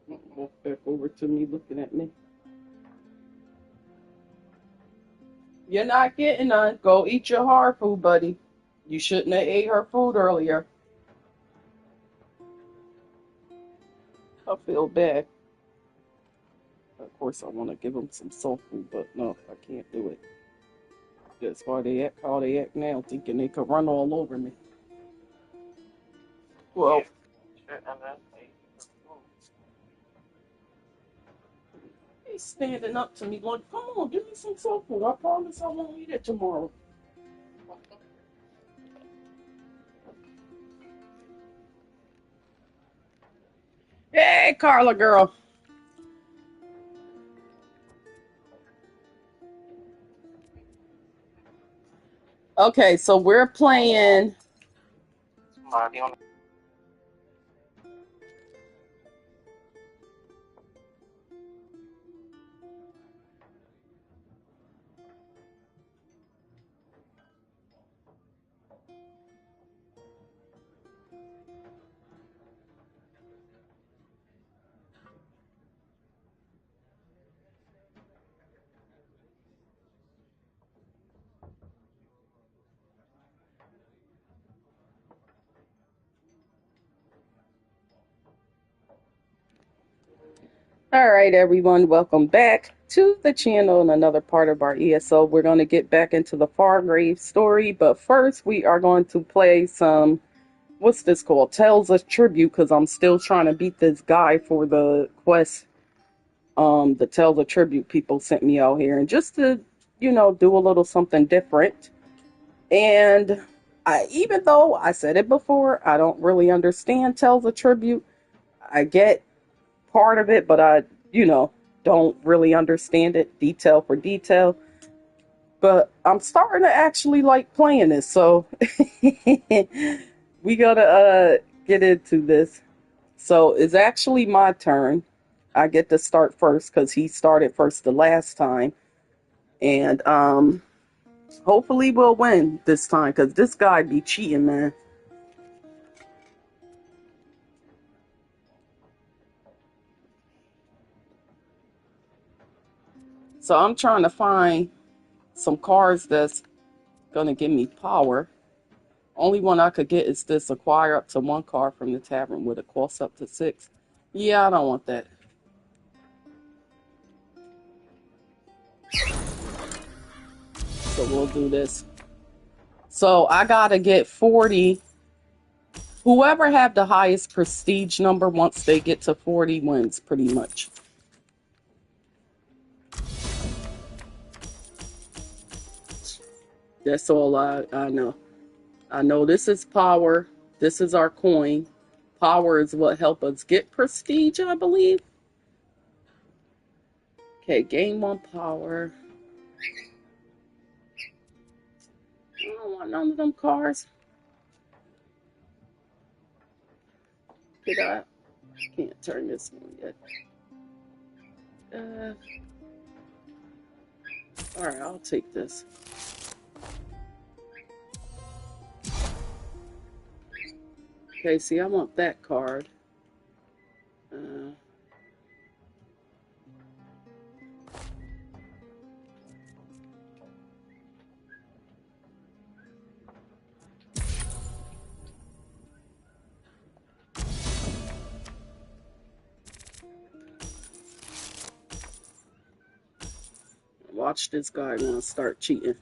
Walk back over to me looking at me. You're not getting none. Go eat your hard food, buddy. You shouldn't have ate her food earlier. I feel bad. Of course, I want to give them some soul food, but no, I can't do it. That's why they act how they act now, thinking they could run all over me. Well, he's standing up to me like, come on, give me some soul food. I promise I won't eat it tomorrow. Hey, Carla girl. Okay, so we're playing. All right, everyone, welcome back to the channel and another part of our ESO. We're going to get back into the Fargrave story, but first we are going to play some, what's this called? Tales of Tribute, because I'm still trying to beat this guy for the quest. The Tales of Tribute people sent me out here, and just to, do a little something different. And even though I said it before, I don't really understand Tales of Tribute. I get part of it, but I, you know, don't really understand it detail for detail. But I'm starting to actually like playing this, so we gotta get into this. So it's actually my turn. I get to start first because he started first the last time, and hopefully we'll win this time because this guy be cheating, man. So I'm trying to find some cards that's gonna give me power. Only one I could get is this: acquire up to one card from the tavern with a cost up to 6. Yeah, I don't want that. So we'll do this. So I gotta get 40. Whoever have the highest prestige number once they get to 40 wins, pretty much. That's all I know. I know this is power. This is our coin. Power is what help us get prestige, I believe. Okay, gain 1 power. I don't want none of them cards. Did I? Can't turn this one yet. Alright, I'll take this. Okay, see, I want that card. Uh, watch this guy want to start cheating.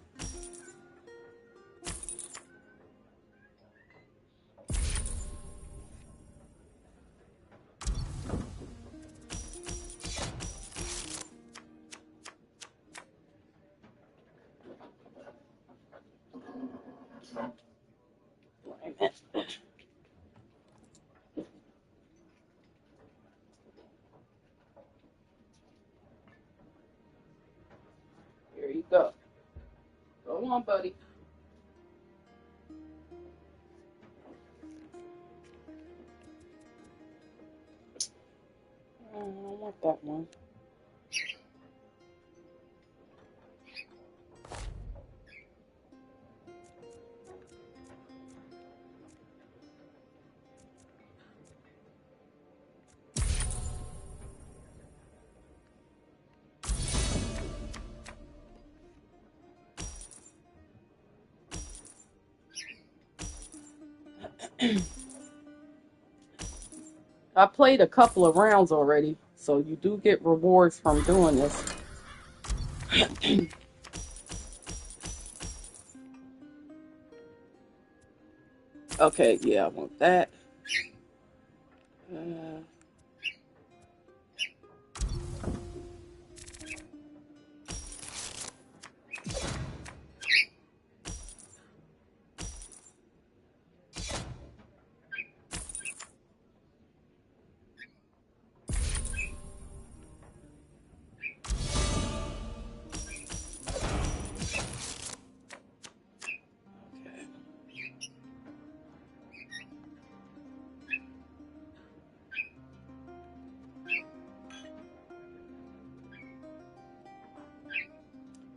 Here you go. Go on, buddy. I don't want that one. I played a couple of rounds already, so you do get rewards from doing this. Okay, yeah, I want that. Uh, okay.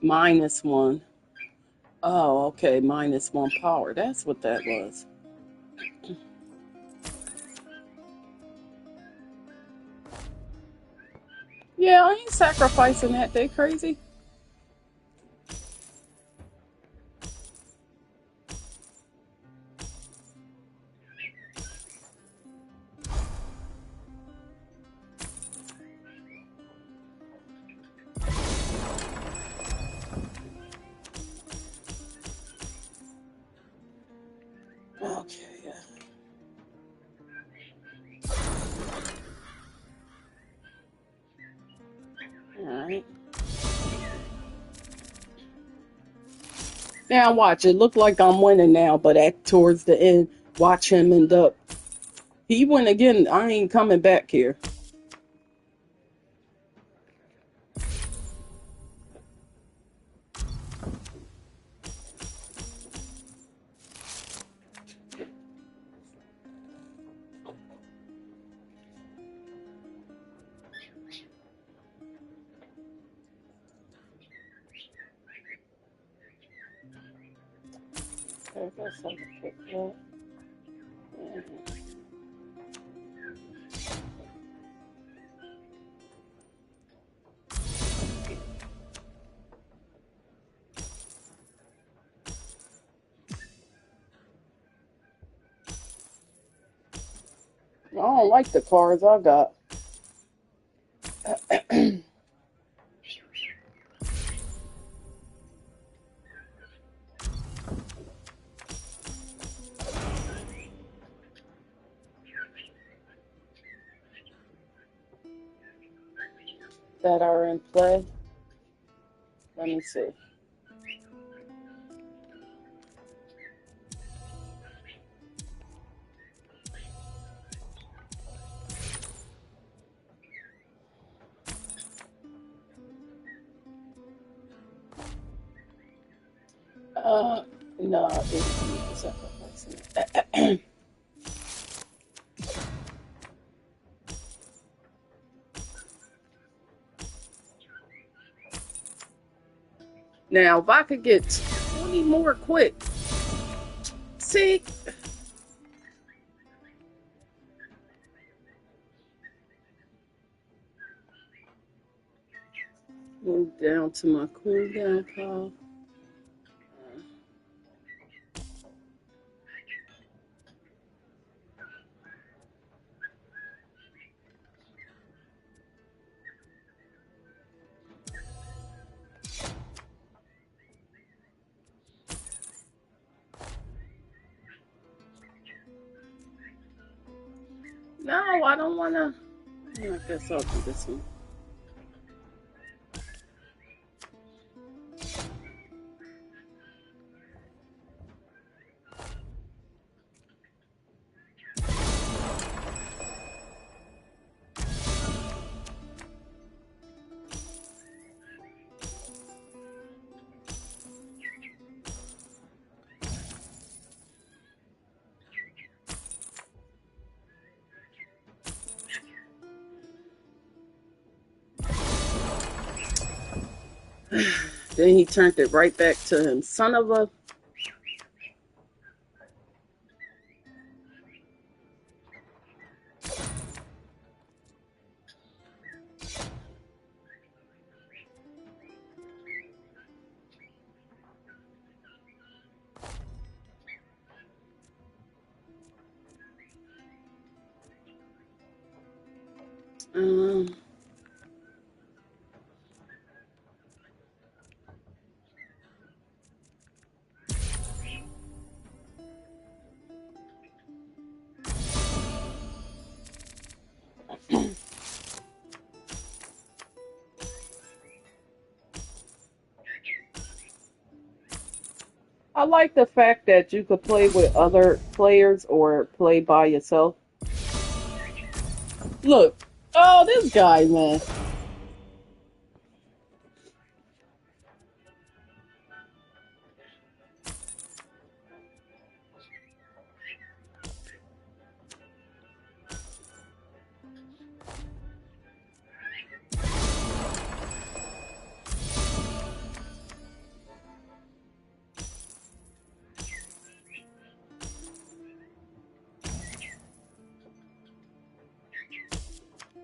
-1. Oh, okay, -1 power. That's what that was. Yeah, I ain't sacrificing that. They crazy. Okay, yeah. All right. Now watch. It look like I'm winning now, but at towards the end, watch him end up. He win again. I ain't coming back here. Okay, I got something to put that. Yeah. I don't like the cards I got. That are in play. Let me see. No, it's sacrificing it. Now, if I could get 20 more quick. See? Move down to my cooldown pile. No, I don't want to. I guess I'll do this one. Then he turned it right back to him. Son of a. Um, I like the fact that you could play with other players or play by yourself. Look, oh, this guy, man.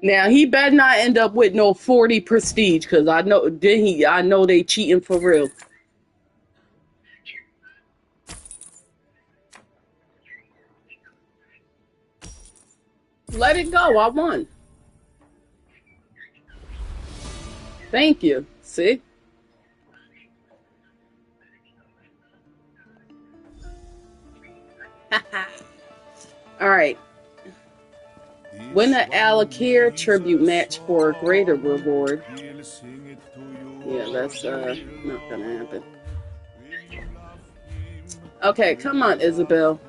Now he better not end up with no 40 prestige, cause I know then he I know they cheating for real. Let it go. I won. Thank you. See? All right. Win an Alakir tribute match for a greater reward. Yeah, that's not gonna happen. Okay, come on, Isabel.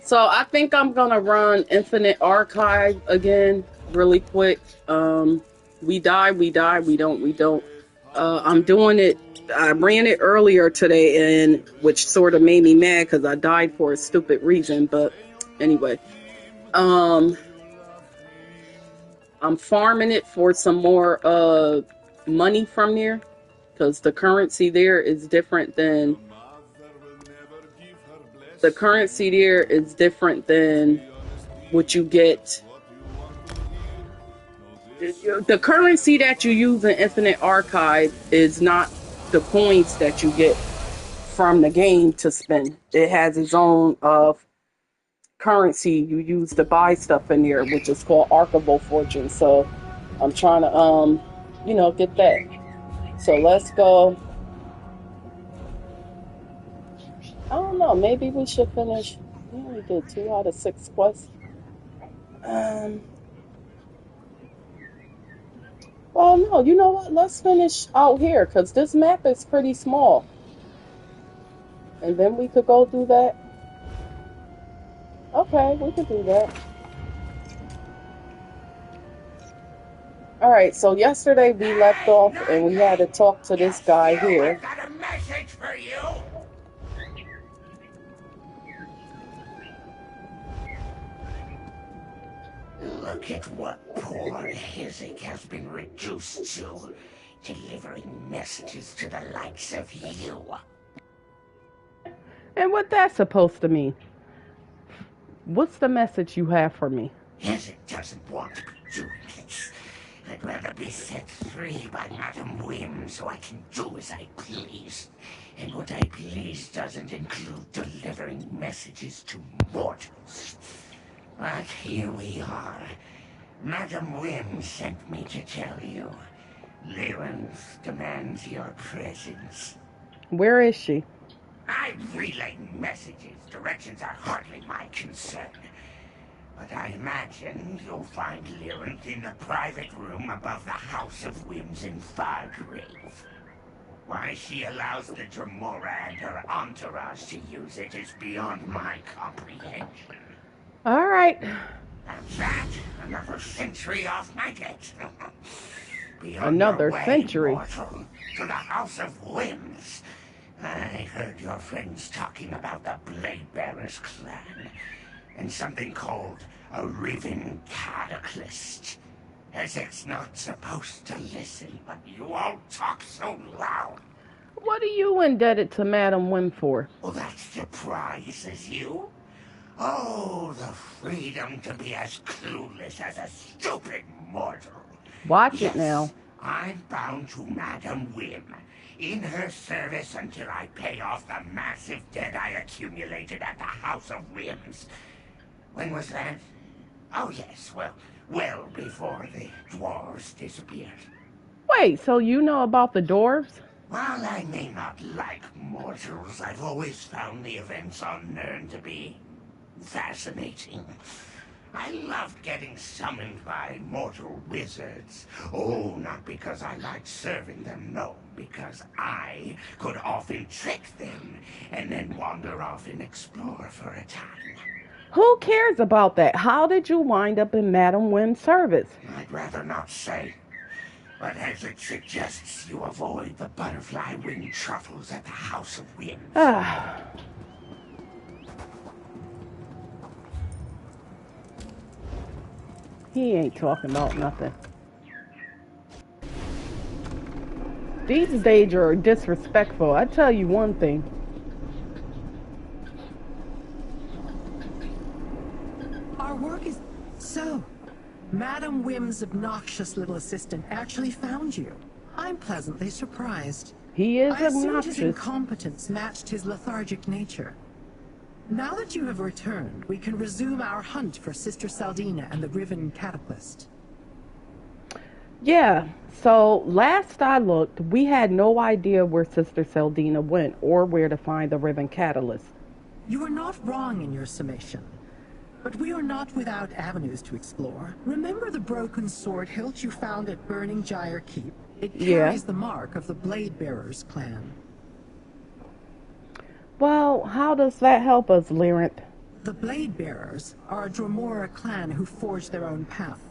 So I think I'm gonna run Infinite Archive again really quick. We die, we die, we don't. I'm doing it. I ran it earlier today, and which sort of made me mad because I died for a stupid reason. But anyway, um, I'm farming it for some more money from there because the currency there is different than what you get. The currency that you use in Infinite Archive is not the coins that you get from the game to spend. It has its own currency you use to buy stuff in there, which is called Archival Fortune. So I'm trying to get that. So let's go. I don't know, maybe we should finish. We only did 2 out of 6 quests. Well, no, you know what? Let's finish out here because this map is pretty small. And then we could go do that. Okay, we could do that. All right, so yesterday we left off and we had to talk to this guy here. I've got a message for you. Look at what poor Hizzik has been reduced to, delivering messages to the likes of you. And what that's supposed to mean? What's the message you have for me? Hizzik doesn't want to be doing this. I'd rather be set free by Madam Whim so I can do as I please. And what I please doesn't include delivering messages to mortals. But here we are. Madam Whim sent me to tell you. Lyranth demands your presence. Where is she? I relay messages. Directions are hardly my concern. But I imagine you'll find Lyranth in the private room above the House of Whims in Fargrave. Why she allows the Dremora and her entourage to use it is beyond my comprehension. All right. And that, another century off my debt. Another century. Mortal, to the House of Whims. I heard your friends talking about the Blade Bearers clan, and something called a Riven Cataclysm. Hizzik's not supposed to listen, but you all talk so loud. What are you indebted to Madam Whim for? Well, that surprises you. Oh, the freedom to be as clueless as a stupid mortal. Watch it now. I'm bound to Madam Whim, in her service until I pay off the massive debt I accumulated at the House of Whims. When was that? Oh, yes, well before the dwarves disappeared. Wait, so you know about the dwarves? While I may not like mortals, I've always found the events on Nirn to be fascinating. I loved getting summoned by mortal wizards. Oh, not because I liked serving them, no, because I could often trick them and then wander off and explore for a time. Who cares about that? How did you wind up in Madam Wim's service? I'd rather not say. But as it suggests, you avoid the butterfly wing truffles at the House of Winds. Ah. He ain't talking about nothing. These days are disrespectful. I tell you one thing. Our work is... So, Madam Wim's obnoxious little assistant actually found you. I'm pleasantly surprised. He is I assumed his obnoxious. incompetence matched his lethargic nature. Now that you have returned, we can resume our hunt for Sister Saldina and the Riven Cataclysm. Yeah, so last I looked, we had no idea where Sister Saldina went or where to find the Riven Catalyst. You are not wrong in your summation. But we are not without avenues to explore. Remember the broken sword hilt you found at Burning Gyre Keep? It carries the mark of the Blade Bearers clan. Well, how does that help us, Lyrinth? The Blade Bearers are a Dromora clan who forged their own path.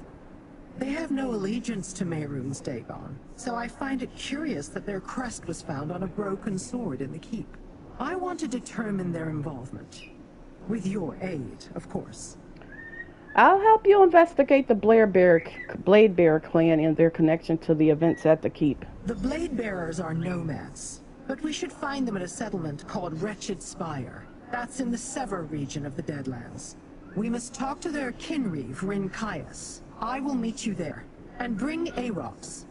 They have no allegiance to Mehrunes Dagon, so I find it curious that their crest was found on a broken sword in the keep. I want to determine their involvement. With your aid, of course. I'll help you investigate the Blade Bearer clan and their connection to the events at the keep. The Blade Bearers are nomads, but we should find them at a settlement called Wretched Spire. That's in the Sever region of the Deadlands. We must talk to their Kinreeve, Rincaius. I will meet you there. And bring Arox.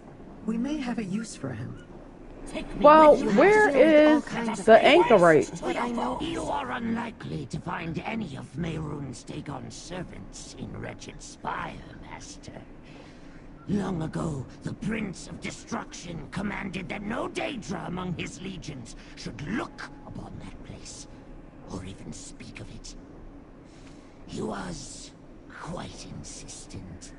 We may have a use for him. Well, where is the anchorite? But I know you are unlikely to find any of Mehrunes Dagon's servants in Wretched Spire, Master. Long ago, the Prince of Destruction commanded that no Daedra among his legions should look upon that place, or even speak of it. He was quite insistent.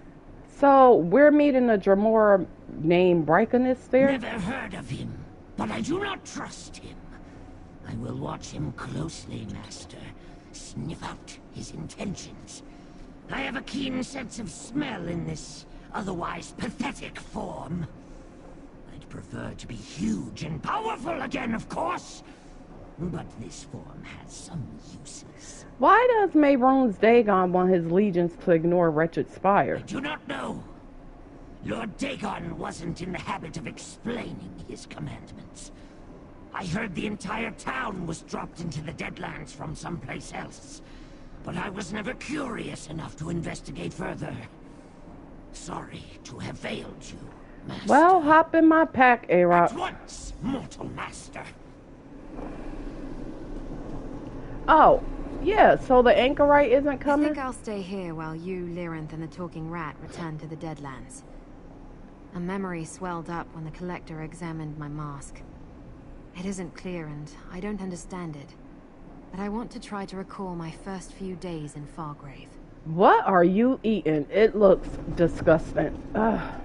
So, we're meeting a Dromora named Bryconus there? Never heard of him, but I do not trust him. I will watch him closely, Master. Sniff out his intentions. I have a keen sense of smell in this otherwise pathetic form. I'd prefer to be huge and powerful again, of course. But this form has some uses. Why does Mehrunes Dagon want his legions to ignore Wretched Spire? I do not know. Lord Dagon wasn't in the habit of explaining his commandments. I heard the entire town was dropped into the Deadlands from someplace else, but I was never curious enough to investigate further. Sorry to have failed you, Master. Well, hop in my pack, Arox. At once, mortal Master. Oh, yeah, so the anchorite isn't I coming? think I'll stay here while you, Lyrinth, and the Talking Rat return to the Deadlands. A memory swelled up when the Collector examined my mask. It isn't clear and I don't understand it, but I want to try to recall my first few days in Fargrave. What are you eating? It looks disgusting. Ugh.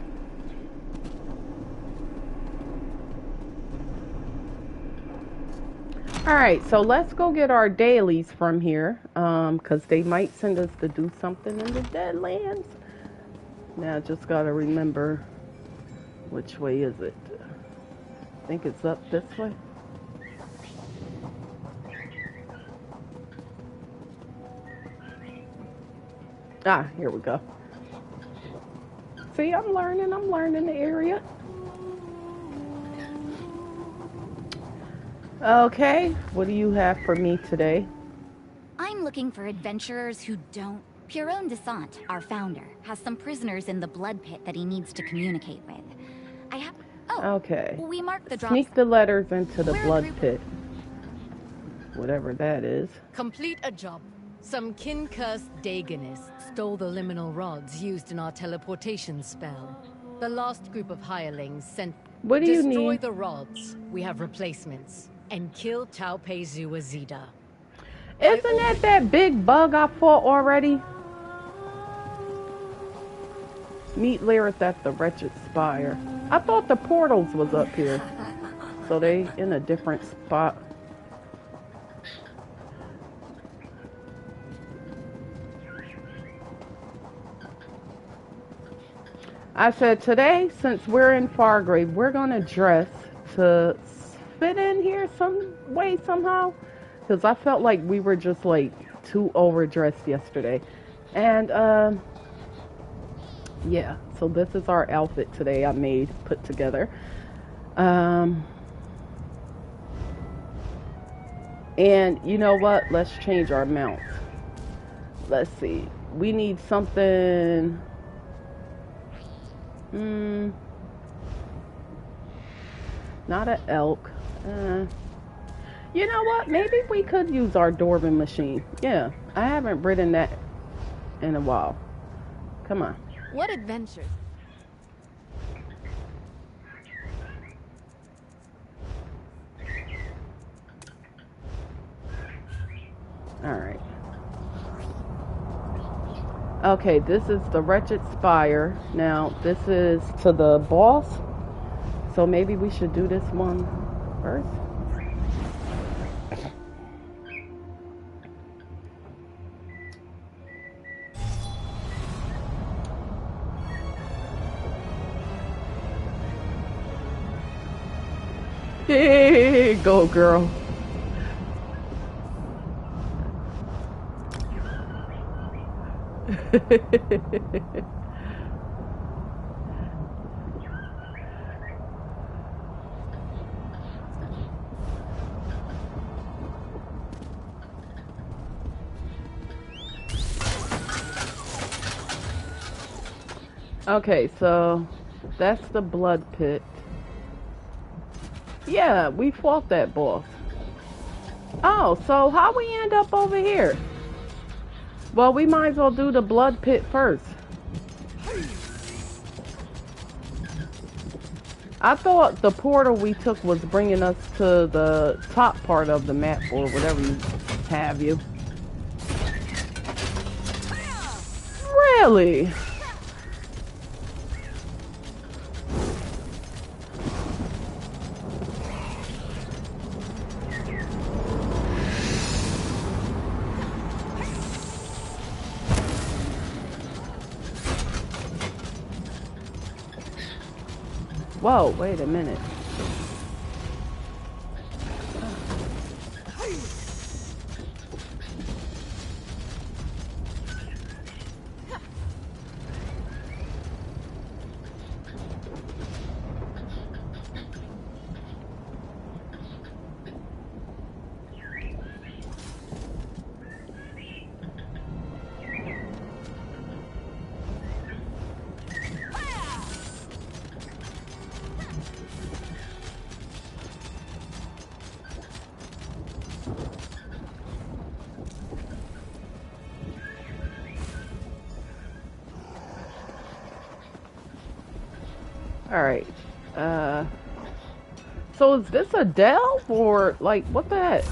Alright, so let's go get our dailies from here, because they might send us to do something in the Deadlands. Now I just gotta remember which way is it. I think it's up this way. Ah, here we go. See, I'm learning the area. Okay, what do you have for me today? I'm looking for adventurers who don't... Piron Descent, our founder, has some prisoners in the blood pit that he needs to communicate with. I have... Oh, Okay. we marked the drop... Sneak the letters into the We're a blood group- pit. Whatever that is. Complete a job. Some kin-cursed Dagonist stole the liminal rods used in our teleportation spell. The last group of hirelings sent... What do you Destroy need? the rods. We have replacements. And kill Taupe Zuazida. Isn't that big bug I fought already? Meet Lyrith at the Wretched Spire. I thought the portals was up here. So they in a different spot. I said today, since we're in Fargrave, we're gonna dress to fit in here some way somehow. Because I felt like we were just like too overdressed yesterday. And yeah, so this is our outfit today I put together. And you know what? Let's change our mounts. Let's see. We need something. Not an elk. You know what? Maybe we could use our Dwarven machine. Yeah, I haven't ridden that in a while. Come on. What adventures? Alright. Okay, this is the Wretched Spire. Now, this is to the boss. So maybe we should do this one first. Hey, go girl. Okay, so that's the blood pit. Yeah, we fought that boss. Oh, so how we end up over here? Well, we might as well do the blood pit first. I thought the portal we took was bringing us to the top part of the map or whatever you have you. Really? Whoa, wait a minute. Alright. So is this a delve or like what the heck?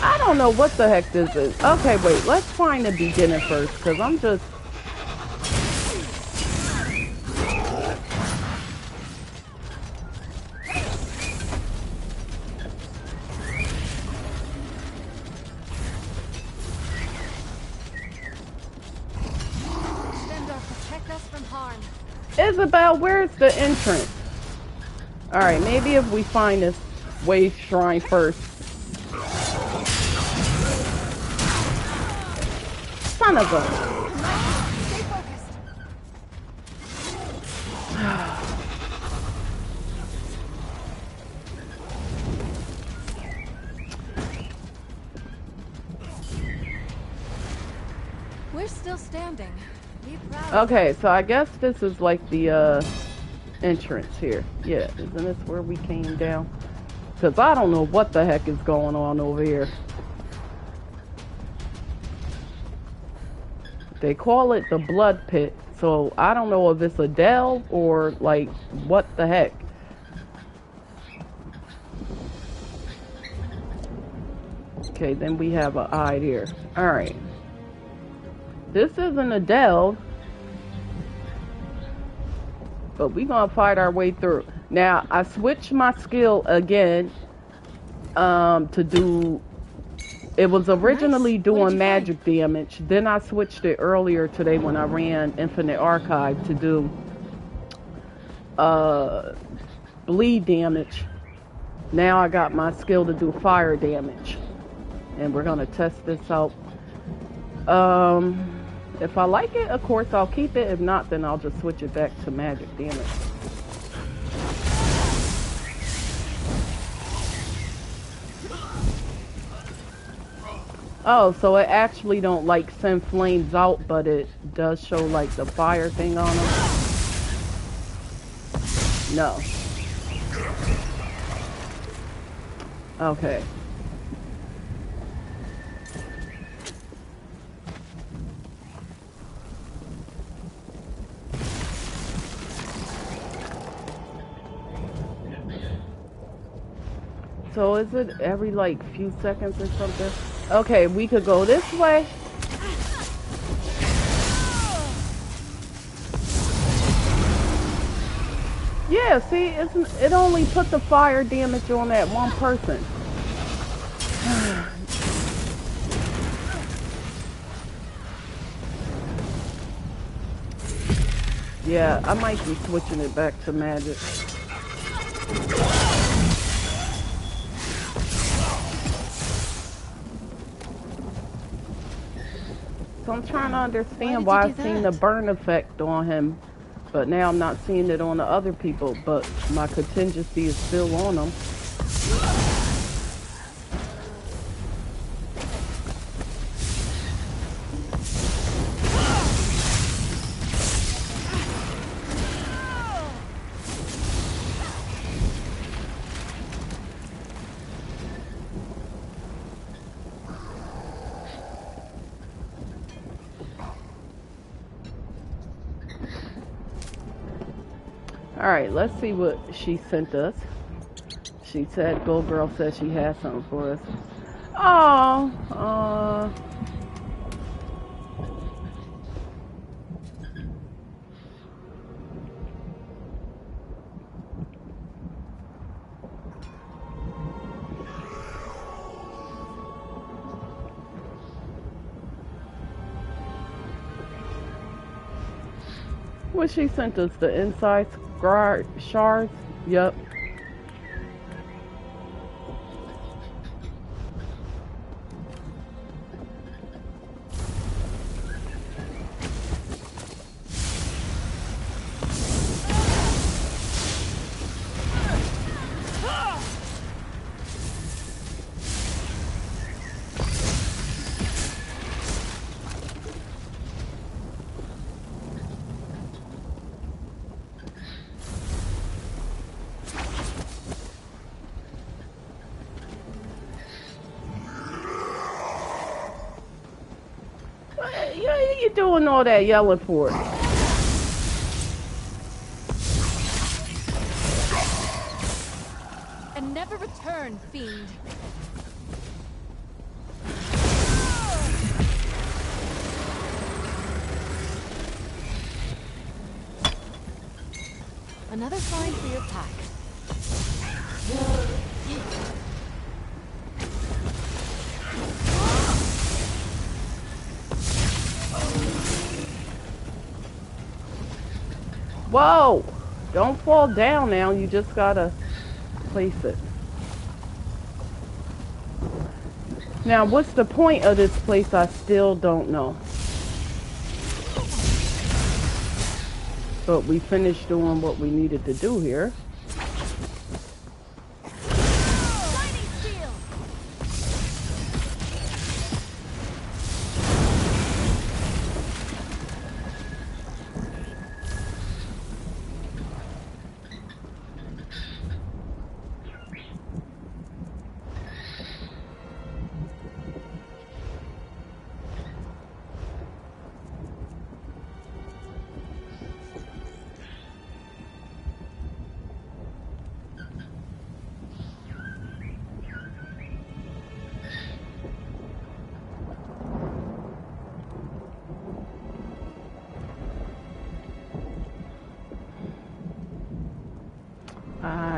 I don't know what the heck this is. Okay, wait, let's find the beginner first, because I'm just... Isabel, where's the entrance? Alright, maybe if we find this wave shrine first. Son of a... Stay focused. We're still standing. Be proud. Okay, so I guess this is like the entrance here. Yeah, isn't this where we came down? Because I don't know what the heck is going on over here. They call it the blood pit, so I don't know if it's a delve or like what the heck. Okay, then we have an eye here. Alright. This isn't a delve, but we're gonna fight our way through. Now, I switched my skill again to do... It was originally doing magic damage. Then I switched it earlier today when I ran Infinite Archive to do bleed damage. Now I got my skill to do fire damage. And we're gonna test this out. If I like it, of course I'll keep it. If not, then I'll just switch it back to magic damage. Oh, so it actually don't like send flames out, but it does show like the fire thing on them? No. Okay. So is it every like few seconds or something? Okay, we could go this way. Yeah, see, it only put the fire damage on that one person. Yeah, I might be switching it back to magic. So I'm trying to understand why I've seen the burn effect on him, but now I'm not seeing it on the other people, but my contingency is still on them. Alright, let's see what she sent us. She said, Gold Girl said she has something for us. Oh, what she sent us, the inside shards? Yep. What you doing all that yelling for? And never return, fiend. Another sign for your pack. Whoa! Don't fall down now, you just gotta place it. Now, what's the point of this place? I still don't know. But we finished doing what we needed to do here.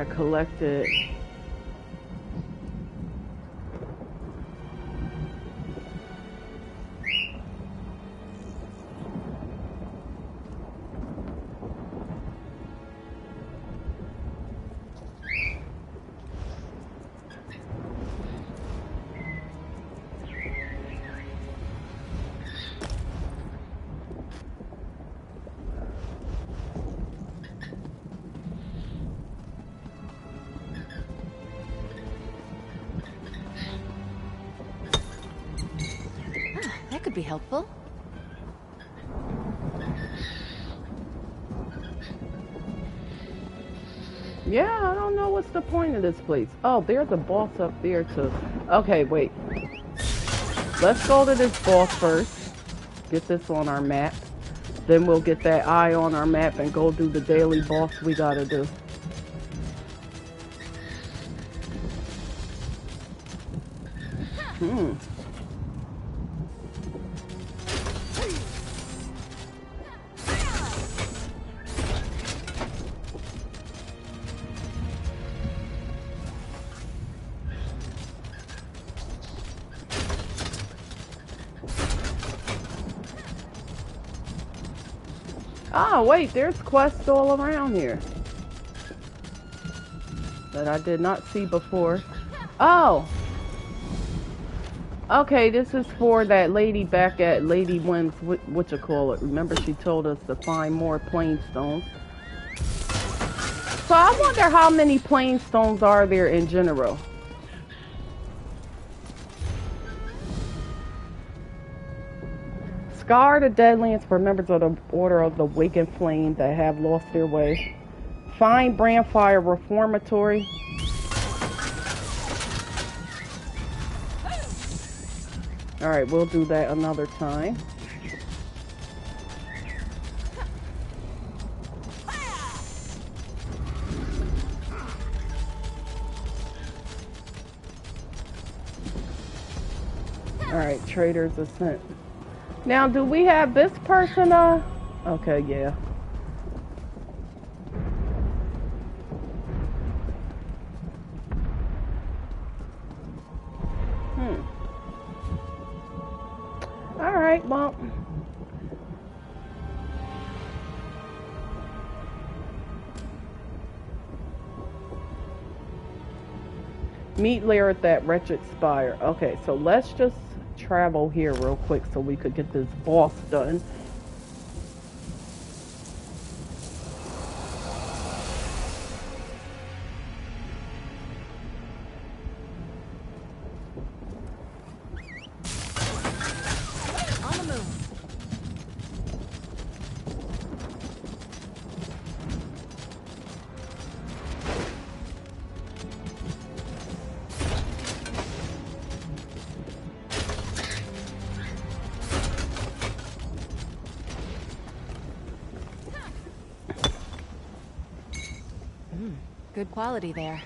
I collected. That could be helpful. Yeah, I don't know what's the point of this place. Oh, there's a boss up there too. Okay, wait. Let's go to this boss first. Get this on our map. Then we'll get that eye on our map and go do the daily boss we gotta do. Ah, wait, there's quests all around here that I did not see before. Oh! Okay, this is for that lady back at Lady Wim's, whatchamacallit. Remember she told us to find more plain stones. So I wonder how many plain stones are there in general. Scar the Deadlands for members of the Order of the Wakened Flame that have lost their way. Find Brandfire Reformatory. Alright, we'll do that another time. Alright, Trader's Ascent. Now, do we have this person, okay, yeah. Alright, well. Meet Lair at that wretched spire. Okay, so let's just travel here real quick so we could get this boss done. On the move. Good quality there.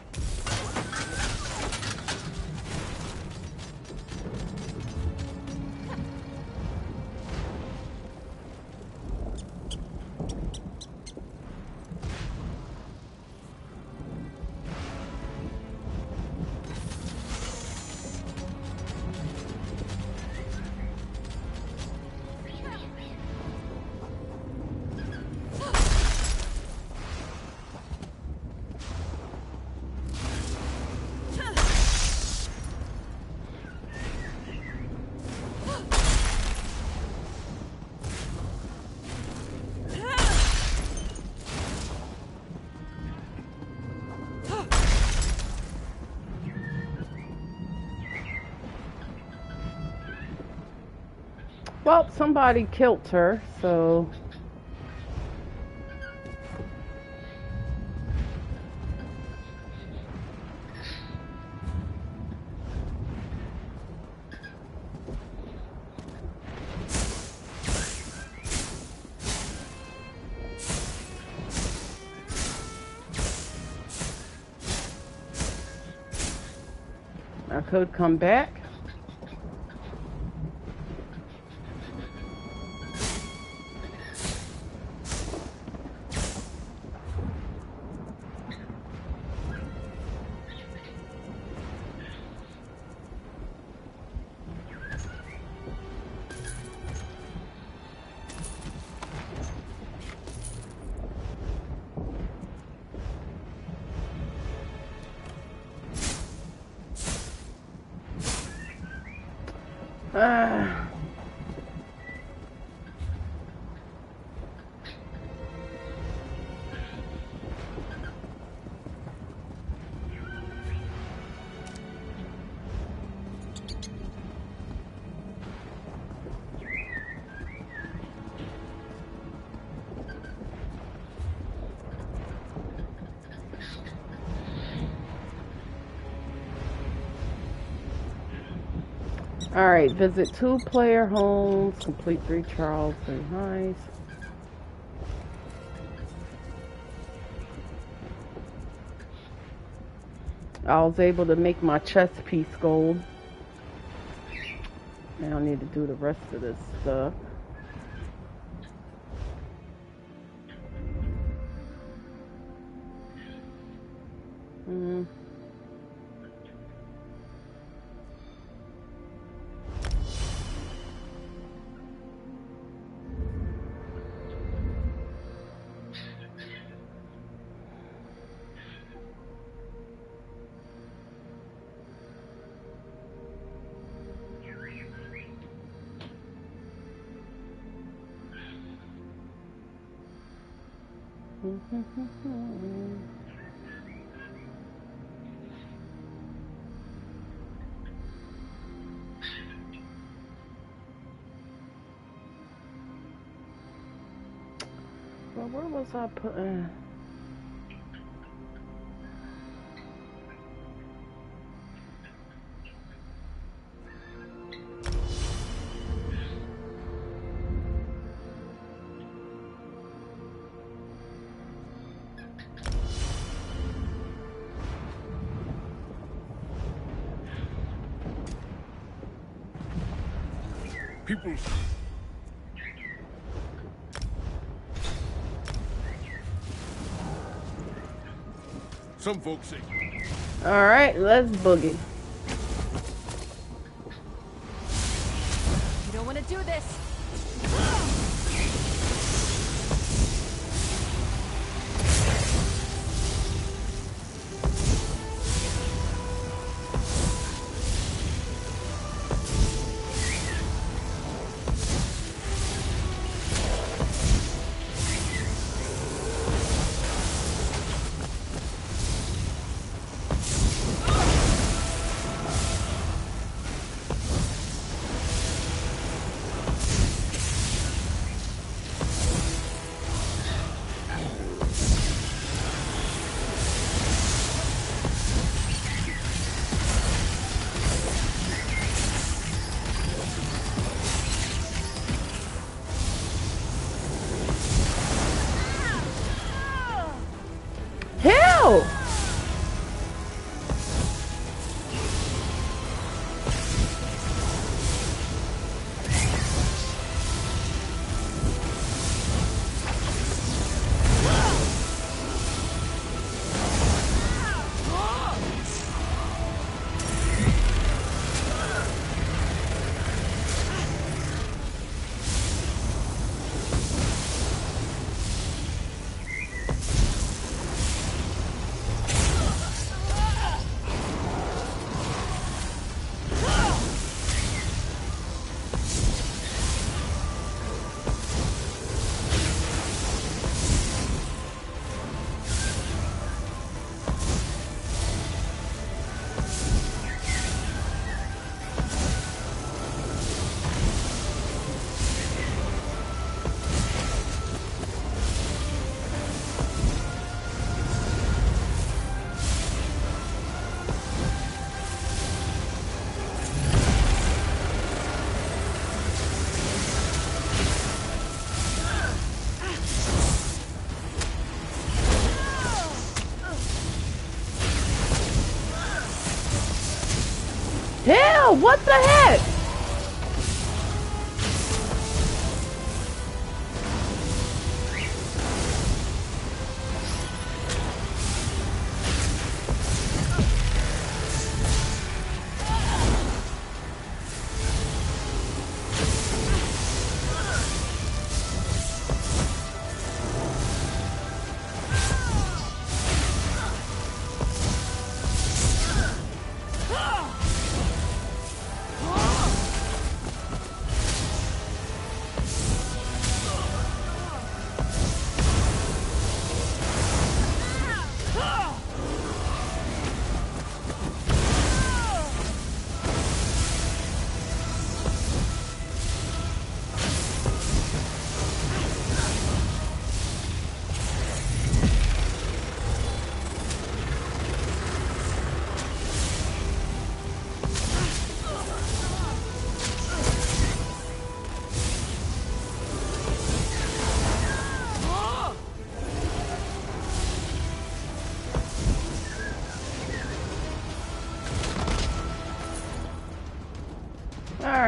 Well, somebody killed her, so... I could come back. Alright, visit 2 player homes, complete 3 trials, very nice. I was able to make my chest piece gold. Now I need to do the rest of this stuff. Well, where was I putting? People. Some folks say. All right, let's boogie. You don't want to do this. Hell! Hell, what the heck?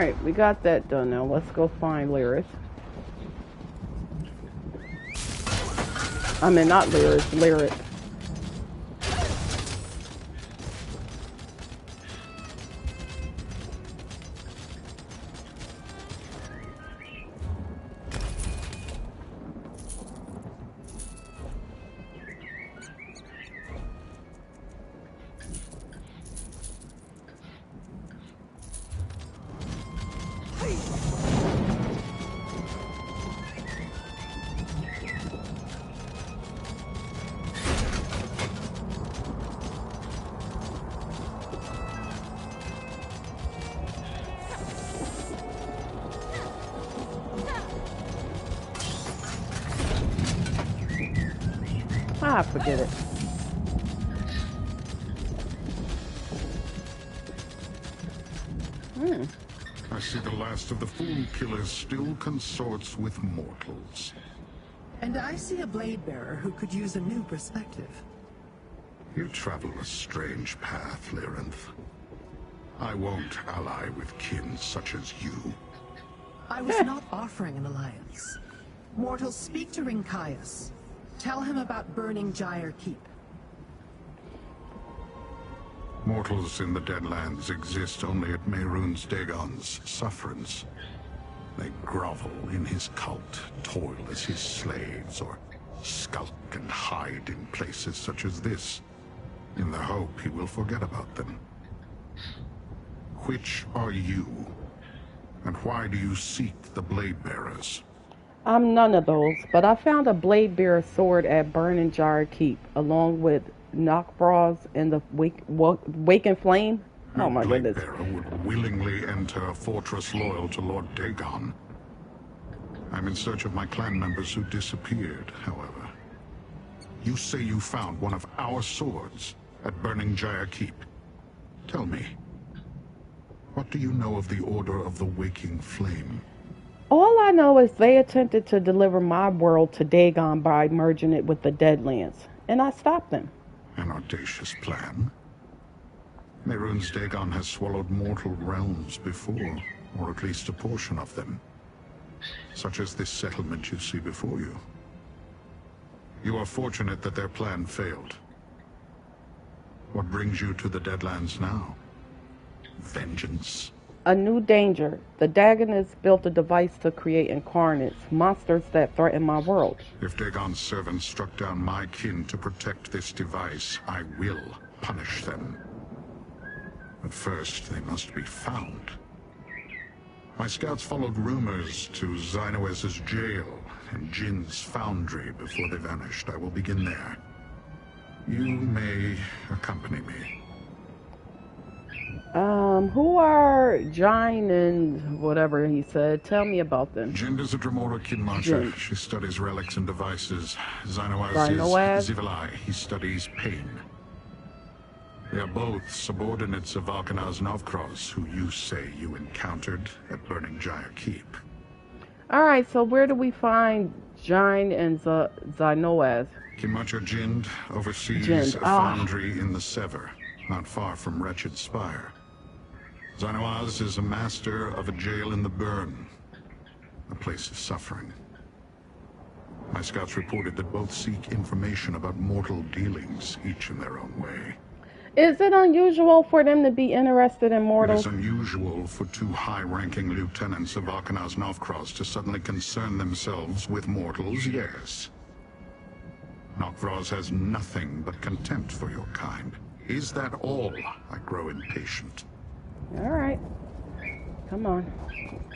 Alright, we got that done now. Let's go find Lyris. I mean, not Lyris, Lyric. Ah, forget it. I see the last of the fool killers still consorts with mortals. And I see a blade bearer who could use a new perspective. You travel a strange path, Lyranth. I won't ally with kin such as you. I was not offering an alliance. Mortals, speak to Rinkias. Tell him about burning Gyre Keep. Mortals in the Deadlands exist only at Mehrunes Dagon's sufferance. They grovel in his cult, toil as his slaves, or skulk and hide in places such as this, in the hope he will forget about them. Which are you? And why do you seek the Blade Bearers? I'm none of those, but I found a blade bearer sword at Burning Gyre Keep, along with Knockbras and the Waken Flame. Oh my goodness. A blade bearer would willingly enter a fortress loyal to Lord Dagon. I'm in search of my clan members who disappeared, however. You say you found one of our swords at Burning Gyre Keep. Tell me, what do you know of the Order of the Waking Flame? All I know is they attempted to deliver my world to Dagon by merging it with the Deadlands, and I stopped them. An audacious plan. Mehrunes Dagon has swallowed mortal realms before, or at least a portion of them. Such as this settlement you see before you. You are fortunate that their plan failed. What brings you to the Deadlands now? Vengeance? A new danger. The Dagonists built a device to create incarnates, monsters that threaten my world. If Dagon's servants struck down my kin to protect this device, I will punish them. But first, they must be found. My scouts followed rumors to Xynoes's jail and Jin's foundry before they vanished. I will begin there. You may accompany me. Who are Jine and whatever he said? Tell me about them. Jin is a Dremora Kinmacha. Jin. She studies relics and devices. Xynoes Xynoes? is Zivilai. He studies pain. They are both subordinates of Valkanaz Novkros, who you say you encountered at Burning Gyre Keep. Alright, so where do we find Jine and Xynoes? Kinmacha Jin oversees Jin. a foundry in the Sever, not far from Wretched Spire. Xynoes is a master of a jail in the Burn, a place of suffering. My scouts reported that both seek information about mortal dealings, each in their own way. Is it unusual for them to be interested in It mortals? is unusual for two high-ranking lieutenants of Valkanaz Novkros to suddenly concern themselves with mortals, yes. Novkros has nothing but contempt for your kind. Is that all? I grow impatient. Alright. Come on.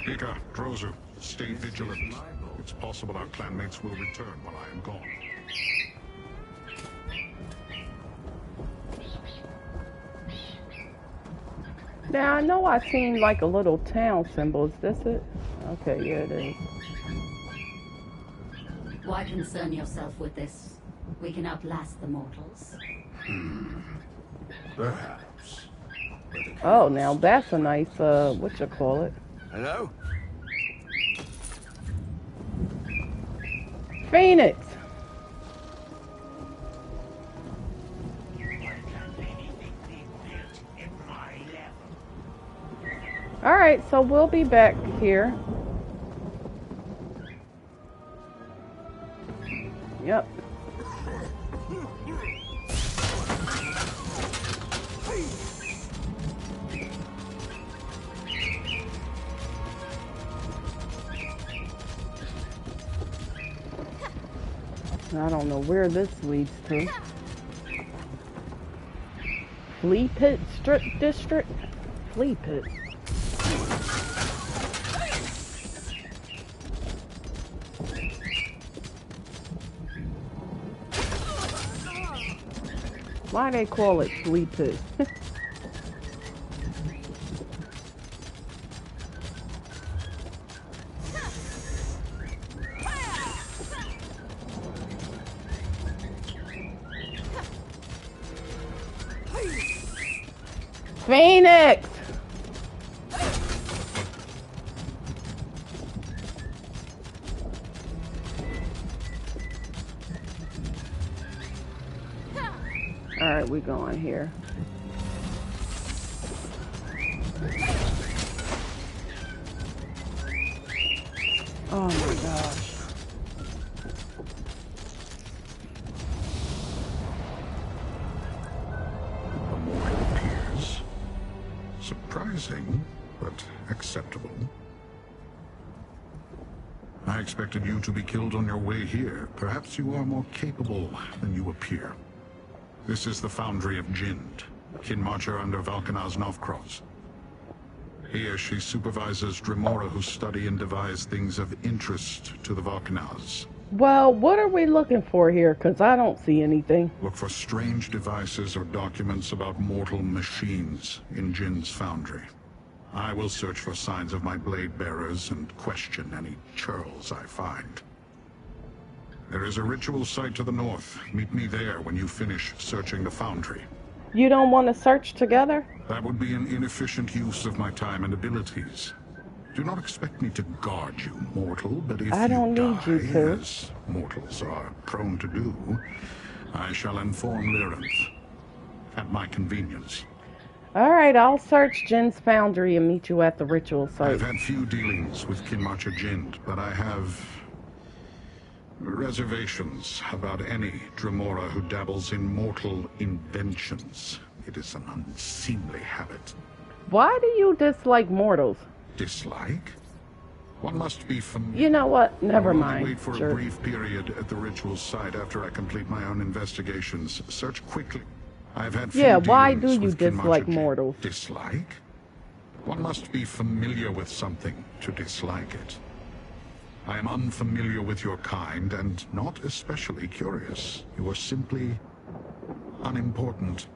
Ika, Drozu, stay vigilant. It's possible our clanmates will return while I am gone. Now, I know I've seen like a little town symbol. Is this it? Okay, yeah, it is. Why concern yourself with this? We can outlast the mortals. Perhaps. Oh, now that's a nice, what you call it? Hello? Phoenix! Alright. Alright, so we'll be back here. Yep. I don't know where this leads to. Flea Pit Strip District? Flea Pit. Why they call it Flea Pit? Phoenix! Alright, we going here. Oh my gosh. Surprising, but acceptable. I expected you to be killed on your way here. Perhaps you are more capable than you appear. This is the Foundry of Jind, kin marcher under Valkanaz Novkroz. Here she supervises Dremora who study and devise things of interest to the Valkanaz. Well, what are we looking for here? Because I don't see anything. Look for strange devices or documents about mortal machines in Jin's foundry. I will search for signs of my blade bearers and question any churls I find. There is a ritual site to the north. Meet me there when you finish searching the foundry. You don't want to search together? That would be an inefficient use of my time and abilities. Do not expect me to guard you, mortal, but if I don't you need die, you to. as mortals are prone to do, I shall inform Lyrinth at my convenience. Alright, I'll search Jin's foundry and meet you at the ritual site. I've had few dealings with Kinmarcher Jind, but I have reservations about any Dremora who dabbles in mortal inventions. It is an unseemly habit. Why do you dislike mortals? Dislike? One must be familiar. You know what? Never I'll mind. Wait for Sure. a brief period at the ritual site after I complete my own investigations. Search quickly. I've had few Yeah, why do dealings you with dislike Kinmarcher Jind. mortals? Dislike? One must be familiar with something to dislike it. I am unfamiliar with your kind and not especially curious. You are simply unimportant.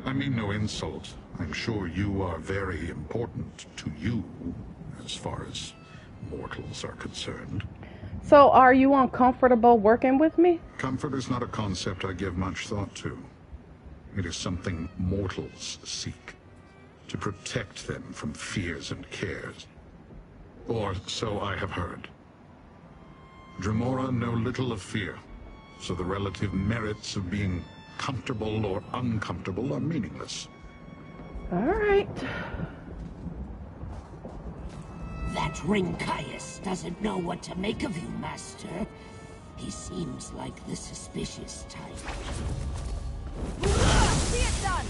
I mean no insult. I'm sure you are very important to you, as far as mortals are concerned. So, are you uncomfortable working with me? Comfort is not a concept I give much thought to. It is something mortals seek, to protect them from fears and cares. Or so I have heard. Dremora know little of fear, so the relative merits of being comfortable or uncomfortable are meaningless. Alright. That Rinkias doesn't know what to make of you, Master. He seems like the suspicious type. See it done!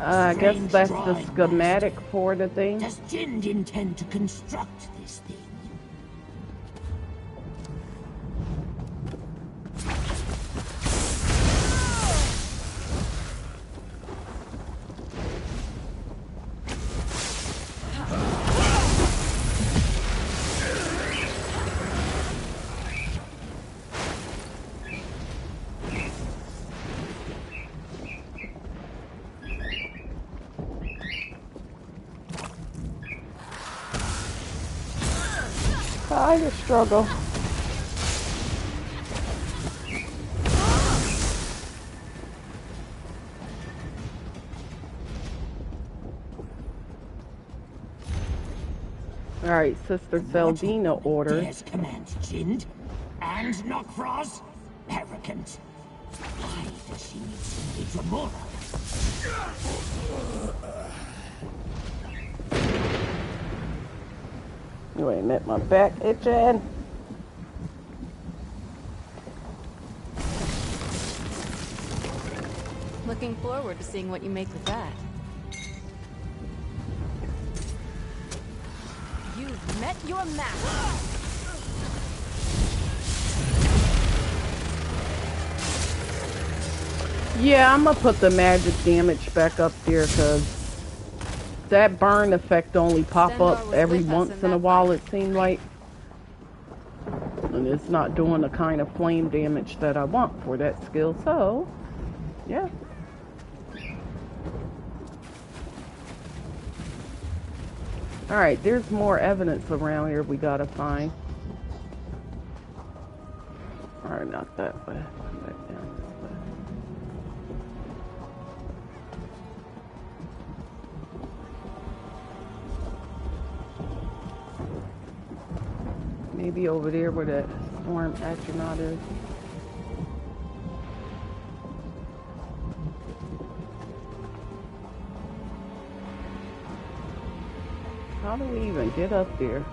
I guess that's the schematic for the thing. Does Jind intend to construct this thing? spider struggle. Alright, Sister Seldina orders. Dares command Jind and Nokfrost? Arrogant. Why does she need to be Dremora? Wait a minute, my back itching. Looking forward to seeing what you make with that. You've met your match. Yeah, I'm gonna put the magic damage back up there because that burn effect only pop up every once in a while, it seemed like. And it's not doing the kind of flame damage that I want for that skill, so yeah. Alright, there's more evidence around here we gotta find. Alright, not that way. Back down this way. Maybe over there where that storm astronaut is. How do we even get up there?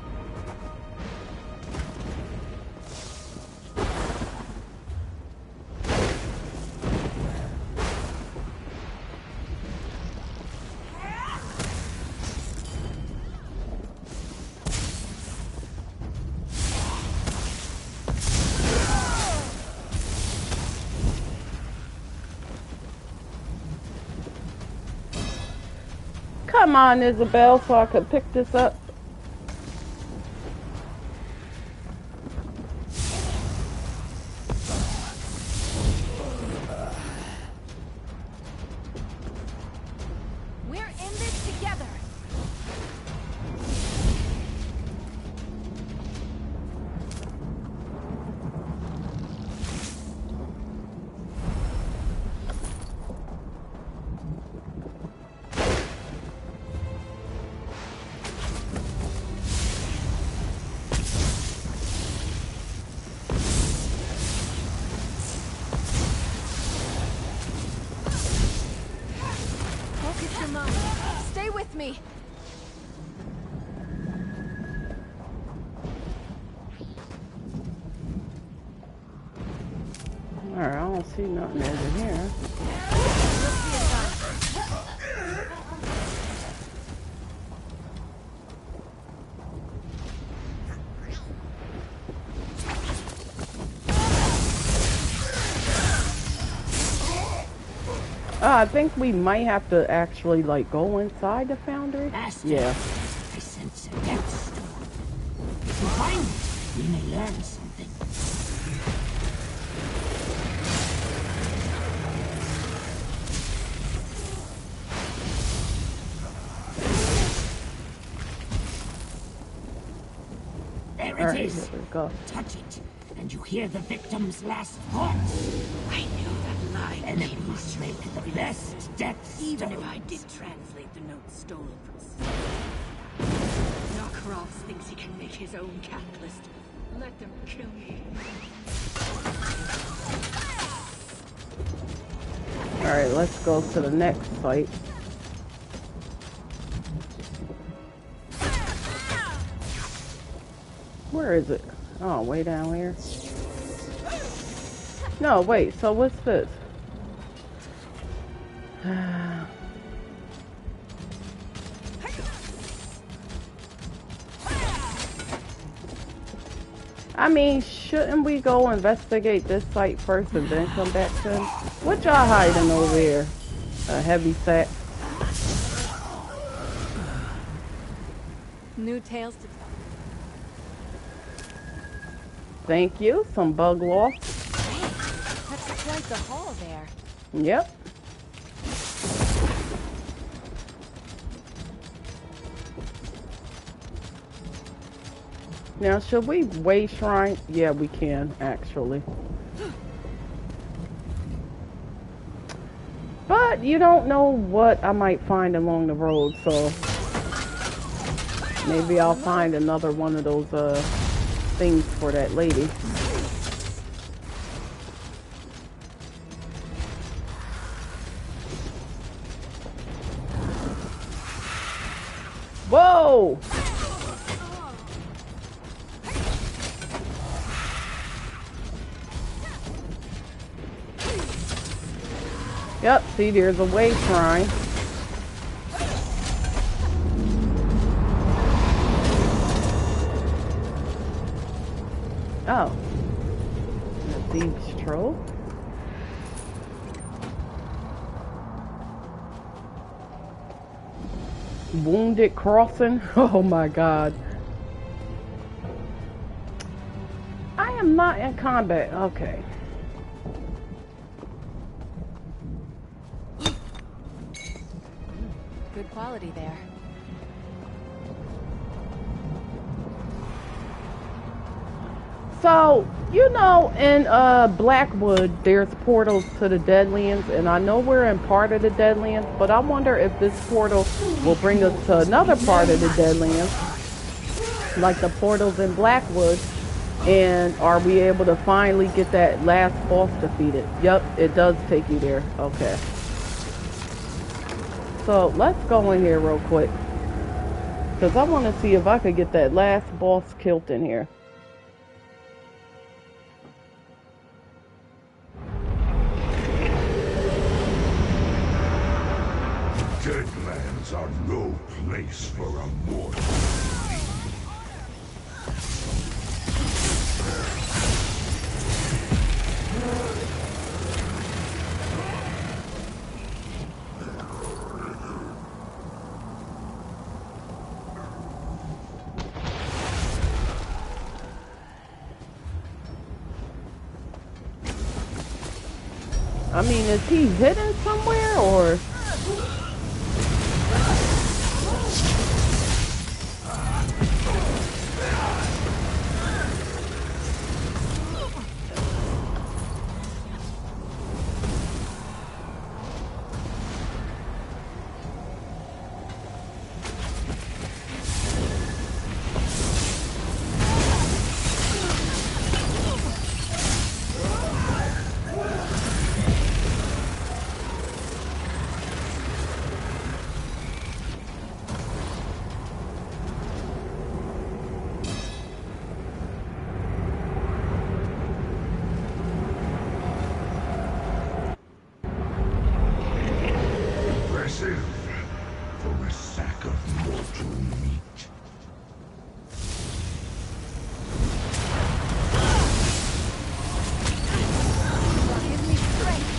Come on, Isabel, so I could pick this up. We're in this together. Focus your mind. Stay with me. Alright, I don't see nothing over here. I think we might have to actually, like, go inside the foundry. Master, Yeah. I sense a death storm. If we find it, we may learn something. There All right, it is. here we go. Touch it, and you hear the victim's last thoughts. I knew that line. Enemies make the best death Even stones. if I did translate the note stolen from Nokfrost thinks he can make his own catalyst. Let them kill me. Alright, let's go to the next site. Where is it? Oh, way down here. No, wait, so what's this? I mean, shouldn't we go investigate this site first and then come back to him? What y'all hiding over here? A heavy sack. New tales to tell. Thank you. Some bug loss. That's quite the haul there. Yep. Now, should we way shrine? Yeah, we can, actually. But you don't know what I might find along the road, so maybe I'll find another one of those things for that lady. Whoa! Yep, see, there's a way shrine. Oh. A thieves' trove. Wounded crossing. Oh my god. I am not in combat. Okay. Good quality there. So, you know, in Blackwood, there's portals to the Deadlands, and I know we're in part of the Deadlands, but I wonder if this portal will bring us to another part of the Deadlands, like the portals in Blackwood, and are we able to finally get that last boss defeated? Yep, it does take you there. Okay. So, let's go in here real quick, because I want to see if I could get that last boss killed in here. Deadlands are no place for a mortal. I mean, is he hidden somewhere, or? For a sack of mortal meat. Give me strength.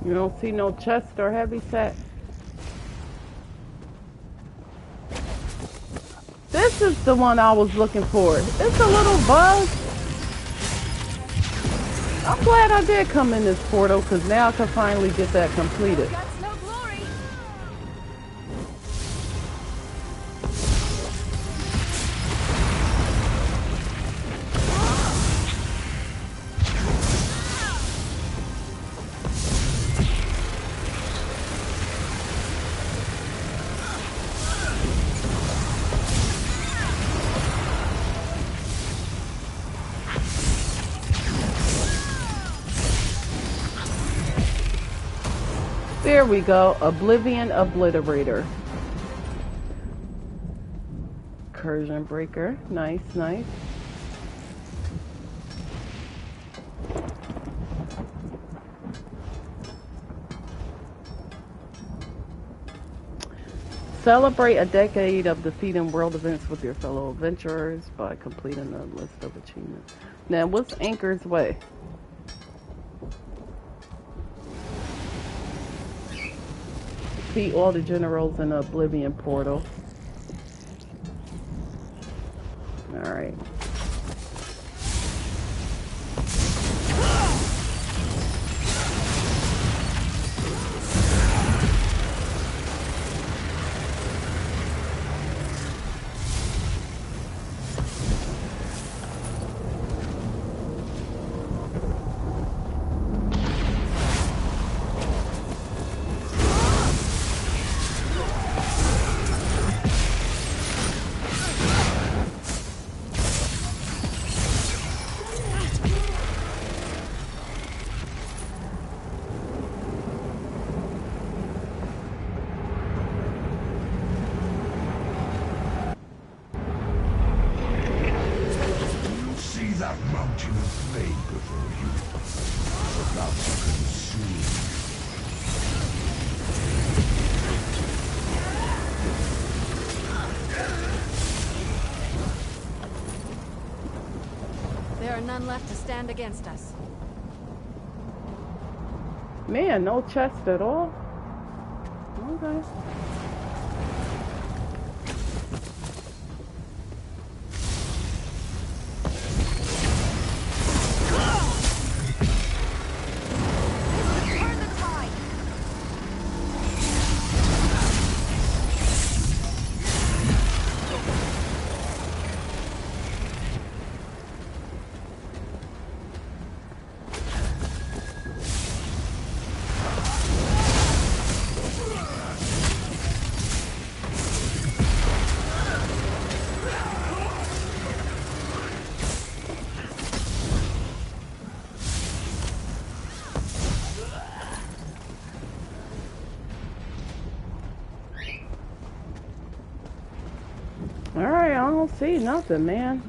You don't see no chest or heavy set. This is the one I was looking for. It's a little bug. I'm glad I did come in this portal, because now I can finally get that completed. That's no glory. There we go. Oblivion Obliterator. Incursion Breaker. Nice, nice. Celebrate a decade of defeating world events with your fellow adventurers by completing a list of achievements. Now, what's Anchor's Way? Defeat all the generals in the Oblivion portal. Alright. That mountain of flame before you, about to consume. There are none left to stand against us. Man, no chest at all? Okay. Alright, I don't see nothing, man.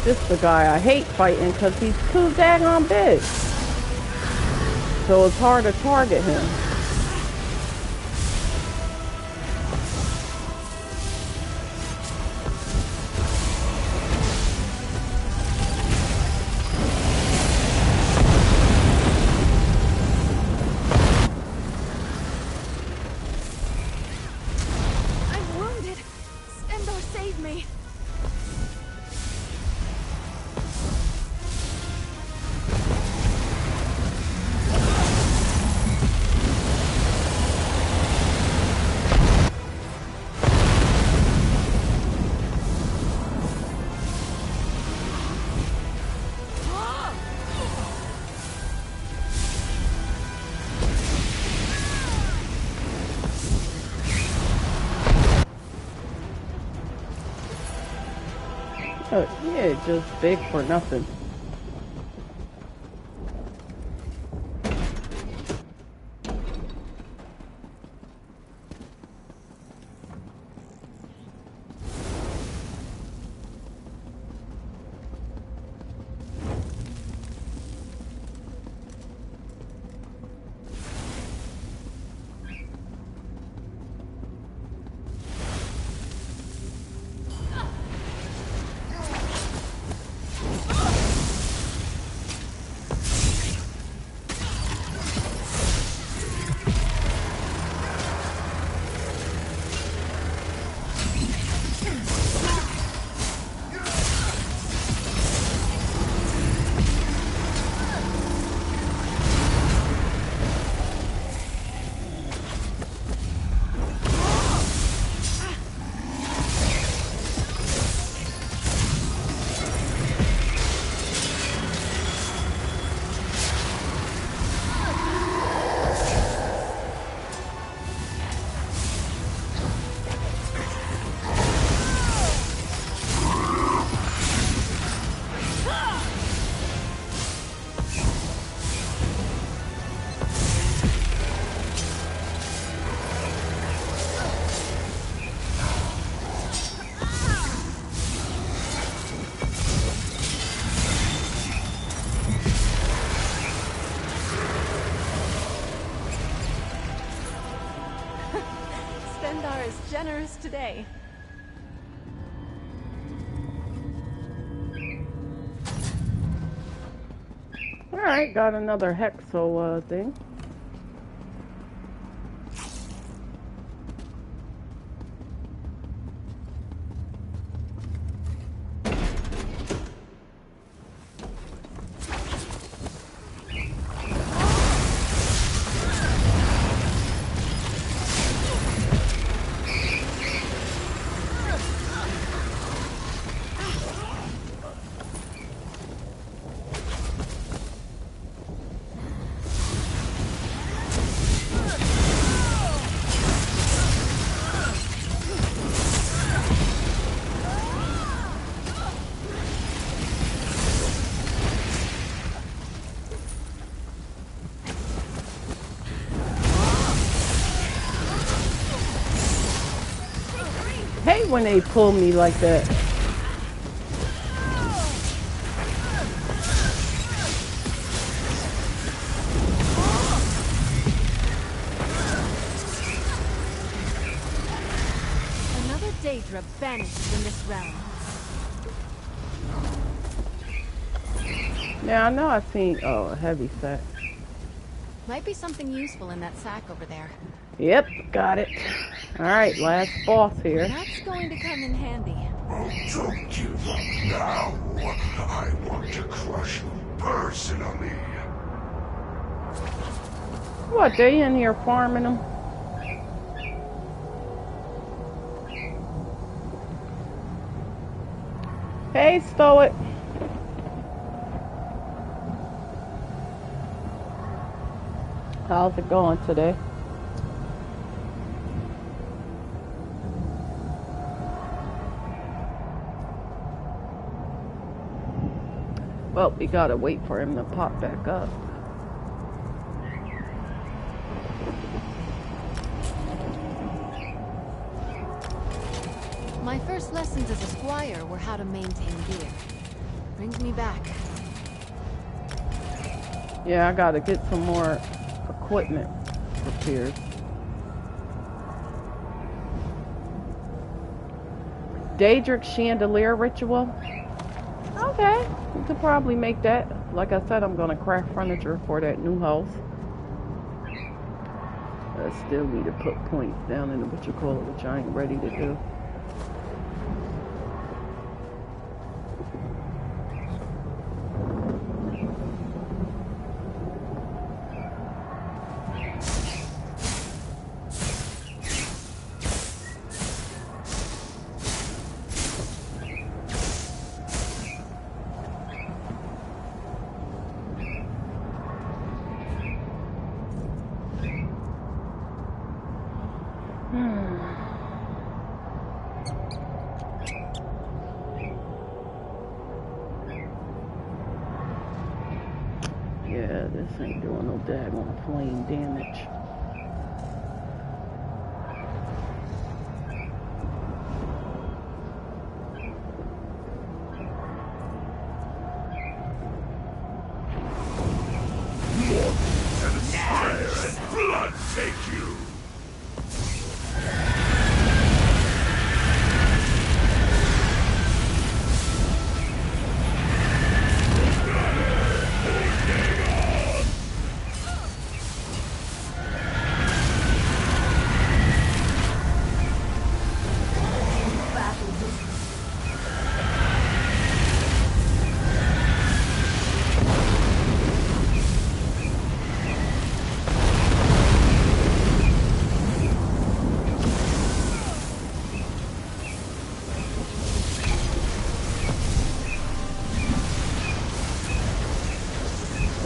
This the guy I hate fighting because he's too daggone big. So it's hard to target him. Yeah, just big for nothing. Generous today. Alright, got another hexo thing. Hate when they pull me like that. Another Daedra vanished in this realm. Yeah, I know I've seen, oh, a heavy sack. Might be something useful in that sack over there. Yep, got it. Alright, last boss here. That's going to come in handy. Oh, don't give up now. I want to crush you personally. What, they in here farming them? Hey, Stoic. How's it going today? Well, we gotta wait for him to pop back up. My first lessons as a squire were how to maintain gear. Brings me back. Yeah, I gotta get some more equipment prepared. Daedric chandelier ritual. Okay, we could probably make that. Like I said, I'm gonna craft furniture for that new house. I still need to put points down in the what you call it, which I ain't ready to do. Yeah, this ain't doing no daggone flame damage. Blood take you!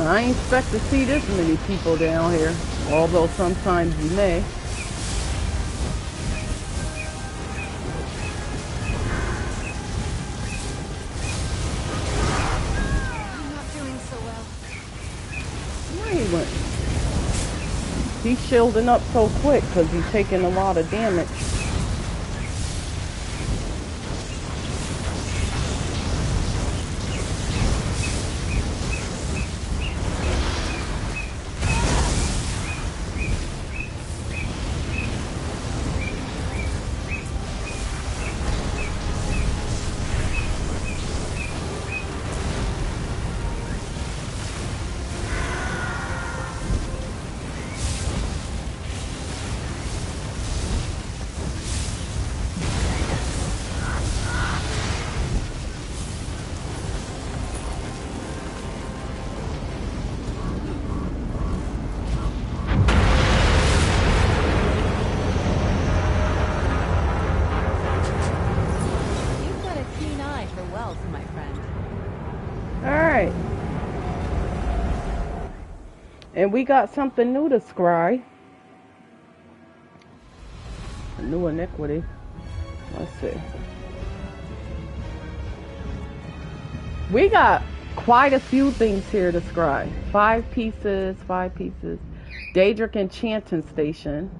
I ain't expect to see this many people down here, although sometimes you may. I'm not doing so well. Where he went? He's shielding up so quick because he's taking a lot of damage. And we got something new to scry. A new iniquity. Let's see. We got quite a few things here to scry. 5 pieces, 5 pieces. Daedric Enchanting Station.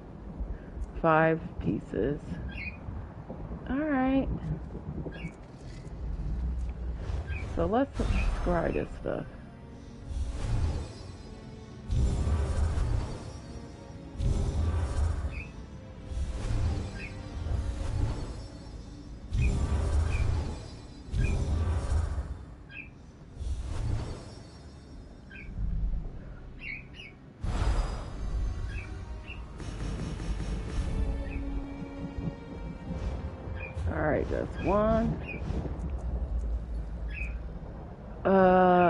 5 pieces. Alright. So let's scry this stuff. Alright, that's 1.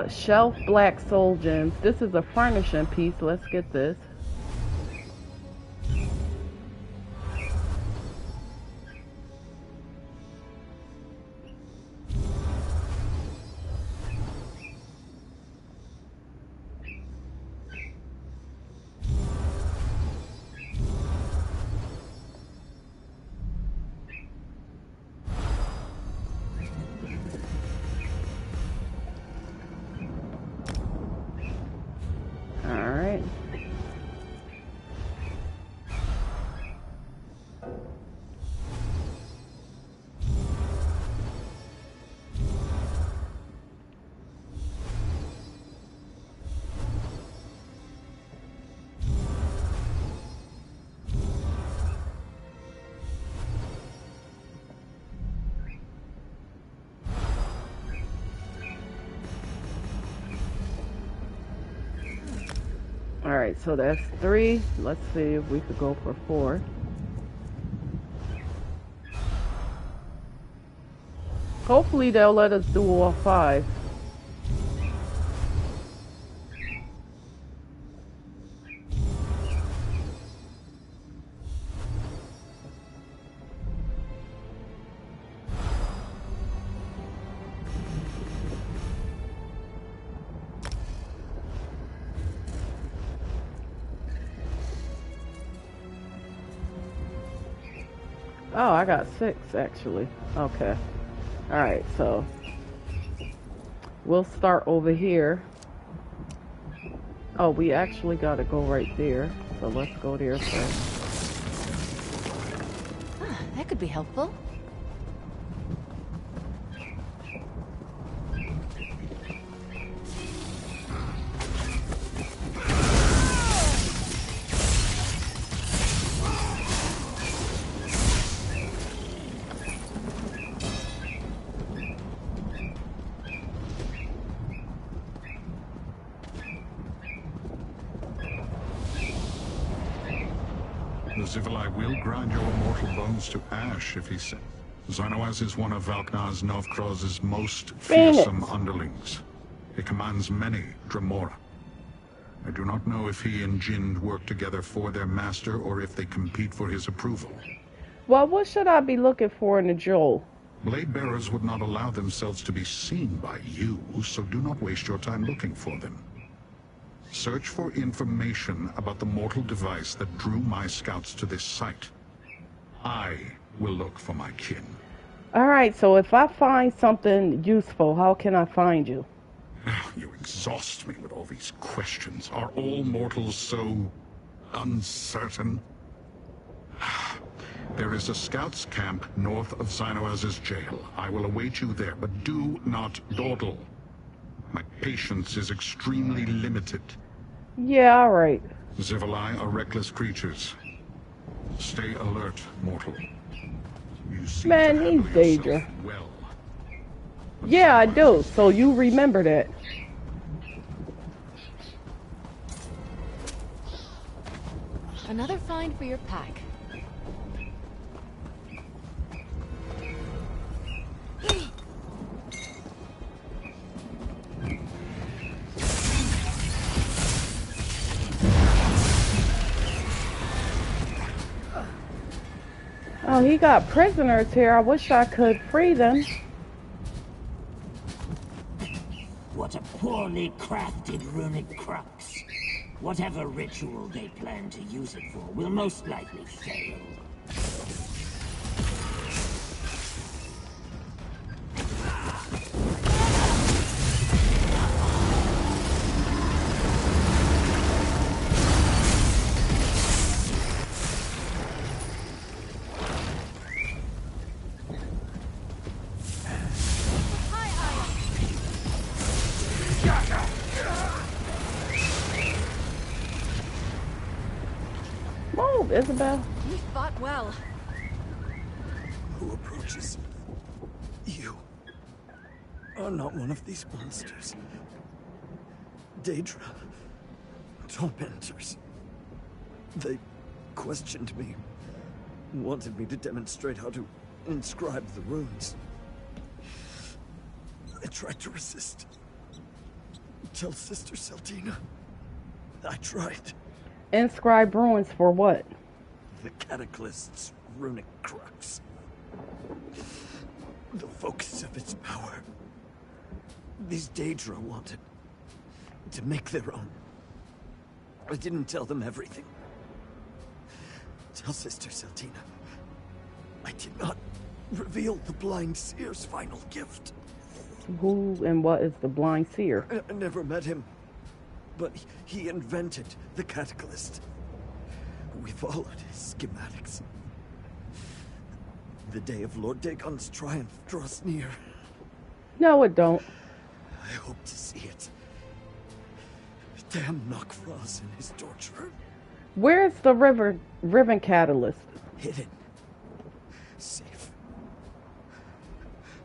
Shelf Black Soul Gems. This is a furnishing piece. Let's get this. Alright. Alright, so that's 3. Let's see if we could go for 4. Hopefully they'll let us do all 5. Oh, I got 6 actually. Okay. Alright, so we'll start over here. Oh, we actually gotta go right there. So let's go there first. Ah, that could be helpful. The Zivilai will grind your mortal bones to ash if he says. Xynoaz is one of Valknar's Novkroz's most fearsome underlings. He commands many Dremora. I do not know if he and Jinn work together for their master or if they compete for his approval. Well, what should I be looking for in the jewel? Blade bearers would not allow themselves to be seen by you, so do not waste your time looking for them. Search for information about the mortal device that drew my scouts to this site. I will look for my kin. Alright, so if I find something useful, how can I find you? You exhaust me with all these questions. Are all mortals so uncertain? There is a scouts camp north of Xynoaz's jail. I will await you there, but do not dawdle. My patience is extremely limited. Yeah, alright. Zivilai are reckless creatures. Stay alert, mortal. You seem Man, to he's handle Daedra. yourself well. Yeah, I do. So you remember that. Another find for your pack. Oh, he got prisoners here. I wish I could free them. What a poorly crafted runic crux. Whatever ritual they plan to use it for will most likely fail. Move, Isabel. We fought well. Who approaches? You are not one of these monsters. Daedra. Tormentors. They questioned me. Wanted me to demonstrate how to inscribe the runes. I tried to resist. Tell Sister Seltina. I tried. Inscribe ruins for what? The Cataclyst's runic crux. The focus of its power. These Daedra wanted to make their own. I didn't tell them everything. Tell Sister Seltina. I did not reveal the Blind Seer's final gift. Who and what is the Blind Seer? I never met him. But he invented the Cataclyst. We followed his schematics. The day of Lord Dagon's triumph draws near. No, it don't. I hope to see it. Damn Knockfrost and his torturer. Where's the Riven Catalyst? Hidden. Safe.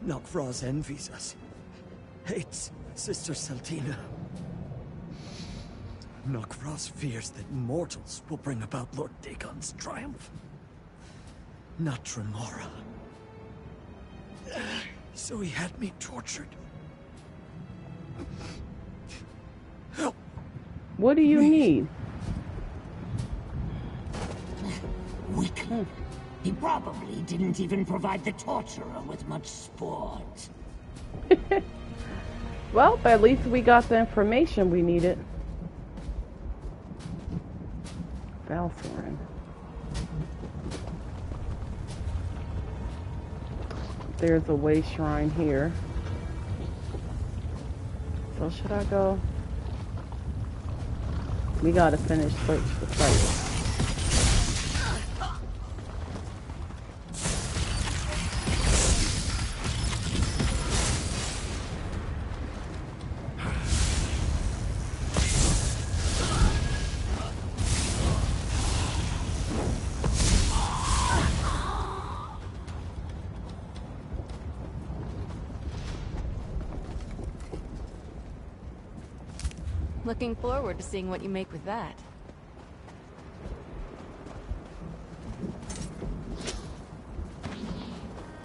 Knockfrost envies us. Hates Sister Seltina. Knockfrost fears that mortals will bring about Lord Dagon's triumph. Not Tremora. So he had me tortured. Help. What do you need? Weak. He probably didn't even provide the torturer with much sport. Well, at least we got the information we needed. Valsorin. There's a way shrine here. So should I go? We gotta finish search the site. Looking forward to seeing what you make with that.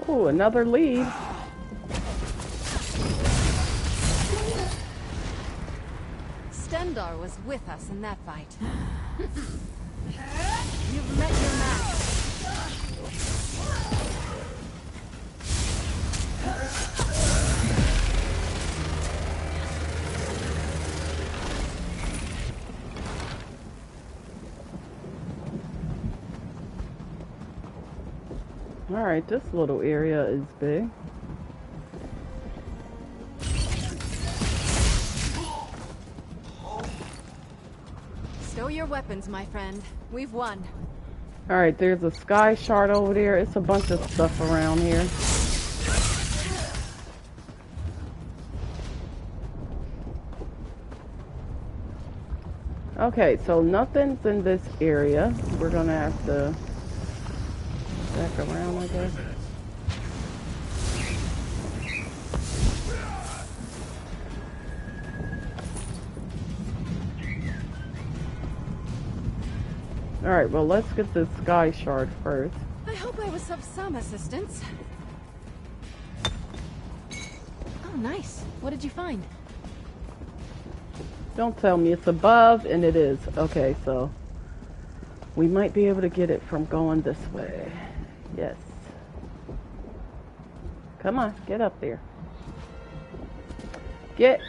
Oh, another lead. Stendar was with us in that fight. You've met your match. Alright, this little area is big. Stow your weapons, my friend. We've won. Alright, there's a sky shard over there. It's a bunch of stuff around here. Okay, so nothing's in this area. We're gonna have to back around, I guess. Alright, well, let's get this sky shard first. I hope I was of some assistance. Oh, nice. What did you find? Don't tell me it's above, and it is. Okay, so we might be able to get it from going this way. Yes. Come on, get up there. Get.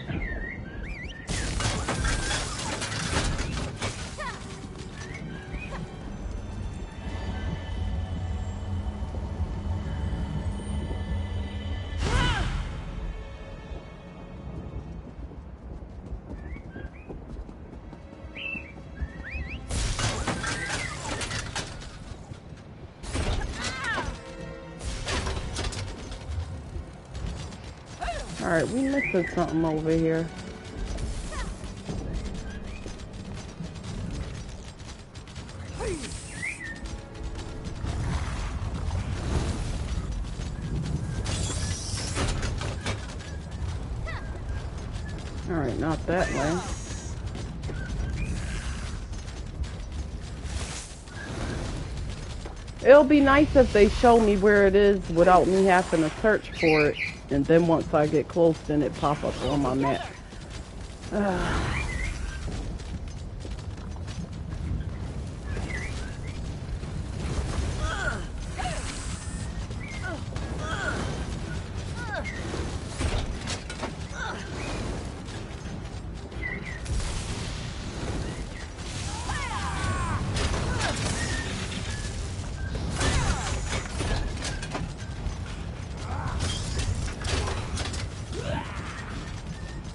Alright, we missing something over here. Alright, not that way. It'll be nice if they show me where it is without me having to search for it. And then once I get close, then it pop up on my map.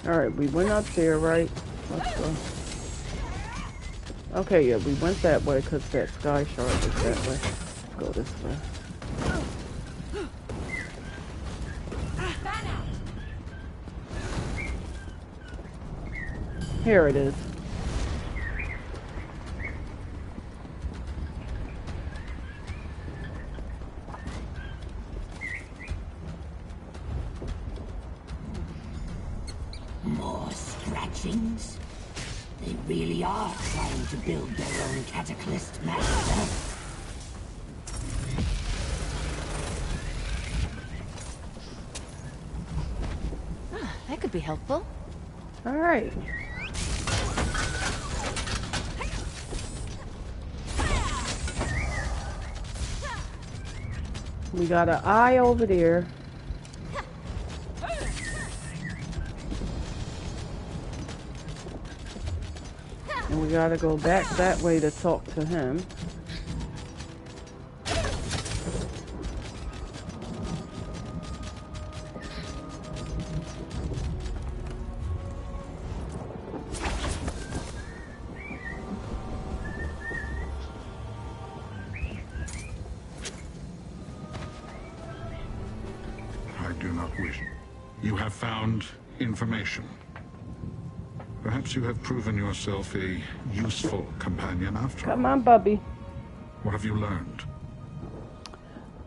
Alright, we went up there, right? Let's go. Okay, yeah, we went that way because that sky shard is that way. Let's go this way. Here it is. More scratchings? They really are trying to build their own cataclysm, master. That could be helpful. All right. We got an eye over there. And we gotta go back that way to talk to him. I do not wish. You have found information. Perhaps you have proven yourself a useful companion after all. Come on, Bubby. What have you learned?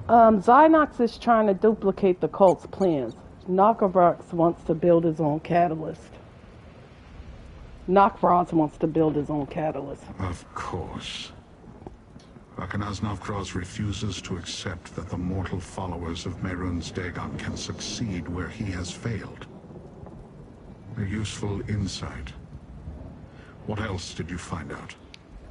Zynox is trying to duplicate the cult's plans. Nokroz wants to build his own catalyst. Nokroz wants to build his own catalyst. Of course. Akanaz Nokroz refuses to accept that the mortal followers of Mehrunes Dagon can succeed where he has failed. A useful insight. What else did you find out?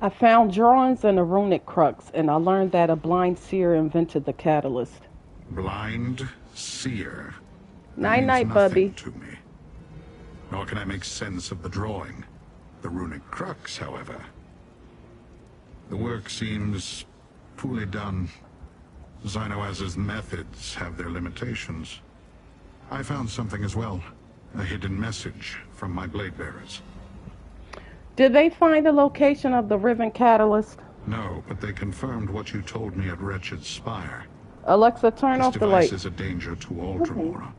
I found drawings in a runic crux, and I learned that a blind seer invented the catalyst. Blind seer? Night-night, Bubby. To me. Nor can I make sense of the drawing. The runic crux, however. The work seems poorly done. Xynoaz's methods have their limitations. I found something as well. A hidden message from my blade bearers. Did they find the location of the Riven catalyst? No, but they confirmed what you told me at Wretched Spire. Alexa, turn off the light. This device is a danger to all Dremora.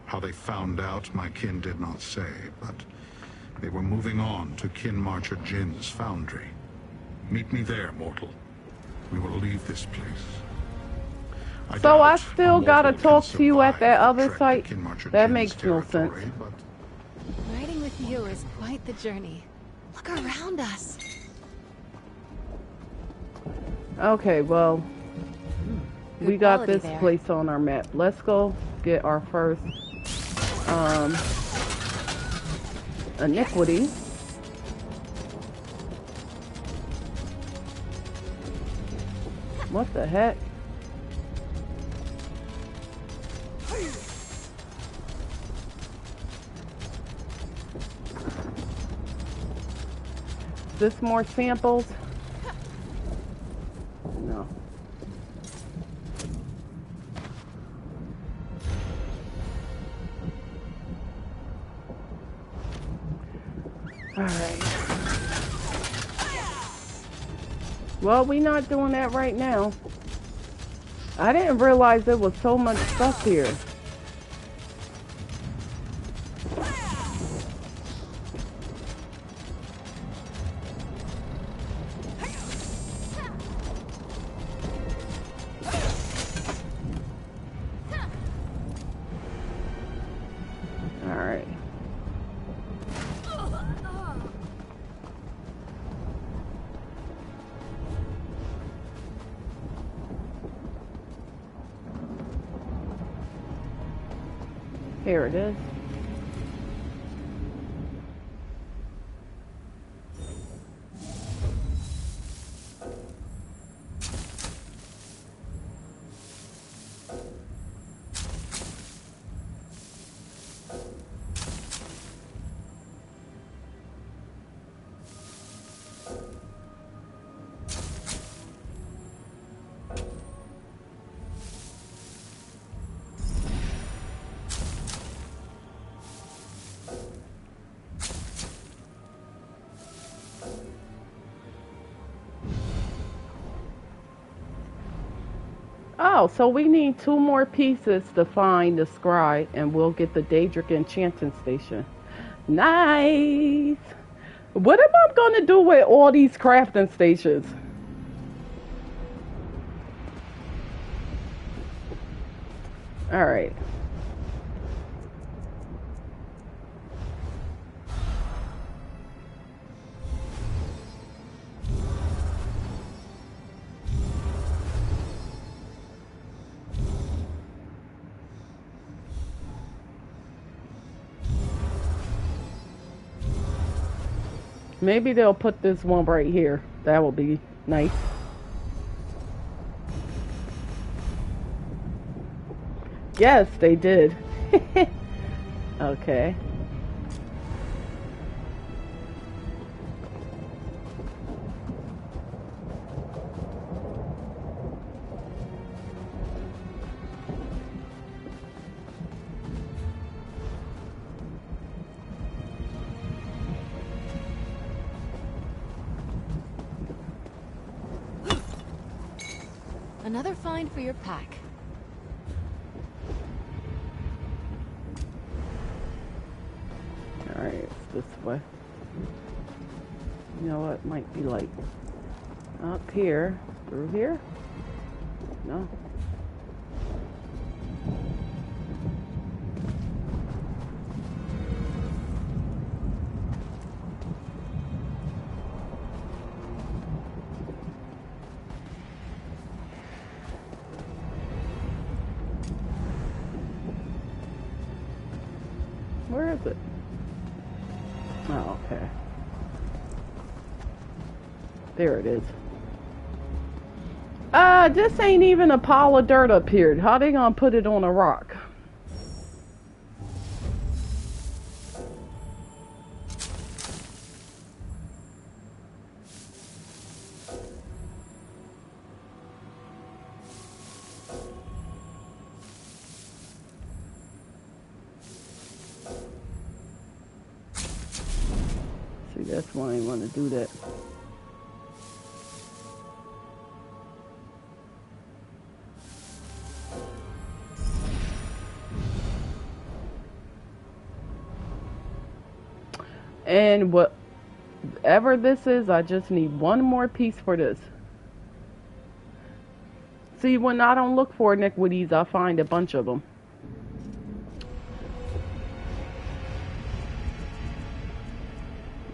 How they found out, my kin did not say, but they were moving on to Kin Marcher Jin's foundry. Meet me there, mortal. We will leave this place. So I still gotta talk to you at that other site? That makes no sense. Riding with you is quite the journey. Look around us. Okay, well, we got this there. place on our map. Let's go get our first iniquity. What the heck? Is this more samples? No. All right. Well, we're not doing that right now. I didn't realize there was so much stuff here. Here it is. Oh, so we need 2 more pieces to find the scry, and we'll get the Daedric enchanting station. Nice! What am I going to do with all these crafting stations? Alright. Maybe they'll put this one right here. That will be nice. Yes, they did. Okay. Another find for your pack. Alright, it's this way. You know what? Might be like up here. Through here? No. Where is it? Oh, okay. There it is. This ain't even a pile of dirt up here. How they gonna put it on a rock? See, that's why I want to do that. And whatever this is, I just need one more piece for this. See, when I don't look for iniquities, I find a bunch of them.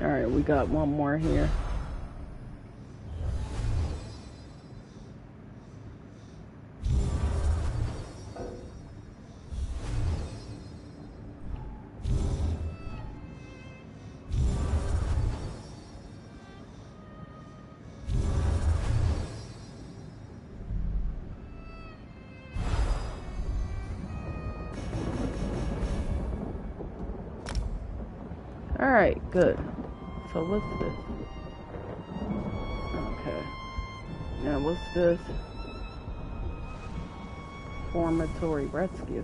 Alright, we got one more here. Alright, good. So what's this? Okay. Now what's this? Formatory rescue.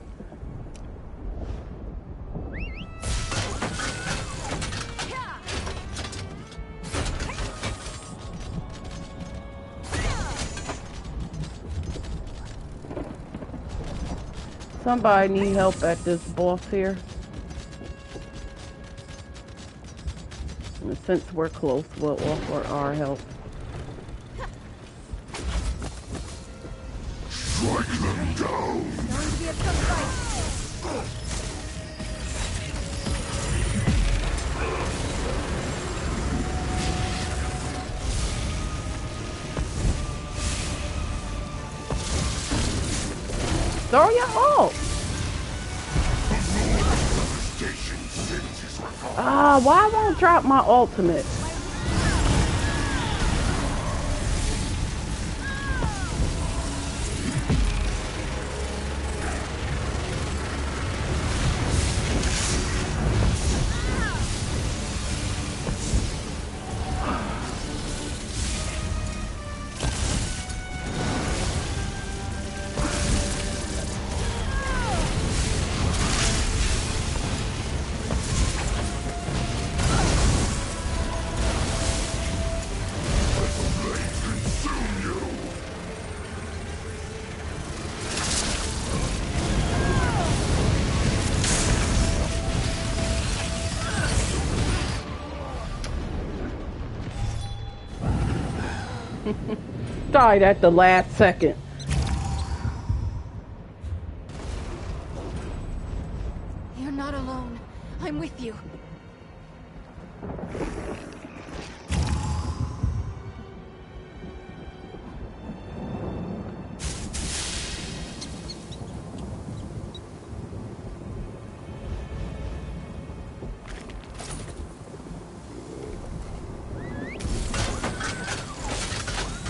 Somebody need help at this boss here. And since we're close, we'll offer our help. Strike them down! Going to be a tough fight. Throw your ult! Why won't drop my ultimate? Died at the last second. You're not alone. I'm with you.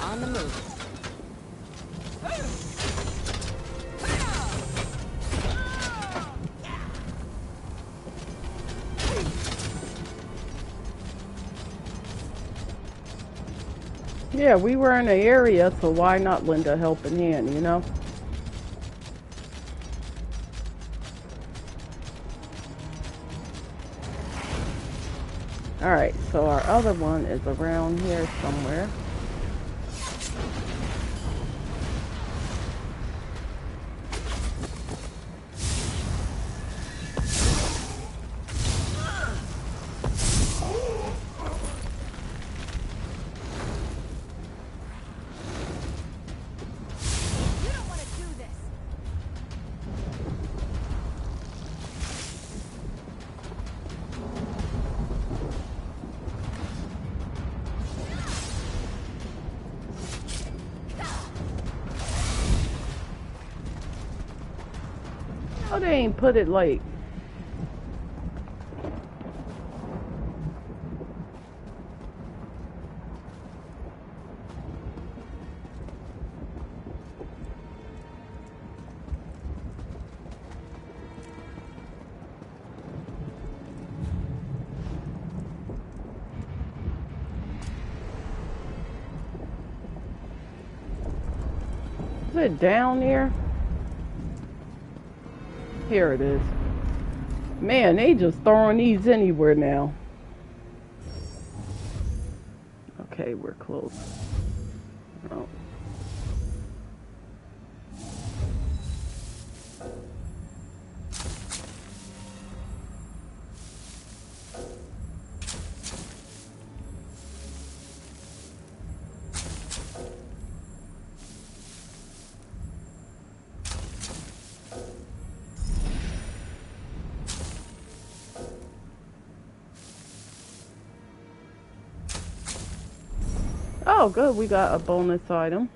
On the move. Yeah, we were in the area, so why not lend a helping hand, you know? Alright, so our other one is around here somewhere. Oh, they ain't put it like... Is it down there? Here it is. Man, they just throwing these anywhere now. Okay, we're close. Oh. Oh, good. We got a bonus item.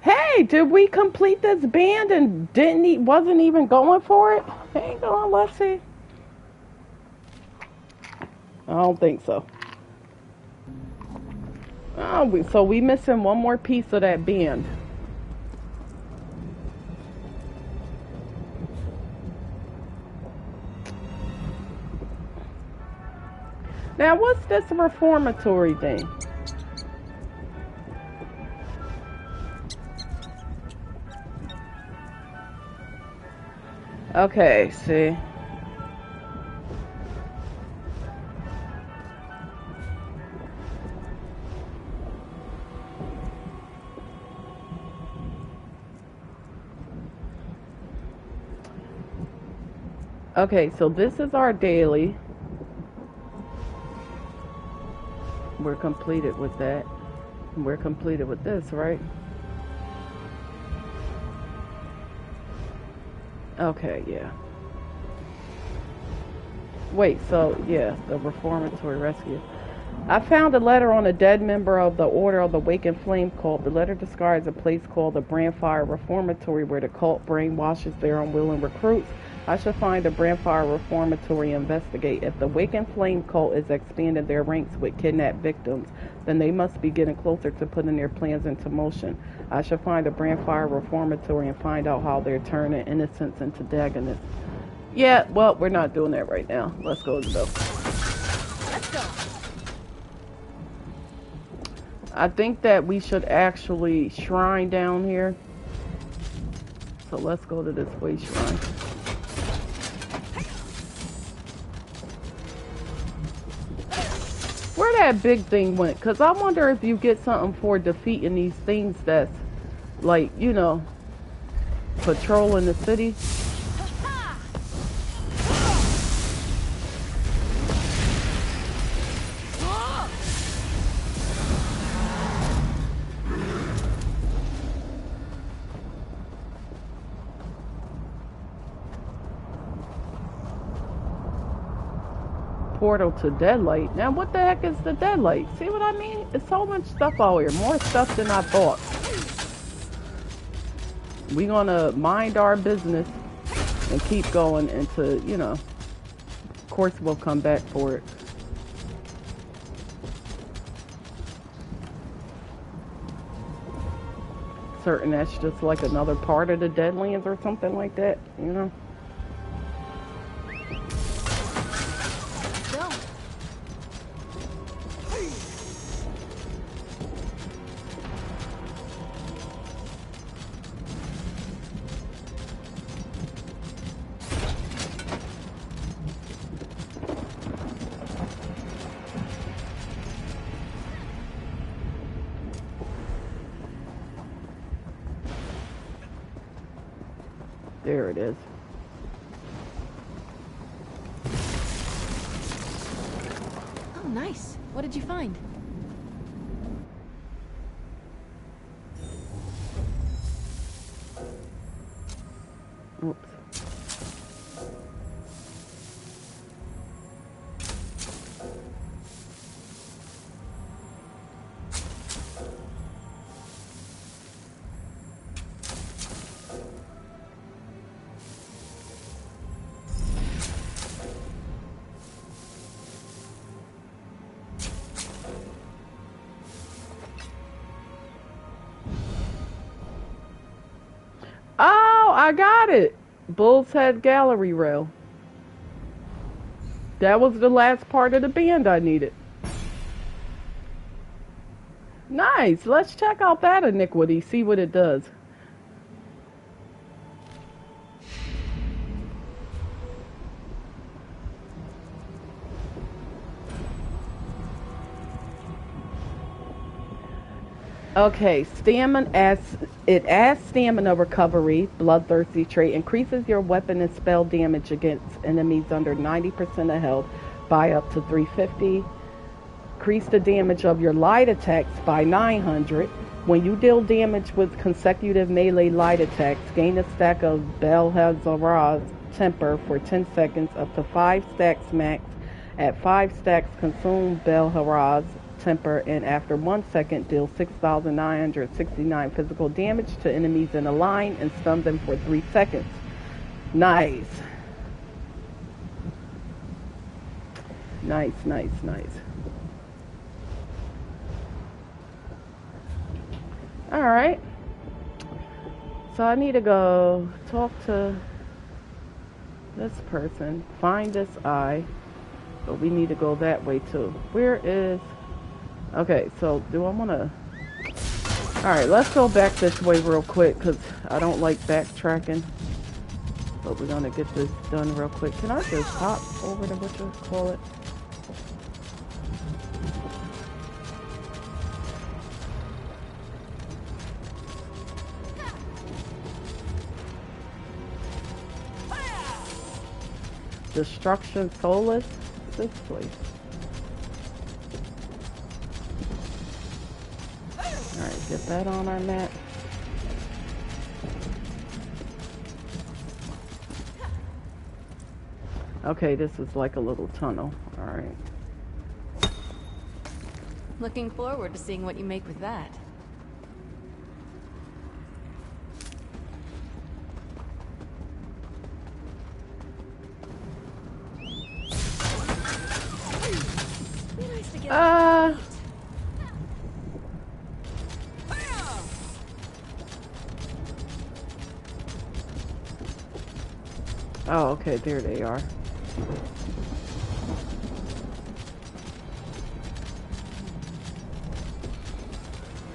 Hey, did we complete this band and wasn't even going for it? Hang on, let's see. I don't think so. Oh, so we missing one more piece of that band. Now, what's this reformatory thing? Okay, see. Okay, so this is our daily. We're completed with that. We're completed with this, right? Okay, yeah. Wait, so, yeah, the reformatory rescue. I found a letter on a dead member of the Order of the Wakened Flame cult. The letter describes a place called the Brandfire Reformatory where the cult brainwashes their unwilling recruits. I should find the Brandfire Reformatory and investigate. If the Wakened Flame cult is expanding their ranks with kidnapped victims, then they must be getting closer to putting their plans into motion. I should find the Brandfire Reformatory and find out how they're turning innocents into antagonists. Yeah, well, we're not doing that right now. Let's go, though. Let's go. I think that we should actually shrine down here. So let's go to this way shrine. Where that big thing went? Because I wonder if you get something for defeating these things that's, like, you know, patrolling the city. Portal to Deadlight. Now what the heck is the Deadlight? See what I mean? It's so much stuff out here. More stuff than I thought. We gonna mind our business and keep going into, you know, of course we'll come back for it. Certain that's just like another part of the Deadlands or something like that, you know? There it is. Oh, nice. What did you find? Oops. Oh, I got it. Bull's Head Gallery Rail. That was the last part of the band I needed. Nice. Let's check out that iniquity, see what it does. Okay, stamina it adds stamina recovery, bloodthirsty trait, increases your weapon and spell damage against enemies under 90% of health by up to 350. Increase the damage of your light attacks by 900. When you deal damage with consecutive melee light attacks, gain a stack of Bel Hazzaraz's temper for 10 seconds, up to 5 stacks max. At 5 stacks, consume Bel Hazzaraz's temper, and after 1 second, deal 6,969 physical damage to enemies in a line and stun them for 3 seconds. Nice. Nice, nice, nice. Alright. So I need to go talk to this person, find this eye, but we need to go that way too. Where is... Okay, so do I want to... Alright, let's go back this way real quick, because I don't like backtracking. But we're going to get this done real quick. Can I just hop over to what you call it? Destruction Soulless? This place. Alright, get that on our map. Okay, this is like a little tunnel. Alright. Looking forward to seeing what you make with that. Be nice to get Oh, okay, there they are.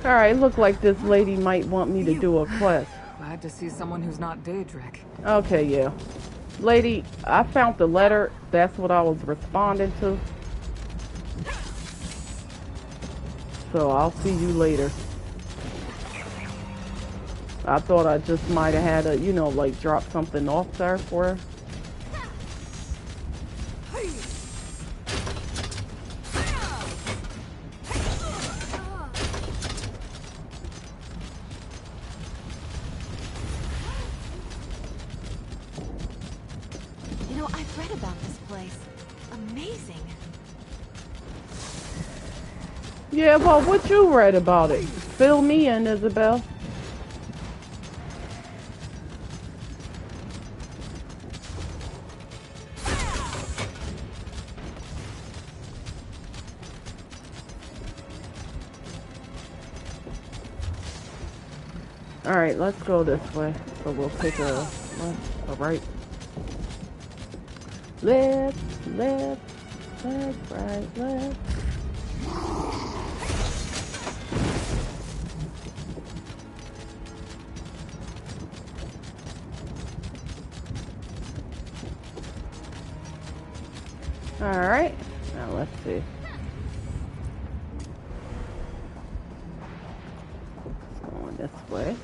Alright, look like this lady might want me to do a quest. Glad to see someone who's not Daedric. Okay, yeah. Lady, I found the letter. That's what I was responding to. So I'll see you later. I thought I just might have had a, you know, like drop something off there for her. You know, I've read about this place. Amazing. Yeah, well, what you read about it? Fill me in, Isabel. Alright, let's go this way. So we'll take a left, a right. Left, left, left, right, left. Alright, now let's see. It's going this way.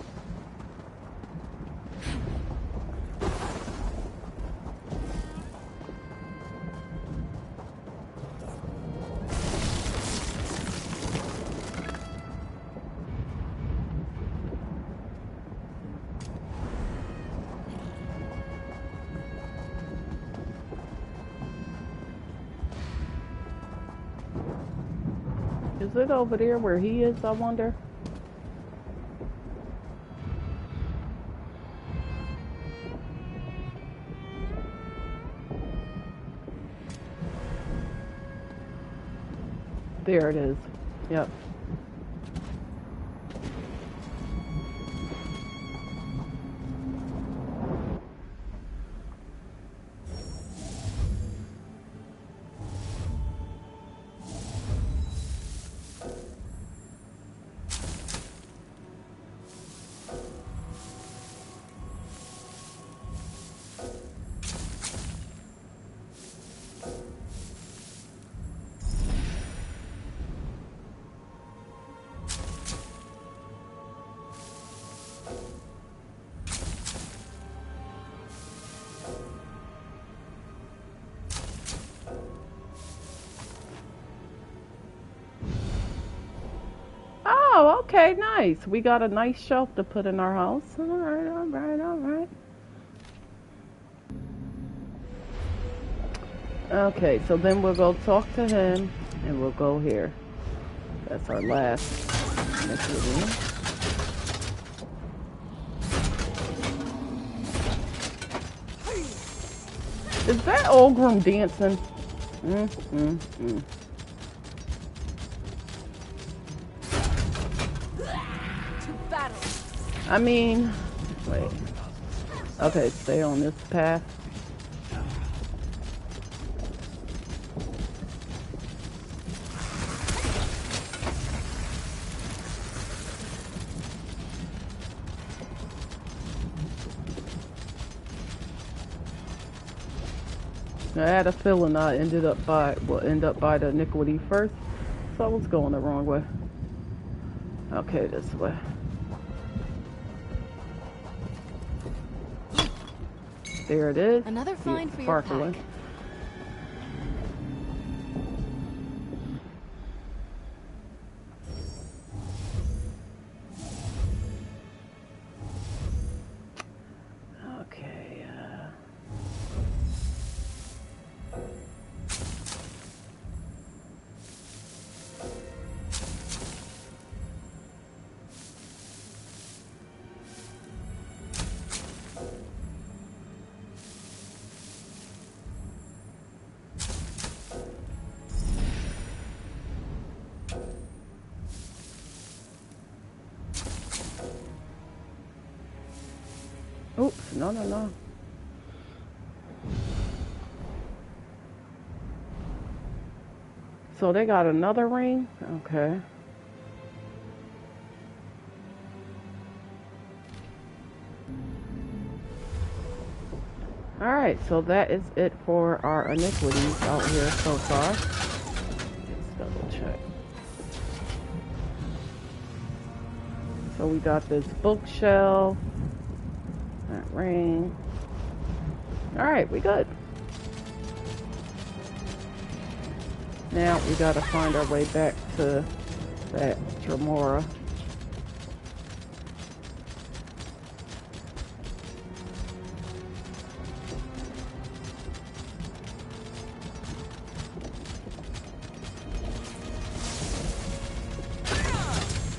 Is it over there where he is, I wonder? There it is. Yep. Oh, okay, nice. We got a nice shelf to put in our house. All right, all right, all right. Okay, so then we'll go talk to him, and we'll go here. That's our last mission. Is that Olgrim dancing? I mean, wait. Okay, stay on this path. I had a feeling I will end up by the iniquity first, so I was going the wrong way. Okay, this way. There it is. Another find for your pack. Okay. Oops, no, no, no. So they got another ring? Okay. Alright, so that is it for our iniquities out here so far. Let's double check. So we got this bookshelf, that ring. Alright, we good. Now we gotta find our way back to that Dremora.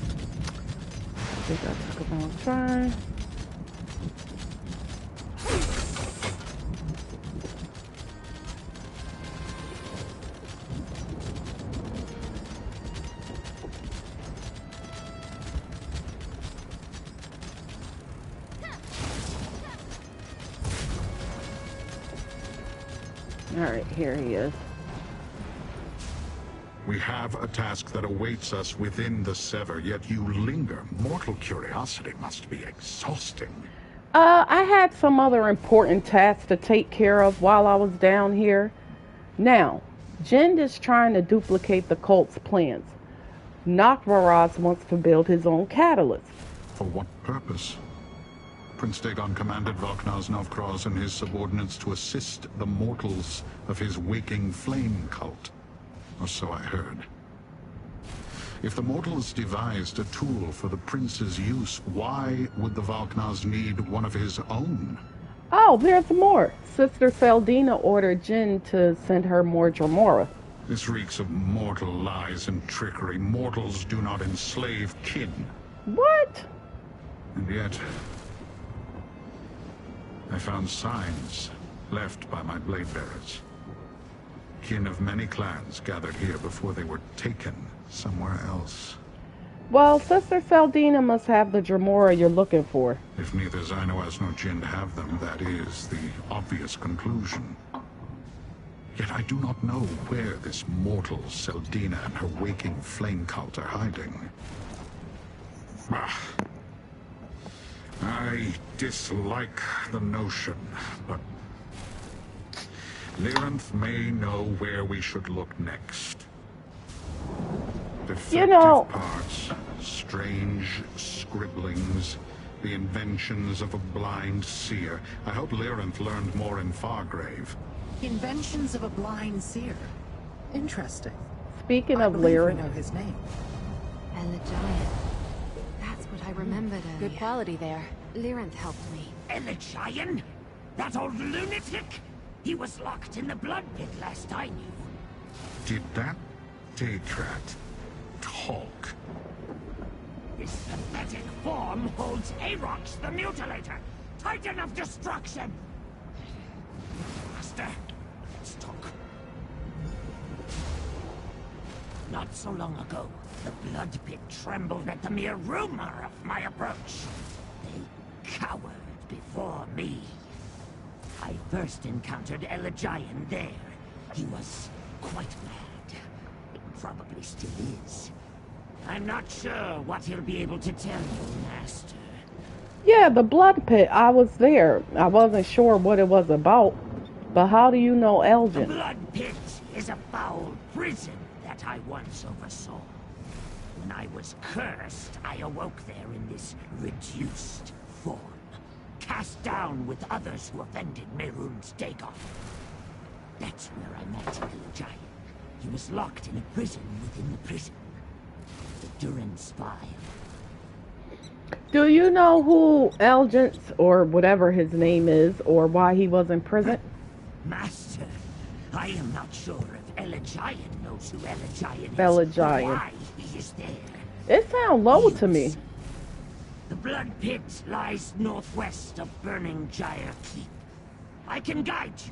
I think I took a long try. Alright, here he is. We have a task that awaits us within the Sever, yet you linger. Mortal curiosity must be exhausting. I had some other important tasks to take care of while I was down here. Now, Jin is trying to duplicate the cult's plans. Nakvaraz wants to build his own catalyst. For what purpose? Prince Dagon commanded Valknaz Novkraz and his subordinates to assist the mortals of his waking flame cult. Or so I heard. If the mortals devised a tool for the prince's use, why would the Valknaz need one of his own? Oh, there's more. Sister Seldina ordered Jin to send her more Dremora. This reeks of mortal lies and trickery. Mortals do not enslave kin. What? And yet, I found signs left by my blade bearers. Kin of many clans gathered here before they were taken somewhere else. Well, Sister Seldina must have the Dremora you're looking for. If neither Xynoas nor Jin have them, that is the obvious conclusion. Yet I do not know where this mortal Seldina and her waking flame cult are hiding. I dislike the notion, but Lyranth may know where we should look next. Defective parts, strange scribblings, the inventions of a blind seer. I hope Lyranth learned more in Fargrave. Inventions of a blind seer. Interesting. Speaking of Lyranth, Lyranth, know his name. Elegiant. That's what I remembered earlier. Good quality there. Lyranth helped me. Elegiant? That old lunatic? He was locked in the blood pit last I knew. Did that Daedrat talk? This pathetic form holds Arox the Mutilator, Titan of Destruction. Master, let's talk. Not so long ago, the blood pit trembled at the mere rumor of my approach. They cowered before me. I first encountered Elegiant there. He was quite mad. Probably still is. I'm not sure what he'll be able to tell you, Master. yeah, the blood pit. I was there. I wasn't sure what it was about. But how do you know The Elgin? blood pit is a foul prison that I once oversaw. When I was cursed, I awoke there in this reduced form. Cast down with others who offended Mehrunes Dagon. That's where I met Elegiant. He was locked in a prison within the prison. The Durin spy. Do you know who Elgin, or whatever his name is, or why he was in prison? Master, I am not sure if Elegiant knows who Elegiant is. Elegiant. Or why he is there. It sounds low to me. The blood pit lies northwest of Burning Gyre Keep. I can guide you,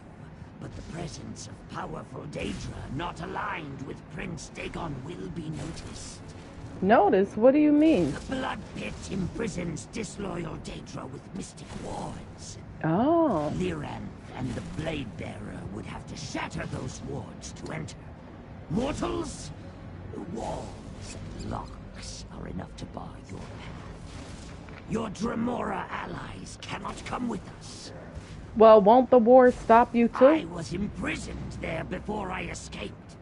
but the presence of powerful Daedra not aligned with Prince Dagon will be noticed. Notice? What do you mean? The blood pit imprisons disloyal Daedra with mystic wards. Oh. Liranth and the Blade Bearer would have to shatter those wards to enter. Mortals, the walls and locks are enough to bar your path. Your Dremora allies cannot come with us. Well, won't the war stop you too? I was imprisoned there before I escaped,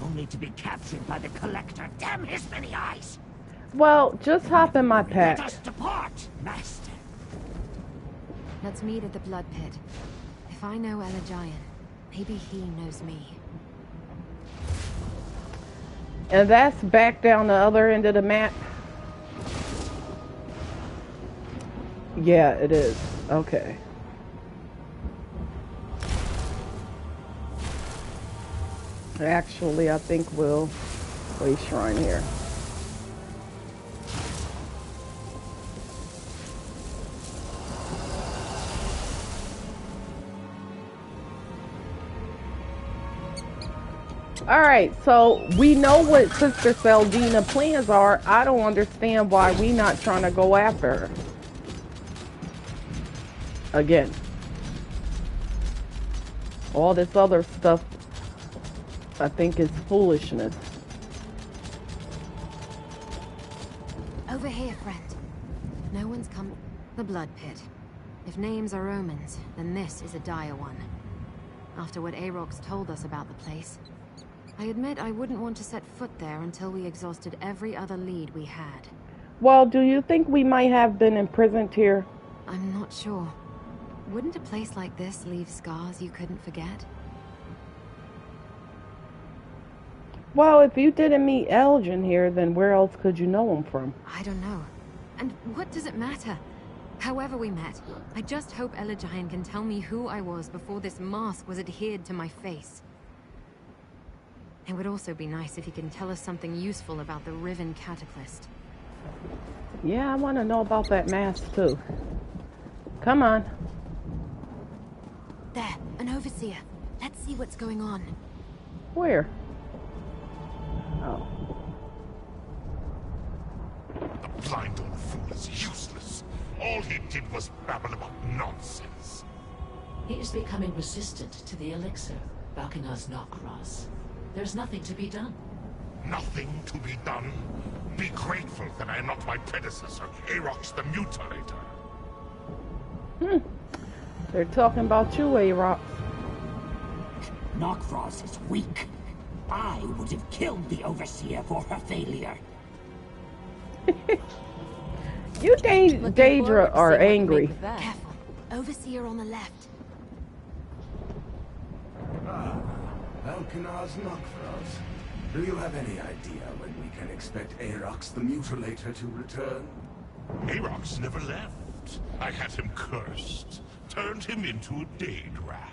only to be captured by the Collector. Damn his many eyes! Well, just hop in my Let pack. us depart, Master. Let's meet at the Blood Pit. If I know Elagian, maybe he knows me. And that's back down the other end of the map? Yeah, it is. Okay. Actually, I think we'll play Shrine here. Alright, so we know what Sister Seldina plans are. I don't understand why we not trying to go after her. Again. All this other stuff I think is foolishness. Over here, friend. No one's come. The Blood Pit. If names are omens, then this is a dire one. After what Aarox told us about the place, I admit I wouldn't want to set foot there until we exhausted every other lead we had. Well, do you think we might have been imprisoned here? I'm not sure. Wouldn't a place like this leave scars you couldn't forget? Well, if you didn't meet Elgin here, then where else could you know him from? I don't know. And what does it matter? However we met, I just hope Elagian can tell me who I was before this mask was adhered to my face. It would also be nice if he can tell us something useful about the Riven Cataclysm. Yeah, I want to know about that mask too. Come on. There, an overseer. Let's see what's going on. Where? Oh. The blind old fool is useless. All he did was babble about nonsense. He is becoming resistant to the elixir, Balkinar's Nokros. There's nothing to be done. Nothing to be done? Be grateful that I am not my predecessor, Aarox the Mutilator. They're talking about you, Aarox. Nokros is weak. I would have killed the Overseer for her failure. You Daedra are angry. Careful. Overseer on the left. Balkinar's Nokros. Do you have any idea when we can expect Aarox the Mutilator to return? Aarox never left. I had him cursed. Turned him into a Daedra.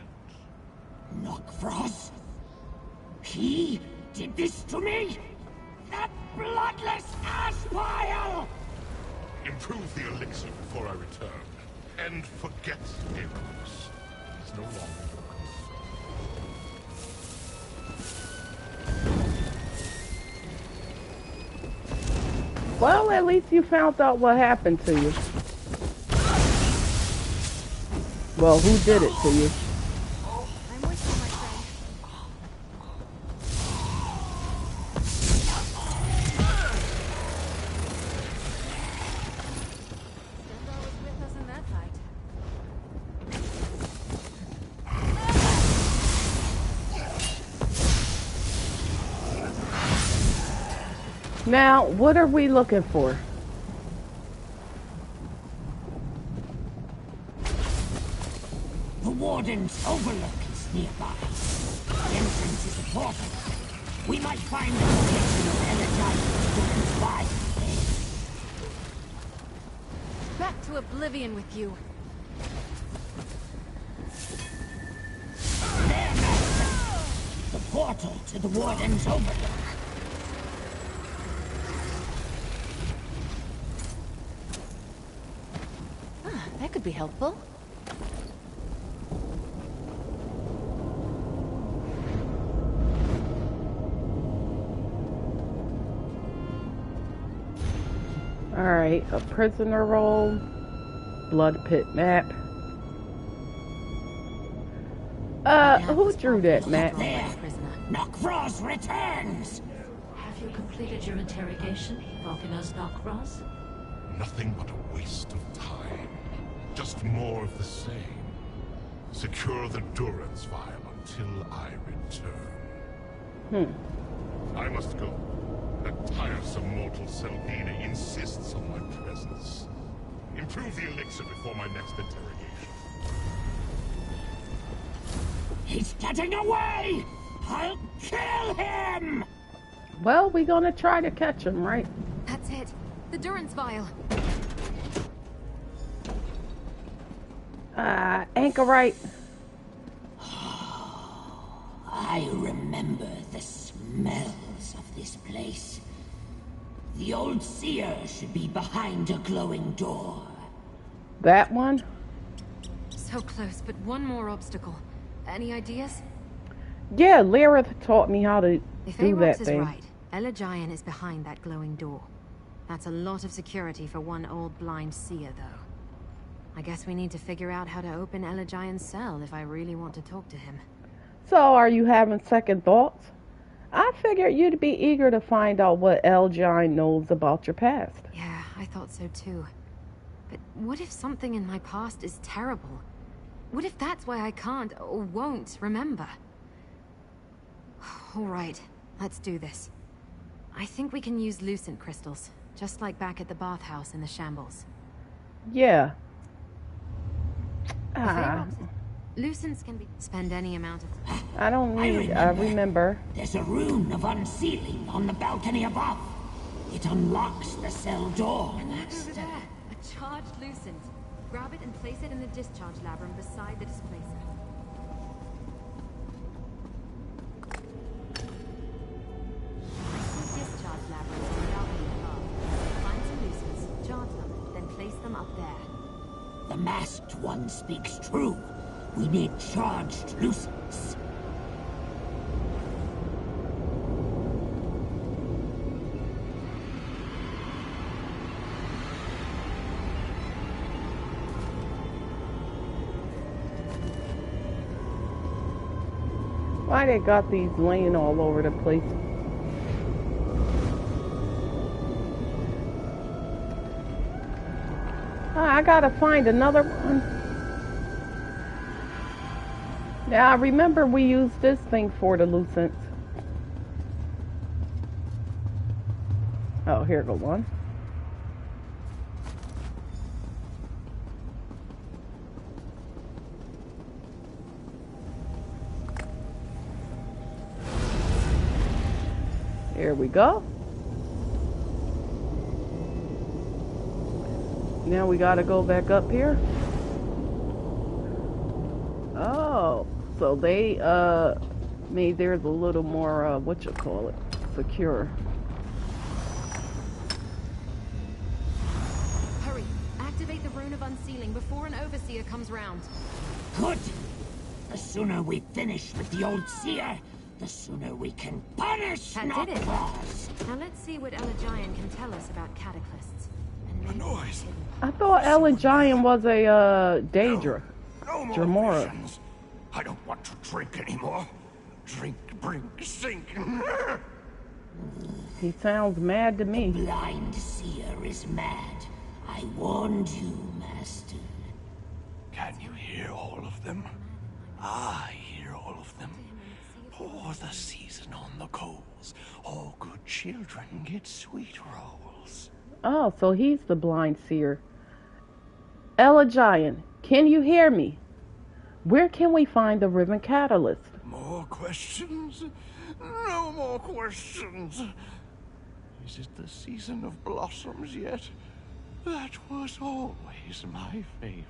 Nokros? He did this to me? That bloodless ash pile! Improve the elixir before I return. And forget Aarox. He's no longer your concern. Well, at least you found out what happened to you. Well, who did it to you? I'm with you, my friend. Stendarr was with us in that fight. Now, what are we looking for? The Warden's Overlook is nearby. The entrance is a portal. We might find the location of Elagian by Back to oblivion with you. there, Master! The portal to the Warden's Overlook. That could be helpful. Alright, a prisoner roll. Blood pit map. Who drew that map? Nokros returns! Have you completed your interrogation, Falconer's Nokros? Nothing but a waste of time. Just more of the same. Secure the Durance vial until I return. I must go. That tiresome mortal Selgina insists on my presence. Improve the elixir before my next interrogation. He's getting away! I'll kill him! Well, we're gonna try to catch him, right? That's it. The Durance vial. Anchorite. I remember the smells of this place. The old seer should be behind a glowing door. That one? So close, but one more obstacle. Any ideas? Yeah, Lyrith taught me how to If do that Aarox is thing. right, Elagian is behind that glowing door. That's a lot of security for one old blind seer, though. I guess we need to figure out how to open Elagian's cell if I really want to talk to him. So, are you having second thoughts? I figured you'd be eager to find out what Elagian knows about your past. Yeah, I thought so too. But what if something in my past is terrible? What if that's why I can't or won't remember? All right, let's do this. I think we can use lucent crystals, just like back at the bathhouse in the shambles. Yeah. Lucents can be spend any amount of time. I don't need, I remember. There's a rune of unsealing on the balcony above. It unlocks the cell door. And look over there, a charged lucent. Grab it and place it in the discharge labyrinth beside the displacer. Discharge labyrinth on the balcony above. Find some lucents, charge them, then place them up there. The masked one speaks true. We need charged lucents. Why they got these laying all over the place? I gotta find another one. Yeah, I remember we used this thing for the lucents. Oh, here go one. Here we go. Now we gotta go back up here. Oh, so they made theirs a little more what you call it, secure. Hurry, activate the rune of unsealing before an overseer comes round. Good. The sooner we finish with the old seer, the sooner we can punish Nokros. Now let's see what Elagian can tell us about cataclysts. And noise. I thought Elagian was a Daedra. No more Dramora. visions. I don't want to drink anymore. Drink, brink, sink. He sounds mad to me. The blind seer is mad. I warned you, Master. Can you hear all of them? I hear all of them. Pour the season on the coals. All good children get sweet rolls. Oh, so he's the blind seer. Elagian, can you hear me? Where can we find the riven catalyst? More questions? No more questions. Is it the season of blossoms yet? That was always my favorite.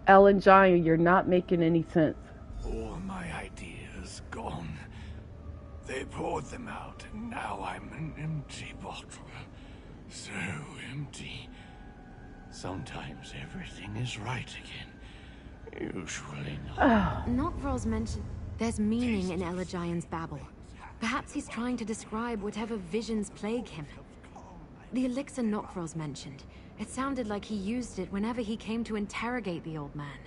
Elagian, you're not making any sense. All my ideas gone. They poured them out, and now I'm an empty bottle. So empty. Sometimes everything is right again. Usually not. Nokros mentioned there's meaning in Elagian's babble. Perhaps he's trying to describe whatever visions plague him. The elixir Nokros mentioned. It sounded like he used it whenever he came to interrogate the old man.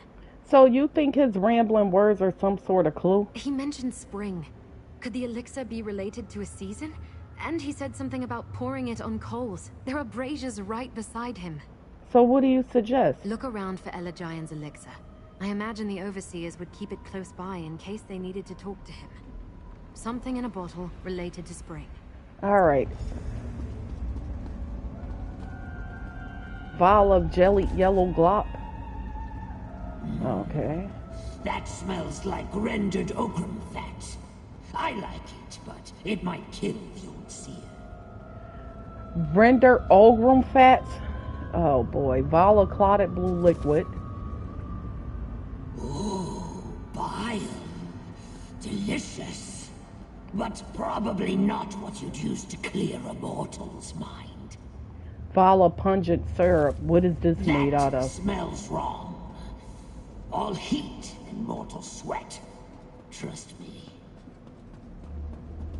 So you think his rambling words are some sort of clue? He mentioned spring. Could the elixir be related to a season? And he said something about pouring it on coals. There are braziers right beside him. So what do you suggest? Look around for Elagian's elixir. I imagine the overseers would keep it close by in case they needed to talk to him. Something in a bottle related to spring. Alright. Vial of jellied yellow glop. Okay. That smells like rendered okram fat. I like it, but it might kill the old seer. Render ogrum fats? Oh boy. Vial of clotted blue liquid. Ooh, bile. Delicious. But probably not what you'd use to clear a mortal's mind. Vial of pungent syrup. What is this made out of? Smells wrong. All heat and mortal sweat. Trust me.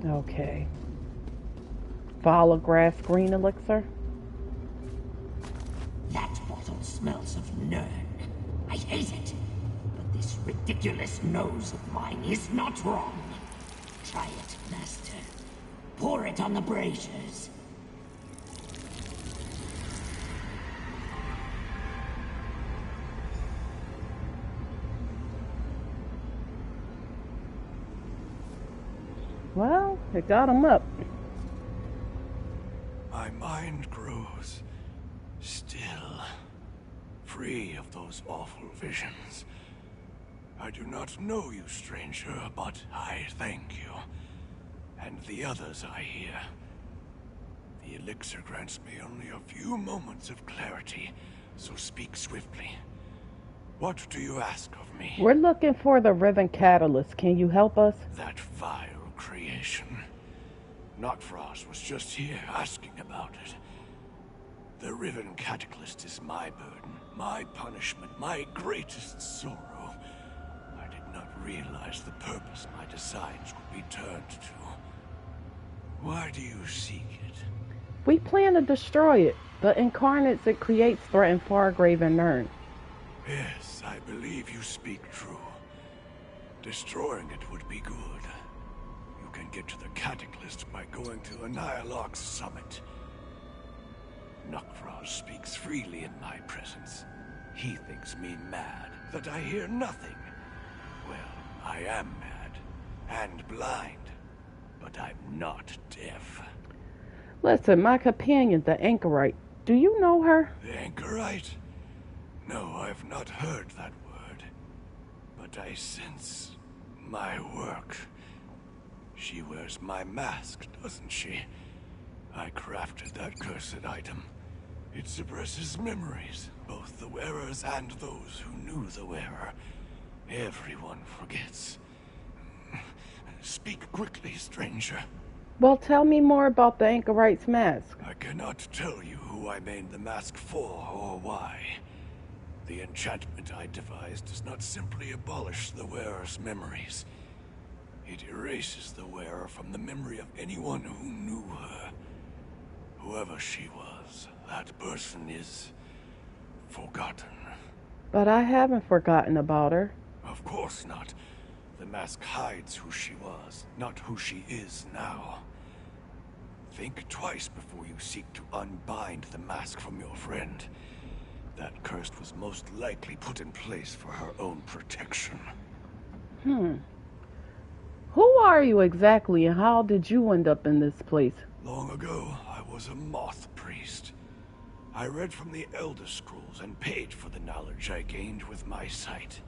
Okay. Vial of grass green elixir. That bottle smells of Nern. I hate it. But this ridiculous nose of mine is not wrong. Try it, Master. Pour it on the braziers. Well, it got him up. My mind grows still, free of those awful visions. I do not know you, stranger, but I thank you. And the others I hear. The elixir grants me only a few moments of clarity, so speak swiftly. What do you ask of me? We're looking for the Riven Catalyst. Can you help us? That vile creation. Nokros was just here asking about it. The Riven Cataclysm is my burden, my punishment, my greatest sorrow. I did not realize the purpose my designs would be turned to. Why do you seek it? We plan to destroy it. The incarnates it creates threaten Fargrave and Nern. Yes, I believe you speak true. Destroying it would be good. You can get to the Cataclysm by going to Annihilok's summit. Nokros speaks freely in my presence. He thinks me mad, that I hear nothing. Well, I am mad, and blind, but I'm not deaf. Listen, my companion, the Anchorite. Do you know her? The Anchorite? No, I've not heard that word. But I sense my work. She wears my mask, doesn't she? I crafted that cursed item. It suppresses memories, both the wearers and those who knew the wearer. Everyone forgets. Speak quickly, stranger. Well, tell me more about the Anchorite's mask. I cannot tell you who I made the mask for or why. The enchantment I devised does not simply abolish the wearer's memories. It erases the wearer from the memory of anyone who knew her. Whoever she was, that person is forgotten. But I haven't forgotten about her. Of course not. The mask hides who she was, not who she is now. Think twice before you seek to unbind the mask from your friend. That curse was most likely put in place for her own protection. Who are you exactly, and how did you end up in this place? Long ago, I was a moth priest. I read from the Elder Scrolls and paid for the knowledge I gained with my sight.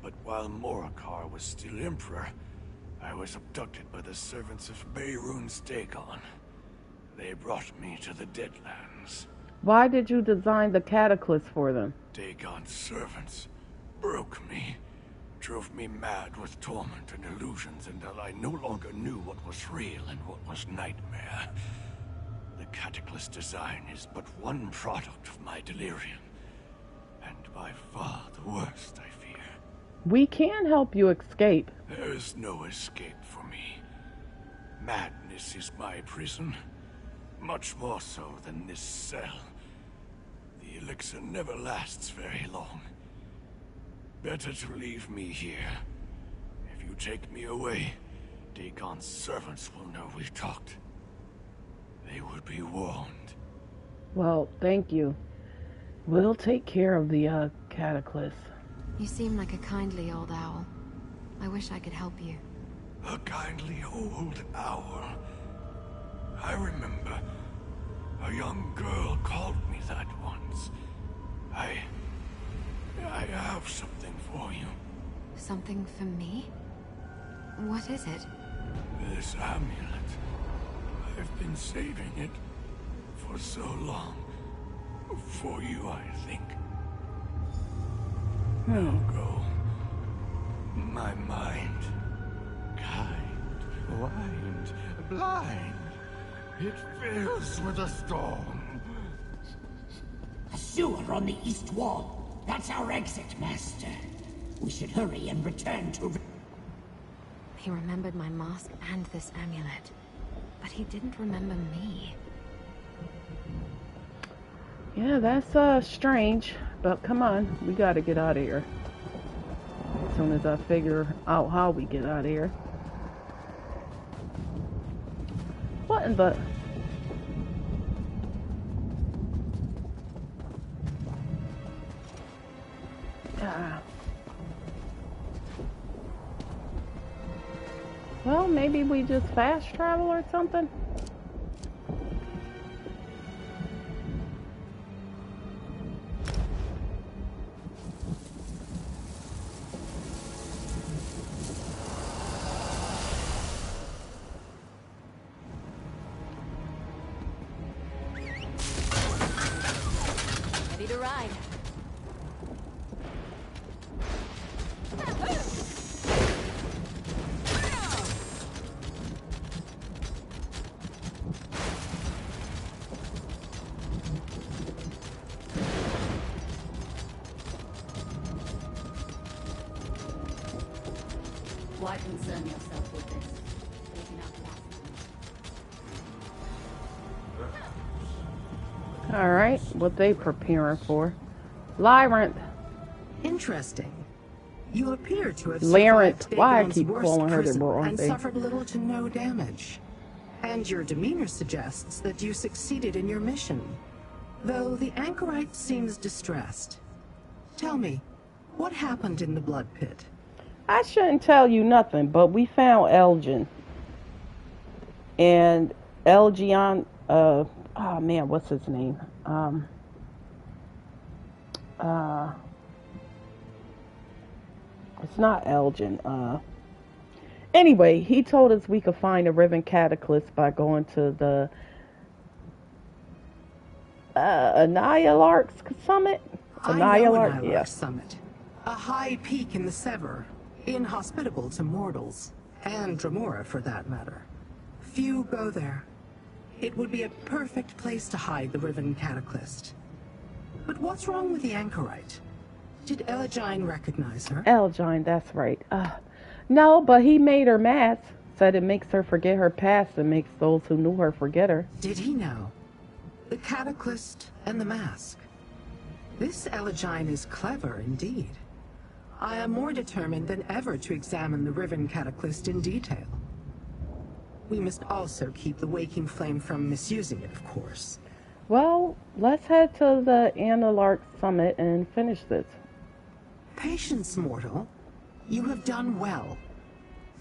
But while Morikar was still Emperor, I was abducted by the servants of Mehrunes Dagon. They brought me to the Deadlands. Why did you design the Cataclysm for them? Dagon's servants broke me, drove me mad with torment and illusions until I no longer knew what was real and what was nightmare. The Cataclysm design is but one product of my delirium, and by far the worst, I fear. We can help you escape. There is no escape for me. Madness is my prison. Much more so than this cell. The elixir never lasts very long. Better to leave me here. If you take me away, Dagon's servants will know we talked. They would be warned. Well, thank you. We'll take care of the cataclysm. You seem like a kindly old owl. I wish I could help you. A kindly old owl. I remember a young girl called me that once. I have something for you. Something for me? What is it? This amulet. I've been saving it for so long. For you, I think. Now go. My mind. Kind, blind, blind. It fills with a storm. A sewer on the east wall. That's our exit, Master. We should hurry and return to... He remembered my mask and this amulet. But he didn't remember me. Yeah, that's strange. But come on, we gotta get out of here. As soon as I figure out how we get out of here. What in the... Well, maybe we just fast travel or something? Ready to ride. Why concern yourself with this? We can outlast them. Alright, what they preparing for? Labyrinth. Interesting. You appear to have Labyrinth. survived Why I Dagon's keep worst calling her the prison wrong and thing. suffered little to no damage. And your demeanor suggests that you succeeded in your mission, though the anchorite seems distressed. Tell me, what happened in the blood pit? I shouldn't tell you nothing, but we found Elgin. And Elgion, oh man, what's his name? It's not Elgin. Anyway, he told us we could find a Riven Cataclysm by going to the Anayalark Summit? Anayalark Yeah. Summit. A high peak in the Sever, inhospitable to mortals, and Dremora for that matter. Few go there. It would be a perfect place to hide the Riven Cataclysm. But what's wrong with the anchorite? Did Elgin recognize her? Elgin, that's right. No, but he made her mask. Said it makes her forget her past and makes those who knew her forget her. Did he know? The Cataclysm and the mask. This Elgin is clever indeed. I am more determined than ever to examine the Riven Cataclysm in detail. We must also keep the Waking Flame from misusing it, of course. Well, let's head to the Anayalark Summit and finish this. Patience, mortal. You have done well.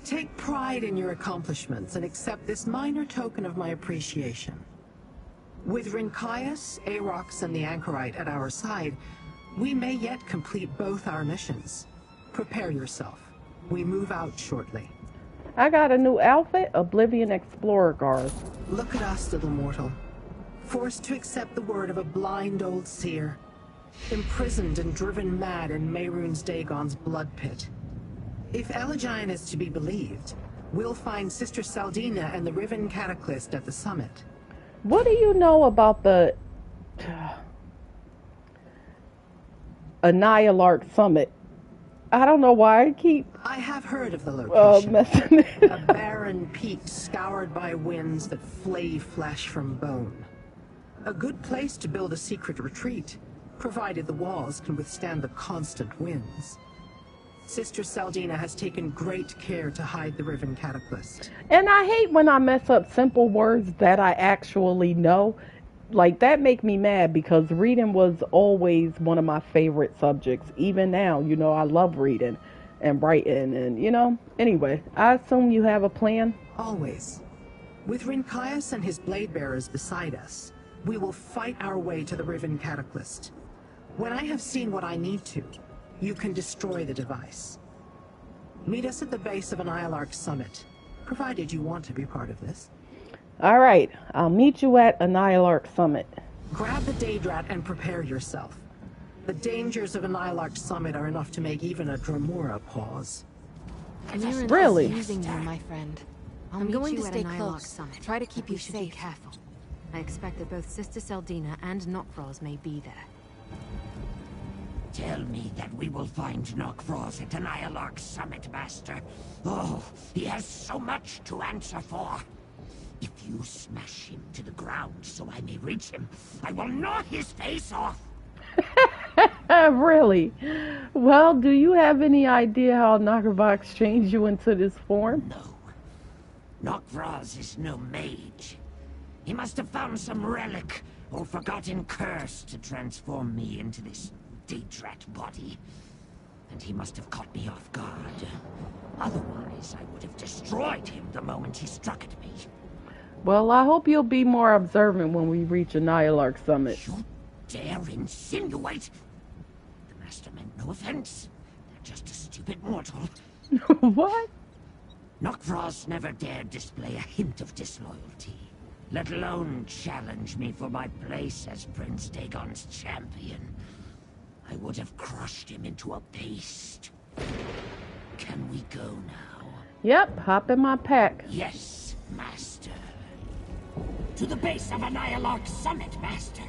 Take pride in your accomplishments and accept this minor token of my appreciation. With Rinkias, Arox, and the Anchorite at our side, we may yet complete both our missions. Prepare yourself. We move out shortly. I got a new outfit, Oblivion Explorer Guard. Look at us, little mortal. Forced to accept the word of a blind old seer. Imprisoned and driven mad in Mehrunes Dagon's blood pit. If Elgin is to be believed, we'll find Sister Saldina and the Riven Cataclysm at the summit. What do you know about the Anayalark Summit? I don't know why I keep I have heard of the location. messing it A barren peak scoured by winds that flay flesh from bone. A good place to build a secret retreat, provided the walls can withstand the constant winds. Sister Saldina has taken great care to hide the Riven Cataclysm. And I hate when I mess up simple words that I actually know. Like, that make me mad because reading was always one of my favorite subjects. Even now, you know, I love reading and writing and, you know. Anyway, I assume you have a plan? Always. With Rincaius and his blade bearers beside us, we will fight our way to the Riven Cataclysm. When I have seen what I need to, you can destroy the device. Meet us at the base of an Ilark summit, provided you want to be part of this. All right, I'll meet you at an Ilark summit. Grab the Daedrat and prepare yourself. The dangers of an Ilark summit are enough to make even a Dremora pause. Really? Using you, my friend. I'm going to stay close. Try to keep you safe. Be careful. I expect that both Sister Saldina and Nokros may be there. Tell me that we will find Nokros at an Ilark summit, Master. Oh, he has so much to answer for. If you smash him to the ground so I may reach him, I will gnaw his face off. Really? Well, do you have any idea how Nokrovox changed you into this form? No. Nokros is no mage. He must have found some relic or forgotten curse to transform me into this Daedrat body. And he must have caught me off guard. Otherwise, I would have destroyed him the moment he struck at me. Well, I hope you'll be more observant when we reach an Ilark summit. You dare insinuate? The Master meant no offense. They're just a stupid mortal. What? Nokros never dared display a hint of disloyalty, let alone challenge me for my place as Prince Dagon's champion. I would have crushed him into a paste. Can we go now? Yep, hop in my pack. Yes, Master. To the base of an Ilark summit, Master.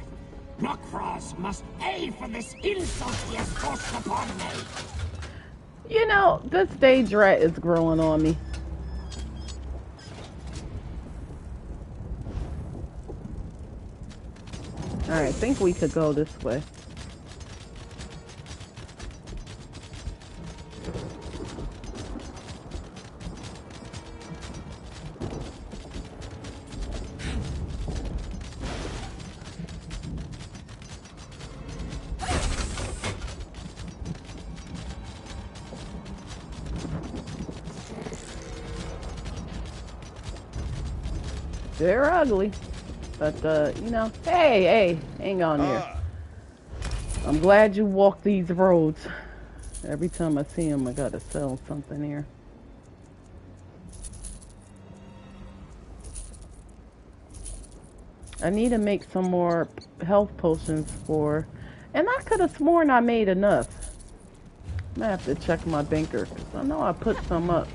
Nokros must pay for this insult he has forced upon me. You know, this Daedrat is growing on me. Alright, I think we could go this way. They're ugly, but you know, hey, hang on here. I'm glad you walked these roads. Every time I see him, I gotta sell something here. I need to make some more health potions for, and I could have sworn I made enough. I'm gonna have to check my banker, because I know I put some up.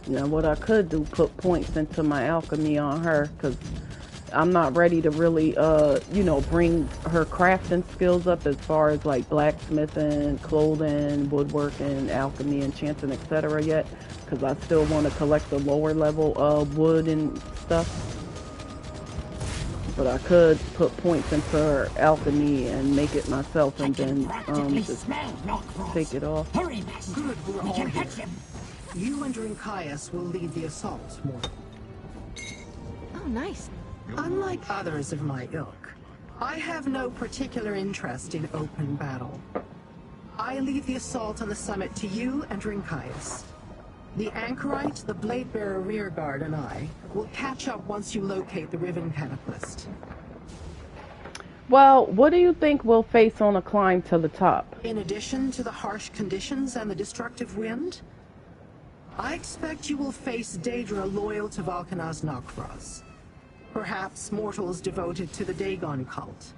Now what I could do, put points into my alchemy on her, because I'm not ready to really, you know, bring her crafting skills up as far as like blacksmithing, clothing, woodworking, alchemy, enchanting, etc. yet, because I still want to collect the lower level wood and stuff. But I could put points into her alchemy and make it myself, and then just take it off. Hurry, Master. Good, we're all here. You and Rincaius will lead the assault, Mortal. Oh, nice. Unlike others of my ilk, I have no particular interest in open battle. I leave the assault on the summit to you and Rincaius. The Anchorite, the Bladebearer rearguard, and I will catch up once you locate the Riven Cataclysm. Well, what do you think we'll face on a climb to the top? In addition to the harsh conditions and the destructive wind, I expect you will face Daedra loyal to Valkanaz Nokros. Perhaps mortals devoted to the Dagon cult.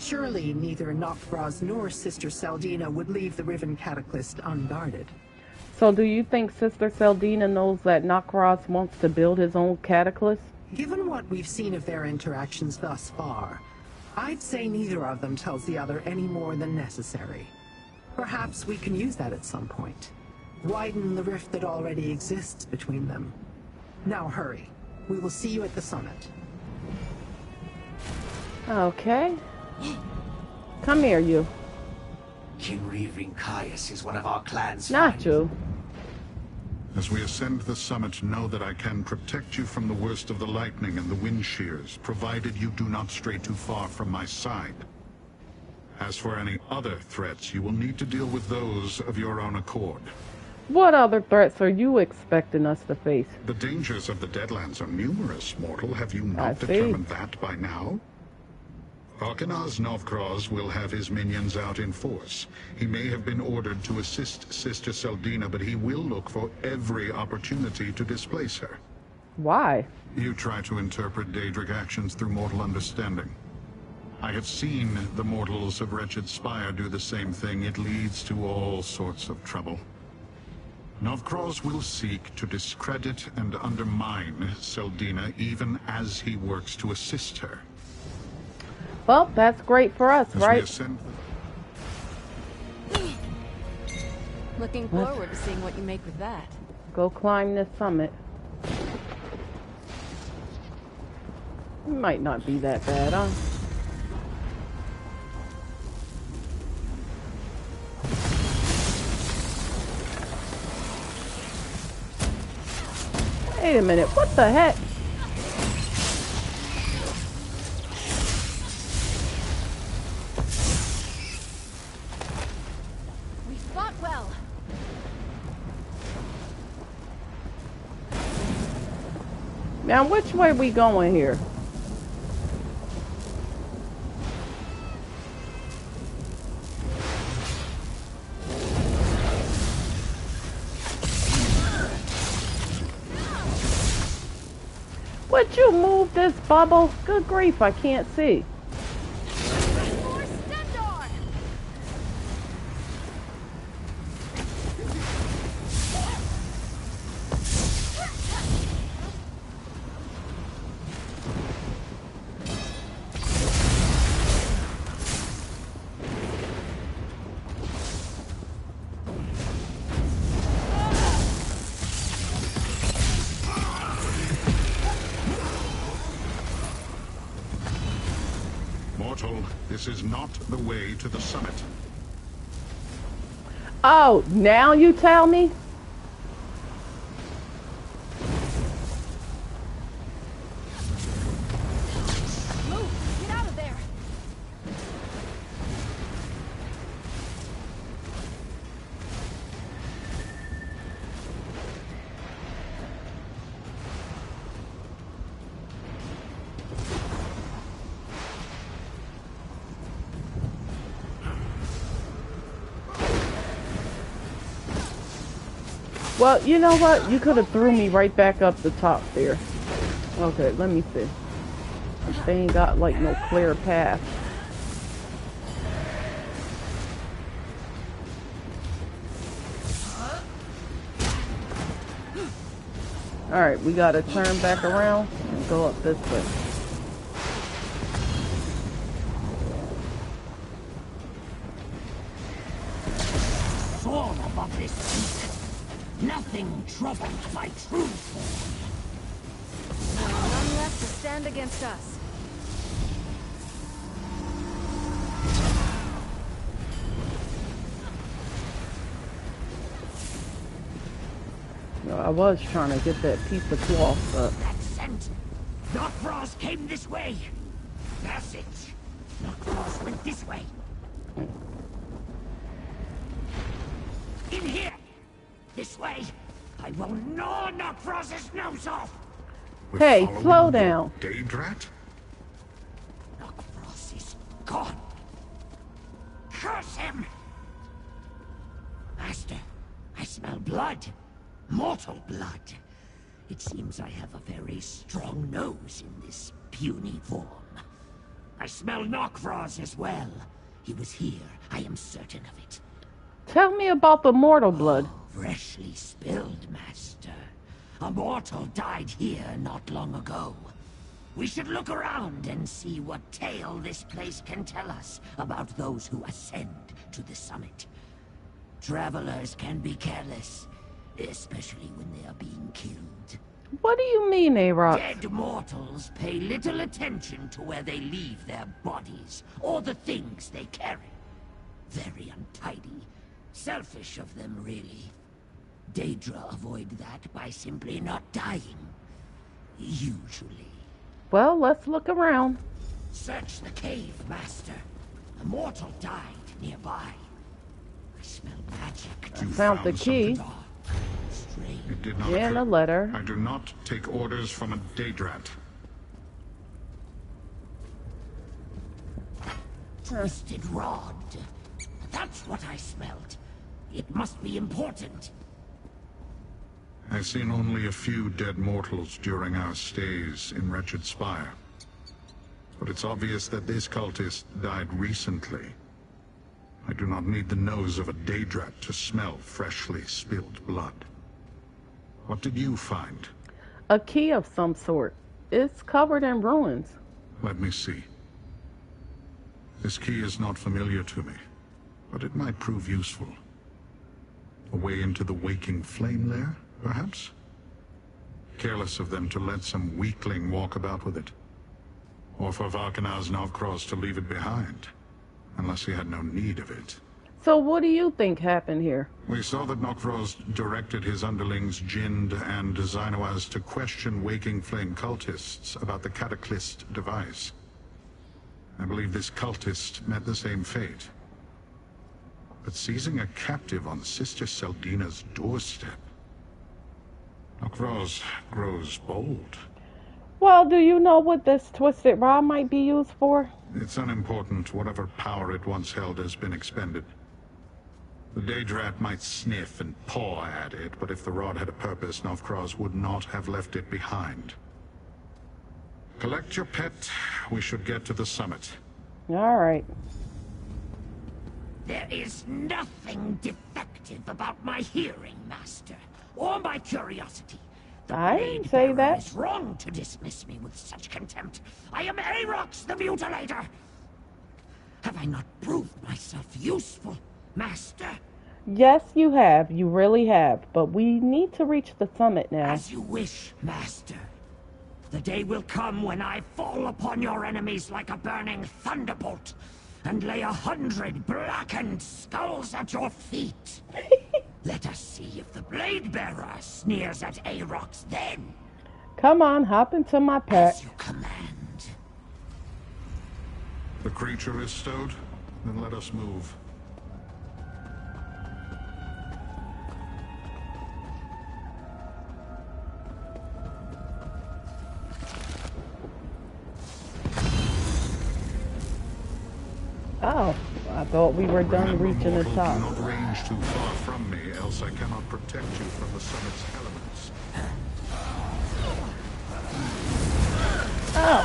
Surely neither Noctbraz nor Sister Seldina would leave the Riven Cataclysm unguarded. So do you think Sister Seldina knows that Nokros wants to build his own cataclysm? Given what we've seen of their interactions thus far, I'd say neither of them tells the other any more than necessary. Perhaps we can use that at some point. Widen the rift that already exists between them. Now hurry. We will see you at the summit. Okay. Come here, you. Kinri Rincaius is one of our clan's Not you. As we ascend the summit, know that I can protect you from the worst of the lightning and the wind shears, provided you do not stray too far from my side. As for any other threats, you will need to deal with those of your own accord. What other threats are you expecting us to face? The dangers of the Deadlands are numerous, mortal. Have you not determined that by now? Arkanaz Novkroz will have his minions out in force. He may have been ordered to assist Sister Seldina, but he will look for every opportunity to displace her. Why? You try to interpret Daedric actions through mortal understanding. I have seen the mortals of Wretched Spire do the same thing. It leads to all sorts of trouble. Novkroz will seek to discredit and undermine Seldina even as he works to assist her. Well, that's great for us, right? Looking forward to seeing what you make with that. Go climb this summit. It might not be that bad, huh? Wait a minute, what the heck? We fought well. Now, which way we going here? Would you move this bubble? Good grief, I can't see. This is not the way to the summit. Oh, now you tell me? Move! Get out of there! Well, you know what? You could have threw me right back up the top there. Okay, let me see. They ain't got like no clear path. Alright, we gotta turn back around and go up this way. Soar above this peak. Nothing troubles my true form. None left to stand against us. No, I was trying to get that piece of cloth up. That scent! Nokros came this way! That's it! Nokros went this way! In here! This way! I will gnaw Nokros's nose off! Hey, slow down! Daedrat? Nokros is gone! Curse him! Master, I smell blood. Mortal blood. It seems I have a very strong nose in this puny form. I smell Nokvros as well. He was here. I am certain of it. Tell me about the mortal blood. Freshly spilled, Master. A mortal died here not long ago. We should look around and see what tale this place can tell us about those who ascend to the summit. Travelers can be careless, especially when they are being killed. What do you mean, A-Rock? Dead mortals pay little attention to where they leave their bodies, or the things they carry. Very untidy. Selfish of them, really. Daedra avoid that by simply not dying. Usually. Well, let's look around. Search the cave, Master. A mortal died nearby. I smell magic. I found the key. It did not and a letter. I do not take orders from a Daedrat. Twisted rod. That's what I smelled. It must be important. I've seen only a few dead mortals during our stays in Wretched Spire. But it's obvious that this cultist died recently. I do not need the nose of a Daedrat to smell freshly spilled blood. What did you find? A key of some sort. It's covered in ruins. Let me see. This key is not familiar to me, but it might prove useful. A way into the waking flame there, perhaps? Careless of them to let some weakling walk about with it. Or for Varkanaz Nokvros to leave it behind, unless he had no need of it. So what do you think happened here? We saw that Nokvros directed his underlings Jind and Zainoaz to question Waking Flame cultists about the Cataclysm device. I believe this cultist met the same fate. But seizing a captive on Sister Seldina's doorstep... Nokvros grows bold. Well, do you know what this twisted rod might be used for? It's unimportant. Whatever power it once held has been expended. The Daedrat might sniff and paw at it, but if the rod had a purpose, Nokvros would not have left it behind. Collect your pet. We should get to the summit. All right. There is nothing defective about my hearing, Master, or my curiosity. I didn't say that. It's wrong to dismiss me with such contempt. I am Arox the Mutilator. Have I not proved myself useful, Master? Yes, you have. You really have. But we need to reach the summit now. As you wish, Master. The day will come when I fall upon your enemies like a burning thunderbolt and lay 100 blackened skulls at your feet. Let us see if the Blade Bearer sneers at Arox then. Come on, hop into my pet. As you command. The creature is stowed? Then let us move. Oh, I thought we were done reaching the top. Do not range too far from me, else I cannot protect you from the summit's elements. Oh.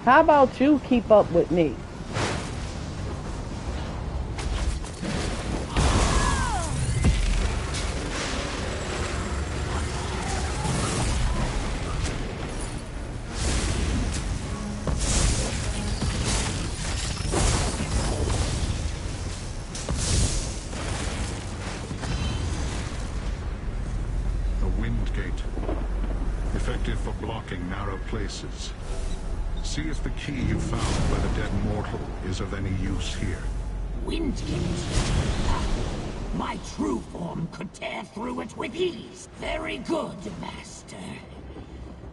How about you keep up with me? Places. See if the key you found by the dead mortal is of any use here. Windgate? My true form could tear through it with ease. Very good, Master.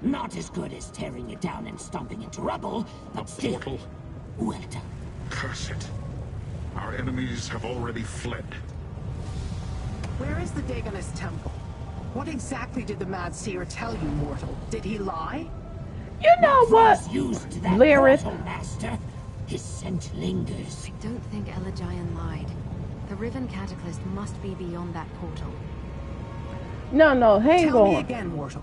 Not as good as tearing it down and stomping into rubble, but still. Portal? Well done. Curse it. Our enemies have already fled. Where is the Dagonist temple? What exactly did the Mad Seer tell you, mortal? Did he lie? You know what, Lyris? Master, his scent lingers. I don't think Elagian lied. The Riven Cataclysm must be beyond that portal. No, hang Tell me on. again, mortal.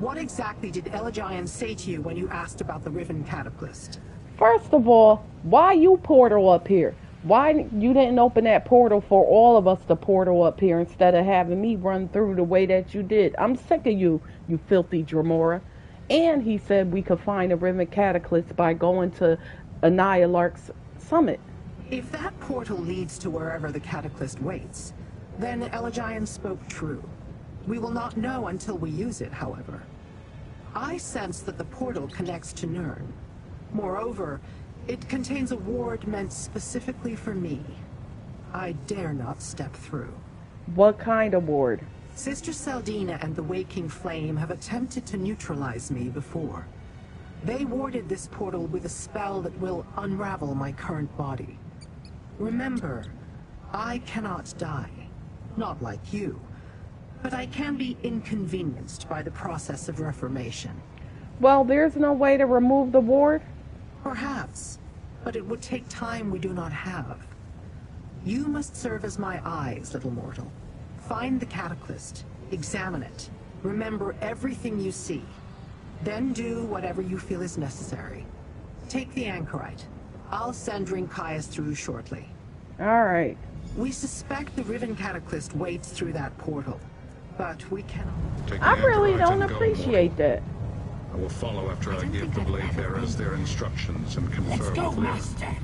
What exactly did Elegion say to you when you asked about the Riven Cataclysm? First of all, why you portal up here? Why you didn't open that portal for all of us to portal up here instead of having me run through the way that you did? I'm sick of you, you filthy Dremora. And he said we could find a Riven Cataclysm by going to Annihilarch's summit. If that portal leads to wherever the Cataclysm waits, then Elegion spoke true. We will not know until we use it, however. I sense that the portal connects to Nirn. Moreover, it contains a ward meant specifically for me. I dare not step through. What kind of ward? Sister Seldina and the Waking Flame have attempted to neutralize me before. They warded this portal with a spell that will unravel my current body. Remember, I cannot die. Not like you. But I can be inconvenienced by the process of reformation. Well, there's no way to remove the ward? Perhaps, but it would take time we do not have. You must serve as my eyes, little mortal. Find the Cataclysm, examine it, remember everything you see. Then do whatever you feel is necessary. Take the Anchorite. I'll send Rinkias through shortly. Alright. We suspect the Riven Cataclysm waits through that portal, but we cannot. I really don't appreciate that. I will follow after I give the blade bearers their instructions and confer Let's go, with them. Master.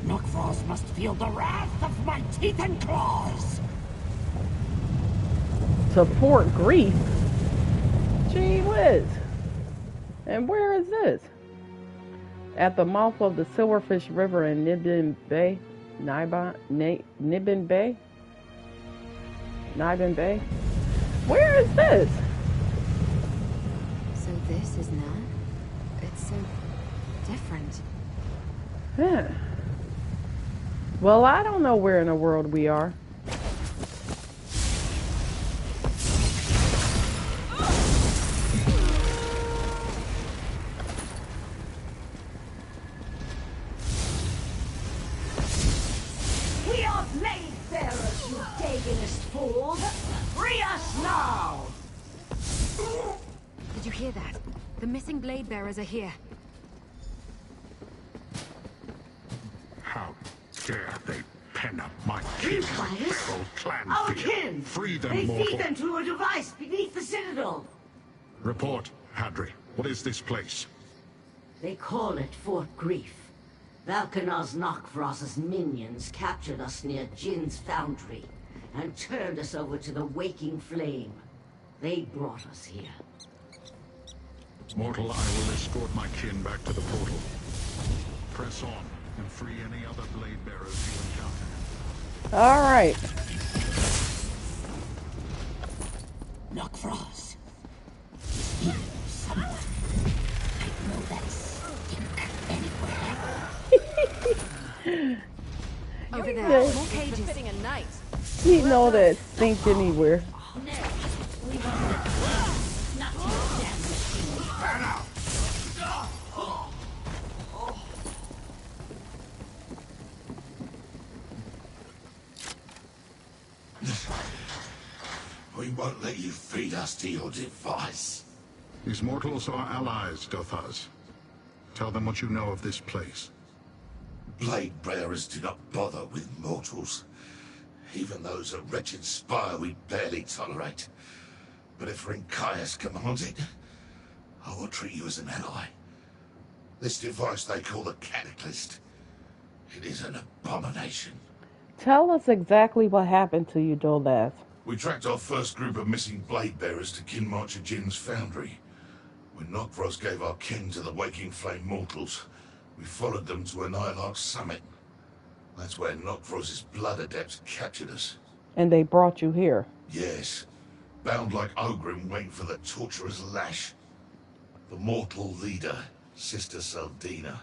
Nokfros must feel the wrath of my teeth and claws. To Fort Grief? Gee whiz. And where is this? At the mouth of the Silverfish River in Nibin Bay? Nibin Bay? Nibin Bay? Where is this? So this is Nirn? It's so different. Yeah. Well, I don't know where in the world we are. We are blade bearers, you paganist fools! Free us now! Did you hear that? The missing blade bearers are here. How dare they pen up my kin, Rinkias? old clan Our fear. kin! Free them, They mortal. feed them to a device beneath the citadel. Report, Hadri. What is this place? They call it Fort Grief. Valkanar's Nokvros's minions captured us near Jin's foundry and turned us over to the Waking Flame. They brought us here. Mortal, I will escort my kin back to the portal. Press on and free any other blade bearers you encounter. Alright. Nokvros. Someone. I know that stink anywhere. Over there. Yes. More cages. Befitting a knight. You know that stink anywhere. We won't let you feed us to your device. These mortals are allies, Dothas. Tell them what you know of this place. Blade bearers do not bother with mortals. Even those a wretched spire we barely tolerate. But if Rinkias commands it, I will treat you as an ally. This device they call the Cataclysm. It is an abomination. Tell us exactly what happened to you, Dolaz. We tracked our first group of missing blade bearers to Kinmarcher Jin's foundry. When Nokvros gave our kin to the Waking Flame mortals, we followed them to Annihilarch's summit. That's where Nokvros's blood adepts captured us. And they brought you here. Yes, bound like Ogrim waiting for the torturer's lash. The mortal leader, Sister Seldina.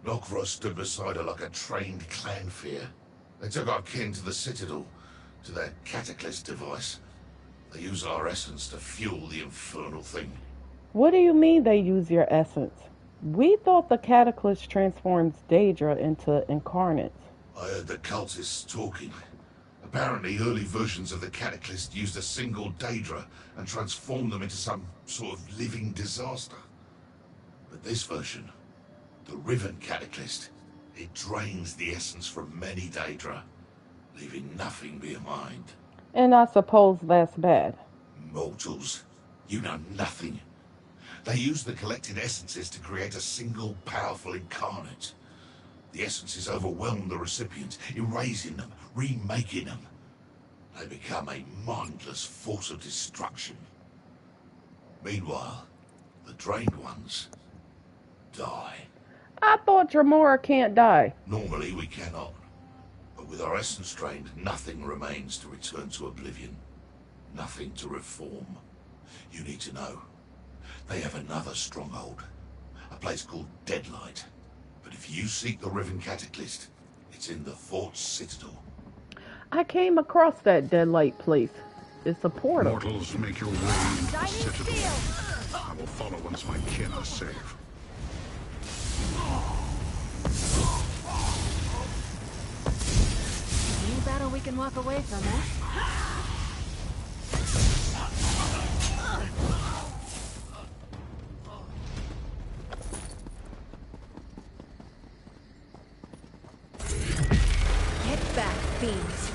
Nokvros stood beside her like a trained clanfear. They took our kin to the Citadel, to their Cataclysm device. They use our essence to fuel the infernal thing. What do you mean they use your essence? We thought the Cataclysm transforms Daedra into incarnates. I heard the cultists talking. A Apparently, early versions of the Cataclysm used a single Daedra and transformed them into some sort of living disaster. But this version, the Riven Cataclysm, it drains the essence from many Daedra, leaving nothing behind. And I suppose that's bad. Mortals, you know nothing. They use the collected essences to create a single powerful incarnate. The essences overwhelm the recipient, erasing them, remaking them. They become a mindless force of destruction. Meanwhile, the drained ones die. I thought Dremora can't die. Normally we cannot. But with our essence drained, nothing remains to return to oblivion. Nothing to reform. You need to know. They have another stronghold. A place called Deadlight. But if you seek the Riven Cataclysm, it's in the fort's citadel. I came across that Deadlight place. It's a portal. Mortals, make your way into the citadel. I will follow once my kin are safe. Any battle we can walk away from, eh? Get back, fiends.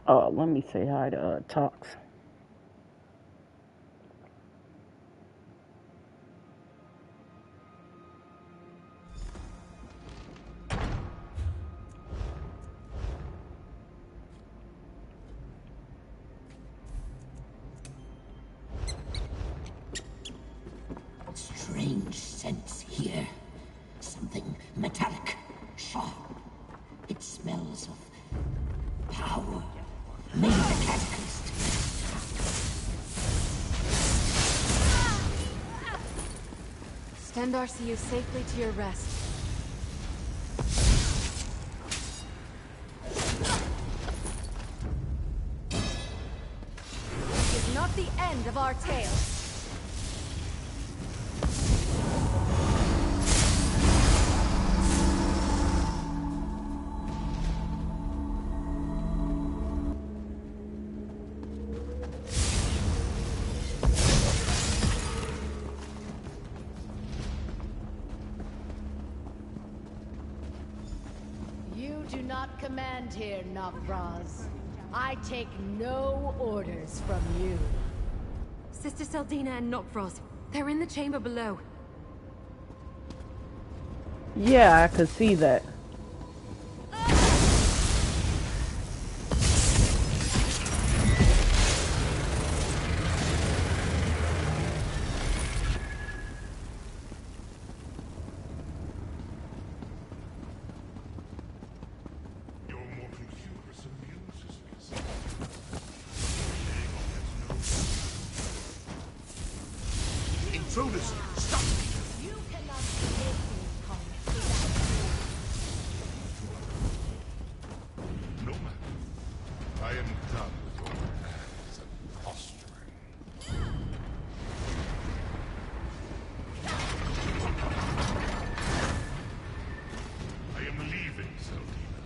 Oh, let me say hi to Tox. Strange sense here. Something metallic, sharp. It smells of power. Maybe the Cataclysm. Stendarr see you safely to your rest. This is not the end of our tale. You do not command here, Nok'Raz. I take no orders from you. Sister Seldina and Nok'Raz, they're in the chamber below. Yeah, I could see that. Intruders, stop! You cannot create the incarnate No matter. I am done with your airs and posturing. I am leaving, Seldina.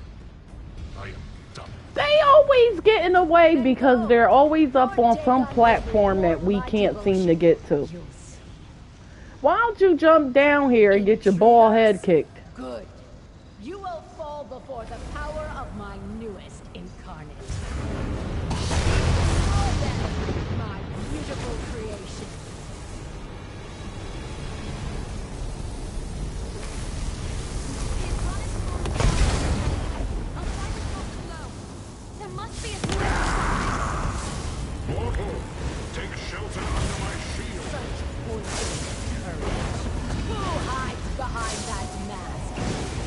I am done. They always get in the way because they're always up on some platform that we can't seem to get to. Why don't you jump down here and get your bald head kicked? Good. You will fall before the power of my newest incarnate. More than my beautiful creation. There must be a Mortal, take shelter under my shield. Such poison courage. Who hides behind that mask?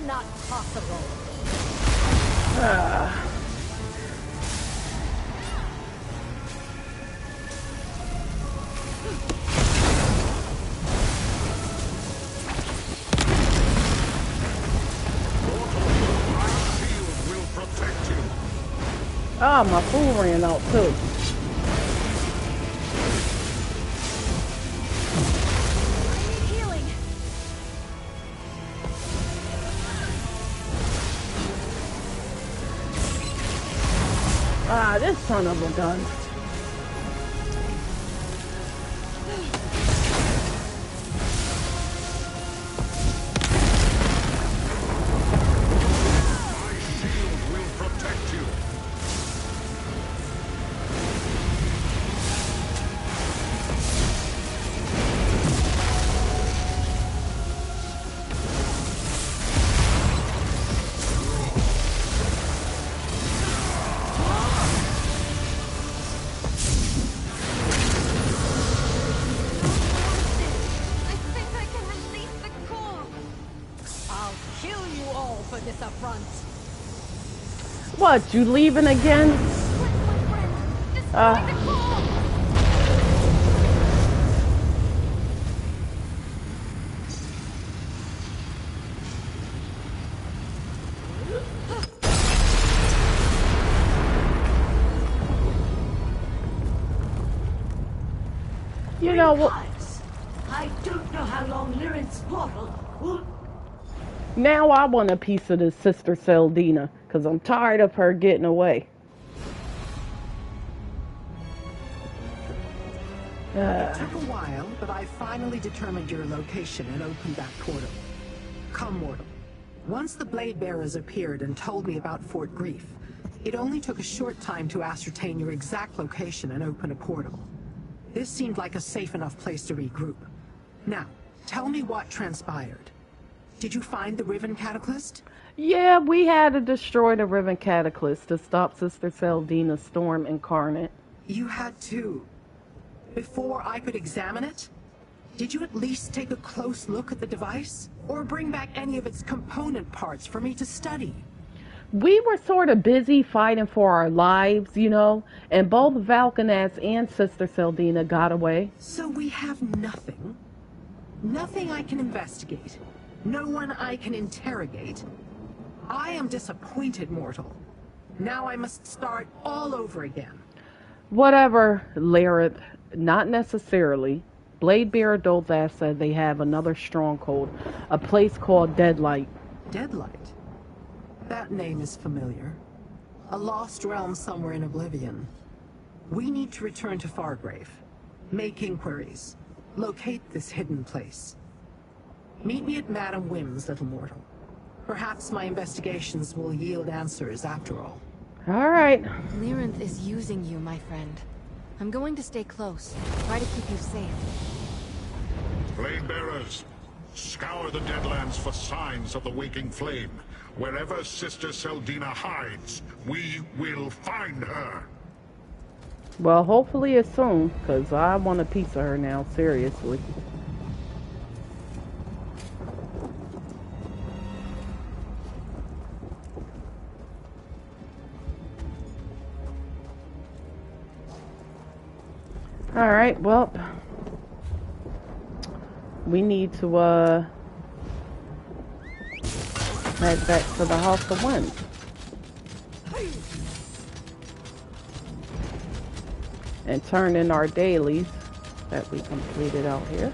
not possible. Ah, my food ran out too. Healing. Ah, this son of a gun. What, you leaving again? You know what? I don't know how long Lyran's portal will... Now I want a piece of this Sister Seldina, because I'm tired of her getting away. It took a while, but I finally determined your location and opened that portal. Come, mortal. Once the Blade Bearers appeared and told me about Fort Grief, it only took a short time to ascertain your exact location and open a portal. This seemed like a safe enough place to regroup. Now, tell me what transpired. Did you find the Riven Cataclysm? Yeah, we had to destroy the Riven Cataclysm to stop Sister Seldina's Storm Incarnate. You had to. Before I could examine it? Did you at least take a close look at the device? Or bring back any of its component parts for me to study? We were sort of busy fighting for our lives, you know, and both Valkanaz and Sister Seldina got away. So we have nothing? Nothing I can investigate? No one I can interrogate? I am disappointed, mortal. Now I must start all over again. Whatever, Lareth. Not necessarily. Bladebearer Dolzath said they have another stronghold, a place called Deadlight. Deadlight? That name is familiar. A lost realm somewhere in Oblivion. We need to return to Fargrave. Make inquiries. Locate this hidden place. Meet me at Madame Wim's, little mortal. Perhaps my investigations will yield answers after all. All right. Lyranth is using you, my friend. I'm going to stay close. Try to keep you safe. Flame bearers, scour the Deadlands for signs of the waking flame. Wherever Sister Seldina hides, we will find her. Well, hopefully it's soon, because I want a piece of her now, seriously. Alright, well, we need to head back to the House of Wind. And turn in our dailies that we completed out here.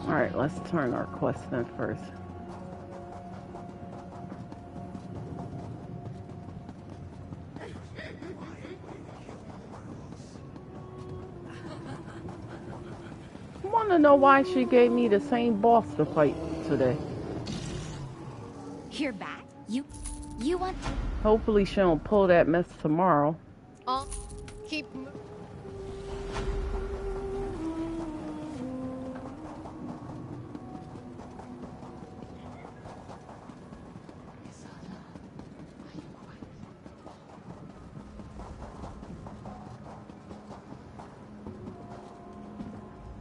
Alright, let's turn our quest in first. I want to know why she gave me the same boss to fight today. You're back? You want... Hopefully she don't pull that mess tomorrow. Keep...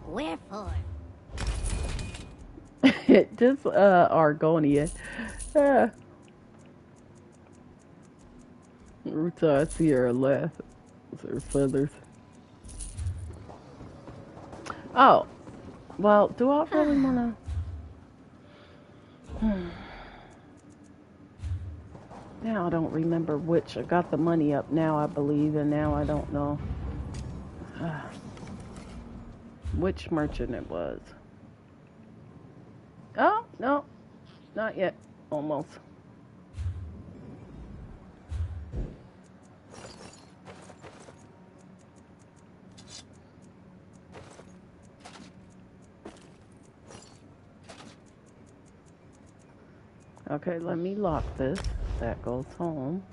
Wherefore? Just Argonia. Every time I see her laugh, it's her feathers. Oh, well, do I really wanna? Now I don't remember which. I got the money up now, I believe, and now I don't know which merchant it was. Oh, no, not yet. Almost. Okay, let me lock this. That goes home.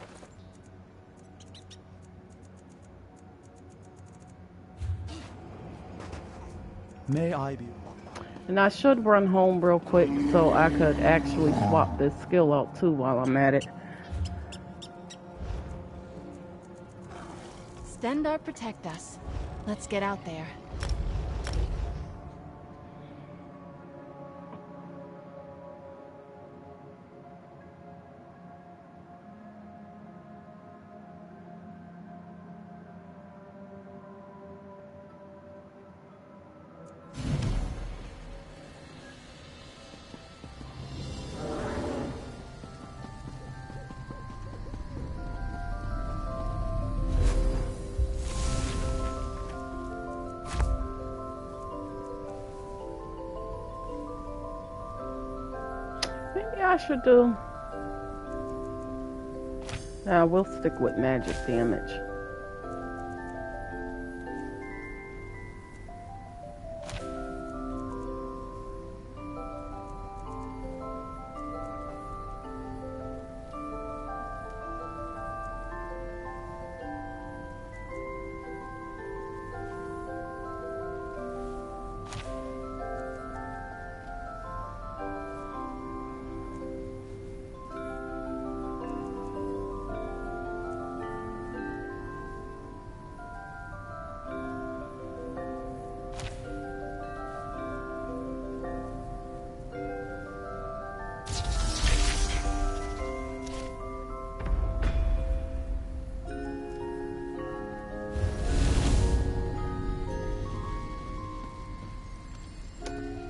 May I be... And I should run home real quick so I could actually swap this skill out too while I'm at it. Stendar protect us. Let's get out there. Maybe I should do... Nah, we'll stick with magic damage.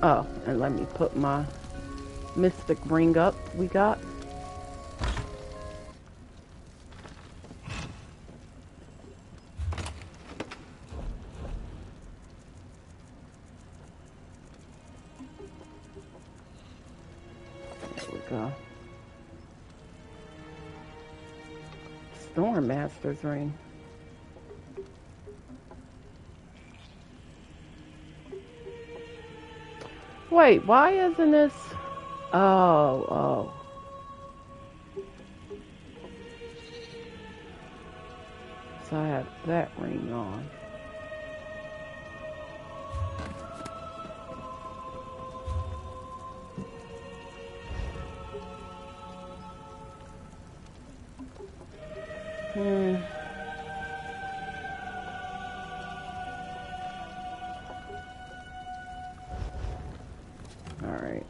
Oh, and let me put my mystic ring up we got. There we go. Storm Master's ring. Wait, why isn't this? Oh. So I have that ring on. All right.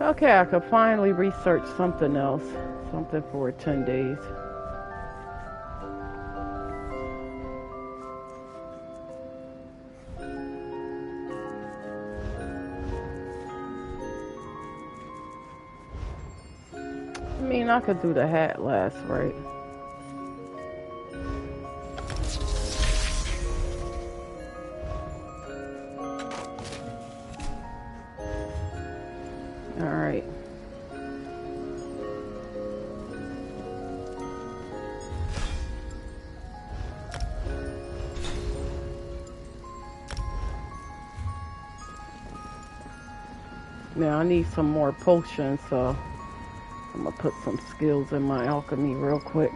Okay, I could finally research something else. Something for 10 days. I mean, I could do the hat last, right? Alright. Now I need some more potions, so I'm gonna put some skills in my alchemy real quick.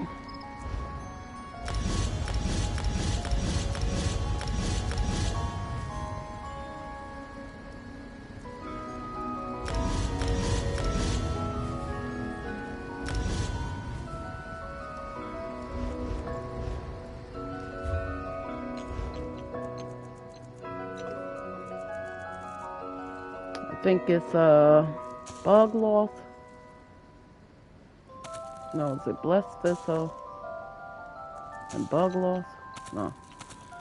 I think it's bug loss. No, is it blessed thistle and bug loss? No.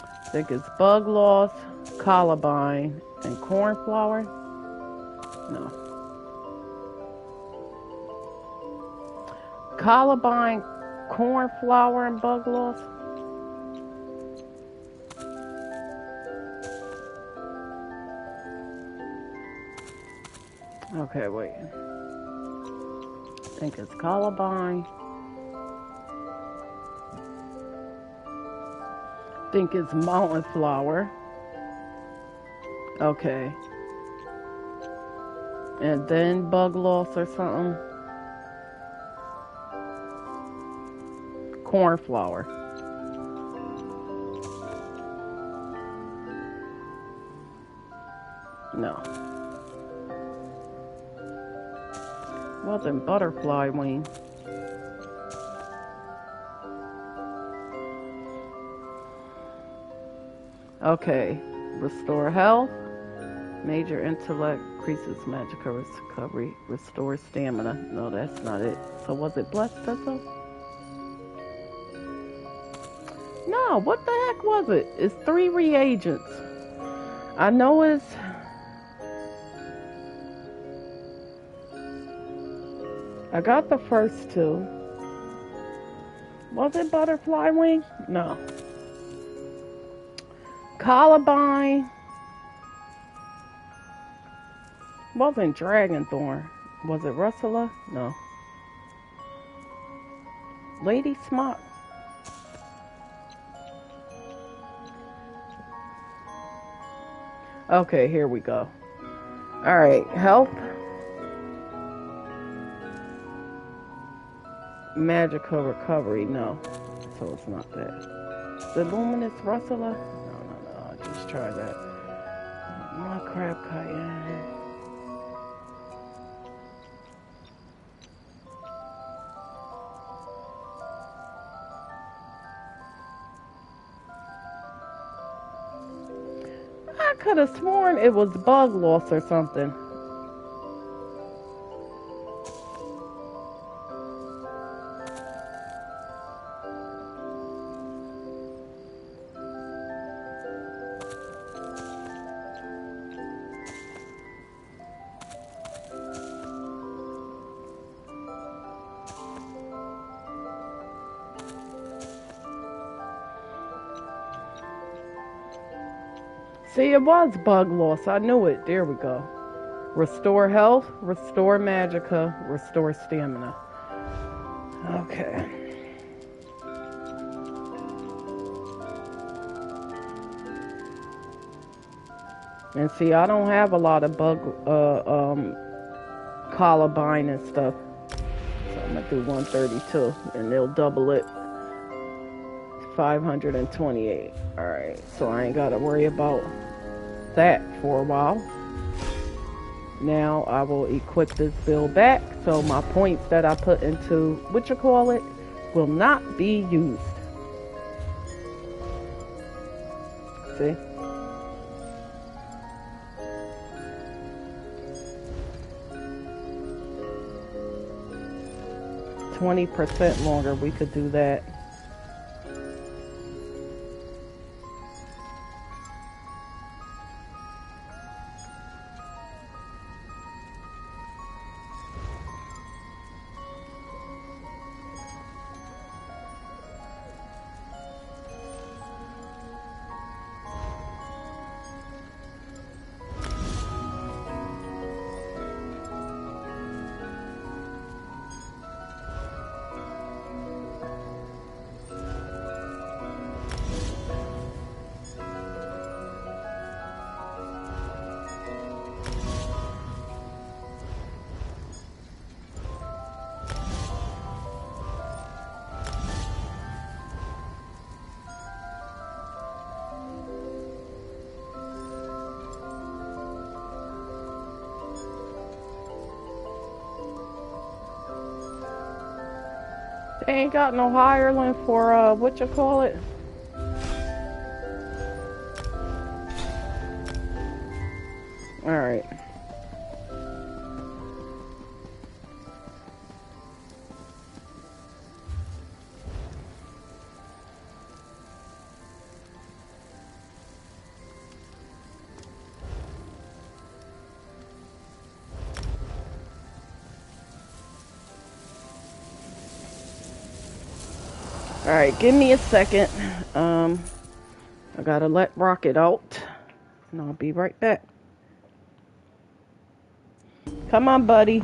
I think it's bug loss, columbine, and cornflower. No. Columbine, cornflower, and bug loss. Okay, wait. I think it's columbine. I think it's mountain flower. Okay. And then bug loss or something. Cornflower. No. Wasn't butterfly wing. Okay. Restore health. Major intellect. Increases magical recovery. Restore stamina. No, that's not it. So was it blessed thistle? No, what the heck was it? It's 3 reagents. I know it's... I got the first 2. Was it butterfly wing? No. Columbine. Wasn't dragonthorn. Was it Russula? No. Lady Smock. Okay, here we go. Alright, health. Magical recovery, no. So it's not that. The luminous Russula? No, I'll just try that. My crab cayenne. I could have sworn it was bug loss or something. See, it was bug loss. I knew it. There we go. Restore health, restore magicka, restore stamina. Okay. And see, I don't have a lot of bug, columbine and stuff. So I'm gonna do 132, and they'll double it. 528. Alright, so I ain't gotta worry about that for a while. Now I will equip this build back, so my points that I put into what you call it will not be used. See? 20% longer, we could do that. They ain't got no hireling for, what you call it? Alright. Alright, give me a second. I gotta let Rocket out. And I'll be right back. Come on, buddy.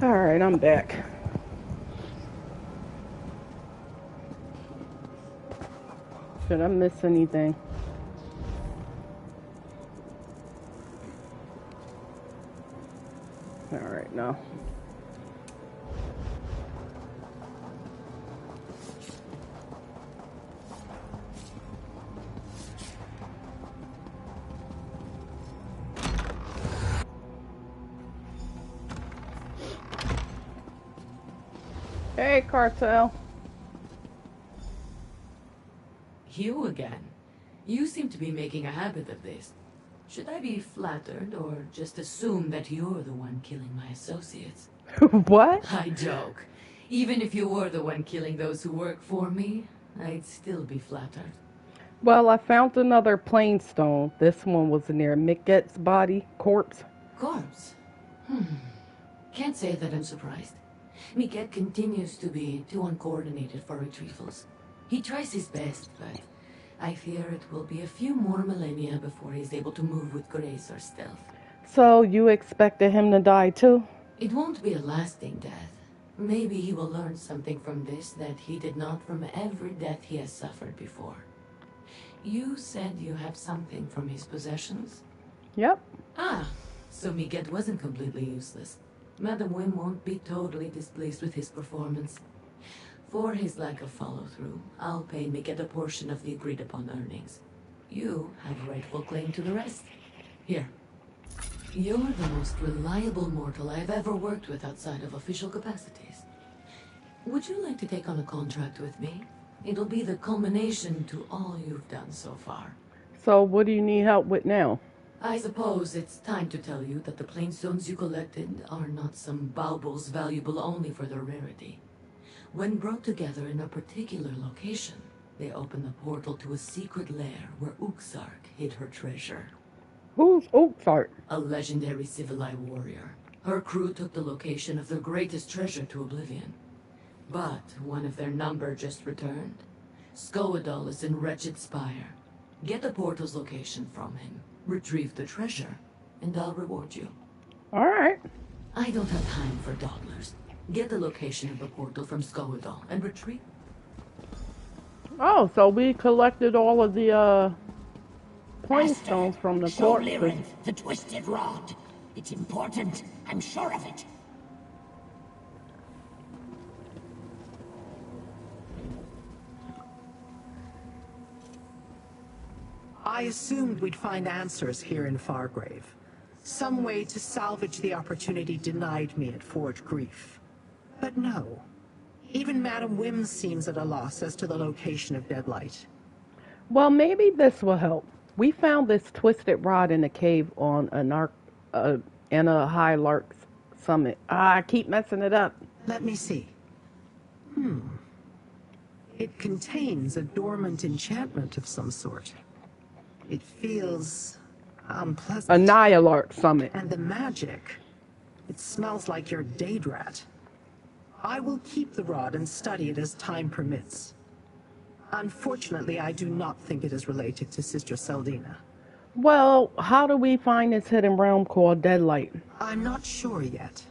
Alright, I'm back. Did I miss anything? Alright, no. Hey, Cartel. You again? You seem to be making a habit of this. Should I be flattered or just assume that you're the one killing my associates? What? I joke. Even if you were the one killing those who work for me, I'd still be flattered. Well, I found another plain stone. This one was near Micket's corpse. Corpse? Can't say that I'm surprised. Miket continues to be too uncoordinated for retrievals. He tries his best, but I fear it will be a few more millennia before he's able to move with grace or stealth. So you expected him to die too? It won't be a lasting death. Maybe he will learn something from this that he did not from every death he has suffered before. You said you have something from his possessions? Yep. Ah, so Miket wasn't completely useless. Madam Wim won't be totally displeased with his performance. For his lack of follow-through, I'll pay Miket a portion of the agreed-upon earnings. You have rightful claim to the rest. Here. You're the most reliable mortal I've ever worked with outside of official capacities. Would you like to take on a contract with me? It'll be the culmination to all you've done so far. So what do you need help with now? I suppose it's time to tell you that the plainstones you collected are not some baubles valuable only for their rarity. When brought together in a particular location, they open the portal to a secret lair where Uxark hid her treasure. Who's Uxark? A legendary civilized warrior. Her crew took the location of their greatest treasure to oblivion. But one of their number just returned. Skoadal is in Wretched Spire. Get the portal's location from him. Retrieve the treasure, and I'll reward you. Alright. I don't have time for dawdlers. Get the location of the portal from Skoadal and retrieve. Oh, so we collected all of the plainstones from the Show corpse. Lyranth the twisted rod. It's important, I'm sure of it. I assumed we'd find answers here in Fargrave. Some way to salvage the opportunity denied me at Forge Grief. But no. Even Madam Wim seems at a loss as to the location of Deadlight. Well, maybe this will help. We found this twisted rod in a cave on in a High Lark's summit. I keep messing it up. Let me see. It contains a dormant enchantment of some sort. It feels unpleasant. A Nylark summit. And the magic. It smells like your Daedrat. I will keep the rod and study it as time permits. Unfortunately, I do not think it is related to Sister Seldina. Well, how do we find this hidden realm called Deadlight? I'm not sure yet,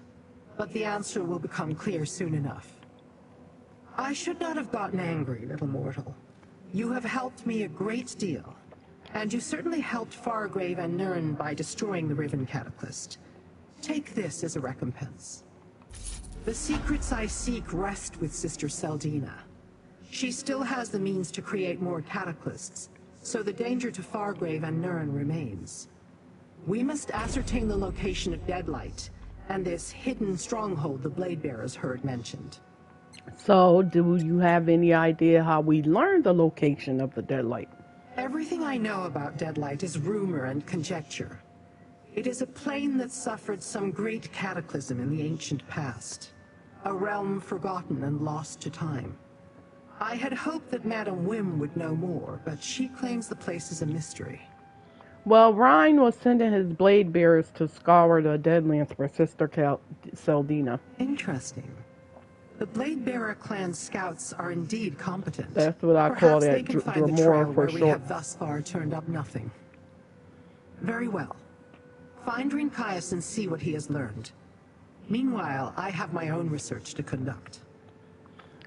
but the answer will become clear soon enough. I should not have gotten angry, little mortal. You have helped me a great deal. And you certainly helped Fargrave and Nirn by destroying the Riven Cataclysm. Take this as a recompense. The secrets I seek rest with Sister Seldina. She still has the means to create more cataclysms, so the danger to Fargrave and Nirn remains. We must ascertain the location of Deadlight, and this hidden stronghold the Blade Bearers heard mentioned. So, do you have any idea how we learned the location of the Deadlight? Everything I know about Deadlight is rumor and conjecture. It is a plane that suffered some great cataclysm in the ancient past. A realm forgotten and lost to time. I had hoped that Madam Wim would know more, but she claims the place is a mystery. Well, Ryan was sending his blade bearers to scour the Deadlands for Sister Seldina. Interesting. The Blade Bearer clan scouts are indeed competent. That's what I call that Dremora for we short. have thus far turned up nothing. Very well. Find Rinkias and see what he has learned. Meanwhile, I have my own research to conduct.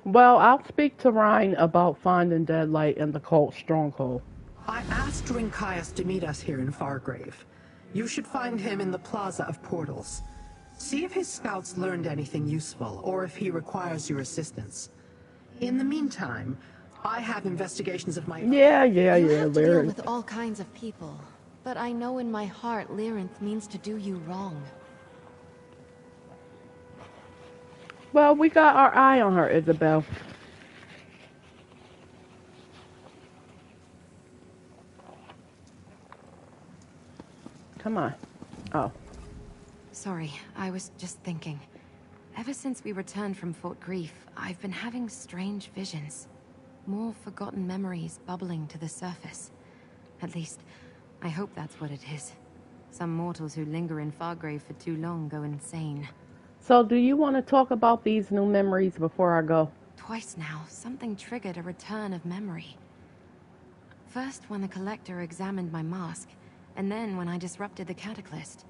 Well, I'll speak to Ryan about finding Deadlight and the cult stronghold. I asked Rinkias to meet us here in Fargrave. You should find him in the Plaza of Portals. See if his scouts learned anything useful, or if he requires your assistance. In the meantime, I have investigations of my own. You have to deal Lyranth. with all kinds of people, but I know in my heart Lyranth means to do you wrong. Well, we got our eye on her, Isabel. Come on. Oh. Sorry, I was just thinking. Ever since we returned from Fort Grief, I've been having strange visions. More forgotten memories bubbling to the surface. At least, I hope that's what it is. Some mortals who linger in Fargrave for too long go insane. So, do you want to talk about these new memories before I go? Twice now, something triggered a return of memory. First, when the Collector examined my mask, and then when I disrupted the Cataclysm.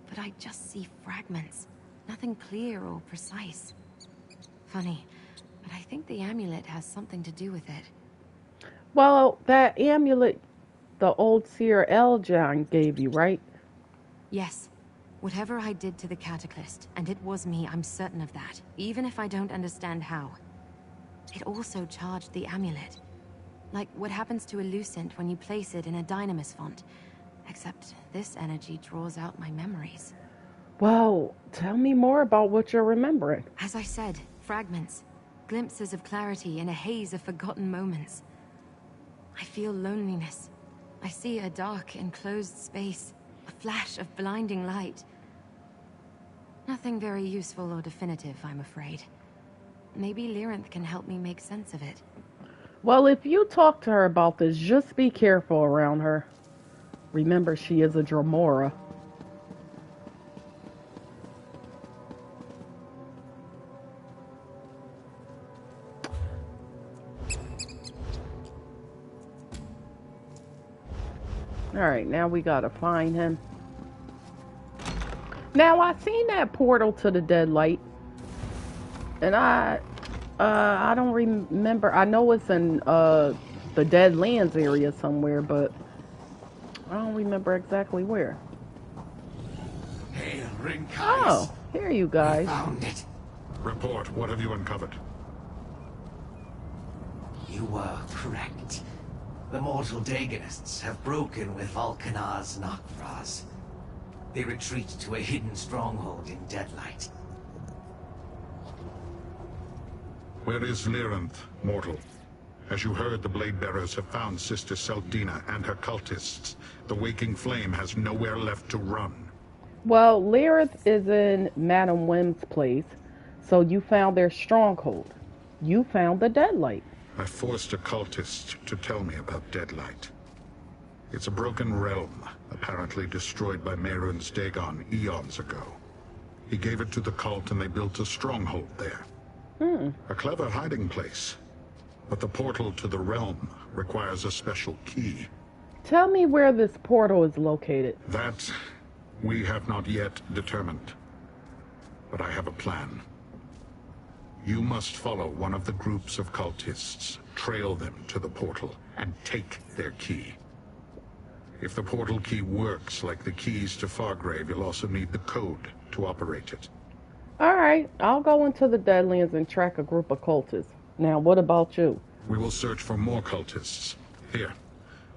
But I just see fragments. Nothing clear or precise. Funny, but I think the amulet has something to do with it. Well, that amulet the old seer Eljan gave you, right? Yes. Whatever I did to the Cataclysm, and it was me, I'm certain of that, even if I don't understand how. It also charged the amulet. Like what happens to a Lucent when you place it in a Dynamis font. Except this energy draws out my memories. Well, tell me more about what you're remembering. As I said, fragments. Glimpses of clarity in a haze of forgotten moments. I feel loneliness. I see a dark, enclosed space. A flash of blinding light. Nothing very useful or definitive, I'm afraid. Maybe Lyranth can help me make sense of it. Well, if you talk to her about this, just be careful around her. Remember, she is a Dremora. Alright, now we gotta find him. Now, I seen that portal to the Deadlight. And I don't remember. I know it's in the Deadlands area somewhere, but I don't remember exactly where. Hail, Rinkias. Oh, here you guys. Found it. Report. What have you uncovered? You were correct. The mortal Dagonists have broken with Vulcanar's Nok'Vraz. They retreat to a hidden stronghold in Deadlight. Where is Lyranth, mortal? As you heard, the Blade Bearers have found Sister Seldina and her cultists. The Waking Flame has nowhere left to run. Well, Lyranth is in Madam Wim's place, so you found their stronghold. You found the Deadlight. I forced a cultist to tell me about Deadlight. It's a broken realm, apparently destroyed by Mehrunes Dagon eons ago. He gave it to the cult and they built a stronghold there. A clever hiding place. But the portal to the realm requires a special key. Tell me where this portal is located. That we have not yet determined. But I have a plan. You must follow one of the groups of cultists, trail them to the portal, and take their key. If the portal key works like the keys to Fargrave, you'll also need the code to operate it. Alright, I'll go into the Deadlands and track a group of cultists. Now, what about you? We will search for more cultists. Here,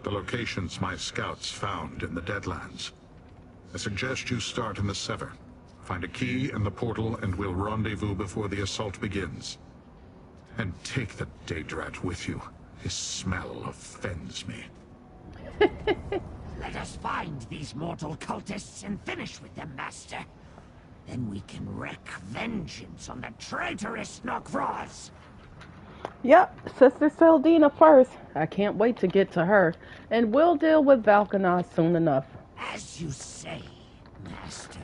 the locations my scouts found in the Deadlands. I suggest you start in the Sever. Find a key in the portal and we'll rendezvous before the assault begins. And take the Daedrat with you. His smell offends me. Let us find these mortal cultists and finish with them, Master. Then we can wreak vengeance on the traitorous Nok'Vraz. Yep, Sister Seldina first. I can't wait to get to her. And we'll deal with Vulcanar soon enough. As you say, Master.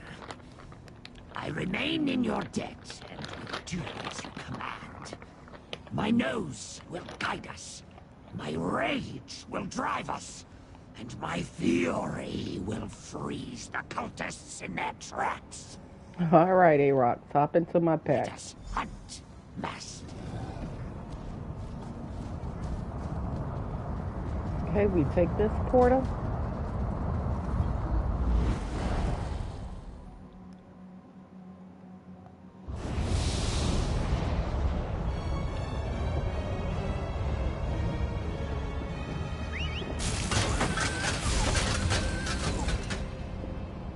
I remain in your debt and will do as you command. My nose will guide us. My rage will drive us. And my fury will freeze the cultists in their tracks. All right, A-Rock, hop into my pack. Let us hunt, master. Okay, we take this portal.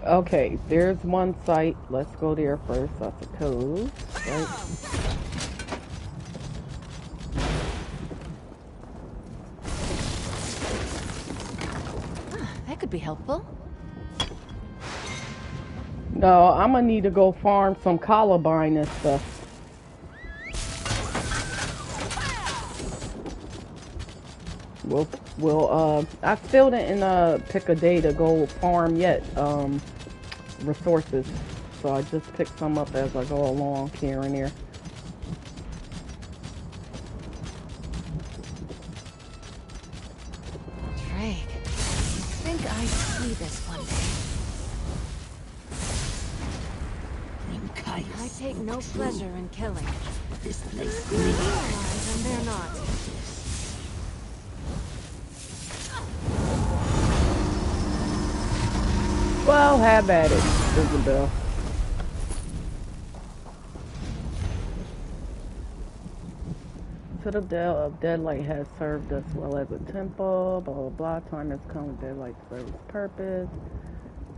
Okay, there's one site. Let's go there first, I suppose. Right? That could be helpful. No, I'm gonna need to go farm some columbine and stuff. I still didn't pick a day to go farm yet, resources. So I just picked some up as I go along here and there. Drake, I think I see this one day. I take no pleasure in killing. This place And they're not. Well, have at it, Isabel. Citadel of Deadlight has served us well as a temple, blah blah blah. Time has come with Deadlight to serve its purpose.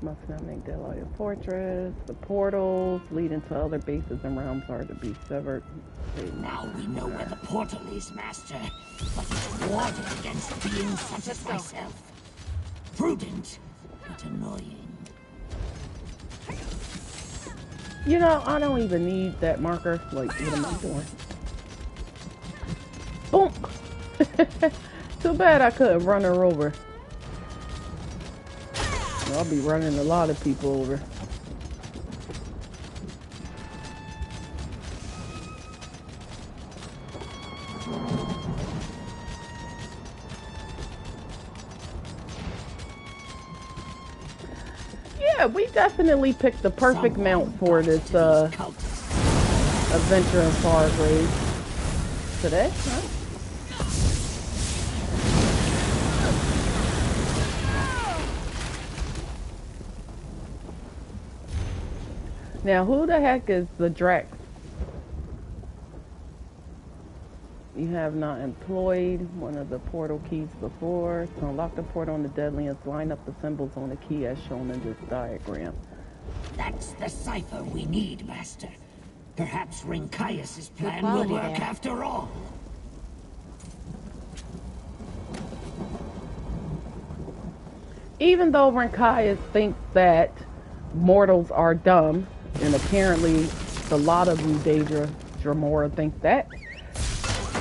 Must not make Deadlight a fortress. The portals leading to other bases and realms are to be severed. Now we know where the portal is, Master, but it's warded against beings such as myself. Prudent, but annoying. You know, I don't even need that marker. Like, what am I doing? Boom! Too bad I couldn't run her over. I'll be running a lot of people over. Yeah, we definitely picked the perfect mount for this adventure in Fargrave today, huh? Now, who the heck is the Drax? You have not employed one of the portal keys before. To unlock the portal on the Deadlands, line up the symbols on the key as shown in this diagram. That's the cipher we need, Master. Perhaps Rinkias' plan will work after all. Even though Rinkias thinks that mortals are dumb, and apparently a lot of you, Daedra Dramora, think that,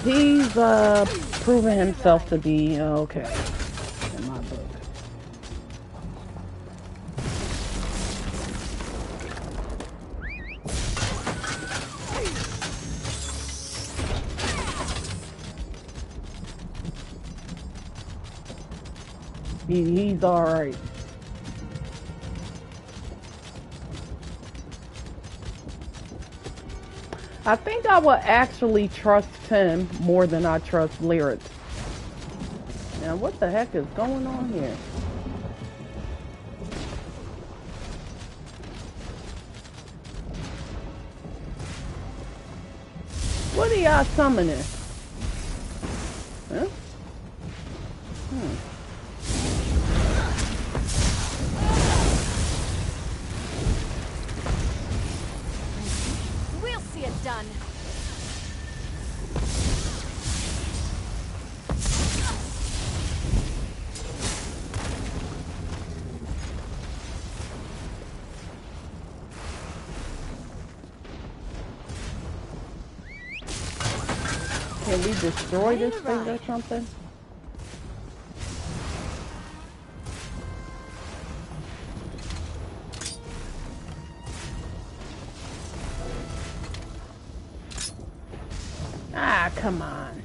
he's proven himself to be okay in my book. He's alright. I think I would actually trust him more than I trust Lyric. Now, what the heck is going on here? What are y'all summoning? Huh? We'll see it done. Can we destroy this thing or something? Ah, come on.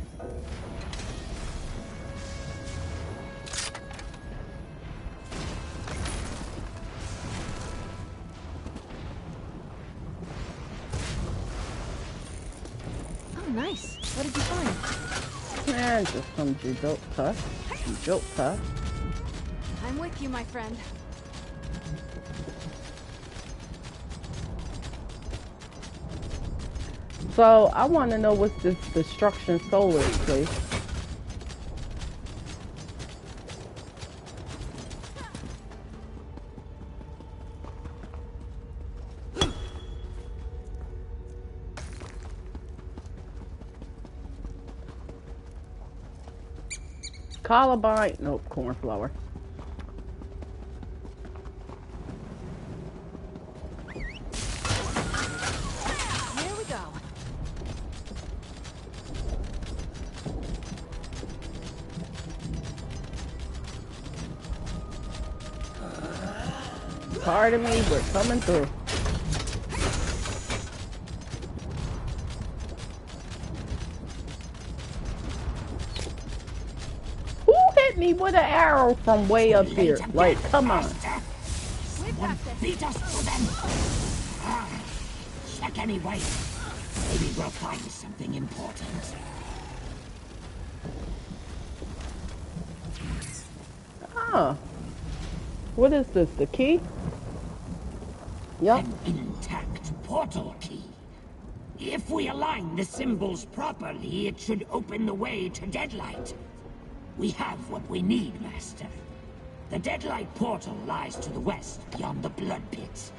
Nice. What did you find? And just some Jujutsu. I'm with you, my friend. So I want to know what's this destruction solar place. Columbine, nope, cornflower. Here we go. Pardon me, we're coming through. Who hit me with an arrow from way up here? Like, come on. Someone beat us to them. Check anyway. Maybe we'll find something important. Ah. What is this, the key? Yup. An intact portal key. If we align the symbols properly, it should open the way to Deadlight. We have what we need, Master. The Deadlight portal lies to the west, beyond the Blood Pit.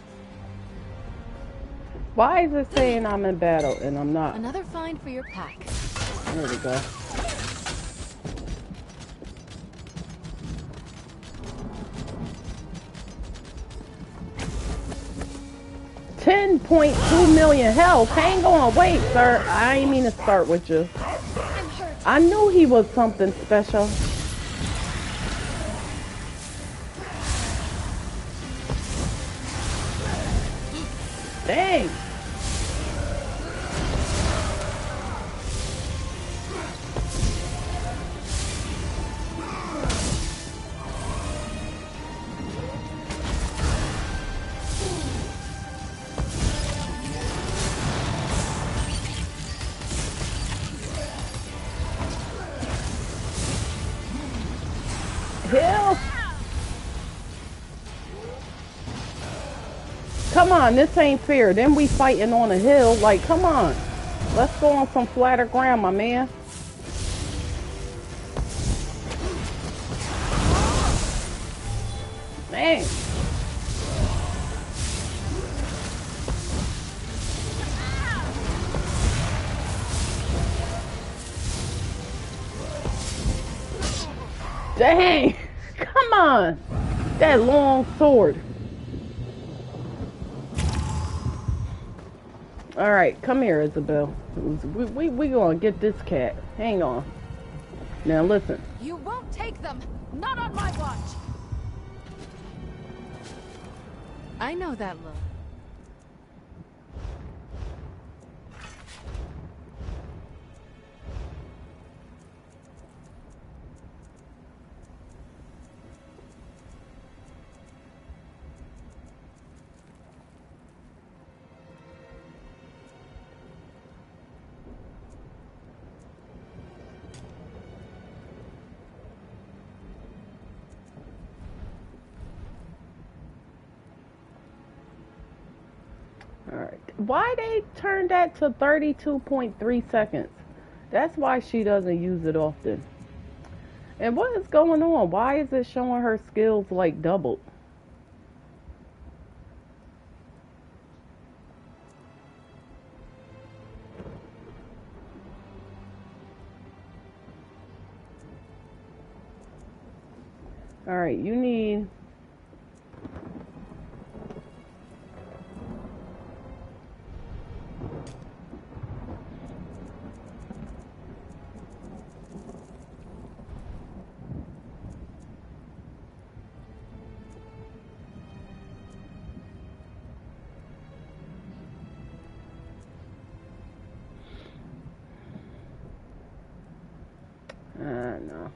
Why is it saying I'm in battle and I'm not? Another find for your pack. There we go. $10.2 million health. Hang on, wait, sir. I ain't mean to start with you. I knew he was something special. Dang. Hill. Come on, this ain't fair. Then we fighting on a hill. Like, come on. Let's go on some flatter ground, my man. Man. Dang. Come on. That long sword. All right, come here, Isabel. We gonna get this cat. Hang on. Now listen. You won't take them. Not on my watch. I know that look. Alright. Why they turned that to 32.3 seconds? That's why she doesn't use it often. And what is going on? Why is it showing her skills like doubled? Alright, you need... no.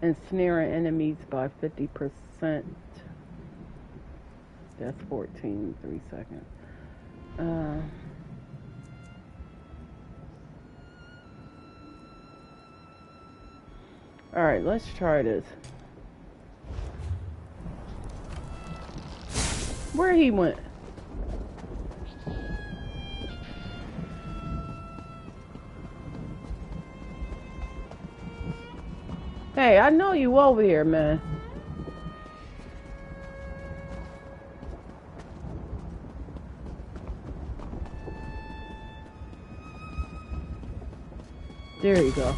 ensnaring enemies by 50%. That's 14, 3 seconds. Alright, let's try this. Where he went? Hey, I know you over here, man. There you go.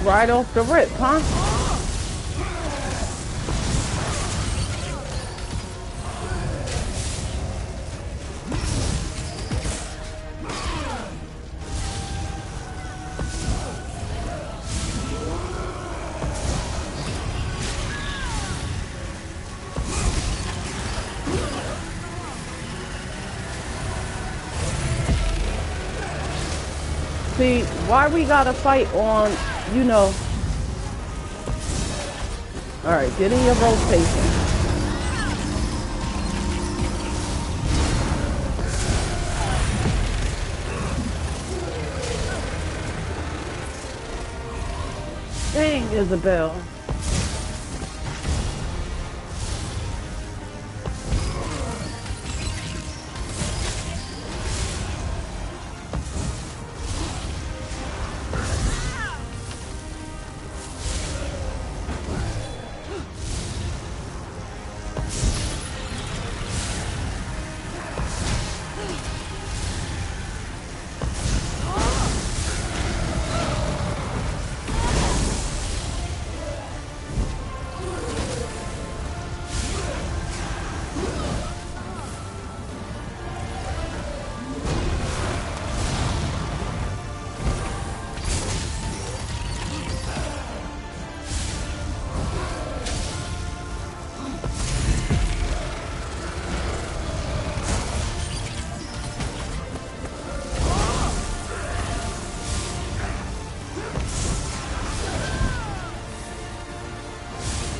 Right off the rip, huh? See, why we gotta fight on, you know. Alright, get in your rotation. Dang, Isabel.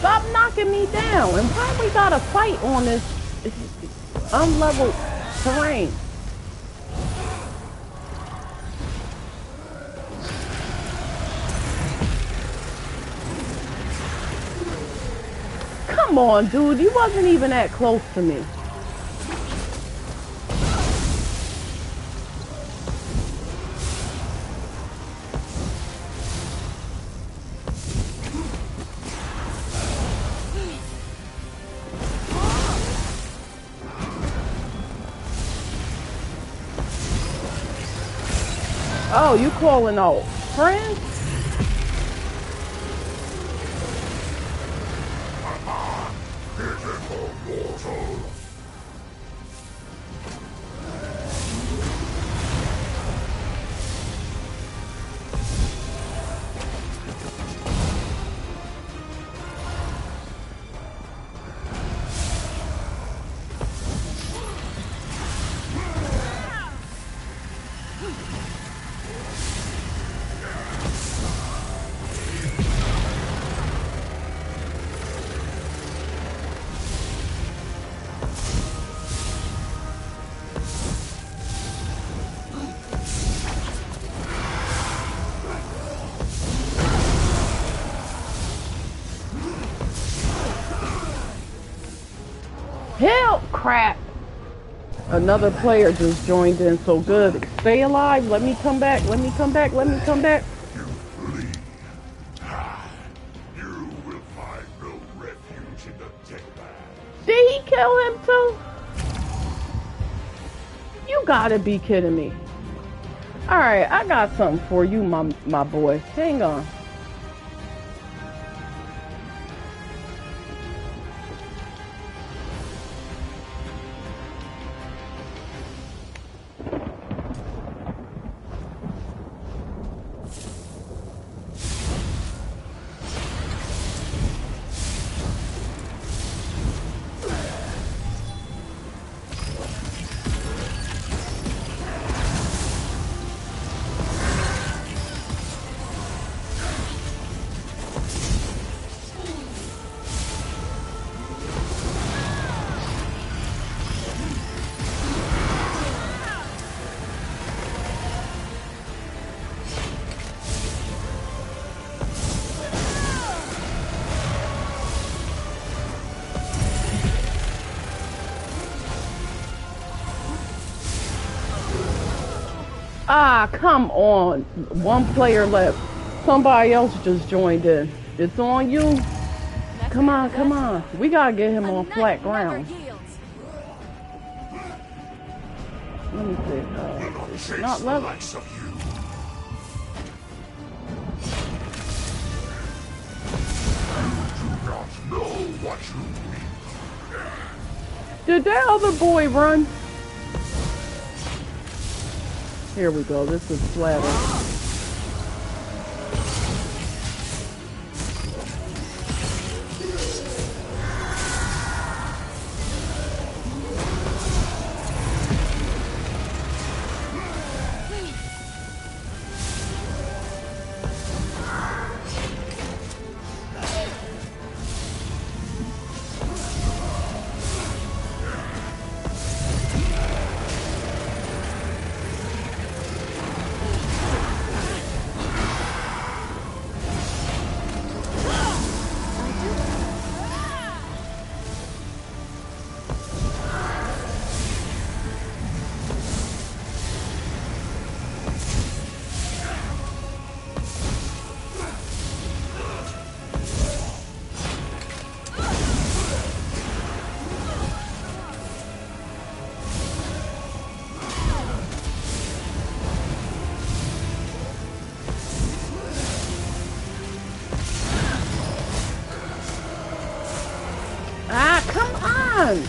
Stop knocking me down. And why we gotta fight on this unleveled terrain? Come on, dude. You wasn't even that close to me. Oh, you calling out friends? Help! Crap! Another player just joined in, so good. Stay alive. Let me come back. Let me come back. Let me come back. You flee. You will find no refuge in the deadlands. Did he kill him too? You gotta be kidding me. Alright, I got something for you, my boy. Hang on. Ah, come on. One player left. Somebody else just joined in. It's on you. Come on, come on. We gotta get him on flat ground. Let me see. Not level. Did that other boy run? Here we go. This is flatter. Ah, come on!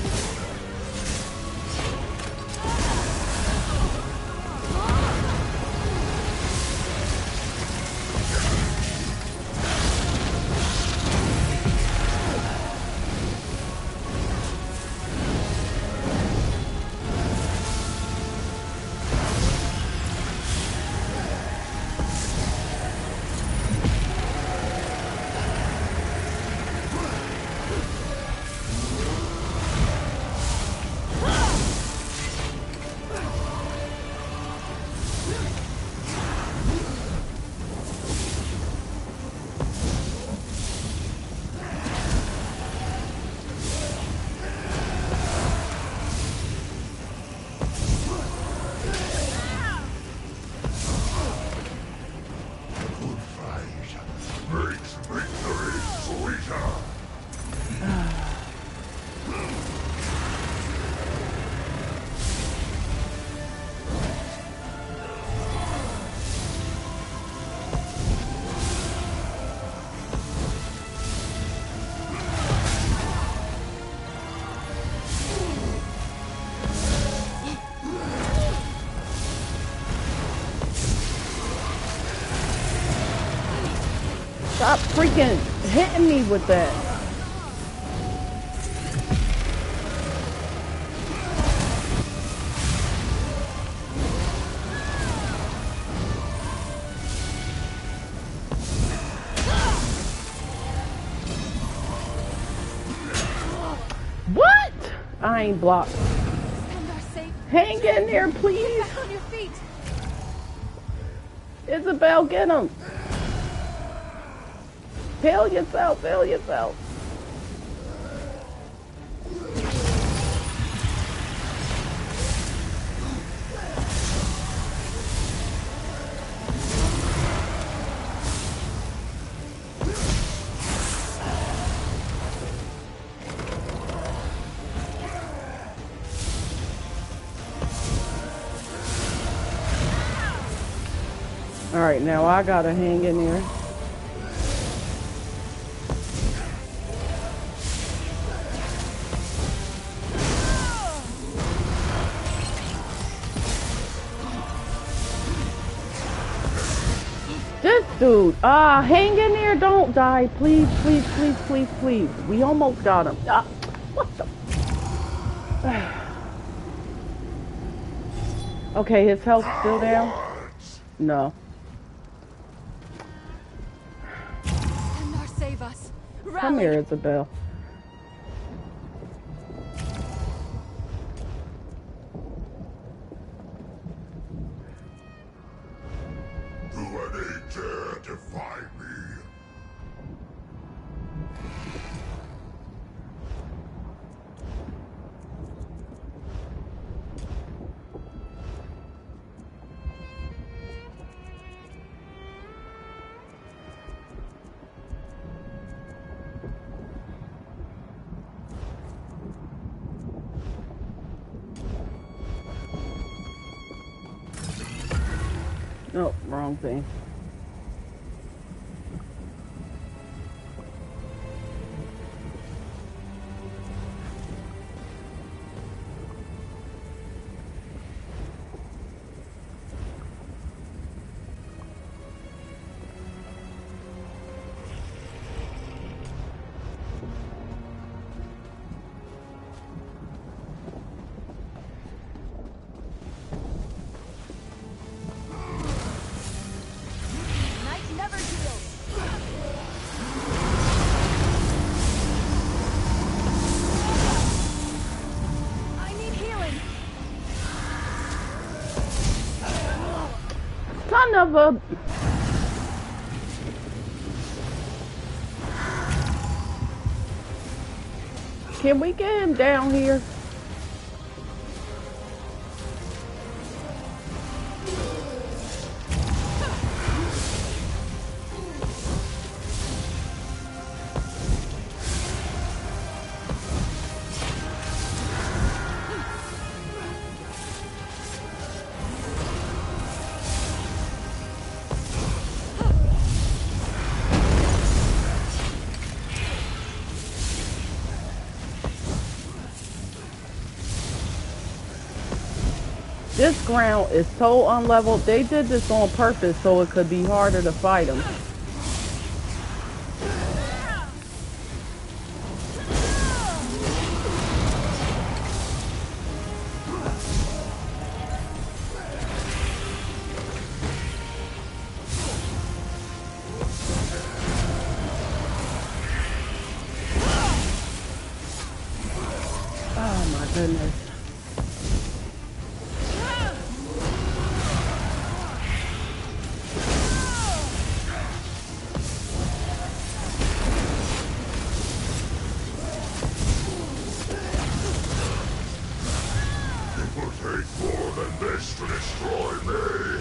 Stop freaking hitting me with that. What? I ain't blocked. Hang in there, please. Isabel, get him. Heal yourself, heal yourself. All right, now I gotta hang in there. This dude, hang in there, don't die, please, please, please, please, please. We almost got him. What the? Okay, his health's still down? No. Save us. Come here, Isabel. Do any dare defy me? Oh, wrong thing. Night never heals. I need healing. Son of a... Can we get him down here? This ground is so unleveled. They did this on purpose so it could be harder to fight them. Oh my goodness. It will take more than this to destroy me.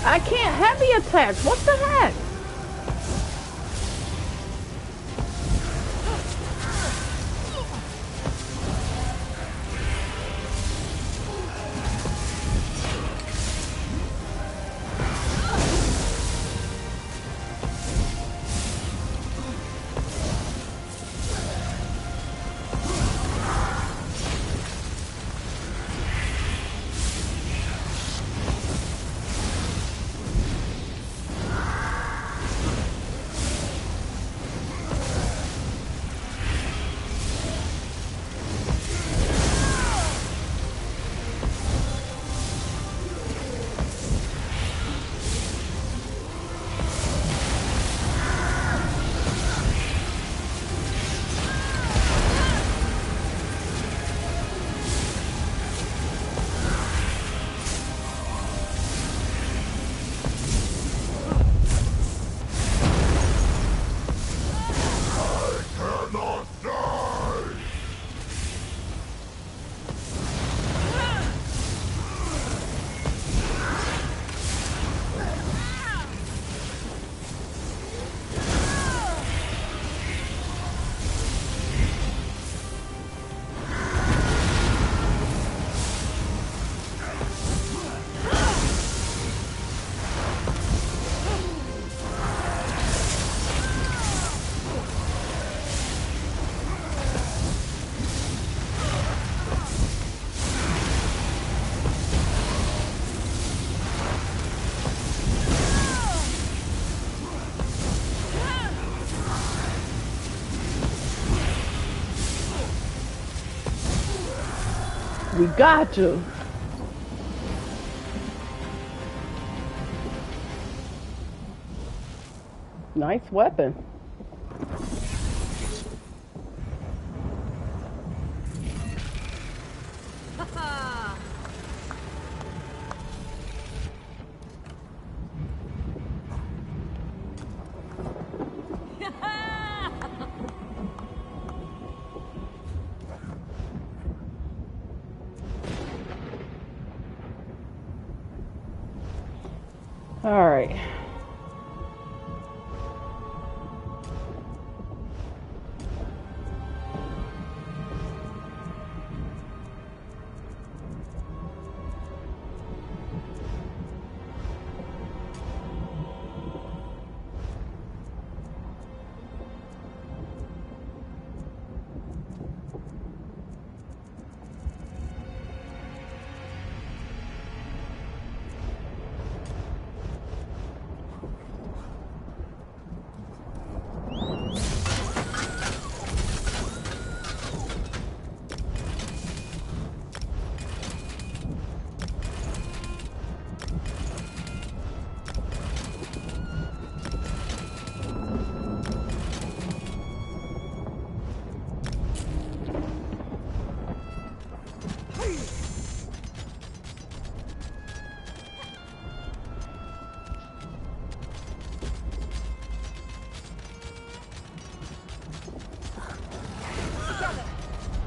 I can't heavy attack. What the heck? We got you. Nice weapon. All right.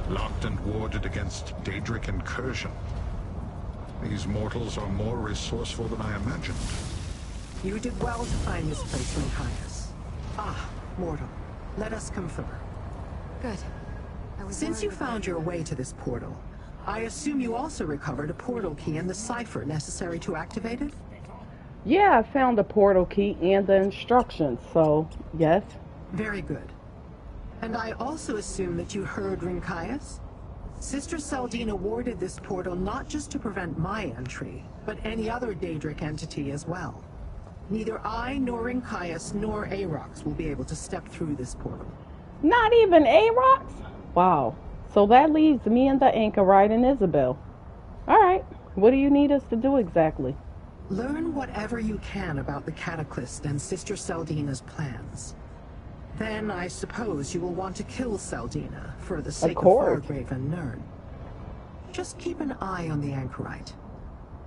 Locked and warded against Daedric incursion. These mortals are more resourceful than I imagined. You did well to find this place, Matthias. Ah, mortal. Let us confer. Good. Since you found your way to this portal, I assume you also recovered a portal key and the cipher necessary to activate it? Yeah, I found the portal key and the instructions, so yes. Very good. And I also assume that you heard Rincaius? Sister Seldine awarded this portal not just to prevent my entry, but any other Daedric entity as well. Neither I, nor Rincaius, nor Aarox will be able to step through this portal. Not even Aarox? Wow. So that leaves me and the Anchorite and Isabel. Alright, what do you need us to do exactly? Learn whatever you can about the Cataclysm and Sister Seldina's plans. Then I suppose you will want to kill Seldina for the sake of Fargrave and Nern. Just keep an eye on the Anchorite.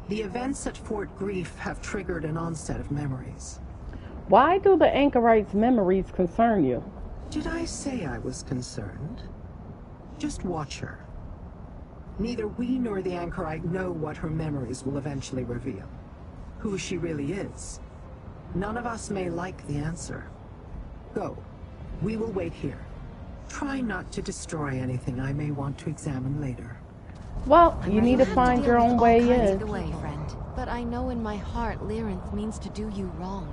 The events at Fort Grief have triggered an onset of memories. Why do the Anchorite's memories concern you? Did I say I was concerned? Just watch her. Neither we nor the Anchorite know what her memories will eventually reveal. Who she really is. None of us may like the answer. Go. We will wait here. Try not to destroy anything I may want to examine later. Well, you need to find your own way in. Either way, friend. But I know in my heart Lyrinth means to do you wrong.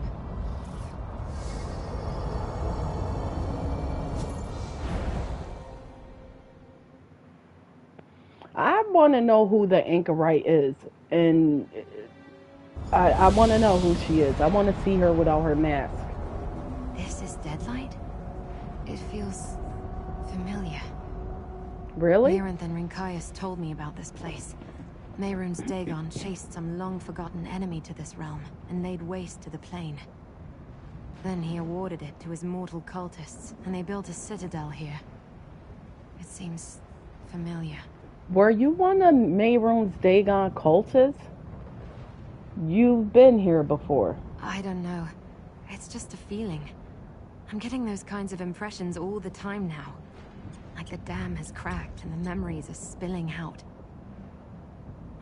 I want to know who the Anchorite is, and I want to know who she is. I want to see her without her mask. This is Deadlight? It feels familiar. Really? Lyrinth and Rincaius told me about this place. Mehrunes Dagon chased some long-forgotten enemy to this realm and laid waste to the plain. Then he awarded it to his mortal cultists, and they built a citadel here. It seems familiar. Were you one of Mehrunes Dagon cultists? You've been here before. I don't know. It's just a feeling. I'm getting those kinds of impressions all the time now. Like the dam has cracked and the memories are spilling out.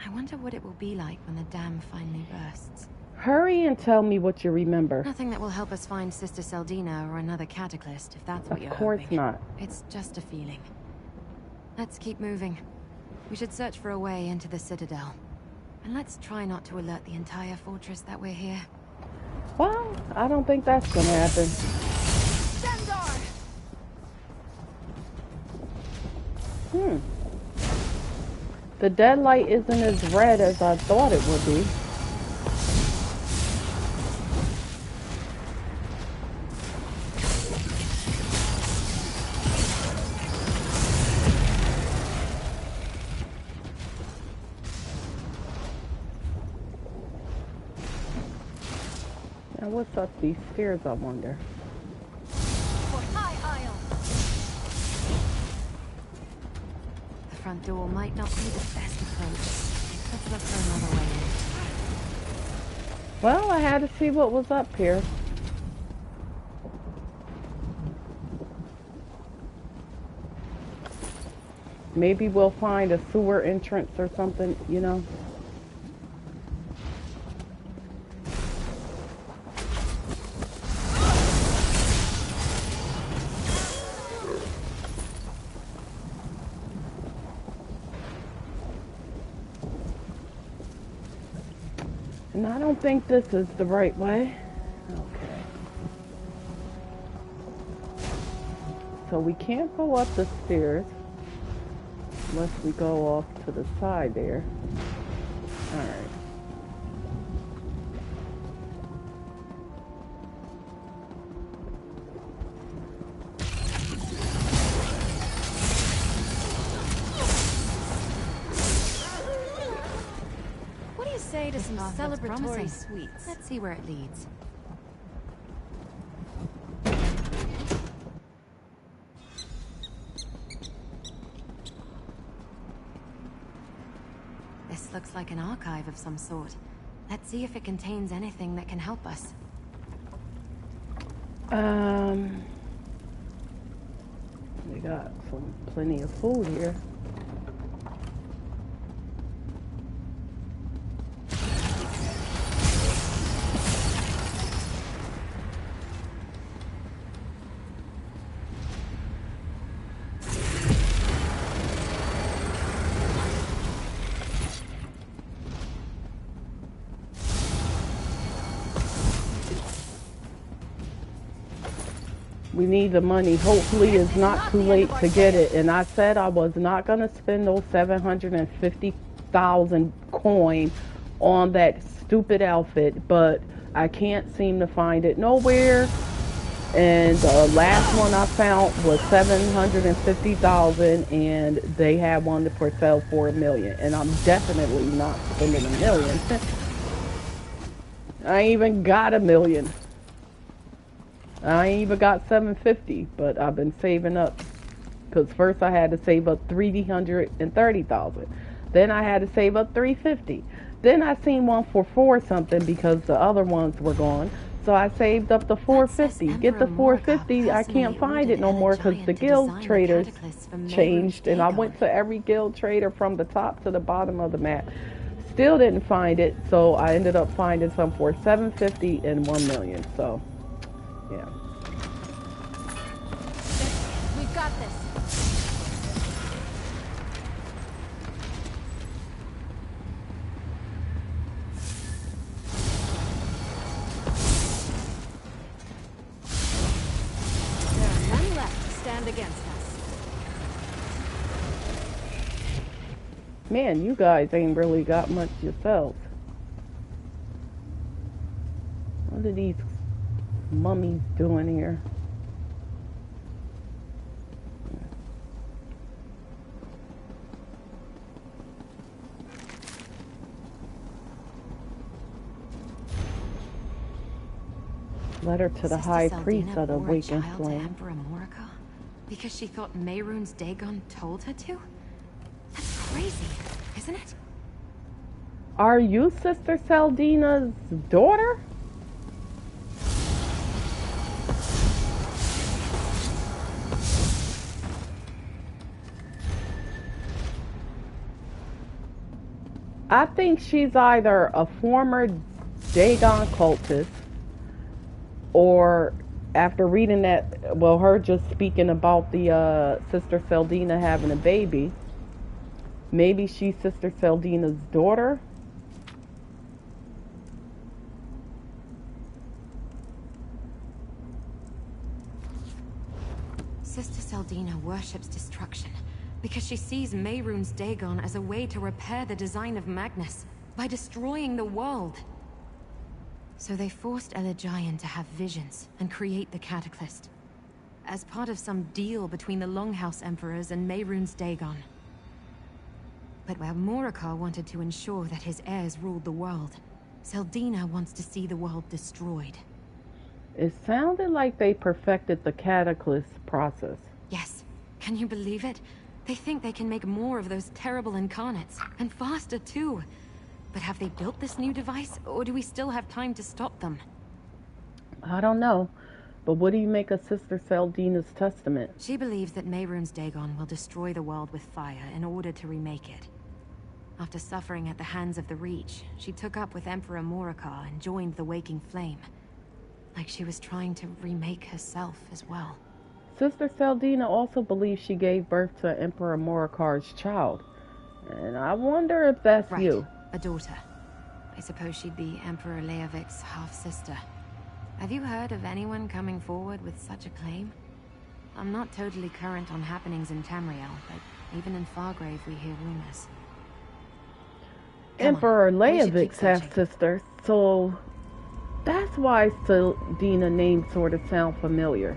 I wonder what it will be like when the dam finally bursts. Hurry and tell me what you remember. Nothing that will help us find Sister Seldina or another Cataclysm, if that's what you're hoping. Of course not. It's just a feeling. Let's keep moving. We should search for a way into the Citadel. And let's try not to alert the entire fortress that we're here. Well, I don't think that's gonna happen. The deadlight isn't as red as I thought it would be. what's up these stairs, I wonder? The front door might not be the best approach. Let's look for another way in. Well, I had to see what was up here. Maybe we'll find a sewer entrance or something, you know? And I don't think this is the right way. Okay. So we can't go up the stairs unless we go off to the side there. Alright. What do you say to some celebratory sweets? Let's see where it leads. This looks like an archive of some sort. Let's see if it contains anything that can help us. We got plenty of food here. We need the money. Hopefully it's not too late to get it. And I said I was not going to spend those 750,000 coin on that stupid outfit, but I can't seem to find it nowhere. And the last one I found was 750,000 and they had one for sale for $1 million. And I'm definitely not spending $1 million. I ain't even got $1 million. I ain't even got 750, but I've been saving up. Because first I had to save up 330,000. Then I had to save up 350. Then I seen one for 4 something because the other ones were gone. So I saved up the 450. Get the 450, I can't find it no more because the guild traders changed. And I went to every guild trader from the top to the bottom of the map. Still didn't find it, so I ended up finding some for 750 and 1 million. So yeah. We've got this. There are none left to stand against us. Man, you guys ain't really got much yourselves. What are these mummies doing here? Letter to the High Priest of the Awakened Flame. Because she thought Mehrunes Dagon told her to? That's crazy, isn't it? Are you Sister Seldina's daughter? I think she's either a former Dagon cultist, or after reading that, well, her just speaking about the Sister Seldina having a baby, maybe she's Sister Seldina's daughter. Sister Seldina worships destruction because she sees Mehrunes Dagon as a way to repair the design of Magnus by destroying the world. So they forced Elegian to have visions and create the Cataclysm as part of some deal between the Longhouse Emperors and Mehrunes Dagon. But where Morikar wanted to ensure that his heirs ruled the world, Seldina wants to see the world destroyed. It sounded like they perfected the Cataclysm process. Yes. Can you believe it? They think they can make more of those terrible incarnates, and faster too. But have they built this new device, or do we still have time to stop them? I don't know. But what do you make of Sister Seldina's testament? She believes that Mehrunes Dagon will destroy the world with fire in order to remake it. After suffering at the hands of the Reach, she took up with Emperor Morakar and joined the Waking Flame. Like she was trying to remake herself as well. Sister Seldina also believes she gave birth to Emperor Morakar's child. And I wonder if that's you. A daughter. I suppose she'd be Emperor Leovik's half-sister. Have you heard of anyone coming forward with such a claim? I'm not totally current on happenings in Tamriel, but even in Fargrave we hear rumors. Emperor Leovik's half-sister, so that's why Seldina names sort of sound familiar.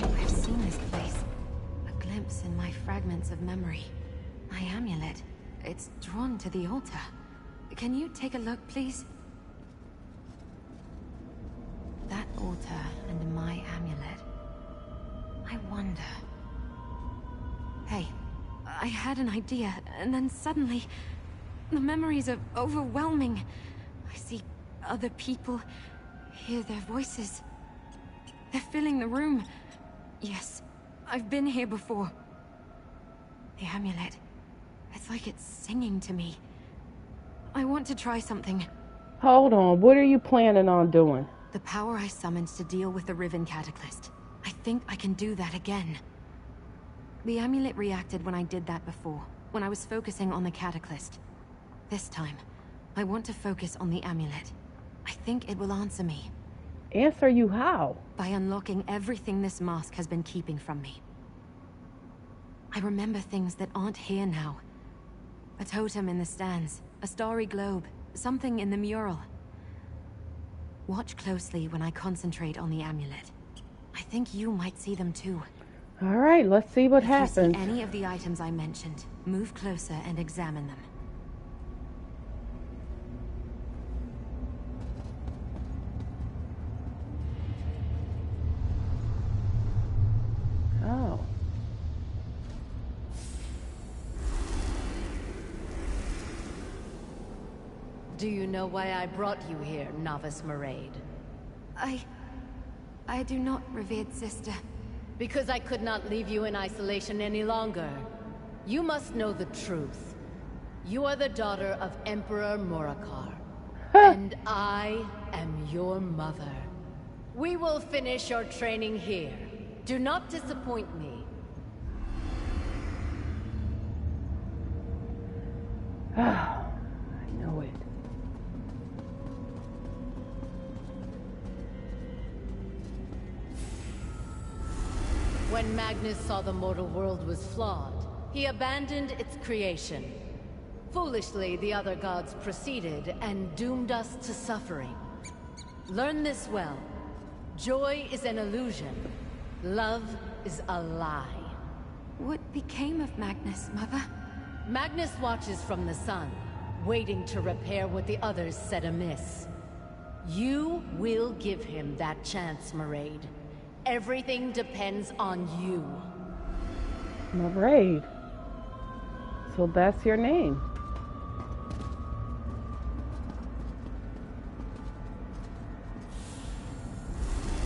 I've seen this place. A glimpse in my fragments of memory. My amulet. It's drawn to the altar. Can you take a look, please? That altar and my amulet. I wonder... Hey, I had an idea, and then suddenly... the memories are overwhelming. I see other people, hear their voices. They're filling the room. Yes, I've been here before. The amulet. It's like it's singing to me. I want to try something. Hold on, what are you planning on doing? The power I summoned to deal with the Riven Cataclysm. I think I can do that again. The amulet reacted when I did that before, when I was focusing on the Cataclysm. This time, I want to focus on the amulet. I think it will answer me. Answer you how? By unlocking everything this mask has been keeping from me. I remember things that aren't here now. A totem in the stands, a starry globe, something in the mural. Watch closely when I concentrate on the amulet. I think you might see them too. All right, let's see what If happens. you see any of the items I mentioned, move closer and examine them. Oh. Do you know why I brought you here, Novice Maraid? I do not, revered sister. Because I could not leave you in isolation any longer. You must know the truth. You are the daughter of Emperor Morakar. And I am your mother. We will finish your training here. Do not disappoint me. I know it. When Magnus saw the mortal world was flawed, he abandoned its creation. Foolishly, the other gods proceeded and doomed us to suffering. Learn this well. Joy is an illusion. Love is a lie. What became of Magnus, Mother? Magnus watches from the sun, waiting to repair what the others said amiss. You will give him that chance, Maraid. Everything depends on you. Maraid. So that's your name.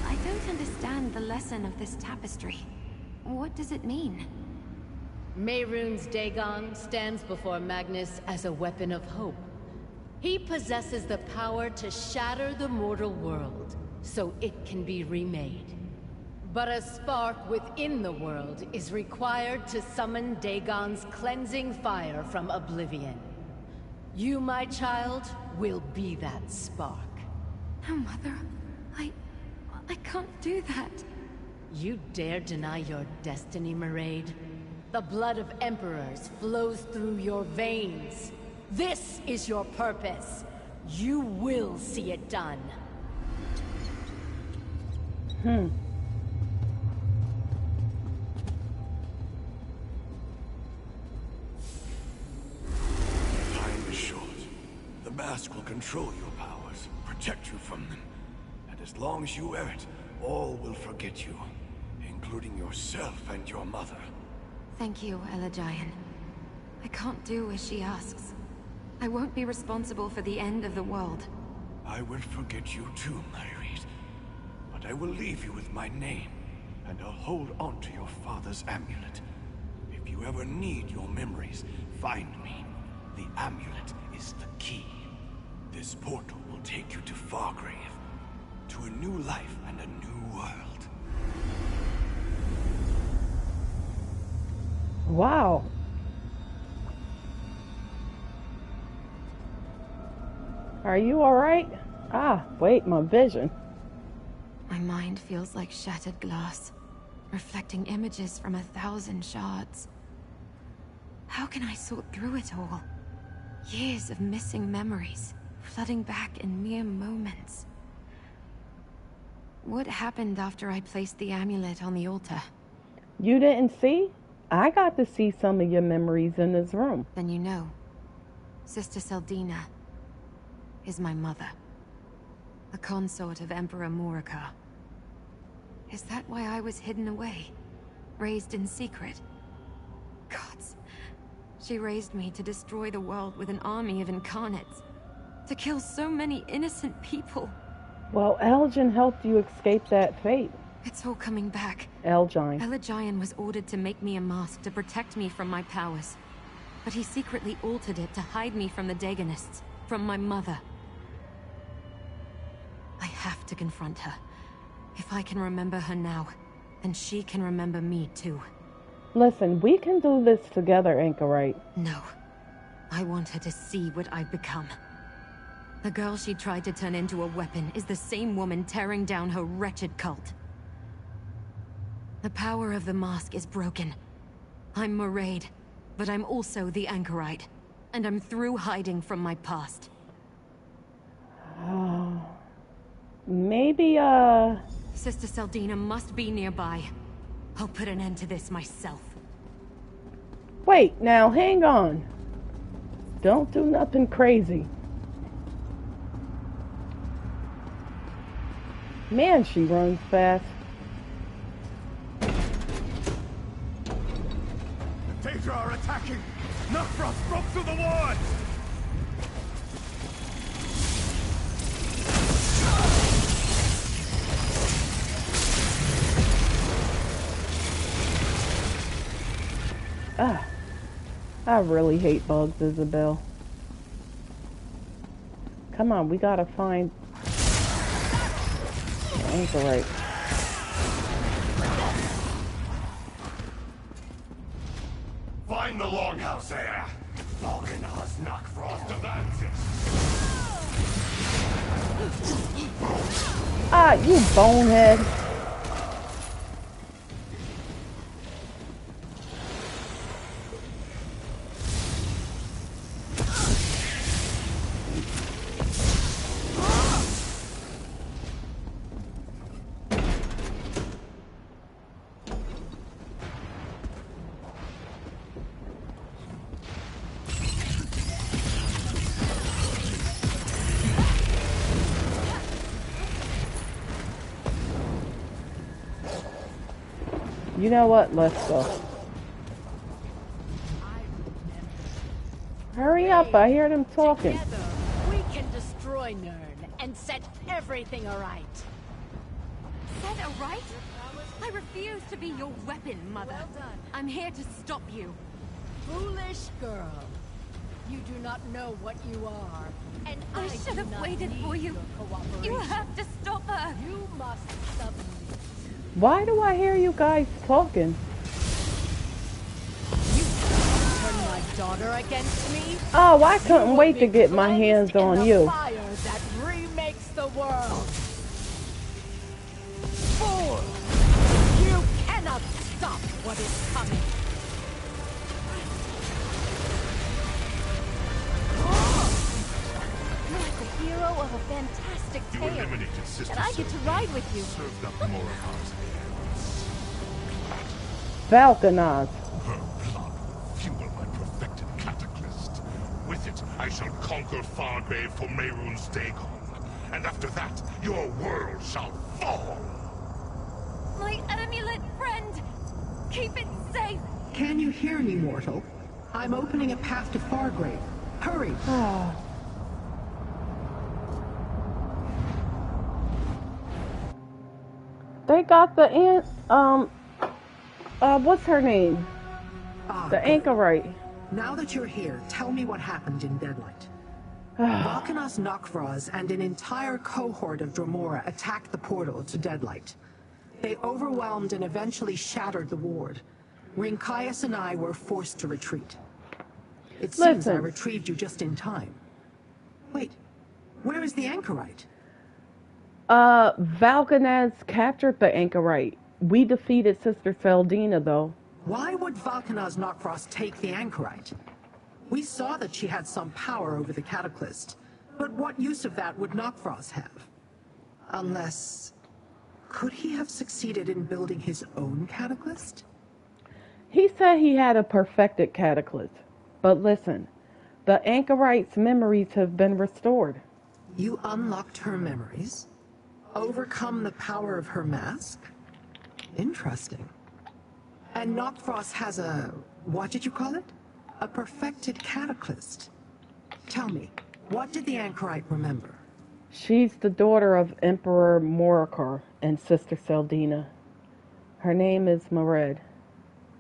I don't understand the lesson of this tapestry. What does it mean? Mehrunes Dagon stands before Magnus as a weapon of hope. He possesses the power to shatter the mortal world, so it can be remade. But a spark within the world is required to summon Dagon's cleansing fire from oblivion. You, my child, will be that spark. No, Mother. I can't do that. You dare deny your destiny, Maraid? The blood of emperors flows through your veins. This is your purpose. You will see it done. Hmm. Time is short. The mask will control your powers, protect you from them. And as long as you wear it, all will forget you, including yourself and your mother. Thank you, Elagian. I can't do as she asks. I won't be responsible for the end of the world. I will forget you too, Mary. But I will leave you with my name, and I'll hold on to your father's amulet. If you ever need your memories, find me. The amulet is the key. This portal will take you to Fargrave, to a new life and a new world. Wow. Are you alright? Ah, wait, my vision. My mind feels like shattered glass, reflecting images from 1,000 shards. How can I sort through it all? Years of missing memories, flooding back in mere moments. What happened after I placed the amulet on the altar? You didn't see? I got to see some of your memories in this room. Then you know. Sister Seldina is my mother. The consort of Emperor Murica. Is that why I was hidden away? Raised in secret? Gods. She raised me to destroy the world with an army of incarnates. To kill so many innocent people. Well, Elgin helped you escape that fate. It's all coming back. Elgin. Elagian was ordered to make me a mask to protect me from my powers. But he secretly altered it to hide me from the Dagonists, from my mother. I have to confront her. If I can remember her now, then she can remember me too. Listen, we can do this together, Anchorite. No. I want her to see what I've become. The girl she tried to turn into a weapon is the same woman tearing down her wretched cult. The power of the mask is broken. I'm Maraid, but I'm also the Anchorite. And I'm through hiding from my past. Maybe, Sister Seldina must be nearby. I'll put an end to this myself. Wait, now, hang on. Don't do nothing crazy. Man, she runs fast. The Daedra are attacking! Nukfrost broke through the ward! Ah, I really hate bugs, Isabel. Come on, we gotta find Anchorite. Find the longhouse there. Falcon's Nukfrost advances. Ah, you bonehead. You know what? Let's go. Hurry up, I hear them talking. Together, we can destroy Nirn and set everything aright. Set aright? I refuse to be your weapon, Mother. Well done. I'm here to stop you. Foolish girl. You do not know what you are. And I do should have not waited need for you. your cooperation. You have to stop her. You must submit. Why do I hear you guys talking? You turn my daughter against me? Oh, I couldn't wait to get my hands on you. Fire that remakes the world. Fool! You what is coming. You're like the hero of a fantastic You tale. eliminated Sister And I get to ride with you. Served up more of ours. Falconaz. Her blood will fuel my perfected cataclysm. With it, I shall conquer Fargrave for Mehrunes Dagon. And after that, your world shall fall. My amulet friend! Keep it safe! Can you hear me, mortal? I'm opening a path to Fargrave. Hurry! They got the what's her name? The anchorite. Now that you're here, tell me what happened in Deadlight. Valkanos Nokvraz and an entire cohort of Dromora attacked the portal to Deadlight. They overwhelmed and eventually shattered the ward. Rinkaius and I were forced to retreat. It seems I retrieved you just in time. Wait, where is the anchorite? Valkanaz captured the anchorite. We defeated Sister Seldina, though. Why would Valkanos Nokvraz take the anchorite? We saw that she had some power over the Cataclysm, but what use of that would Nokvraz have? Unless... could he have succeeded in building his own Cataclysm? He said he had a perfected cataclysm. But listen, the anchorite's memories have been restored. You unlocked her memories? Overcome the power of her mask? Interesting. And Nokvraz has a... what did you call it? A perfected cataclysm. Tell me, what did the anchorite remember? She's the daughter of Emperor Morikar and Sister Seldina. Her name is Mered.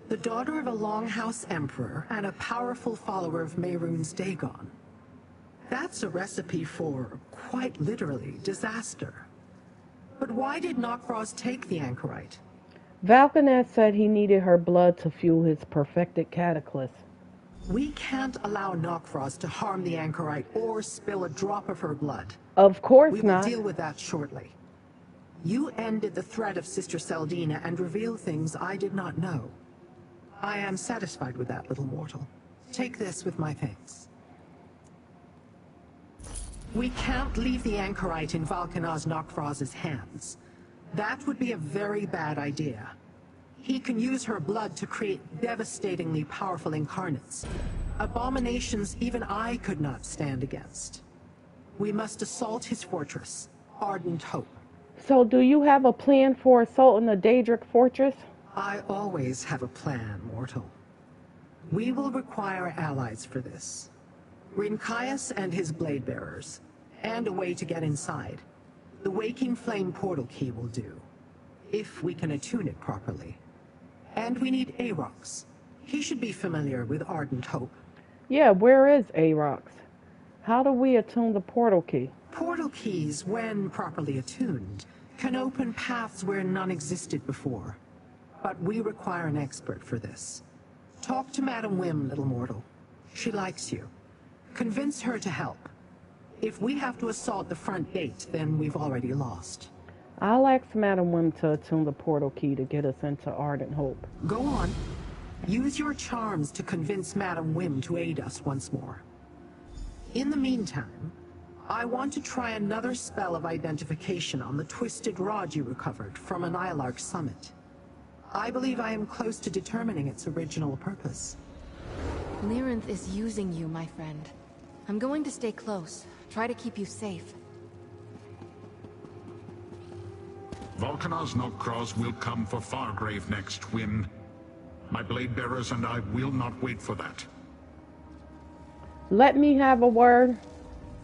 The daughter of a Longhouse Emperor and a powerful follower of Mehrunes Dagon. That's a recipe for, quite literally, disaster. But why did Nokvraz take the anchorite? Valkanaz said he needed her blood to fuel his perfected cataclysm. We can't allow Nokvraz to harm the anchorite or spill a drop of her blood. Of course not. We will deal with that shortly. You ended the threat of Sister Seldina and revealed things I did not know. I am satisfied with that, little mortal. Take this with my thanks. We can't leave the anchorite in Valkanos Nokvraz's hands. That would be a very bad idea. He can use her blood to create devastatingly powerful incarnates. Abominations even I could not stand against. We must assault his fortress, Ardent Hope. So do you have a plan for assaulting the Daedric fortress? I always have a plan, mortal. We will require allies for this. Rinkaius and his blade bearers, and a way to get inside. The Waking Flame portal key will do, if we can attune it properly. And we need Arox. He should be familiar with Ardent Hope. Yeah, where is Arox? How do we attune the portal key? Portal keys, when properly attuned, can open paths where none existed before. But we require an expert for this. Talk to Madam Wim, little mortal. She likes you. Convince her to help. If we have to assault the front gate, then we've already lost. I'll ask Madam Wim to attune the portal key to get us into Ardent Hope. Go on. Use your charms to convince Madam Wim to aid us once more. In the meantime, I want to try another spell of identification on the twisted rod you recovered from an Ilark summit. I believe I am close to determining its original purpose. Lyranth is using you, my friend. I'm going to stay close. Try to keep you safe. Valkanos Nokvraz will come for Fargrave next, Wim. My blade bearers and I will not wait for that. Let me have a word.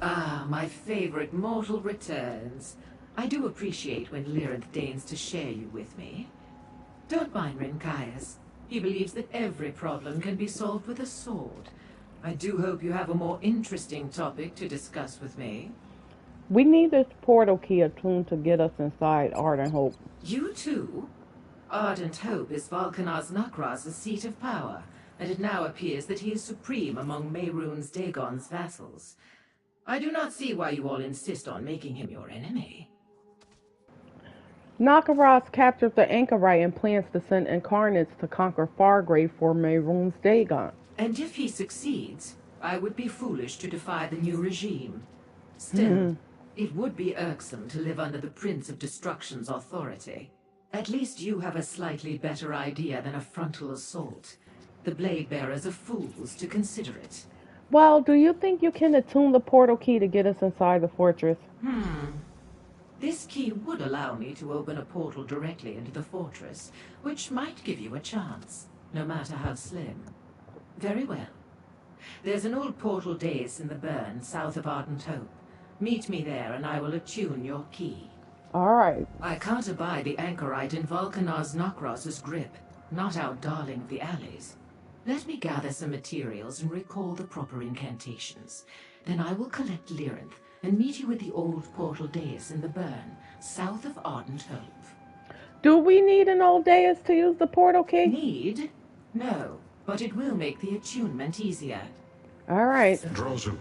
Ah, my favorite mortal returns. I do appreciate when Lyranth deigns to share you with me. Don't mind Rinkaius. He believes that every problem can be solved with a sword. I do hope you have a more interesting topic to discuss with me. We need this portal key attuned to get us inside Ardent Hope. You too? Ardent Hope is Valkanos Nokvraz's seat of power, and it now appears that he is supreme among Mehrunes Dagon's vassals. I do not see why you all insist on making him your enemy. Nakaros captured the Anchorite and plans to send incarnates to conquer Fargrave for Mehrunes Dagon. And if he succeeds, I would be foolish to defy the new regime. Still, it would be irksome to live under the Prince of Destruction's authority. At least you have a slightly better idea than a frontal assault. The Blade Bearers are fools to consider it. Well, do you think you can attune the portal key to get us inside the fortress? This key would allow me to open a portal directly into the fortress, which might give you a chance, no matter how slim. Very well. There's an old portal dais in the burn south of Ardent Hope. Meet me there and I will attune your key. Alright. I can't abide the Anchorite in Vulcanar's Knokros's grip, not our darling of the alleys. Let me gather some materials and recall the proper incantations. Then I will collect Lyrinth and meet you at the old portal dais in the burn, south of Ardent Hope. Do we need an old dais to use the portal key? Need? No, but it will make the attunement easier. Alright. Drozu,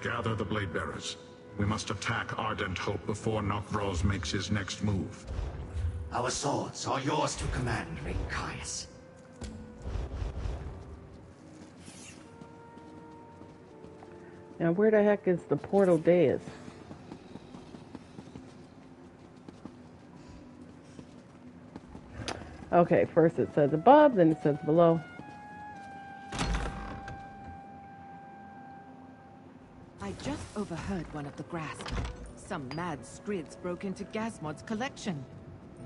gather the Blade Bearers. We must attack Ardent Hope before Nokvros makes his next move. Our swords are yours to command, Ring Caius. Now where the heck is the portal dais? Okay, first it says above, then it says below. I just overheard one of the grasp. Some mad scrids broke into Gasmod's collection.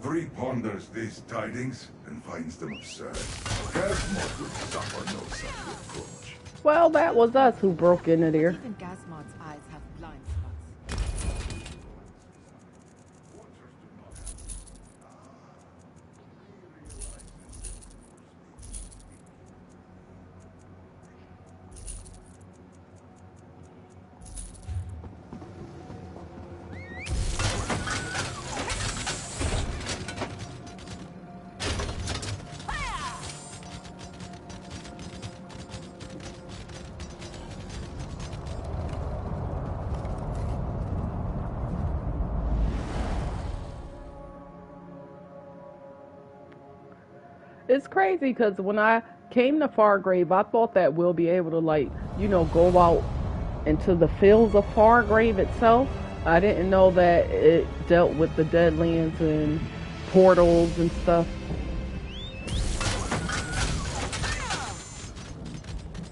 Vree ponders these tidings and finds them absurd. Gasmod would suffer no such reproach. Well, that was us who broke into there. Even Gasmod's eyes have blind spots. It's crazy because when I came to Fargrave, I thought that we'll be able to, like, you know, go out into the fields of Fargrave itself. I didn't know that it dealt with the Deadlands and portals and stuff.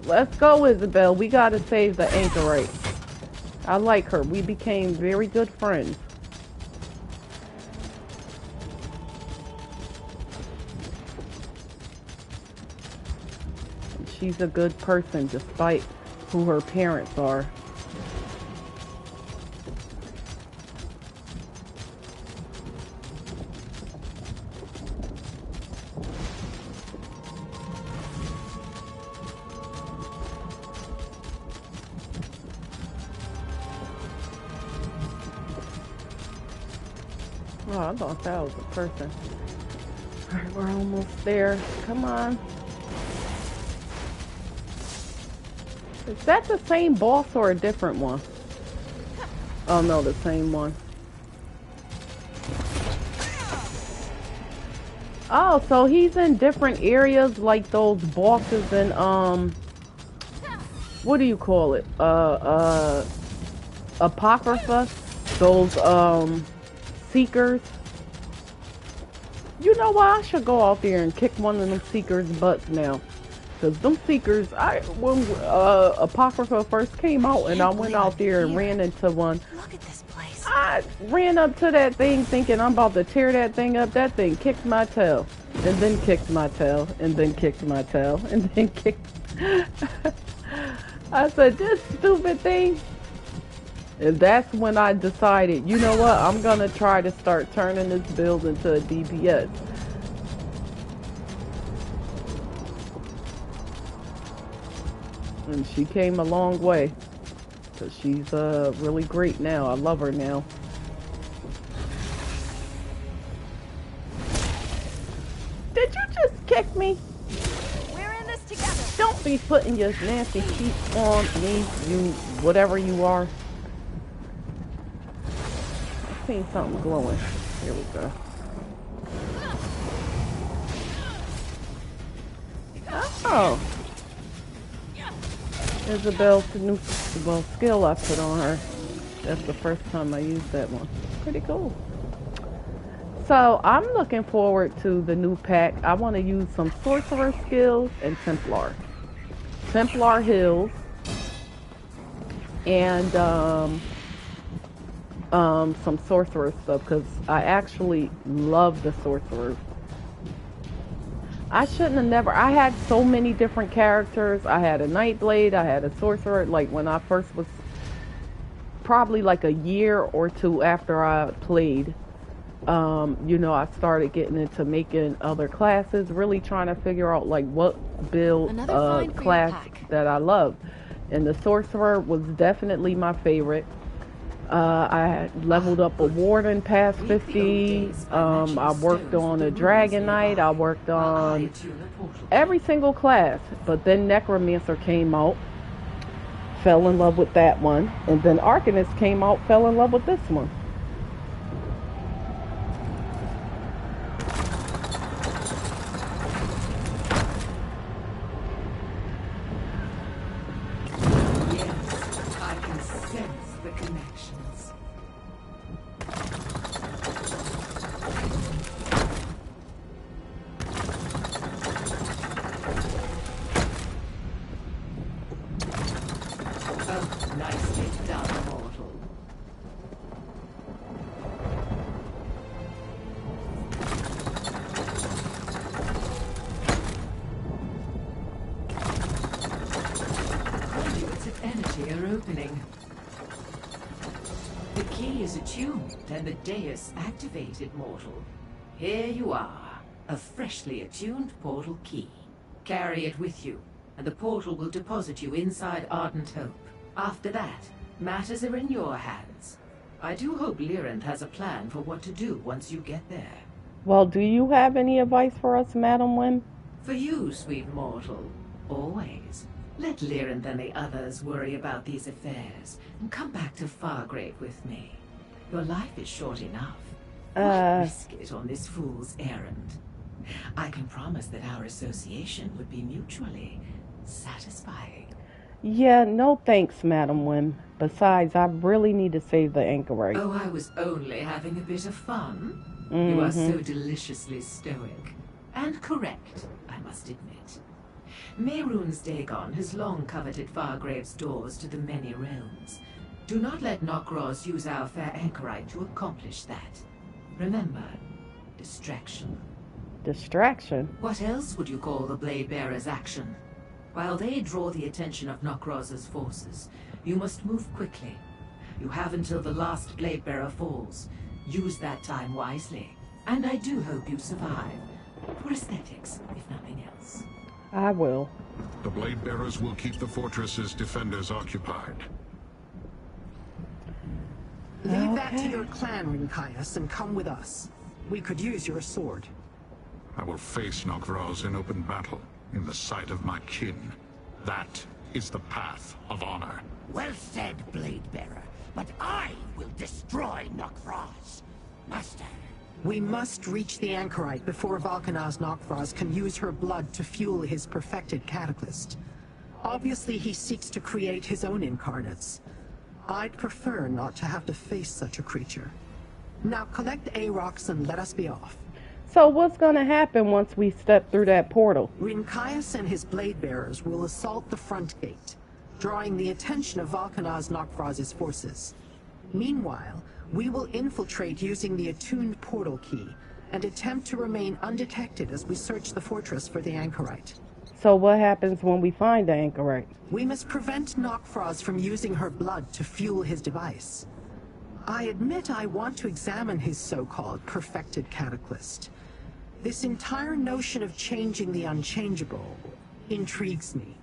Let's go, Isabel. We gotta save the Anchorite. I like her. We became very good friends. She's a good person despite who her parents are. Oh, I thought that was a person. Alright, we're almost there. Come on. Is that the same boss or a different one? Oh no, the same one. Oh, so he's in different areas like those bosses in, what do you call it? Apocrypha? Those, Seekers? You know what? I should go out there and kick one of them Seekers' butts now. Cause them Seekers, when Apocrypha first came out and I went out there and ran into one. Look at this place. I ran up to that thing thinking I'm about to tear that thing up. That thing kicked my tail. And then kicked my tail. And then kicked my tail. And then kicked. I said, this stupid thing. And that's when I decided, you know what? I'm gonna try to start turning this build into a DPS. And she came a long way. Because she's really great now. I love her now. Did you just kick me? We're in this together. Don't be putting your nasty feet on me, you whatever you are. I seen something glowing. Here we go. Oh. Isabel's new skill I put on her. That's the first time I used that one. Pretty cool. So I'm looking forward to the new pack. I want to use some sorcerer skills and Templar. Templar heals. And some sorcerer stuff because I actually love the sorcerer. I shouldn't have never. I had so many different characters. I had a Nightblade. I had a sorcerer. Like when I first was, probably like a year or two after I played, you know, I started getting into making other classes, really trying to figure out like what build class that I loved. And the sorcerer was definitely my favorite. I had leveled up a warden past 50. I worked on a dragon knight. I worked on every single class. But then necromancer came out. Fell in love with that one. And then arcanist came out. Fell in love with this one. Activated, mortal. Here you are, a freshly attuned portal key. Carry it with you, and the portal will deposit you inside Ardent Hope. After that, matters are in your hands. I do hope Lyranth has a plan for what to do once you get there. Well, do you have any advice for us, Madam Wynn? For you, sweet mortal, always. Let Lyranth and the others worry about these affairs, and come back to Fargrave with me. Your life is short enough. Why risk it on this fool's errand? I can promise that our association would be mutually satisfying. Yeah, no thanks, Madam Wynn. Besides, I really need to save the anchorite. Oh, I was only having a bit of fun. You are so deliciously stoic. And correct, I must admit. Mehrunes Dagon has long coveted Fargrave's doors to the many realms. Do not let Nokros use our fair anchorite to accomplish that. Remember, distraction. Distraction? What else would you call the Blade Bearer's action? While they draw the attention of Nokros's forces, you must move quickly. You have until the last Blade Bearer falls. Use that time wisely. And I do hope you survive. For aesthetics, if nothing else. I will. The Blade Bearers will keep the fortress's defenders occupied. Leave that to your clan, Rincaius, and come with us. We could use your sword. I will face Nokros in open battle, in the sight of my kin. That is the path of honor. Well said, Blade Bearer. But I will destroy Nokros. Master. We must reach the anchorite before Valkanaz Nokros can use her blood to fuel his perfected cataclysm. Obviously, he seeks to create his own incarnates. I'd prefer not to have to face such a creature. Now collect Aarox and let us be off. So what's gonna happen once we step through that portal? Rincaius and his blade bearers will assault the front gate, drawing the attention of Valkanaz Nokros' forces. Meanwhile, we will infiltrate using the attuned portal key and attempt to remain undetected as we search the fortress for the anchorite. So what happens when we find the anchorite? We must prevent Nokros from using her blood to fuel his device. I admit I want to examine his so-called perfected cataclysm. This entire notion of changing the unchangeable intrigues me.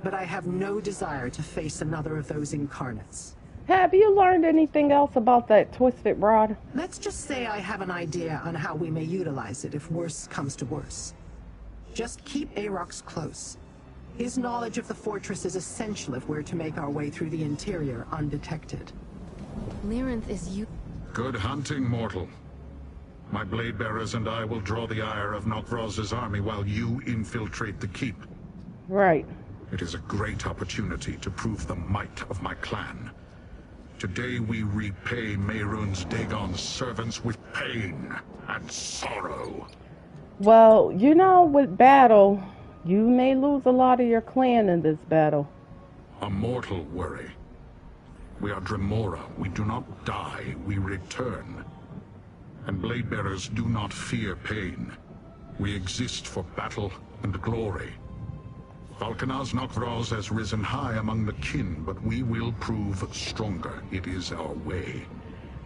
But I have no desire to face another of those incarnates. Have you learned anything else about that twisted rod? Let's just say I have an idea on how we may utilize it if worse comes to worse. Just keep Aarox close. His knowledge of the fortress is essential if we're to make our way through the interior undetected. Lyranth is you. Good hunting, mortal. My blade bearers and I will draw the ire of Nokvroz's army while you infiltrate the keep. Right. It is a great opportunity to prove the might of my clan. Today we repay Mehrunes Dagon's servants with pain and sorrow. Well, you know, with battle, you may lose a lot of your clan in this battle. A mortal worry. We are Dremora. We do not die, we return. And blade bearers do not fear pain. We exist for battle and glory. Valkanaz Nokvroz has risen high among the kin, but we will prove stronger. It is our way.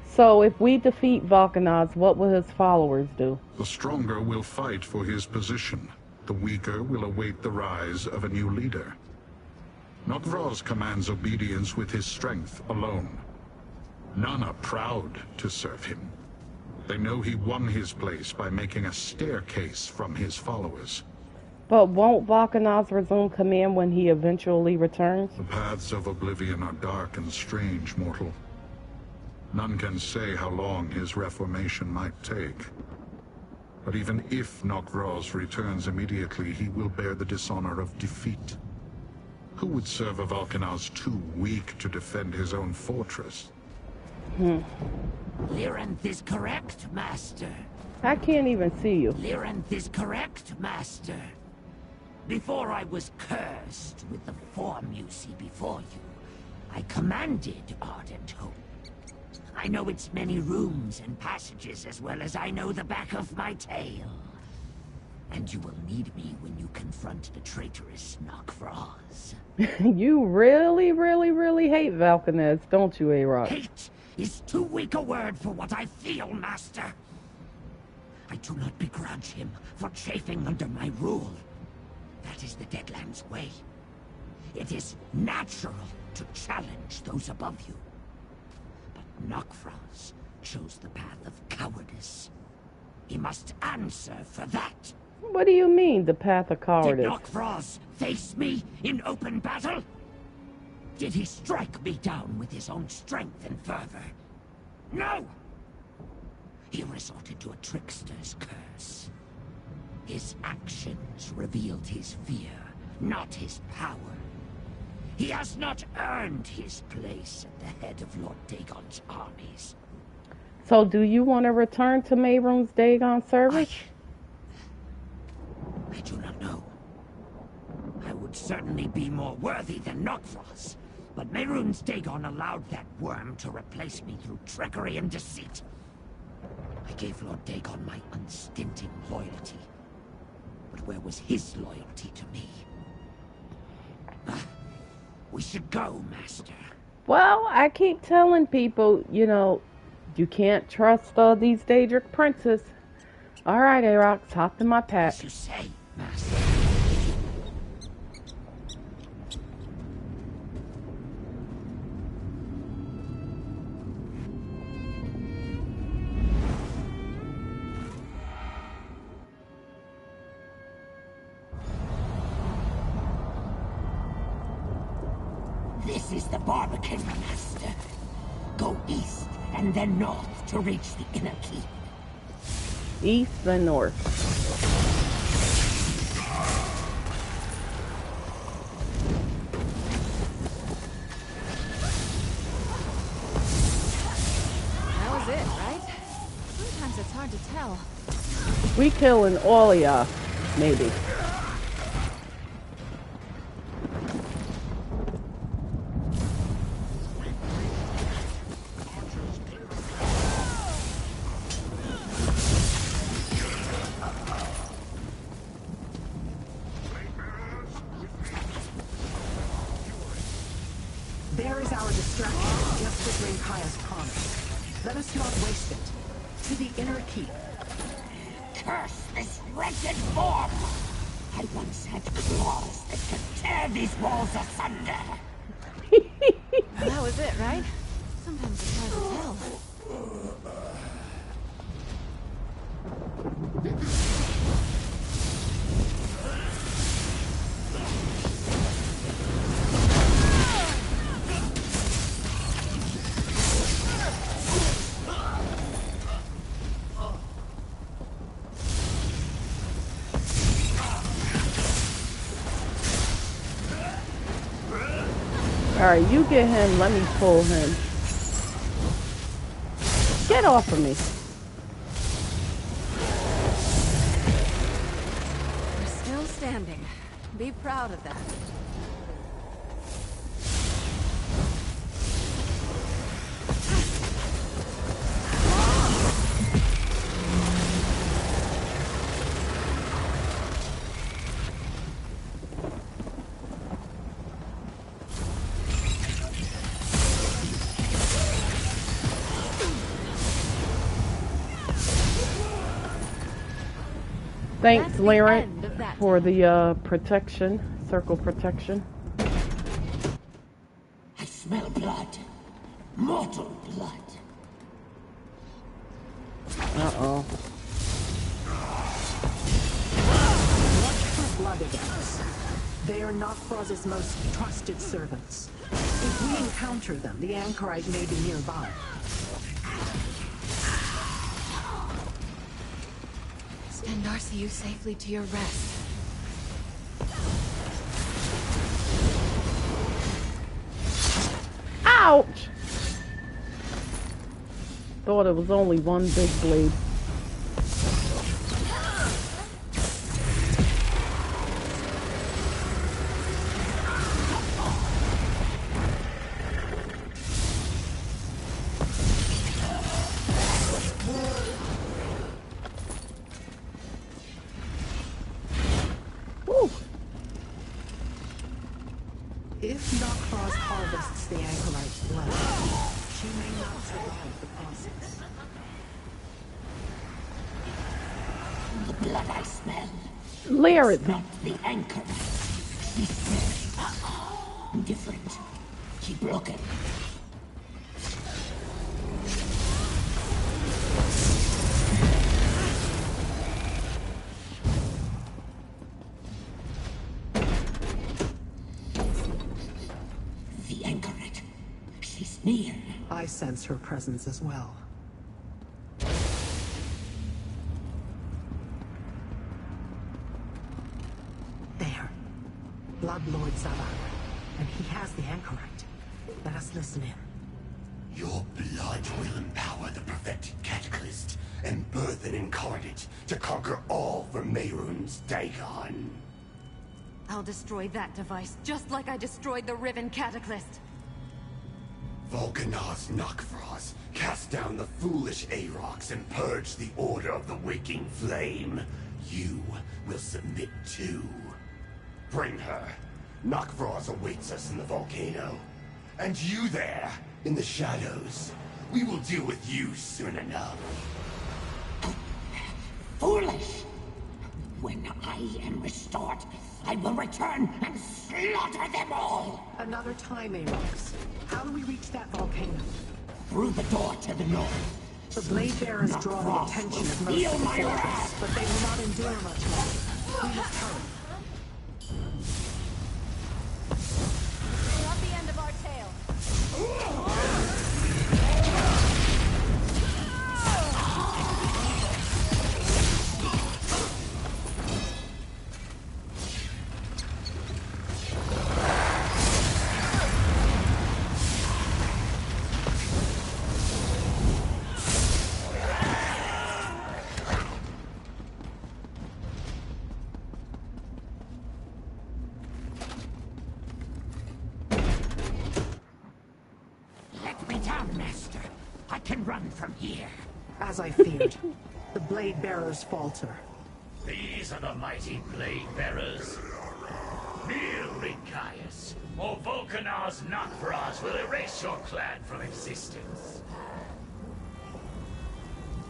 So if we defeat Valkanaz, what will his followers do? The stronger will fight for his position. The weaker will await the rise of a new leader. Nokvroz commands obedience with his strength alone. None are proud to serve him. They know he won his place by making a staircase from his followers. But won't Valkanaz resume command when he eventually returns? The paths of oblivion are dark and strange, mortal. None can say how long his reformation might take. But even if Nokvroz returns immediately, he will bear the dishonor of defeat. Who would serve a Valkanaz too weak to defend his own fortress? Lyranth is correct, Master. I can't even see you. Lyranth is correct, Master. Before I was cursed with the form you see before you, I commanded Ardent Hope. I know its many rooms and passages as well as I know the back of my tail. And you will need me when you confront the traitorous Nokvroz. You really, really, really hate Valkanaz, don't you, A-Rock? Hate is too weak a word for what I feel, Master. I do not begrudge him for chafing under my rule. That is the Deadlands way. It is natural to challenge those above you. But Nokvroz chose the path of cowardice. He must answer for that. What do you mean, the path of cowardice? Did Nokvroz face me in open battle? Did he strike me down with his own strength and fervor? No! He resorted to a trickster's curse. His actions revealed his fear, not his power. He has not earned his place at the head of Lord Dagon's armies. So do you want to return to Mehrunes Dagon's service? I do not know. I would certainly be more worthy than Nokvroz, but Mehrunes Dagon allowed that worm to replace me through trickery and deceit. I gave Lord Dagon my unstinting loyalty. But where was his loyalty to me? We should go, Master. Well, I keep telling people, you know, you can't trust these Daedric princes. Alright, A-Rock, hop in my pack. As you say, Master. This is the Barbican, Master. Go east and then north to reach the inner keep. East and north. That was it, right? Sometimes it's hard to tell. We killing all of y'all, maybe. There is our distraction, just as Rinkaya's promised. Let us not waste it. To the inner keep. Curse this wretched form! I once had claws that could tear these walls asunder. That was it, right? Sometimes it's hard to tell. Alright, you get him. Let me pull him. Get off of me. We're still standing. Be proud of that. Thanks, Lyric, for the protection, circle protection. I smell blood. Mortal blood. Uh-oh. Blood against. They are Nokfroz's most trusted servants. If we encounter them, the anchorite may be nearby. Send Darcy safely to your rest. Ouch! Thought it was only one big blade. If Nokfroz harvests the anchorite's blood, she may not survive the process. The blood I smell. Lyric. It's not the anchorite. She's different. She broken. The anchorite. She's near. I sense her presence as well. There. Bloodlord Zavar. And he has the anchorite. Let us listen in. Your blood will empower the perfected Cataclysm and birth an incarnate to conquer all for Mehrunes Dagon. I'll destroy that device, just like I destroyed the Riven Cataclysm. Volcanaz Nokfroz, cast down the foolish Aarox and purge the Order of the Waking Flame. You will submit too. Bring her. Nokfroz awaits us in the volcano. And you there, in the shadows. We will deal with you soon enough. Foolish! When I am restored, I will return and slaughter them all! Another time, Aarox. How do we reach that volcano? Through the door to the north. The blade bearers draw the attention of most of the fortress, but they will not endure much longer. We must hurry. Not the end of our tale. Master, I can run from here. As I feared, the blade bearers falter. These are the mighty blade bearers. Kneel, Rincaius, or Volcanaz Nokfroz will erase your clan from existence.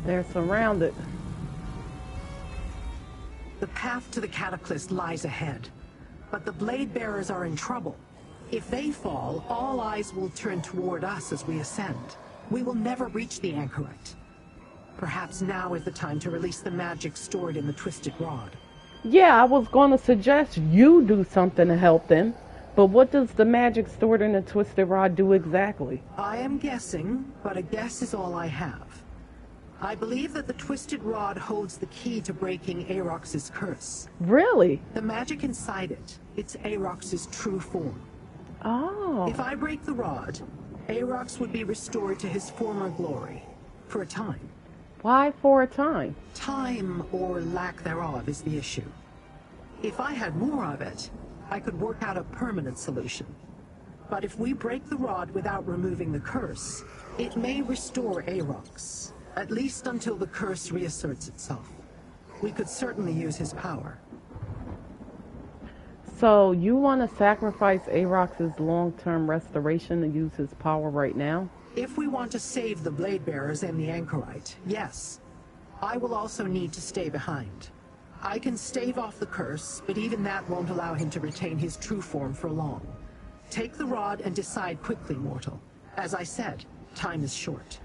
They're surrounded. The path to the Cataclysm lies ahead, but the blade bearers are in trouble. If they fall, all eyes will turn toward us as we ascend. We will never reach the anchorite. Perhaps now is the time to release the magic stored in the Twisted Rod. Yeah, I was going to suggest you do something to help them. But what does the magic stored in the Twisted Rod do exactly? I am guessing, but a guess is all I have. I believe that the Twisted Rod holds the key to breaking Aarox's curse. Really? The magic inside it, it's Aarox's true form. Oh. If I break the rod, Aarox would be restored to his former glory. For a time. Why for a time? Time, or lack thereof, is the issue. If I had more of it, I could work out a permanent solution. But if we break the rod without removing the curse, it may restore Aarox, at least until the curse reasserts itself. We could certainly use his power. So you want to sacrifice Aarox's long-term restoration to use his power right now? If we want to save the Blade Bearers and the Anchorite, yes. I will also need to stay behind. I can stave off the curse, but even that won't allow him to retain his true form for long. Take the rod and decide quickly, mortal. As I said, time is short.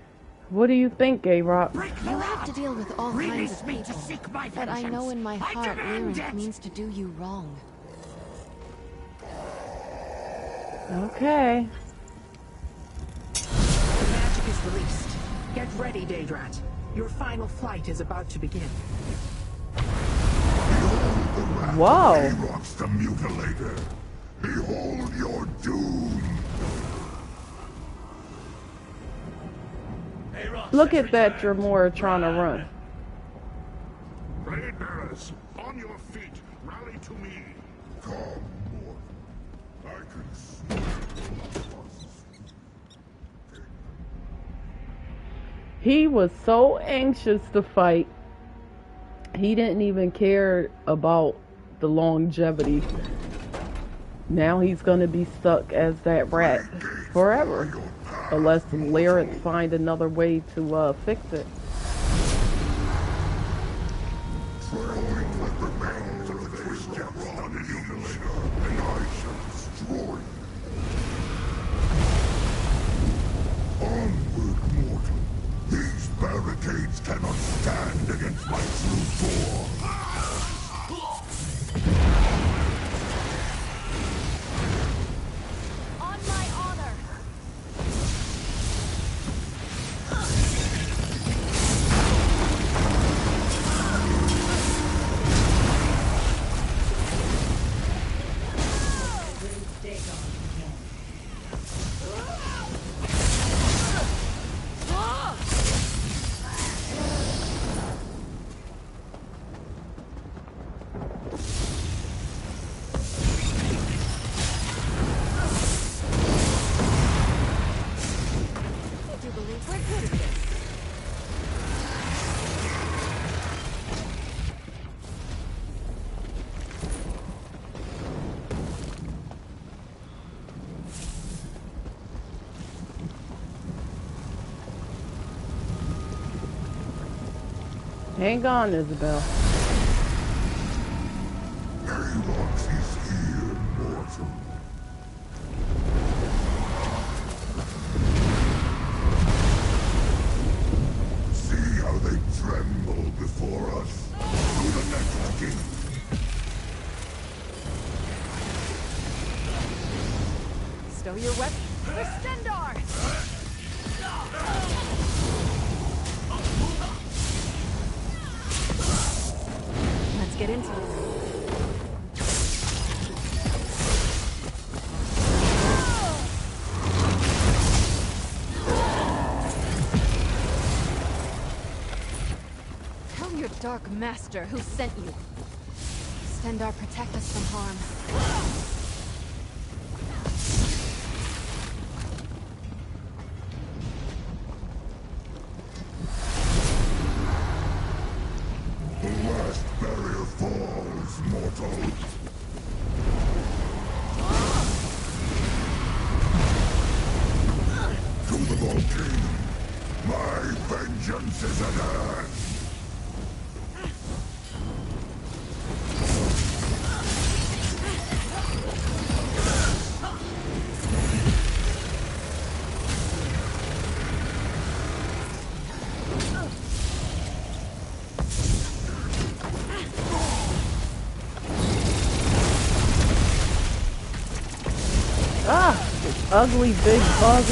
What do you think, Aarox? You have to deal with all kinds of people, but I know in my heart Lyranth means to do you wrong. Okay. The magic is released. Get ready, Daedrat. Your final flight is about to begin. Whoa. Aarox the Mutilator. Behold your doom. Look at that Dremora trying to run. Blade bearers, on your feet, rally to me. Come, mortal. I can smell us. He was so anxious to fight, he didn't even care about the longevity. Now he's gonna be stuck as that rat forever, unless Lyranth find another way to fix it. Onward, mortal. These barricades cannot stand against my true form. On my honor! Hang on, Isabel. Aarox is here, mortal. See how they tremble before us. To the next gate. Stow your weapon. For Stendar! Let's get into it. Tell your dark master who sent you. Stendar, protect us from harm. The last barrier falls, mortal. To the volcano. My vengeance is at hand. Ah, this ugly big bug.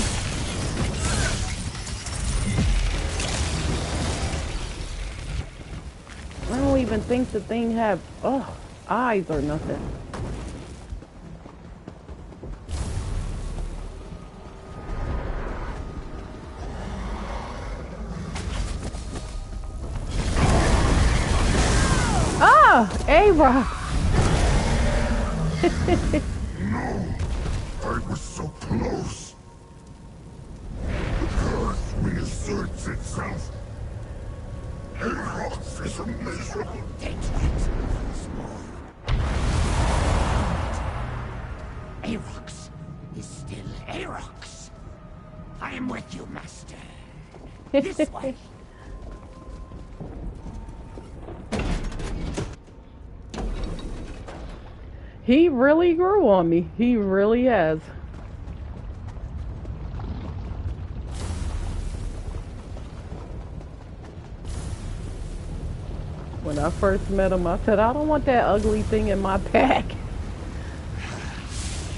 I don't even think the thing have eyes or nothing. rock. No! I was so close! The curse reasserts itself. Aerox is a miserable deadweight. Aerox is still Aerox. I am with you, Master. This way. He really grew on me. He really has. When I first met him, I said, I don't want that ugly thing in my pack.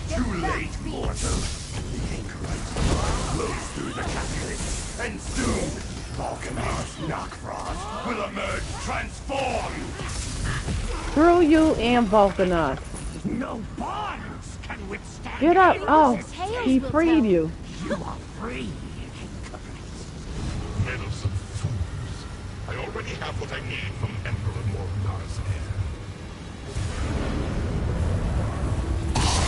Too late, mortal. The anchorite flows through the catalyst, and soon, Vulcanar's Knockfrost will emerge transformed. Through you and Vulcanar. No bonds can withstand. Get up. Oh, Tails he will freed tell. you. You are free. Meddlesome fools. I already have what I need from Emperor Morganar's heir.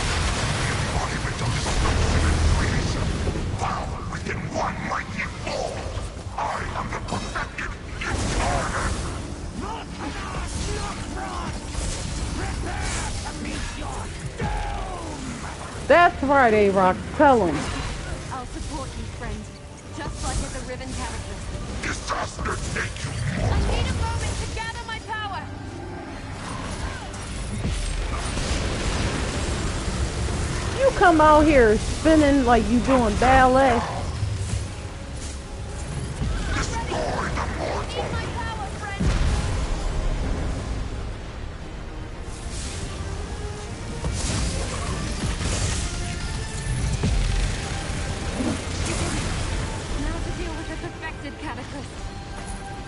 Embodiment of destruction and freeze. Power within one mighty fall. I am the perfected incarnate. Vulcanar's Knockfrost! Prepare to meet your doom! That's right, A-Rock. Tell him. I'll support you, friend. Just like at the Riven Cataclysm. Disaster take you. I need a moment to gather my power. You come out here spinning like you doing ballet. Now to deal with the perfected cataclysm.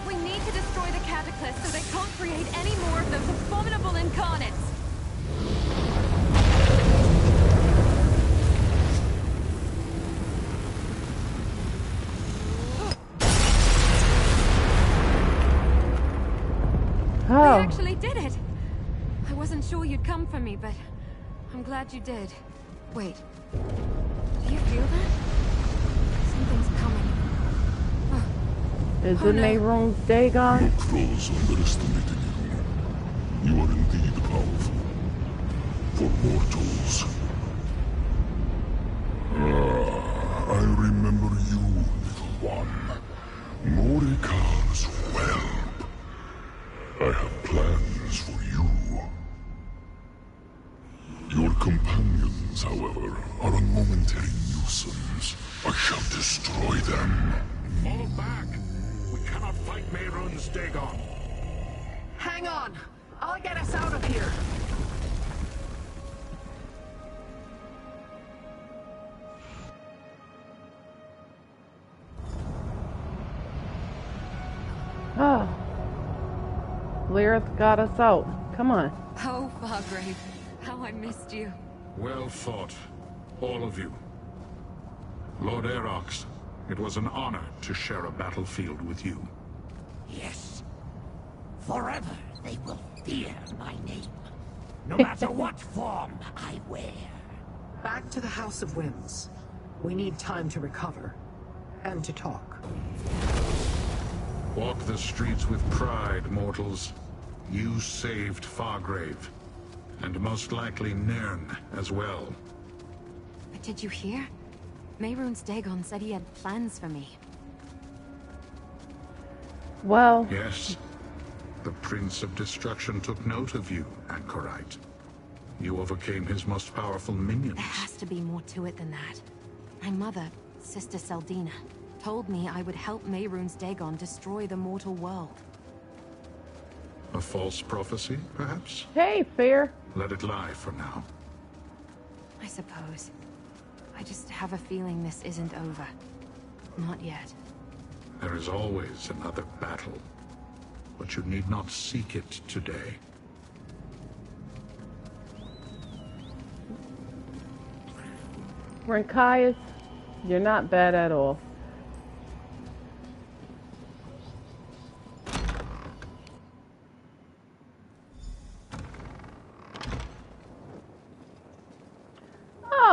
We need to destroy the cataclysm so they can't create any more of those abominable incarnates. We Oh, actually did it! I wasn't sure you'd come for me, but I'm glad you did. Wait. Do you feel that? Something's coming. is Oh, it no. Mayroon's day gone? Crows underestimating you. You are indeed powerful. For mortals. I remember you, little one. Morikar's whelp. I have plans for you. Your companions, however, are a momentary nuisance. I shall destroy them. Fall back! We cannot fight Mayroon's Dagon. Hang on! I'll get us out of here! Oh. Lyrith got us out. Come on. Oh, Fargrave, how I missed you. Well fought, all of you. Lord Aerox, it was an honor to share a battlefield with you. Yes. Forever they will fear my name. No matter what form I wear. Back to the House of Winds. We need time to recover. And to talk. Walk the streets with pride, mortals. You saved Fargrave. And most likely Nairn as well. But did you hear? Mayroon's Dagon said he had plans for me. Well, Yes. The Prince of Destruction took note of you, Anchorite. You overcame his most powerful minions. There has to be more to it than that. My mother, Sister Seldina, told me I would help Mayroon's Dagon destroy the mortal world. A false prophecy, perhaps? hey, Fair. Let it lie for now. I suppose. I just have a feeling this isn't over. Not yet. There is always another battle. But you need not seek it today. Renkias, you're not bad at all.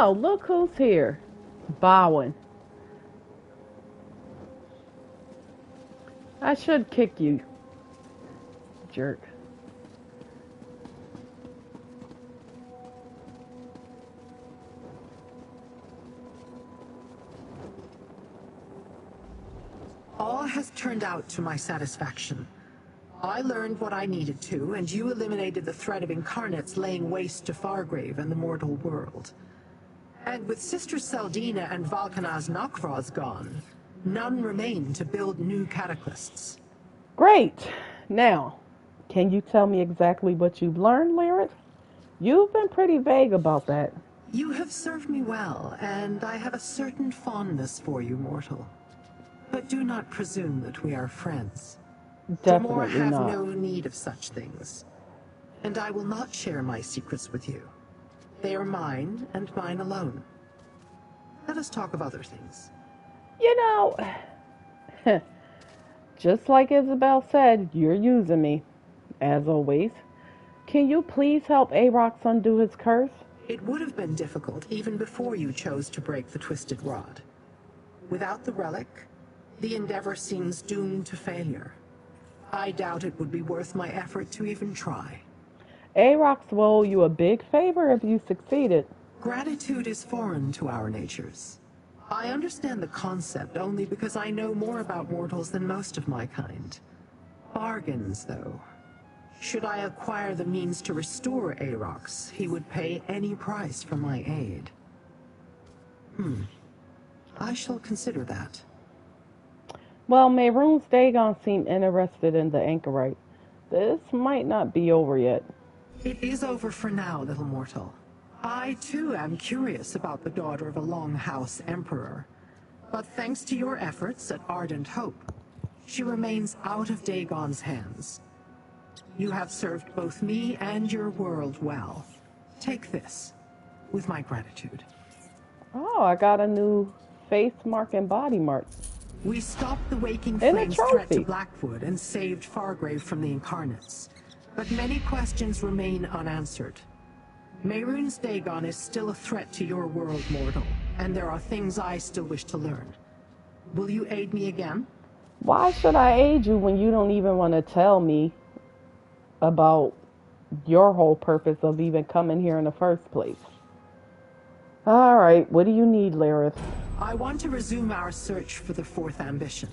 Oh, look who's here. Bowing. I should kick you, jerk. All has turned out to my satisfaction. I learned what I needed to, and you eliminated the threat of incarnates laying waste to Fargrave and the mortal world. And with Sister Seldina and Valkanaz Nakvraz gone, none remain to build new cataclysts. Great. Now, can you tell me exactly what you've learned, Lyric? You've been pretty vague about that. You have served me well, and I have a certain fondness for you, mortal. But do not presume that we are friends. Dremora Definitely have not. no need of such things. And I will not share my secrets with you. They are mine, and mine alone. Let us talk of other things. You know, just like Isabel said, you're using me, as always. Can you please help Aarox undo his curse? It would have been difficult even before you chose to break the twisted rod. Without the relic, the endeavor seems doomed to failure. I doubt it would be worth my effort to even try. Aarox will owe you a big favor if you succeeded. Gratitude is foreign to our natures. I understand the concept only because I know more about mortals than most of my kind. Bargains, though. Should I acquire the means to restore Aarox, he would pay any price for my aid. I shall consider that. Well, Mehrunes Dagon seemed interested in the anchorite. This might not be over yet. It is over for now, little mortal. I, too, am curious about the daughter of a Longhouse Emperor. But thanks to your efforts at Ardent Hope, she remains out of Dagon's hands. You have served both me and your world well. Take this, with my gratitude. Oh, I got a new face mark and body mark. We stopped the Waking And a Flames threat to trophy. Blackwood and saved Fargrave from the Incarnates. But many questions remain unanswered. Mehrunes Dagon is still a threat to your world, mortal, and there are things I still wish to learn. Will you aid me again? Why should I aid you when you don't even want to tell me about your whole purpose of even coming here in the first place? All right, what do you need, Lyrith? I want to resume our search for the fourth ambition.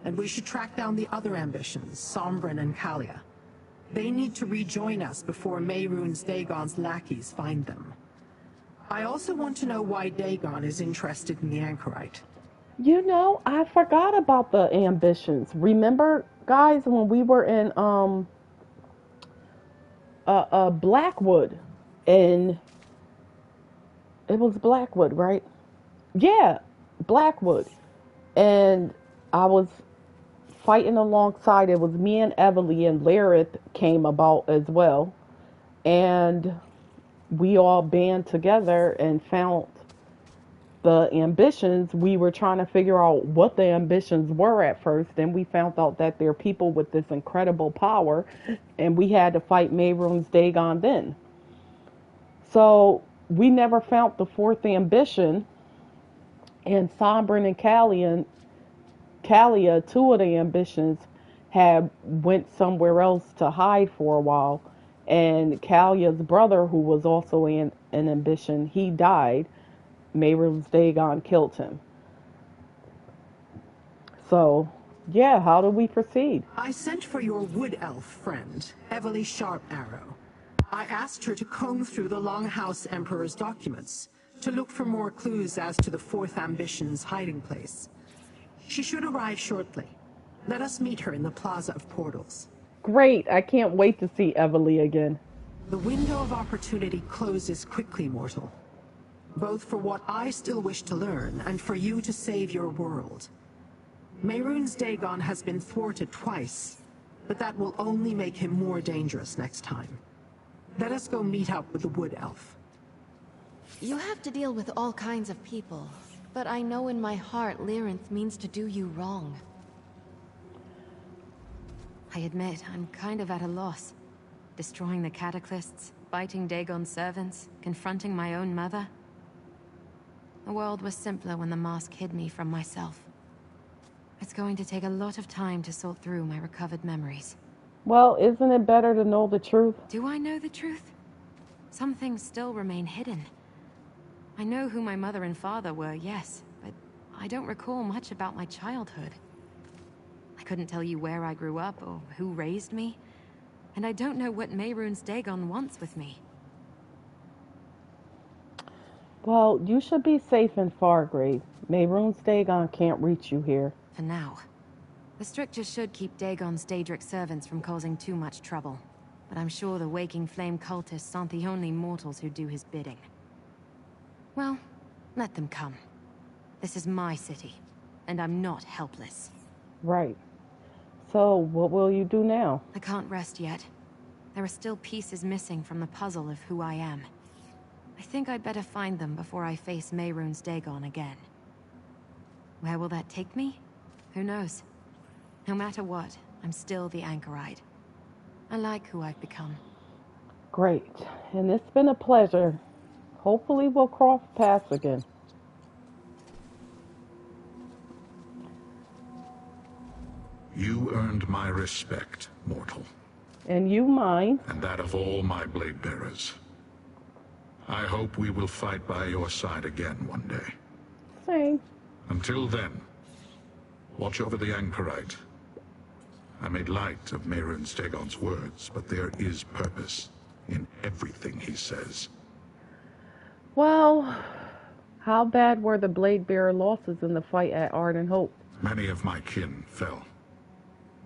And we should track down the other ambitions, Sombrin and Kalia. They need to rejoin us before Mehrunes Dagon's lackeys find them. I also want to know why Dagon is interested in the anchorite. You know, I forgot about the ambitions. Remember, guys, when we were in Blackwood, and it was Blackwood, right? Yeah, Blackwood. And I was fighting alongside, it was me and Evely, and Lyrith came about as well. And we all band together and found the ambitions. We were trying to figure out what the ambitions were at first. Then we found out that they're people with this incredible power, and we had to fight Mehrunes Dagon then. So we never found the fourth ambition, and Sombrin and Kalia, two of the ambitions, had went somewhere else to hide for a while. And Kalia's brother, who was also an ambition, he died. Mehrunes Dagon killed him. So, yeah, how do we proceed? I sent for your wood elf friend, Evely Sharp Arrow. I asked her to comb through the Longhouse Emperor's documents to look for more clues as to the fourth ambition's hiding place. She should arrive shortly. Let us meet her in the Plaza of Portals. Great, I can't wait to see Evely again. The window of opportunity closes quickly, mortal. Both for what I still wish to learn and for you to save your world. Mehrunes Dagon has been thwarted twice, but that will only make him more dangerous next time. Let us go meet up with the wood elf. You have to deal with all kinds of people, but I know in my heart Lyrinth means to do you wrong. I admit, I'm kind of at a loss. Destroying the Cataclysts, fighting Dagon's servants, confronting my own mother. The world was simpler when the mask hid me from myself. It's going to take a lot of time to sort through my recovered memories. Well, isn't it better to know the truth? Do I know the truth? Some things still remain hidden. I know who my mother and father were, yes, but I don't recall much about my childhood. I couldn't tell you where I grew up or who raised me, and I don't know what Mehrunes Dagon wants with me. Well, you should be safe in Fargrave. Mehrunes Dagon can't reach you here. For now. The strictures should keep Dagon's Daedric servants from causing too much trouble. But I'm sure the Waking Flame cultists aren't the only mortals who do his bidding. Well, let them come. This is my city, and I'm not helpless. Right. So, what will you do now? I can't rest yet. There are still pieces missing from the puzzle of who I am. I think I'd better find them before I face Mehrunes Dagon again. Where will that take me? Who knows? No matter what, I'm still the Anchorite. I like who I've become. Great. And it's been a pleasure. Hopefully we'll cross paths again. You earned my respect, mortal. And you mine. And that of all my blade bearers. I hope we will fight by your side again one day. Same. Until then, watch over the Anchorite. I made light of Mehrunes Dagon's words, but there is purpose in everything he says. Well, how bad were the blade bearer losses in the fight at Ardent Hope? Many of my kin fell.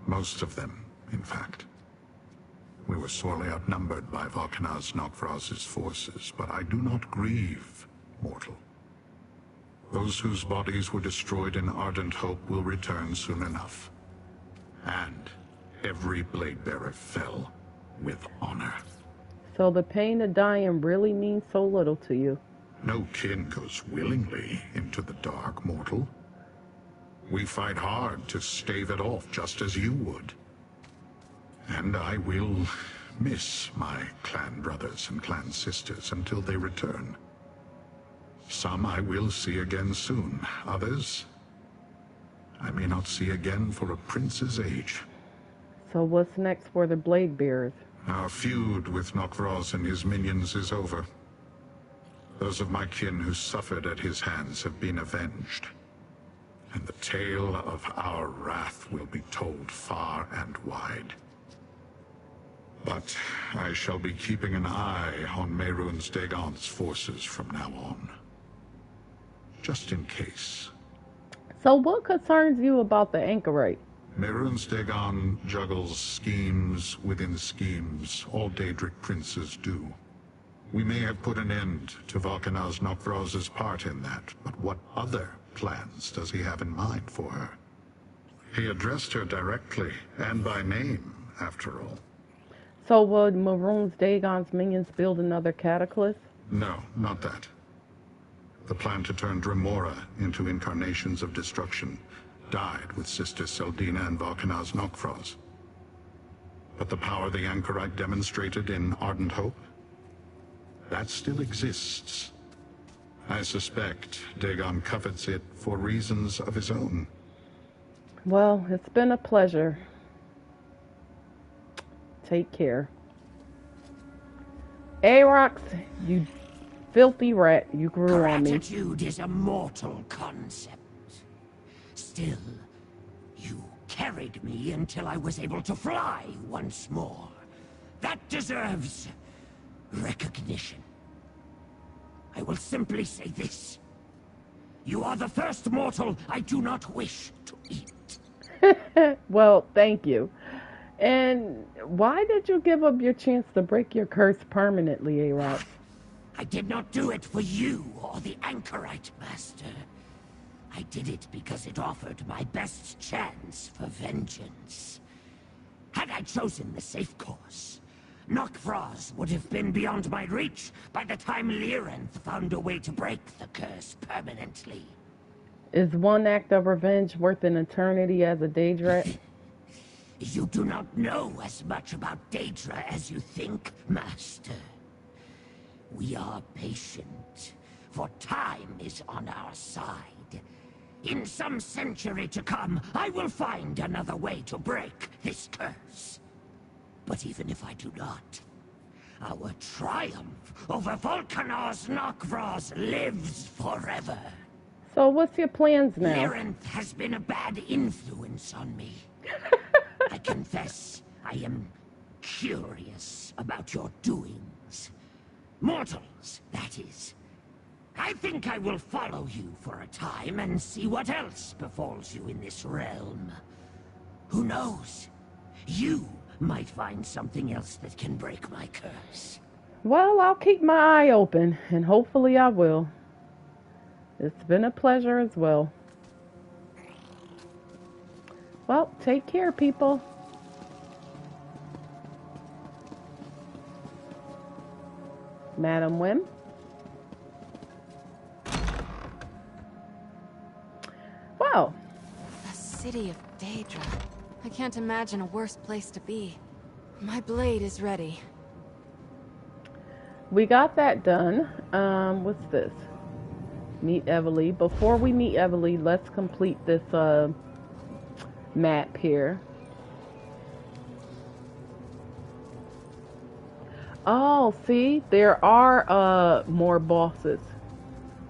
Most of them, in fact. We were sorely outnumbered by Valkanaz Nokvraz's forces, but I do not grieve, mortal. Those whose bodies were destroyed in Ardent Hope will return soon enough. And every blade bearer fell with honor. So the pain of dying really means so little to you. No kin goes willingly into the dark, mortal. We fight hard to stave it off, just as you would. And I will miss my clan brothers and clan sisters until they return. Some I will see again soon. Others, I may not see again for a prince's age. So what's next for the blade bearers? Our feud with Nokvraz and his minions is over. Those of my kin who suffered at his hands have been avenged. And the tale of our wrath will be told far and wide. But I shall be keeping an eye on Mehrunes Dagon's forces from now on. Just in case. So what concerns you about the Anchorite? Mehrunes Dagon juggles schemes within schemes. All Daedric princes do. We may have put an end to Valkanaz Nokvraz's part in that, but what other plans does he have in mind for her? He addressed her directly, and by name, after all. So would Mehrunes Dagon's minions build another cataclysm? No, not that. The plan to turn Dremora into incarnations of destruction died with Sister Seldina and Valkanaz Nokvraz. But the power the Anchorite demonstrated in Ardent Hope, that still exists. I suspect Dagon covets it for reasons of his own. Well, it's been a pleasure. Take care. Arox, you filthy rat, you grew on me. Gratitude is a mortal concept. Still, you carried me until I was able to fly once more. That deserves recognition. I will simply say this. You are the first mortal I do not wish to eat. Well, thank you. And why did you give up your chance to break your curse permanently, Arox? I did not do it for you or the Anchorite, Master. I did it because it offered my best chance for vengeance. Had I chosen the safe course, Nokvraz would have been beyond my reach by the time Lyranth found a way to break the curse permanently. Is one act of revenge worth an eternity as a Daedra? You do not know as much about Daedra as you think, Master. We are patient. for time is on our side. In some century to come, I will find another way to break this curse. But even if I do not, our triumph over Volcanar's Nokvros lives forever. So what's your plans now? Lyranth has been a bad influence on me. I confess I am curious about your doings. Mortals, that is. I think I will follow you for a time and see what else befalls you in this realm. Who knows? You might find something else that can break my curse. Well, I'll keep my eye open, and hopefully I will. It's been a pleasure as well. Well, take care, people. Madam Wim? Well. The city of Daedra. I can't imagine a worse place to be. My blade is ready. We got that done. What's this? Meet Evely. Before we meet Evely, let's complete this map here. Oh, see, there are more bosses.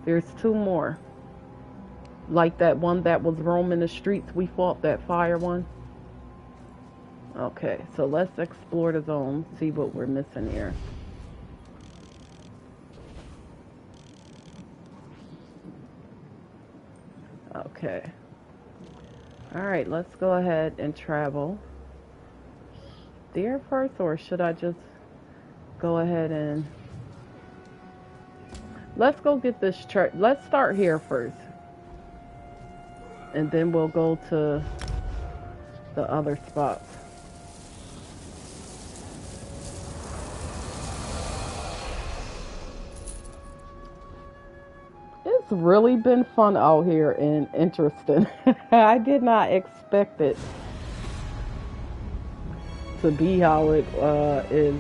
There's 2 more. Like that one that was roaming the streets we fought, that fire one. Okay, so let's explore the zone, see what we're missing here. Okay. Alright, let's go ahead and travel. There first, or should I just go ahead and... Let's go get this church. Let's start here first. And then we'll go to the other spots. It's really been fun out here and interesting. I did not expect it to be how it is.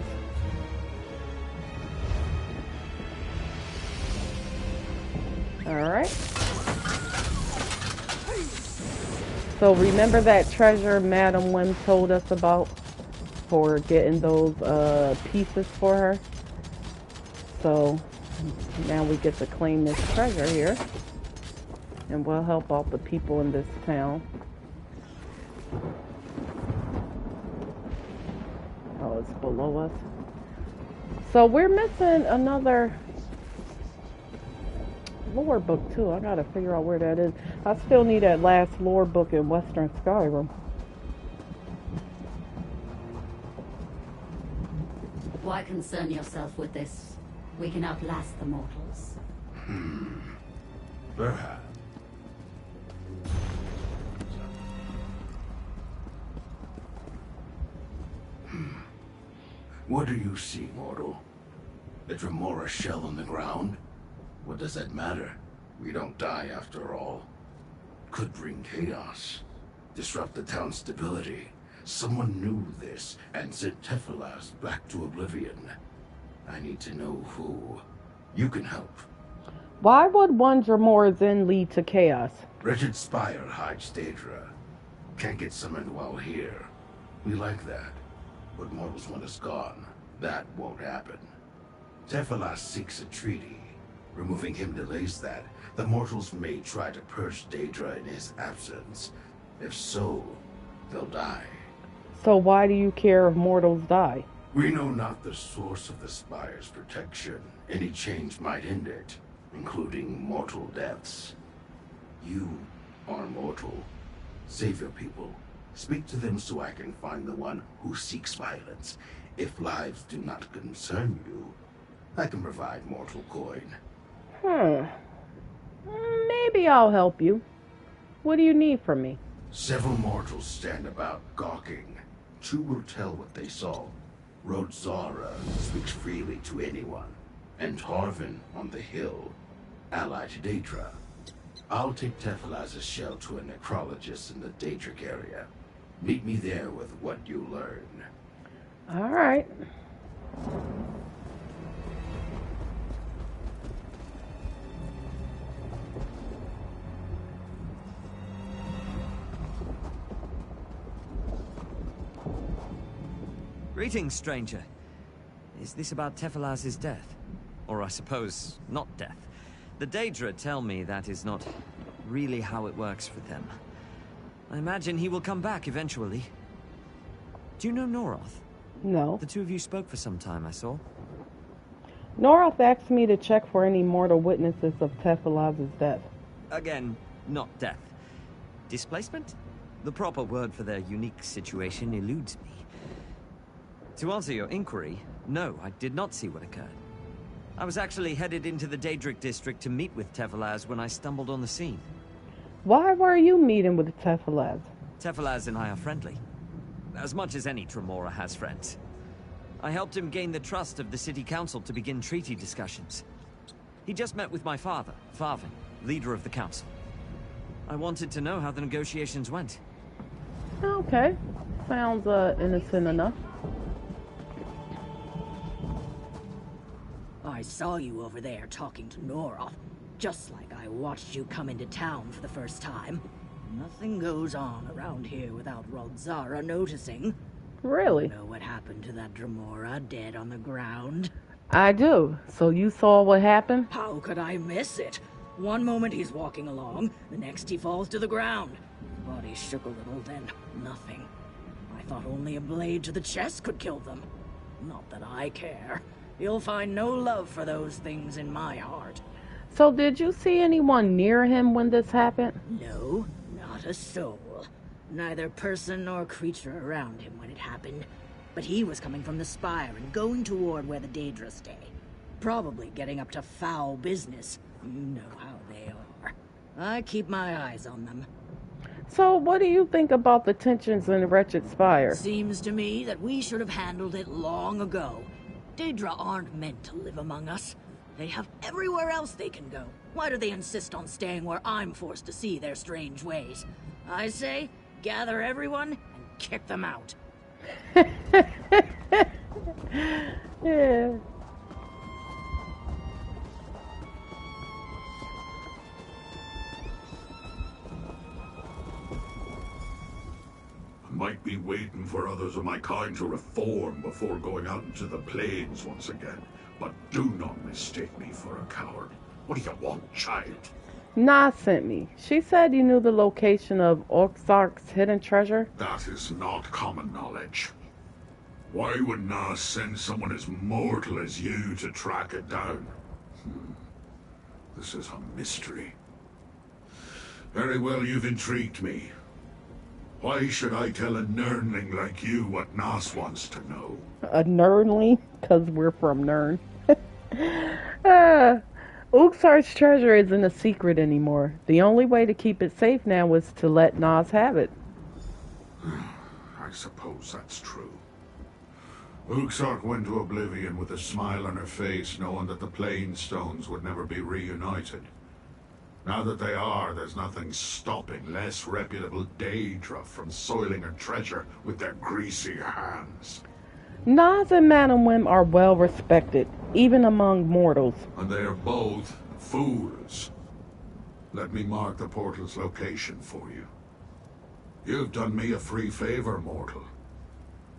Alright. So remember that treasure Madam Wim told us about for getting those pieces for her? So now we get to claim this treasure here, and we'll help out the people in this town. Oh, it's below us. So we're missing another lore book too. I gotta figure out where that is. I still need that last lore book in Western Skyrim. Why concern yourself with this? We can outlast the mortals. Perhaps. What do you see, mortal? A Dremora shell on the ground? What does that matter? We don't die after all. Could bring chaos. Disrupt the town's stability. Someone knew this and sent Tephalas back to oblivion. I need to know who. You can help. Why would one Dremora's Inn lead to chaos? Wretched Spire hides Daedra. Can't get summoned while here. We like that. But mortals want us gone. That won't happen. Tephalas seeks a treaty. Removing him delays that. The mortals may try to purge Daedra in his absence. If so, they'll die. So why do you care if mortals die? We know not the source of the Spire's protection. Any change might end it, including mortal deaths. You are mortal. Save your people. Speak to them so I can find the one who seeks violence. If lives do not concern you, I can provide mortal coin. Maybe I'll help you. What do you need from me? Several mortals stand about gawking. 2 will tell what they saw. Rodzara speaks freely to anyone. And Tarvin on the hill, allied to Daedra. I'll take Tephalas' shell to a necrologist in the Daedric area. Meet me there with what you learn. Alright. Greetings, stranger. Is this about Tephalaz's death? Or I suppose, not death. The Daedra tell me that is not really how it works for them. I imagine he will come back eventually. Do you know Noroth? No. The two of you spoke for some time, I saw. Noroth asked me to check for any mortal witnesses of Tephalaz's death. Again, not death. Displacement? The proper word for their unique situation eludes me. To answer your inquiry, no, I did not see what occurred. I was actually headed into the Daedric district to meet with Tephalaz when I stumbled on the scene. Why were you meeting with Tephalaz? Tephalaz and I are friendly. As much as any Tremora has friends. I helped him gain the trust of the city council to begin treaty discussions. He just met with my father, Farvin, leader of the council. I wanted to know how the negotiations went. Okay. Sounds innocent enough. I saw you over there talking to Noroth, just like I watched you come into town for the first time. Nothing goes on around here without Rodzara noticing. Really? You know what happened to that Dremora dead on the ground? I do. So you saw what happened? How could I miss it? One moment he's walking along, the next he falls to the ground. His body shook a little, then nothing. I thought only a blade to the chest could kill them. Not that I care. You'll find no love for those things in my heart. So did you see anyone near him when this happened? No, not a soul. Neither person nor creature around him when it happened. But he was coming from the spire and going toward where the Daedra stay. Probably getting up to foul business. You know how they are. I keep my eyes on them. So what do you think about the tensions in the Wretched Spire? Seems to me that we should have handled it long ago. Daedra aren't meant to live among us. They have everywhere else they can go. Why do they insist on staying where I'm forced to see their strange ways? I say, gather everyone and kick them out. Yeah. I might be waiting for others of my kind to reform before going out into the plains once again, but do not mistake me for a coward. What do you want, child? Nas sent me. She said you knew the location of Oxark's hidden treasure. That is not common knowledge. Why would Nas send someone as mortal as you to track it down? This is a mystery. Very well, you've intrigued me. Why should I tell a nerdling like you what Nas wants to know? A nerdling? Because we're from Nern. Uxar's treasure isn't a secret anymore. The only way to keep it safe now is to let Nas have it. I suppose that's true. Uxark went to oblivion with a smile on her face, knowing that the Plainstones would never be reunited. Now that they are, there's nothing stopping less reputable Daedra from soiling her treasure with their greasy hands. Nas and Madam Wim are well respected, even among mortals. And they are both fools. Let me mark the portal's location for you. You've done me a free favor, mortal.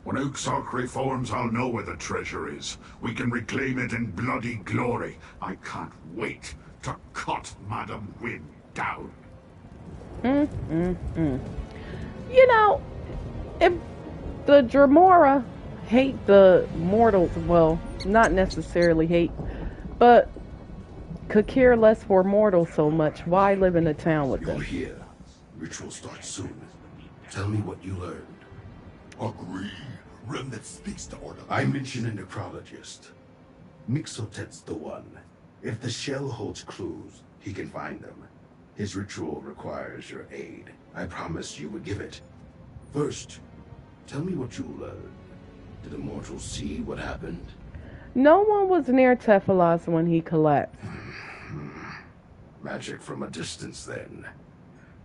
When Uxark reforms, I'll know where the treasure is. We can reclaim it in bloody glory. I can't wait to cut Madam Wim down. You know, if the Dremora hate the mortals, well, not necessarily hate, but could care less for mortals so much, why live in a town with them? You're here. Ritual starts soon. Tell me what you learned. Agree. Remnant speaks to order. I mentioned a necrologist. Mixotet's the one. If the shell holds clues, he can find them. His ritual requires your aid. I promised you would give it. First, tell me what you learned. Did the mortals see what happened? No one was near Tephalaz when he collapsed. Magic from a distance, then.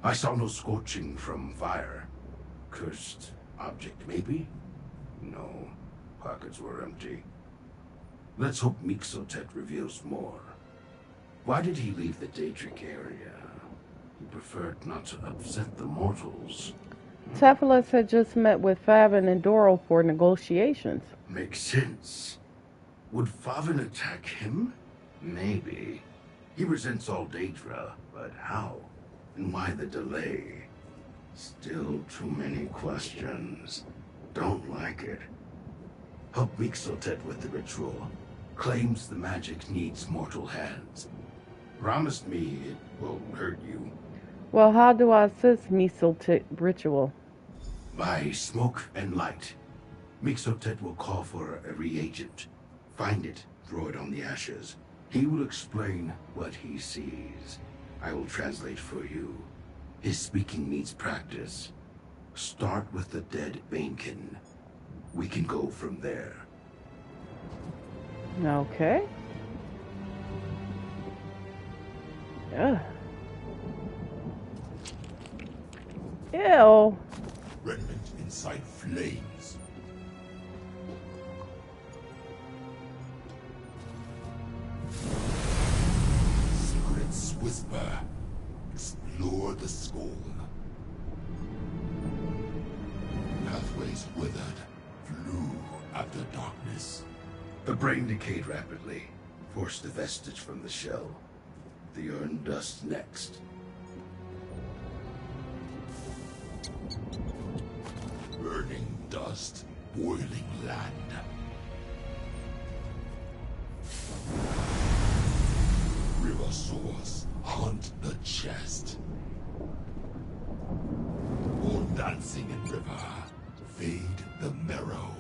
I saw no scorching from fire. Cursed object, maybe? No. Pockets were empty. Let's hope Mixotet reveals more. Why did he leave the Daedric area? He preferred not to upset the mortals. Cephalus had just met with Favin and Doro for negotiations. Makes sense. Would Favin attack him? Maybe. He resents all Daedra, but how? And why the delay? Still too many questions. Don't like it. Help Mixotet with the ritual. Claims the magic needs mortal hands. Promised me it won't hurt you. Well, how do I assist Mixotet ritual? By smoke and light. Mixotet will call for a reagent. Find it, throw it on the ashes. He will explain what he sees. I will translate for you. His speaking needs practice. Start with the dead Banekin. We can go from there. Okay. Ugh. Ew. Remnant inside flames. Secrets whisper. Explore the skull. Pathways withered. Flew after darkness. The brain decayed rapidly. Forced the vestige from the shell. The urn dust next. Burning dust. Boiling land. River source. Hunt the chest. All dancing in river. Fade the marrow.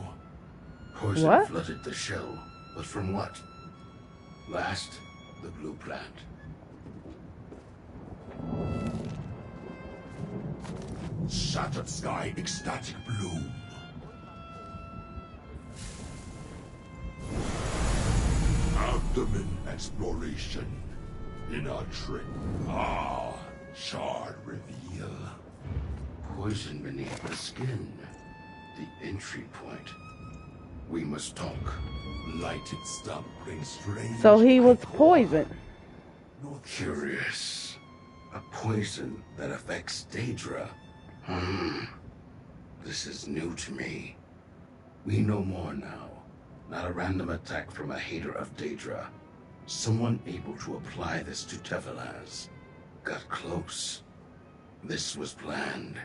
Poison What? flooded the shell. But from what? Last, the blue plant. Shattered sky, ecstatic bloom. Abdomen exploration. Inner trick. Ah, shard reveal. Poison beneath the skin. The entry point. We must talk. Lighted stump brings strange. So he was poisoned. Curious. A poison that affects Daedra. This is new to me. We know more now. Not a random attack from a hater of Daedra. Someone able to apply this to Tevelaz. Got close. This was planned.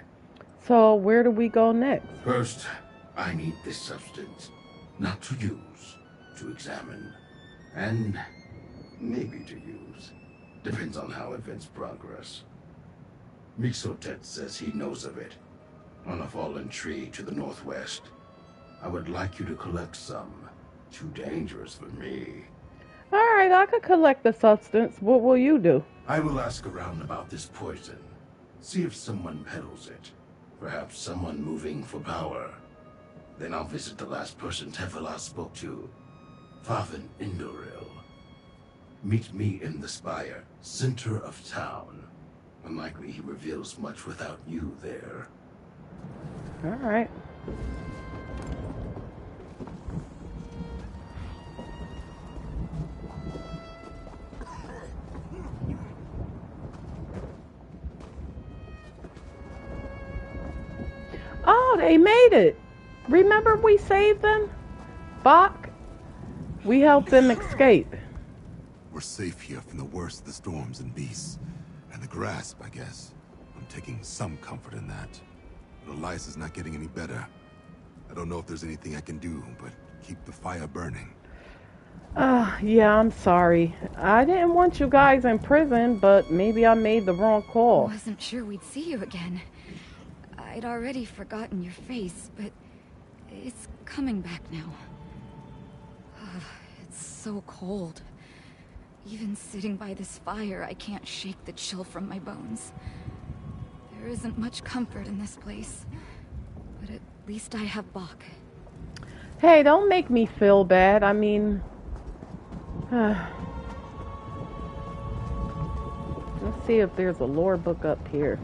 So where do we go next? First, I need this substance. Not to use, to examine. And maybe to use. Depends on how events progress. Mixotet says he knows of it. On a fallen tree to the northwest. I would like you to collect some. Too dangerous for me. Alright, I could collect the substance. What will you do? I will ask around about this poison. See if someone peddles it. Perhaps someone moving for power. Then I'll visit the last person Tevelas spoke to. Favin Indoril. Meet me in the spire, center of town. Unlikely he reveals much without you there. Alright. Oh, they made it. Remember we saved them? Bach? We helped them escape. We're safe here from the worst of the storms and beasts. And the grasp, I guess. I'm taking some comfort in that. But Elias not getting any better. I don't know if there's anything I can do, but keep the fire burning. Yeah, I'm sorry. I didn't want you guys in prison, but maybe I made the wrong call. I wasn't sure we'd see you again. I'd already forgotten your face, but it's coming back now. It's so cold. Even sitting by this fire, I can't shake the chill from my bones. There isn't much comfort in this place, but at least I have Bach. Hey, don't make me feel bad. I mean... let's see if there's a lore book up here.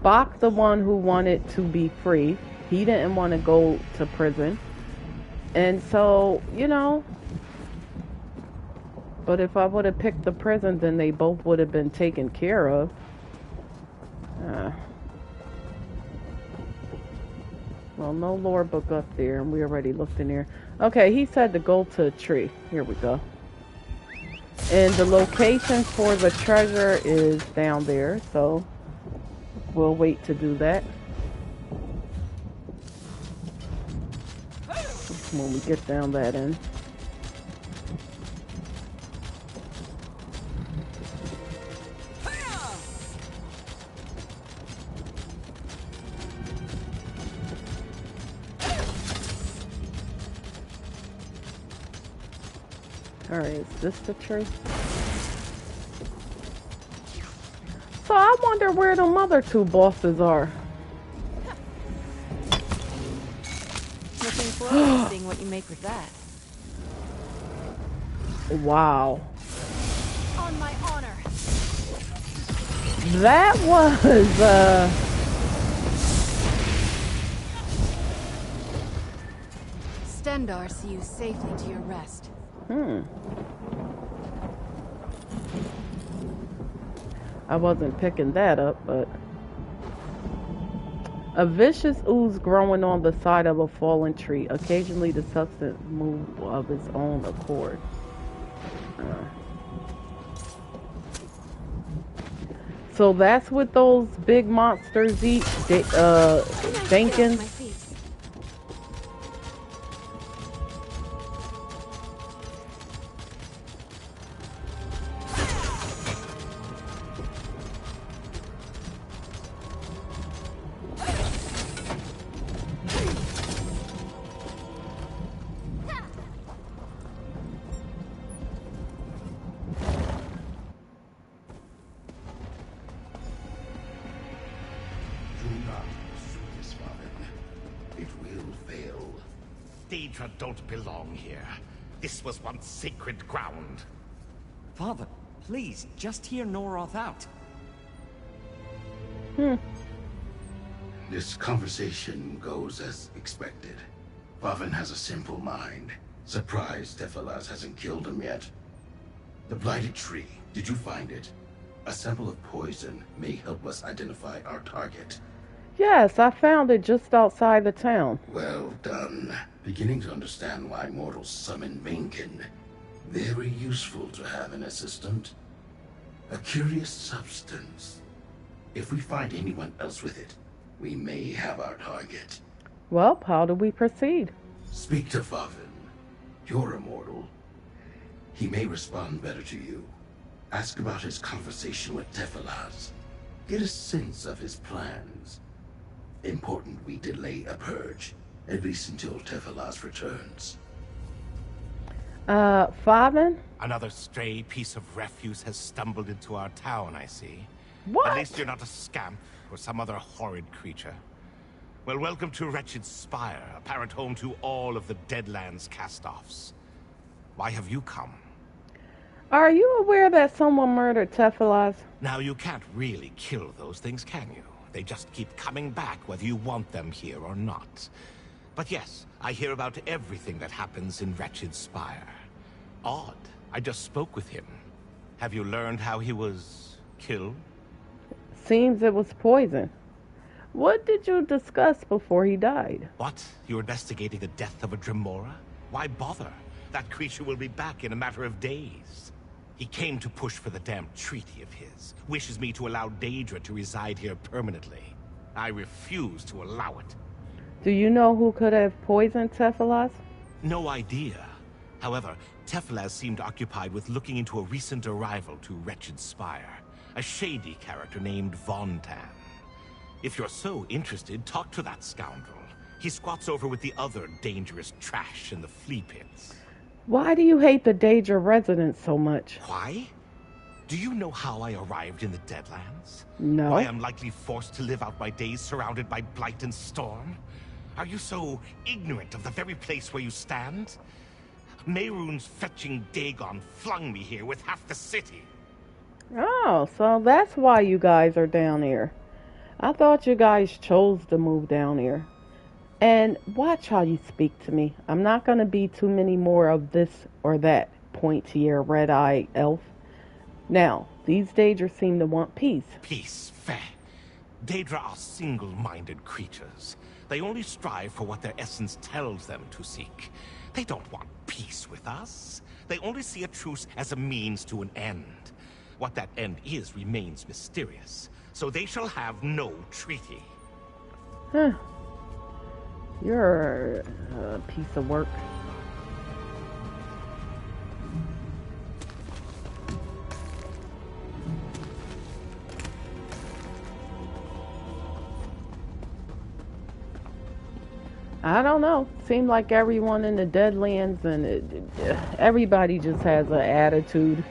Spock, the one who wanted to be free. He didn't want to go to prison. And so, you know, but if I would have picked the prison, then they both would have been taken care of. Well, no lore book up there, and we already looked in there. Okay, he said to go to a tree. Here we go. And the location for the treasure is down there, so we'll wait to do that when we get down that end. Alright, is this the tree? So I wonder where the other two bosses are. Looking forward to seeing what you make with that. Wow. On my honor. That was Stendar see you safely to your rest. I wasn't picking that up, but a vicious ooze growing on the side of a fallen tree. Occasionally the substance moves of its own accord. So that's what those big monsters eat, Jenkins. Daedra don't belong here. This was once sacred ground. Father, please, just hear Noroth out. This conversation goes as expected. Vavin has a simple mind. Surprised Tephalas hasn't killed him yet. The blighted tree, did you find it? A sample of poison may help us identify our target. Yes, I found it just outside the town. Well done. Beginning to understand why mortals summon Mainkin. Very useful to have an assistant. A curious substance. If we find anyone else with it, we may have our target. Well, how do we proceed? Speak to Vavin. You're immortal. He may respond better to you. Ask about his conversation with Tephalas. Get a sense of his plans. Important we delay a purge, at least until Tephalas returns. Vavin? Another stray piece of refuse has stumbled into our town, I see. What? At least you're not a scamp or some other horrid creature. Well, welcome to Wretched Spire, apparent home to all of the Deadlands cast-offs. Why have you come? Are you aware that someone murdered Tephalas? Now, you can't really kill those things, can you? They just keep coming back whether you want them here or not. But yes, I hear about everything that happens in Wretched Spire. Odd. I just spoke with him. Have you learned how he was killed? Seems it was poison. What did you discuss before he died? What? You're investigating the death of a Dremora? Why bother? That creature will be back in a matter of days. He came to push for the damn treaty of his. Wishes me to allow Daedra to reside here permanently. I refuse to allow it. Do you know who could have poisoned Tephalas? No idea. However, Tephalas seemed occupied with looking into a recent arrival to Wretched Spire. A shady character named Vontan. If you're so interested, talk to that scoundrel. He squats over with the other dangerous trash in the flea pits. Why do you hate the Daedra residents so much? Why? Do you know how I arrived in the Deadlands? No. Why I'm likely forced to live out my days surrounded by blight and storm? Are you so ignorant of the very place where you stand? Mehrunes fetching Dagon flung me here with half the city. Oh, so that's why you guys are down here. I thought you guys chose to move down here. And watch how you speak to me. I'm not going to be too many more of this or that. Point to your red-eyed elf. Now, these Daedra seem to want peace. Peace, fair. Daedra are single-minded creatures. They only strive for what their essence tells them to seek. They don't want peace with us. They only see a truce as a means to an end. What that end is remains mysterious, so they shall have no treaty. Huh. You're a piece of work. I don't know. Seemed like everyone in the Deadlands and everybody just has an attitude.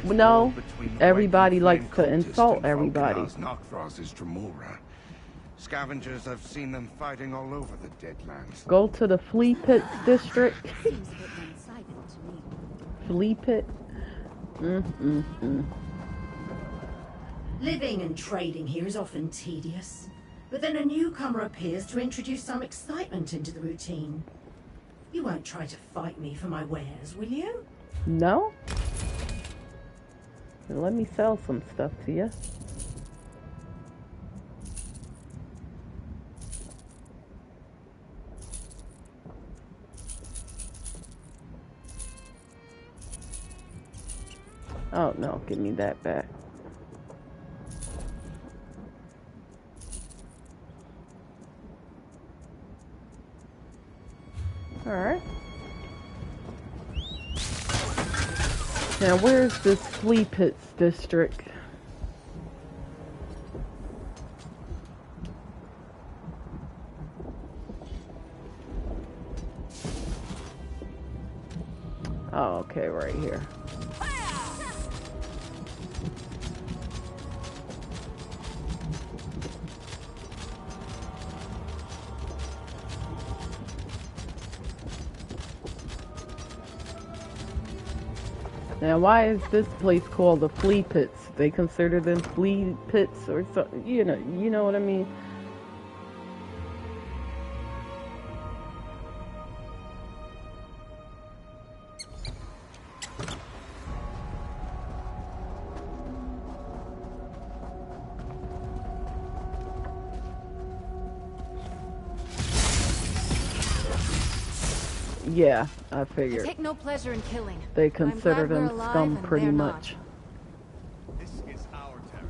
No, everybody likes to insult everybody. Scavengers, I've seen them fighting all over the Deadlands. Go to the Flea Pits district. Flea Pit. Living and trading here is often tedious, but then a newcomer appears to introduce some excitement into the routine. You won't try to fight me for my wares, will you? No. Let me sell some stuff to you. Oh no, give me that back. Alright. Now where's this Flea Pits district? Oh, okay, right here. Now, why is this place called the Flea Pits? They consider them flea pits or something, you know what I mean? Yeah, I figured. I take no pleasure in killing. They consider them scum pretty much. This is our territory.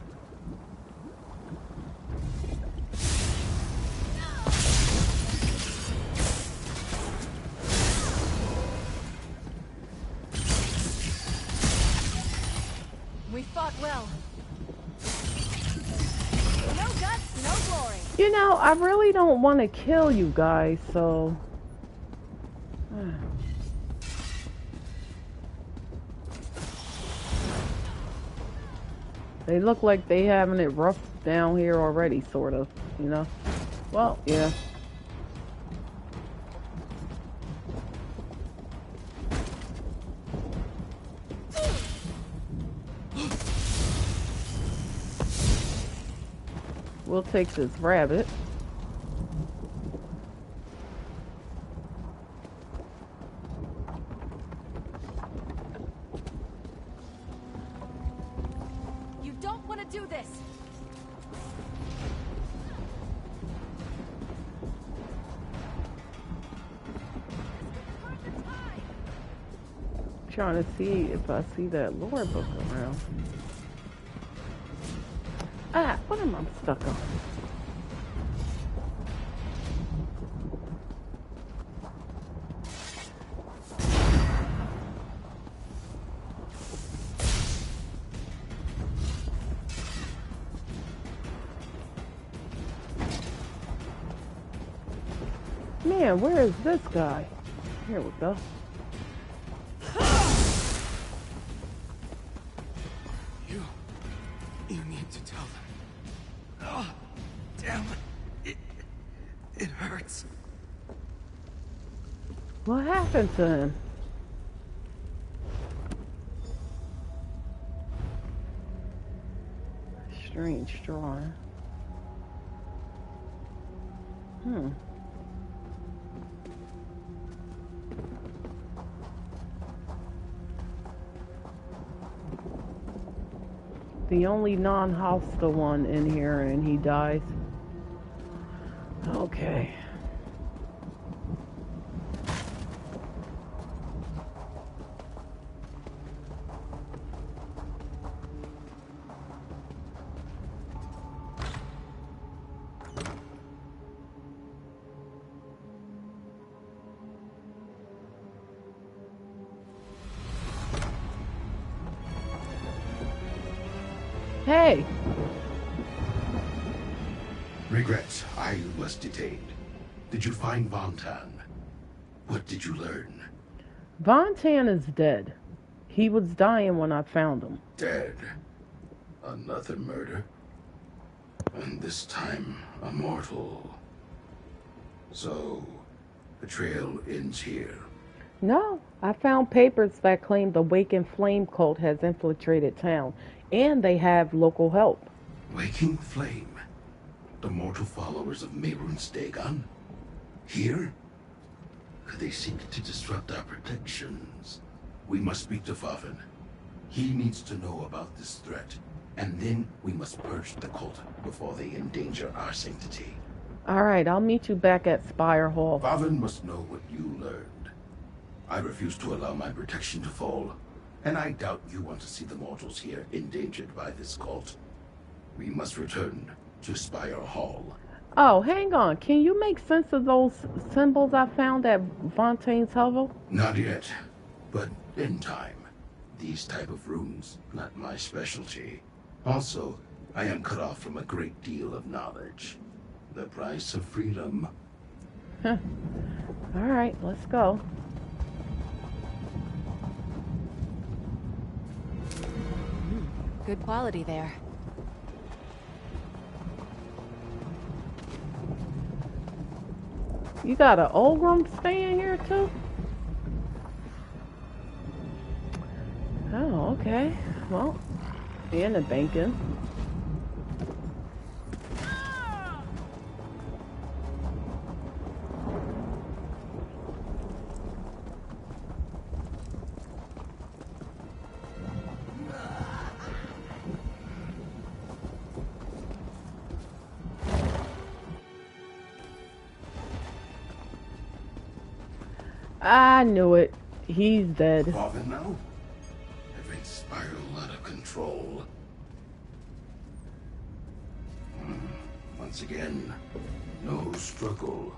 We fought well. No guts, no glory. You know, I really don't want to kill you guys, so... They look like they having it rough down here already, sort of, you know? Well, yeah. We'll take this rabbit. You don't want to do this. Trying to see if I see that lore book around. Ah, what am I stuck on? Man, where is this guy? Here we go. You need to tell them. Oh, damn. It hurts. What happened to him? Strange drawing. The only non-hostile one in here, and he dies. Okay. Hey! Regrets, I was detained. Did you find Vontan? What did you learn? Vontan is dead. He was dying when I found him. Dead. Another murder. And this time, a mortal. So, the trail ends here. No, I found papers that claim the Waking Flame cult has infiltrated town, and they have local help. Waking Flame? The mortal followers of Mehrunes Dagon? Here? Could they seek to disrupt our protections? We must speak to Faven. He needs to know about this threat, and then we must purge the cult before they endanger our sanctity. Alright, I'll meet you back at Spire Hall. Faven must know what you learned. I refuse to allow my protection to fall, and I doubt you want to see the mortals here endangered by this cult. We must return to Spire Hall. Oh, hang on. Can you make sense of those symbols I found at Vontain's hovel? Not yet, but in time. These type of runes, not my specialty. Also, I am cut off from a great deal of knowledge. The price of freedom. Huh. Alright, let's go. Good quality there. You got an Ogrum staying here too? Oh, okay. Well, and a banking. I knew it. He's dead. Faven now? Everything's spiraled out of control. Once again, no struggle.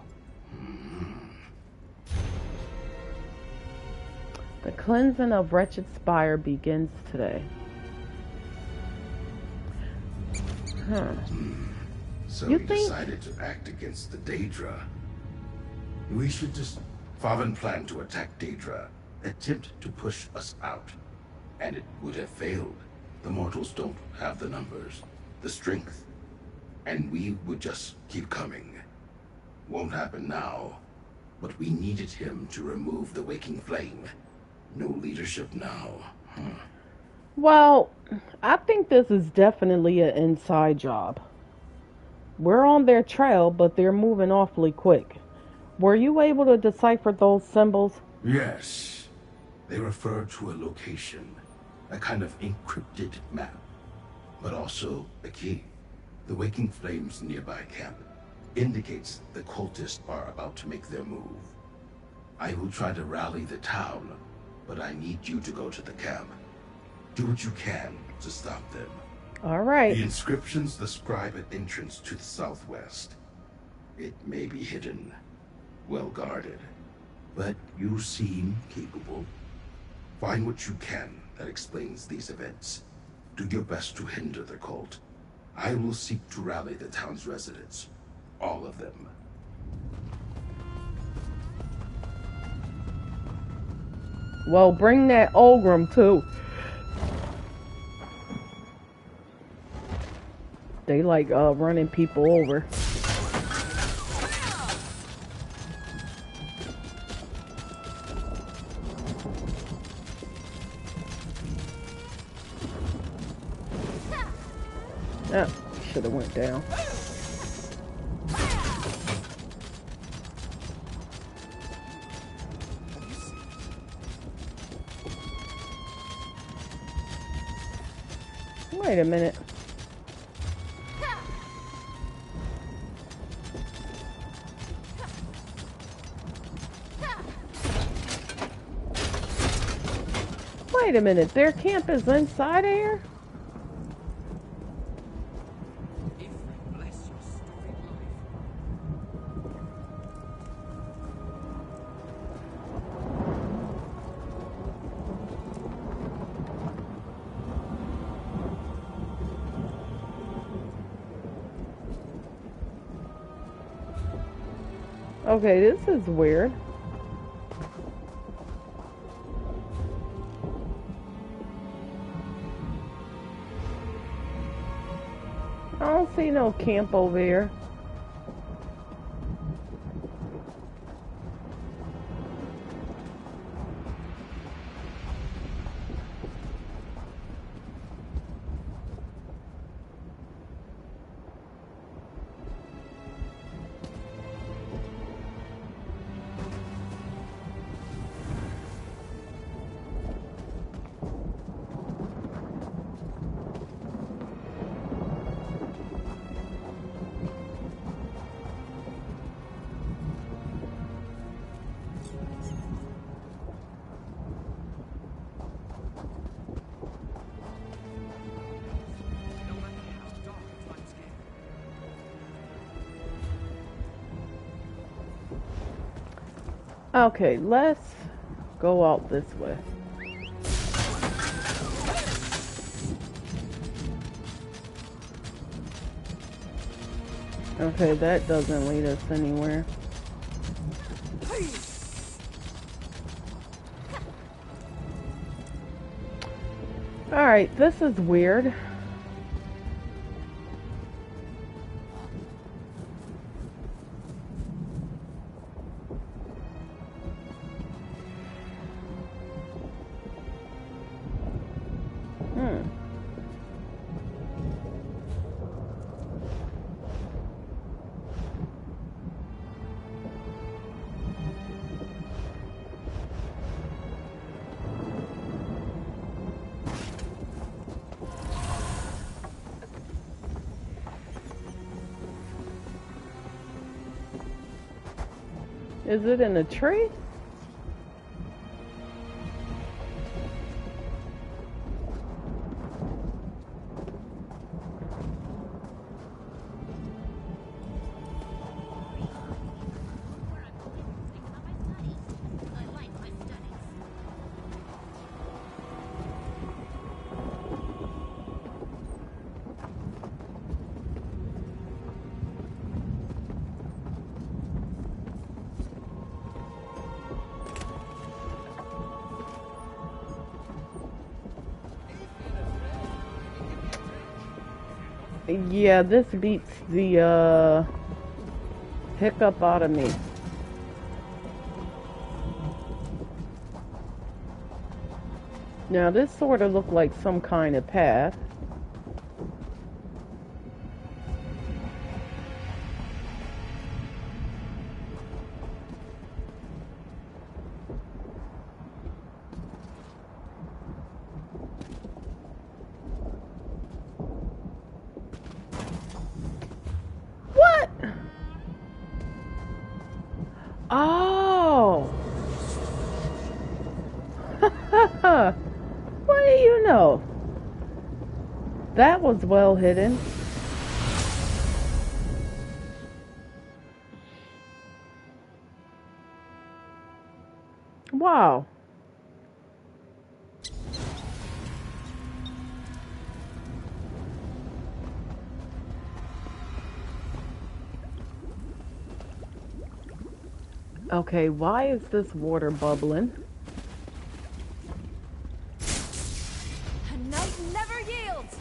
The cleansing of Wretched Spire begins today. So You we think- decided to act against the Daedra. We should just... Faven planned to attack Daedra, attempt to push us out. And it would have failed. The mortals don't have the numbers, the strength. And we would just keep coming. Won't happen now. But we needed him to remove the Waking Flame. No leadership now. Well, I think this is definitely an inside job. We're on their trail, but they're moving awfully quick. Were you able to decipher those symbols? Yes. They refer to a location, a kind of encrypted map, but also a key. The Waking Flame's nearby camp indicates the cultists are about to make their move. I will try to rally the town, but I need you to go to the camp. Do what you can to stop them. All right. The inscriptions describe an entrance to the southwest. It may be hidden, well guarded, but you seem capable. Find what you can that explains these events. Do your best to hinder the cult. I will seek to rally the town's residents. All of them. Well, bring that Ogrum too. They like running people over. Oh, should have went down. Wait a minute. Wait a minute, their camp is inside here? Okay, this is weird. I don't see no camp over here. Okay, let's go out this way. Okay, that doesn't lead us anywhere. Alright, this is weird. Is it in a tree? Yeah, this beats the hiccup out of me. Now this sort of looked like some kind of path. Oh! What do you know? That was well hidden. Wow. Okay, why is this water bubbling? A knight never yields!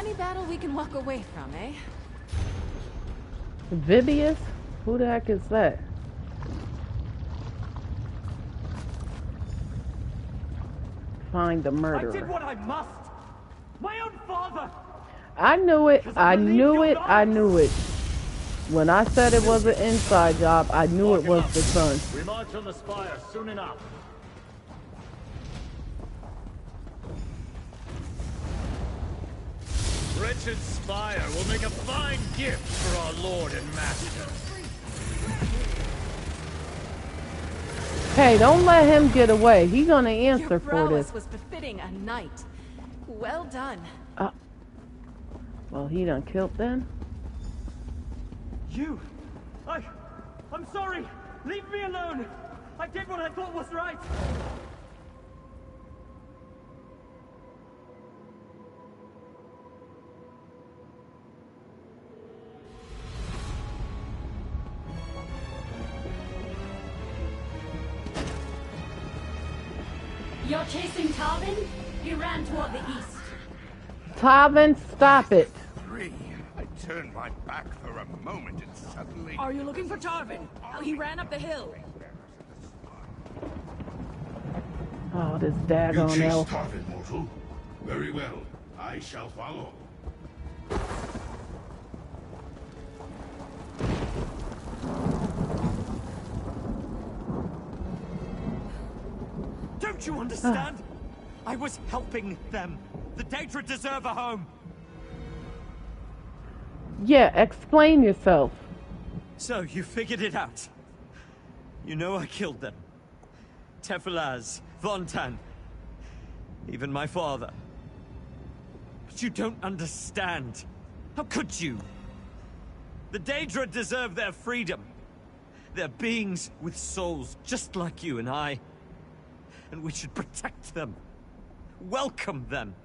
Any battle we can walk away from, eh? Vibius? Who the heck is that? Find the murderer. I did what I must. My own father. I knew it. I knew it. I knew it. When I said it was an inside job, I knew it was the son. We march on the spire soon enough. Wretched spire will make a fine gift for our lord and master. Hey, don't let him get away. He's gonna answer Your for this. prowess was befitting a knight. Well done. Well, he done killed them. I'm sorry. Leave me alone. I did what I thought was right. You're chasing Tarvin? He ran toward the east. Tarvin, stop it. I turned my back for a moment and suddenly... Are you looking for Tarvin? He ran up the hill. Oh, this You daggone chased elf. Tarvin, mortal. Very well. I shall follow. Don't you understand? I was helping them. The Daedra deserve a home. Yeah, explain yourself. So, you figured it out. You know I killed them. Tefilaz, Vontan, even my father. But you don't understand. How could you? The Daedra deserve their freedom. They're beings with souls, just like you and I. And we should protect them. Welcome them.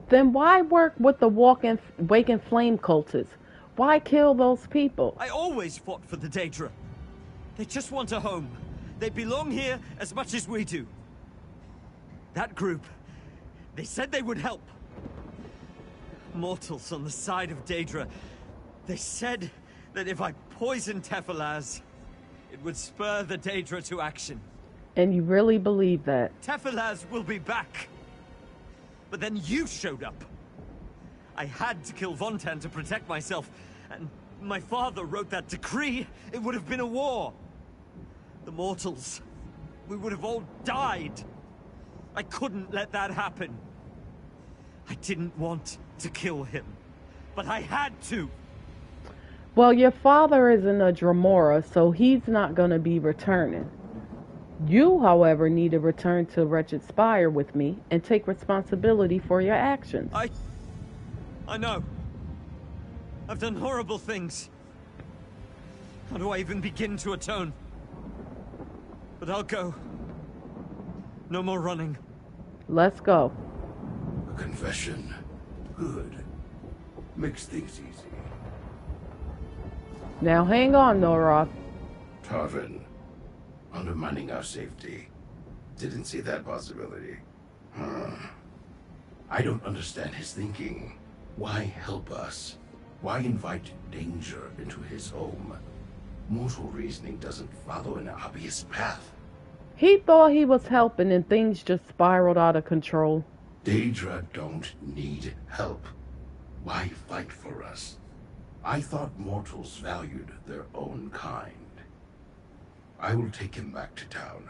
Then why work with the Wake and Flame cultists? Why kill those people? I always fought for the Daedra. They just want a home. They belong here as much as we do. That group, they said they would help. Mortals on the side of Daedra, they said that if I poisoned Tefilaz, it would spur the Daedra to action. And you really believe that? Tefilaz will be back. But then you showed up. I had to kill Vontan to protect myself, and my father wrote that decree. It would have been a war. The mortals, we would have all died. I couldn't let that happen. I didn't want to kill him, but I had to. Well, your father isn't a Dremora, so he's not going to be returning. You, however, need to return to Wretched Spire with me and take responsibility for your actions. I know. I've done horrible things. How do I even begin to atone? But I'll go. No more running. Let's go. A confession. Good. Makes things easy. Now hang on, Noroth. Tarvin, undermining our safety. Didn't see that possibility. I don't understand his thinking. Why help us? Why invite danger into his home? Mortal reasoning doesn't follow an obvious path. He thought he was helping and things just spiraled out of control. Daedra don't need help. Why fight for us? I thought mortals valued their own kind. I will take him back to town.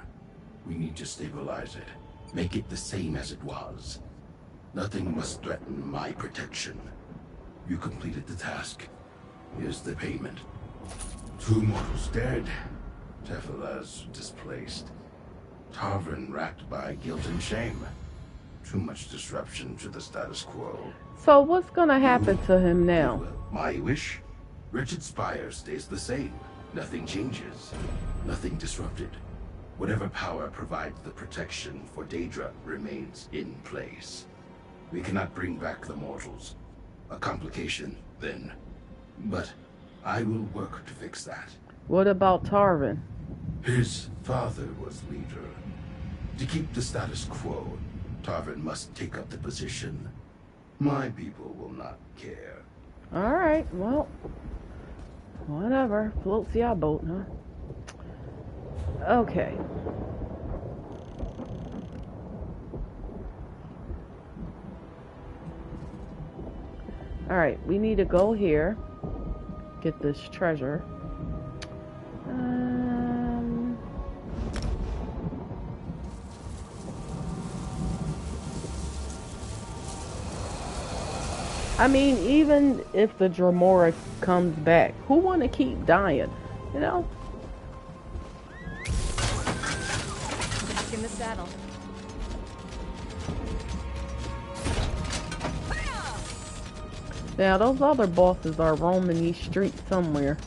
We need to stabilize it. Make it the same as it was. Nothing must threaten my protection. You completed the task. Here's the payment. 2 mortals dead. Tefilaz displaced. Tarvin racked by guilt and shame. Too much disruption to the status quo. So what's gonna happen to him now? My wish? Wretched Spire stays the same. Nothing changes. Nothing disrupted. Whatever power provides the protection for Daedra remains in place. We cannot bring back the mortals. A complication, then. But I will work to fix that. What about Tarvin? His father was leader. To keep the status quo, Tarvin must take up the position. My people will not care. Alright, well, whatever. Floats your boat, huh? Okay. Alright, we need to go here. Get this treasure. I mean, even if the Dremora comes back, who want to keep dying? You know? Back in the saddle. Now, those other bosses are roaming these streets somewhere.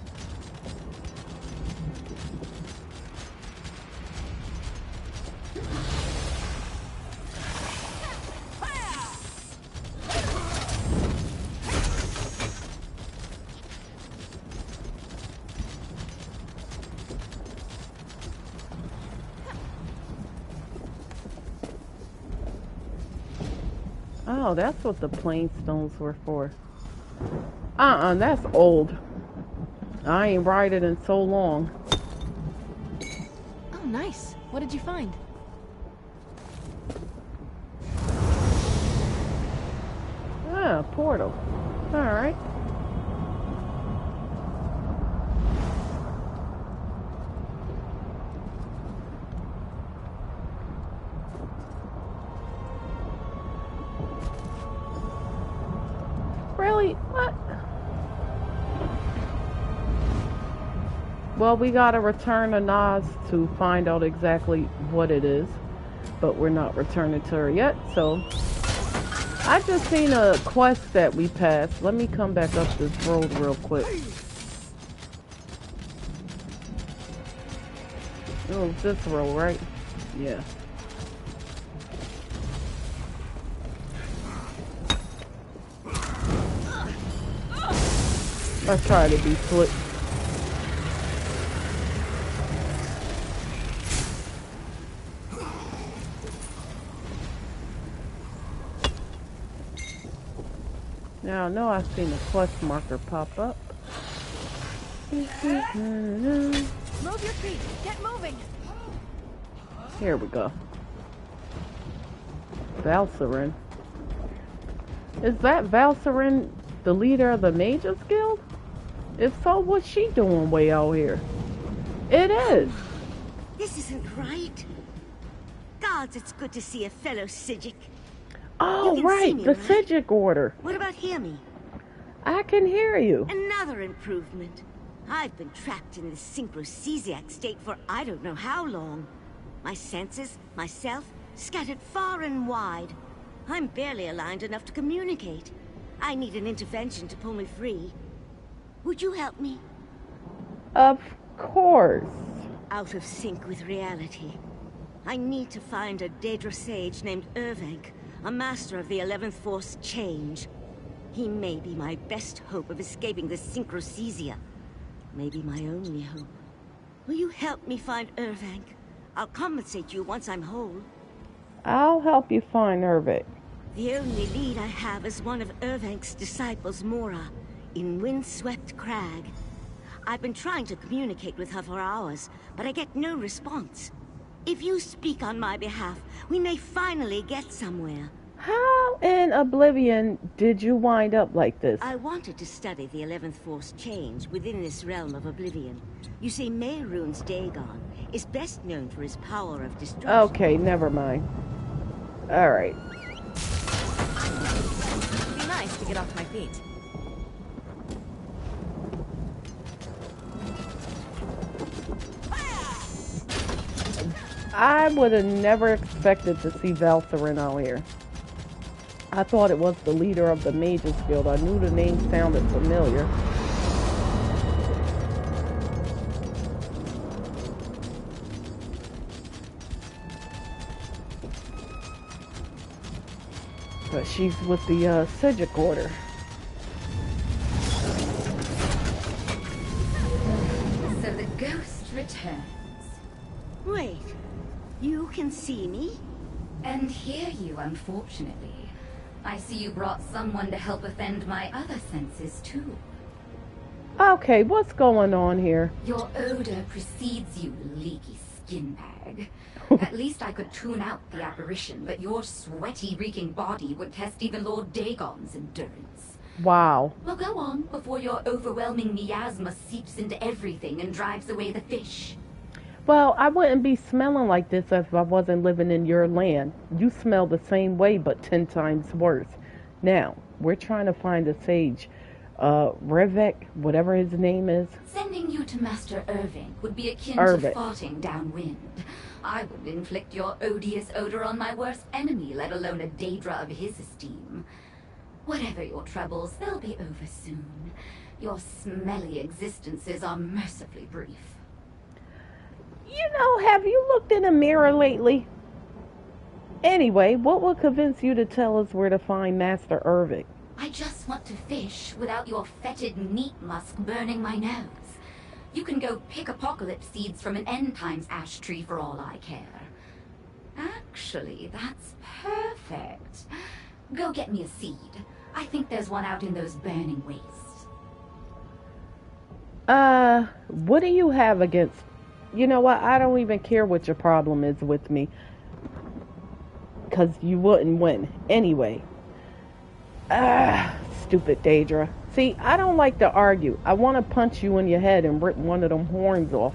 Oh, that's what the plain stones were for. That's old. I ain't ride it in so long. Oh, nice. What did you find? Ah, portal. Alright. Really? What? Well, we gotta return to Nas to find out exactly what it is. But we're not returning to her yet, so... I just seen a quest that we passed. Let me come back up this road real quick. Oh, this road, right? Yeah. Let's try to be slick. Now I know I've seen a quest marker pop up. Move your feet. Get moving. Here we go. Valcerin. Is that Valcerin the leader of the Mages Guild? If so, what's she doing way out here? It is. This isn't right. Gods, it's good to see a fellow Psijic. Oh, right, the Psijic Order. What about hear me? I can hear you. Another improvement. I've been trapped in this synchrocesiac state for I don't know how long. My senses, myself, scattered far and wide. I'm barely aligned enough to communicate. I need an intervention to pull me free. Would you help me? Of course. Out of sync with reality. I need to find a Daedra sage named Urvank, a master of the 11th Force Change. He may be my best hope of escaping this syncrocesia. Maybe my only hope. Will you help me find Urvank? I'll compensate you once I'm whole. I'll help you find Urvank. The only lead I have is one of Urvank's disciples, Mora, in Windswept Crag. I've been trying to communicate with her for hours, but I get no response. If you speak on my behalf, we may finally get somewhere. How in Oblivion did you wind up like this? I wanted to study the 11th Force Change within this realm of Oblivion. You see, Mehrunes Dagon is best known for his power of destruction. Okay, never mind. Alright. It'd be nice to get off my feet. I would have never expected to see Valcerin out here. I thought it was the leader of the Mages Guild. I knew the name sounded familiar. But she's with the Psijic Order. So the ghost returns. Wait, you can see me? And hear you, unfortunately. I see you brought someone to help offend my other senses, too. Okay, what's going on here? Your odor precedes you, leaky skin bag. At least I could tune out the apparition, but your sweaty, reeking body would test even Lord Dagon's endurance. Wow. Well, go on, before your overwhelming miasma seeps into everything and drives away the fish. Well, I wouldn't be smelling like this if I wasn't living in your land. You smell the same way, but 10 times worse. Now, we're trying to find a sage. Revek, whatever his name is. Sending you to Master Irving would be akin to farting downwind. I would inflict your odious odor on my worst enemy, let alone a Daedra of his esteem. Whatever your troubles, they'll be over soon. Your smelly existences are mercifully brief. You know, have you looked in a mirror lately? Anyway, what will convince you to tell us where to find Master Irving? I just want to fish without your fetid meat musk burning my nose. You can go pick apocalypse seeds from an end times ash tree for all I care. Actually, that's perfect. Go get me a seed. I think there's one out in those burning wastes. What do you have against... You know what? I don't even care what your problem is with me. Because you wouldn't win. Anyway. Stupid Daedra. See, I don't like to argue. I want to punch you in your head and rip one of them horns off.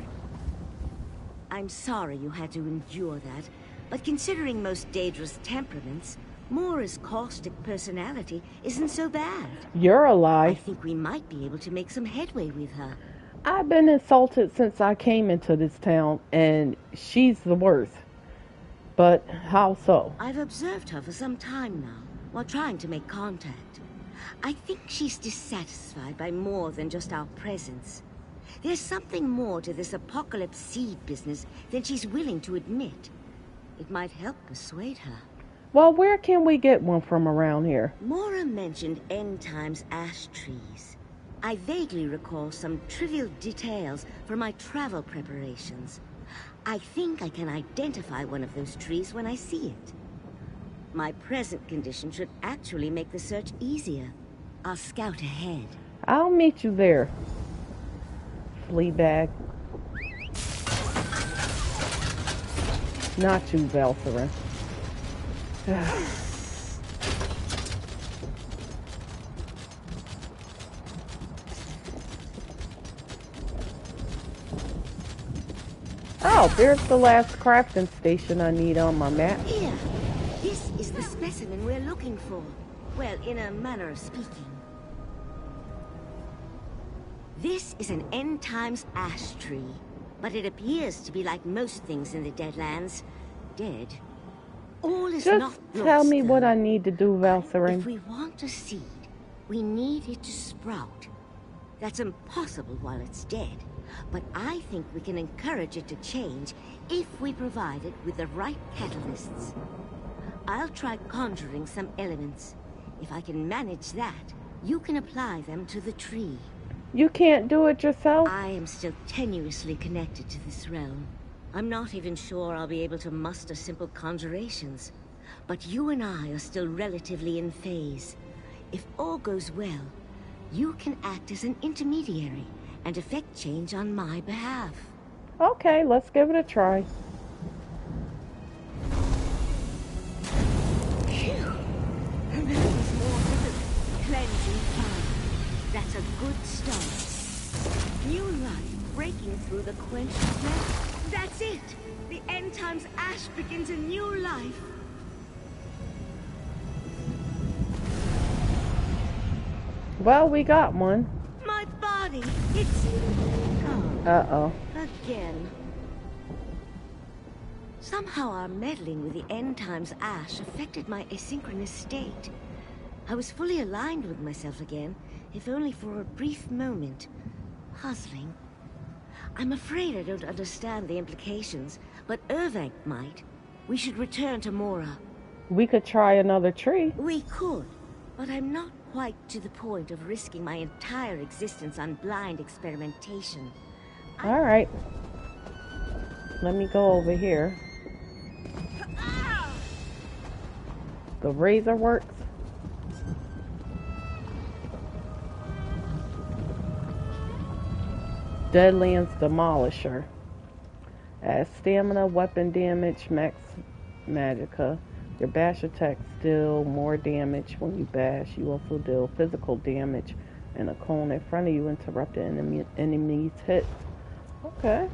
I'm sorry you had to endure that, but considering most Daedra's temperaments, Mora's caustic personality isn't so bad. You're a lie. I think we might be able to make some headway with her. I've been insulted since I came into this town, and she's the worst. But how so? I've observed her for some time now, while trying to make contact. I think she's dissatisfied by more than just our presence. There's something more to this apocalypse seed business than she's willing to admit. It might help persuade her. Well, where can we get one from around here? Mora mentioned end times ash trees. I vaguely recall some trivial details from my travel preparations. I think I can identify one of those trees when I see it. My present condition should actually make the search easier. I'll scout ahead. I'll meet you there. Fleabag. Not you, Valkyrie. Oh, there's the last crafting station I need on my map. Here! This is the specimen we're looking for. Well, in a manner of speaking. This is an end times ash tree, but it appears to be like most things in the Deadlands. Dead. All is Just not lost, tell me though. what I need to do, Valkyrie. If we want a seed, we need it to sprout. That's impossible while it's dead, but I think we can encourage it to change if we provide it with the right catalysts. I'll try conjuring some elements. If I can manage that, you can apply them to the tree. You can't do it yourself? I am still tenuously connected to this realm. I'm not even sure I'll be able to muster simple conjurations. But you and I are still relatively in phase. If all goes well, you can act as an intermediary and effect change on my behalf. Okay, let's give it a try. Phew. And that was more than a cleansing fire. That's a good start. New life breaking through the quenched flame. That's it! The end times ash begins a new life. Well, we got one. My body, it's... Oh. Uh-oh. Again. Somehow our meddling with the end times ash affected my asynchronous state. I was fully aligned with myself again, if only for a brief moment. Puzzling. I'm afraid I don't understand the implications, but Irving might. We should return to Mora. We could try another tree. We could, but I'm not quite to the point of risking my entire existence on blind experimentation. Alright. Let me go over here. The razor works. Deadlands Demolisher. Adds stamina, weapon damage, max magicka. Your bash attacks deal more damage when you bash. You also deal physical damage, and a cone in front of you interrupt the enemy's hits. Okay.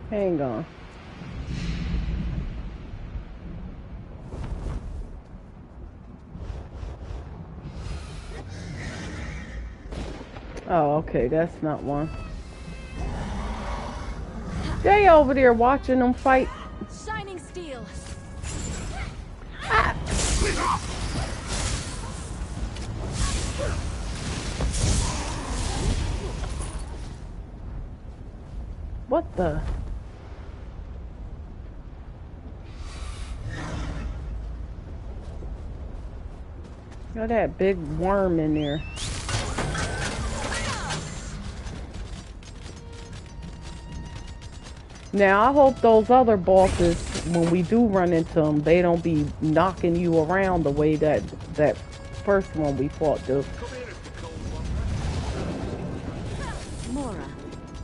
Hang on. Oh, okay, that's not one. They over there watching them fight. Shining steel. Ah. What the? Got that big worm in there. Now I hope those other bosses, when we do run into them, they don't be knocking you around the way that first one we fought do. Mora,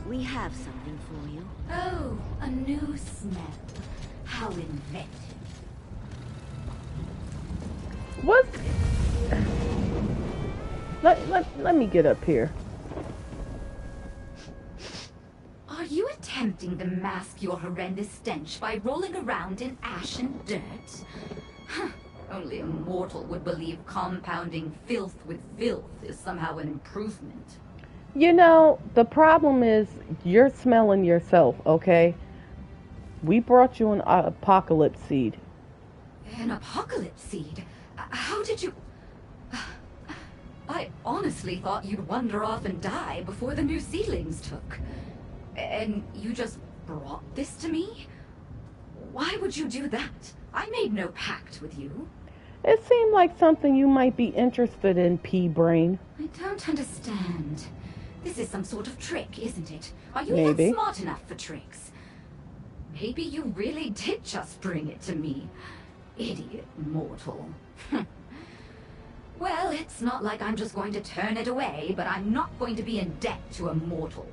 we have something for you. Oh, a new smell. How inventive. What? Let me get up here. Are you attempting to mask your horrendous stench by rolling around in ash and dirt? Huh. Only a mortal would believe compounding filth with filth is somehow an improvement. You know, the problem is you're smelling yourself, okay? We brought you an apocalypse seed. An apocalypse seed? How did you... I honestly thought you'd wander off and die before the new seedlings took. And you just brought this to me? Why would you do that? I made no pact with you. It seemed like something you might be interested in, P-Brain. I don't understand. This is some sort of trick, isn't it? Are you Maybe. not smart enough for tricks? Maybe you really did just bring it to me. Idiot mortal. Well, it's not like I'm just going to turn it away, but I'm not going to be in debt to a mortal.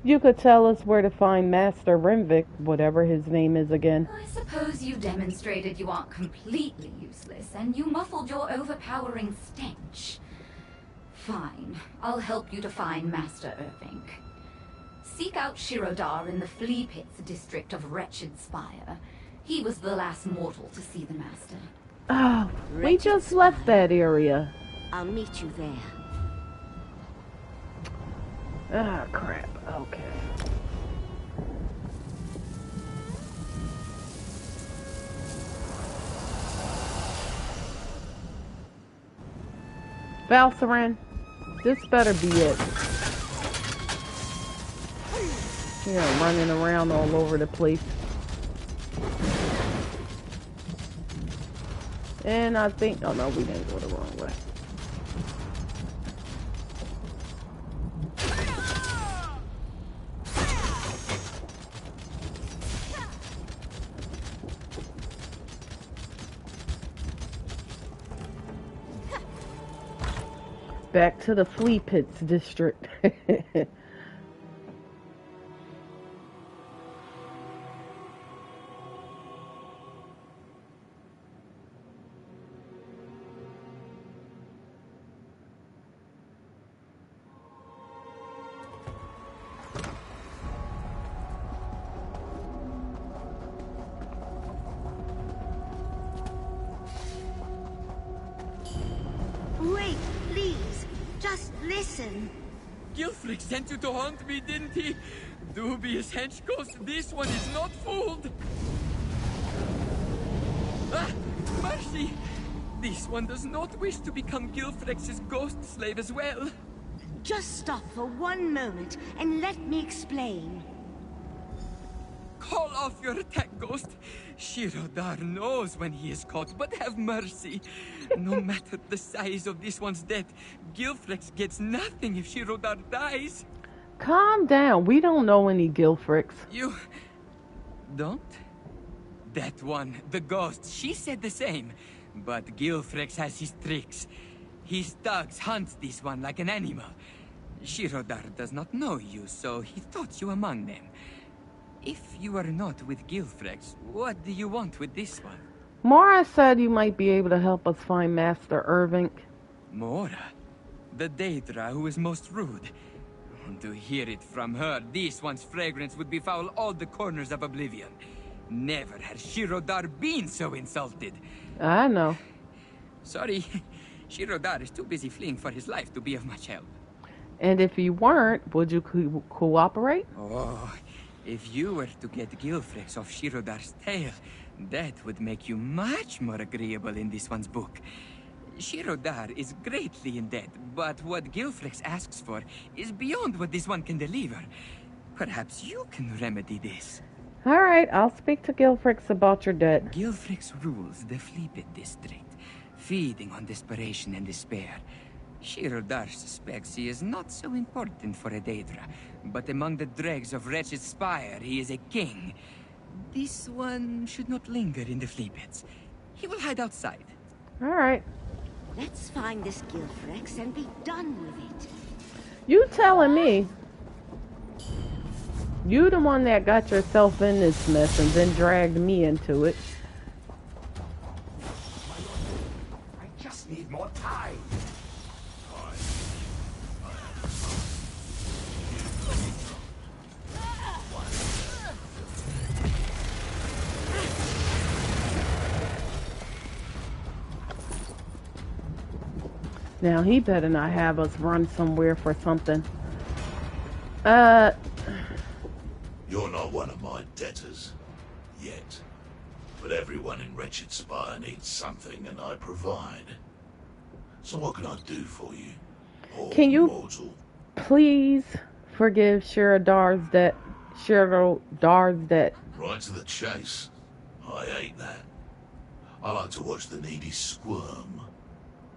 You could tell us where to find Master Rimvik, whatever his name is again. I suppose you demonstrated you aren't completely useless, and you muffled your overpowering stench. Fine, I'll help you to find Master Irvink. Seek out Shirodar in the Flea Pits district of Wretched Spire. He was the last mortal to see the Master. Oh, we just left that area. I'll meet you there. Ah, crap. Okay. Valsaran, this better be it. Yeah, running around all over the place. And I think, oh no, we didn't go the wrong way. Back to the Flea Pits district. listen. Gilfric sent you to haunt me, didn't he? Dubious hench ghost, this one is not fooled. Ah, mercy! This one does not wish to become Gilfrex's ghost slave as well. Just stop for one moment and let me explain. Call off your attack, Ghost. Shirodar knows when he is caught, but have mercy. No matter the size of this one's death, Gilfrex gets nothing if Shirodar dies. Calm down. We don't know any Gilfricks. You don't? That one, the ghost, she said the same. But Gilfrex has his tricks. His thugs hunt this one like an animal. Shirodar does not know you, so he thought you among them. If you are not with Gilfrex, what do you want with this one? Mora said you might be able to help us find Master Irving. Mora? The Daedra who is most rude. To hear it from her, this one's fragrance would befoul all the corners of Oblivion. Never has Shirodar been so insulted. I know. Sorry, Shirodar is too busy fleeing for his life to be of much help. And if you weren't, would you cooperate? Oh, if you were to get Gilfrex off Shirodar's tail, that would make you much more agreeable in this one's book. Shirodar is greatly in debt, but what Gilfrex asks for is beyond what this one can deliver. Perhaps you can remedy this. All right, I'll speak to Gilfrix about your debt. Gilfrex rules the Fleepit district, feeding on desperation and despair. Shirodar suspects he is not so important for a Daedra, but among the dregs of Wretched Spire, he is a king. This one should not linger in the Fleepits. He will hide outside. All right. Let's find this Gilfrex and be done with it. You telling me? You the one that got yourself in this mess and then dragged me into it. I just need more time. Now he better not have us run somewhere for something. You're not one of my debtors. Yet. But everyone in Wretched Spire needs something, and I provide. So what can I do for you? Can you mortal? please forgive Shirodar's debt? Shirodar's debt. Right to the chase. I hate that. I like to watch the needy squirm.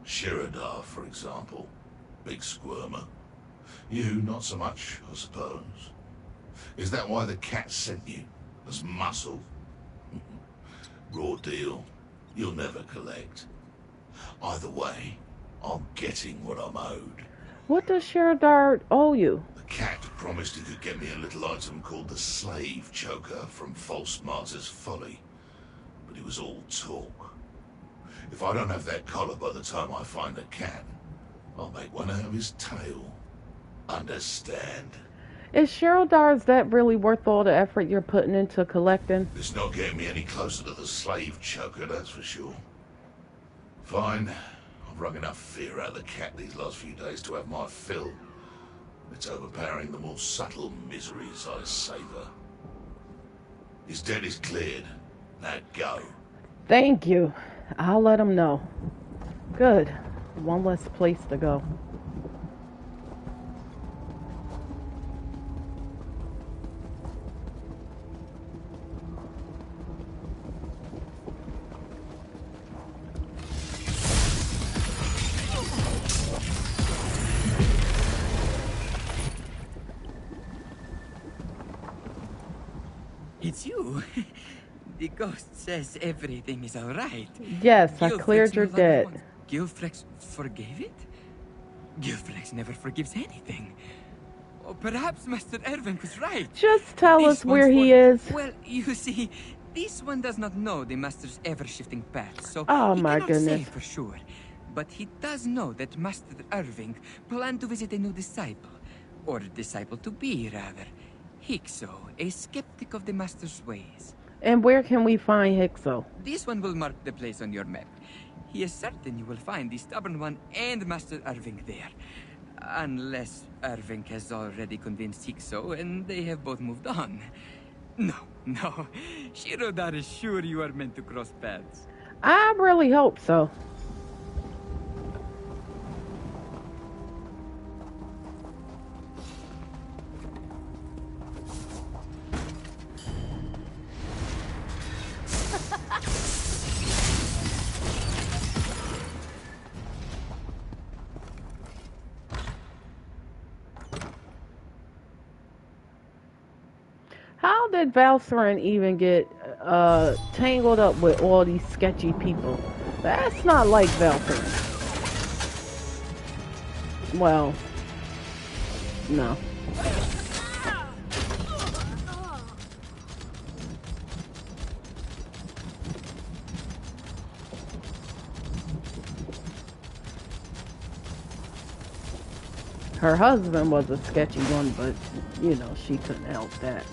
Shirodar, for example. Big squirmer. You, not so much, I suppose. Is that why the cat sent you? As muscle? Raw deal. You'll never collect. Either way, I'm getting what I'm owed. What does Shirodar owe you? The cat promised he could get me a little item called the Slave Choker from False Martyr's Folly. But it was all talk. If I don't have that collar by the time I find the cat, I'll make one out of his tail. Understand? Is Shirodar's debt really worth all the effort you're putting into collecting? It's not getting me any closer to the Slave Choker, that's for sure. Fine. I've wrung enough fear out of the cat these last few days to have my fill. It's overpowering the more subtle miseries I savor. His debt is cleared. Now go. Thank you. I'll let him know. Good. One less place to go. It's you. The ghost says everything is all right. Yes, I cleared your debt. Gilfrex forgave it? Gilfrex never forgives anything. Or perhaps Master Irving was right. Just tell us where he is. Well, you see, this one does not know the Master's ever-shifting path, so Oh he my cannot goodness. say for sure. But he does know that Master Irving planned to visit a new disciple. Or disciple-to-be, rather. Hykso, a skeptic of the Master's ways. And where can we find Hykso? This one will mark the place on your map. He is certain you will find the stubborn one and Master Irving there. Unless Irving has already convinced ESO and they have both moved on. No, no. Shirodar is sure you are meant to cross paths. I really hope so. How did Valcerin even get tangled up with all these sketchy people? That's not like Valcerin. Well, no. Her husband was a sketchy one, but, you know, she couldn't help that.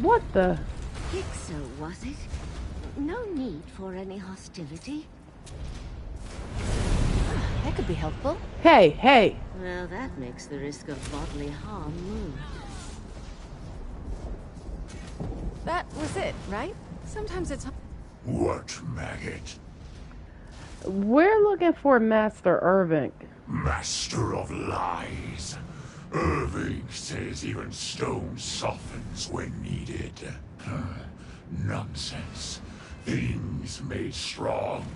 What the? ESO, was it? No need for any hostility. That could be helpful. Hey, hey! Well, that makes the risk of bodily harm move. That was it, right? Sometimes it's... What maggot? We're looking for Master Irving. Master of lies. Irving says even stone softens when needed. Nonsense. Things made strong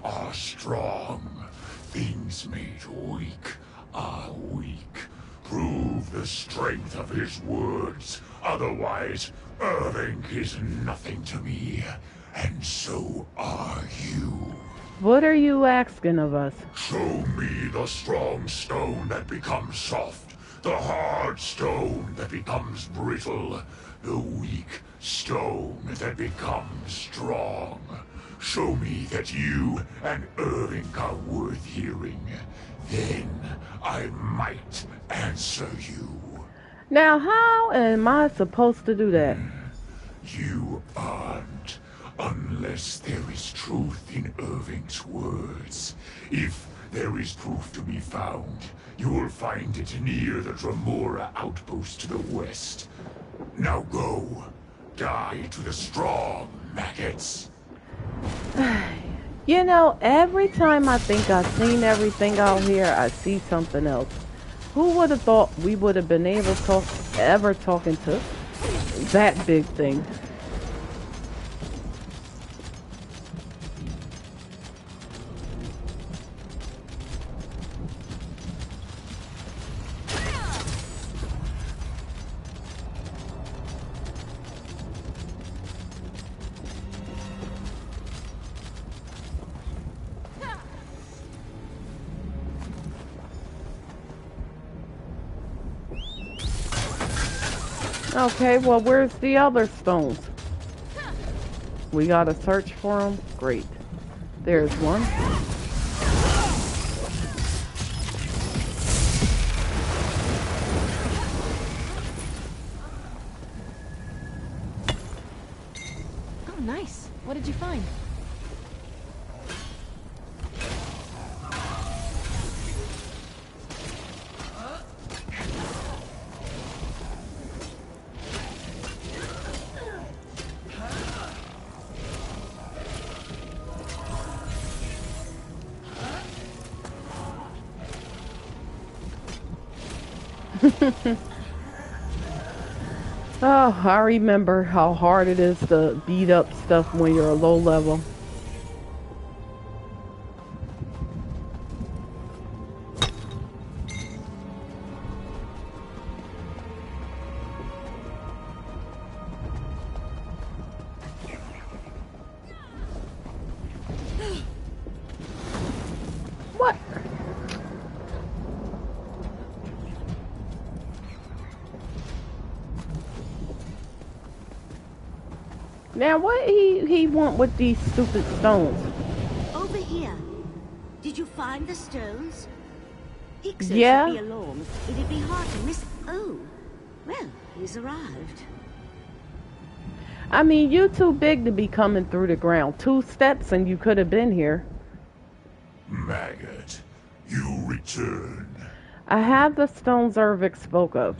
are strong. Things made weak are weak. Prove the strength of his words. Otherwise, Irving is nothing to me. And so are you. What are you asking of us? Show me the strong stone that becomes soft. The hard stone that becomes brittle. The weak stone that becomes strong. Show me that you and Irving are worth hearing. Then I might answer you. Now, how am I supposed to do that? You aren't. Unless there is truth in Irving's words. If there is proof to be found, you will find it near the Dremora outpost to the west. Now go. Die to the strong, maggots. You know, every time I think I've seen everything out here, I see something else. Who would have thought we would have been able to ever talking to that big thing? Okay, well, where's the other stones? We gotta search for them? Great. There's one. Oh, nice. What did you find? Oh, I remember how hard it is to beat up stuff when you're a low level. Now, what he want with these stupid stones? Over here. Did you find the stones? ESO Yeah. should be alarmed. It'd be hard to miss. Oh, well, he's arrived. I mean, you too big to be coming through the ground. 2 steps and you could have been here. Maggot, you return. I have the stones Ervik spoke of.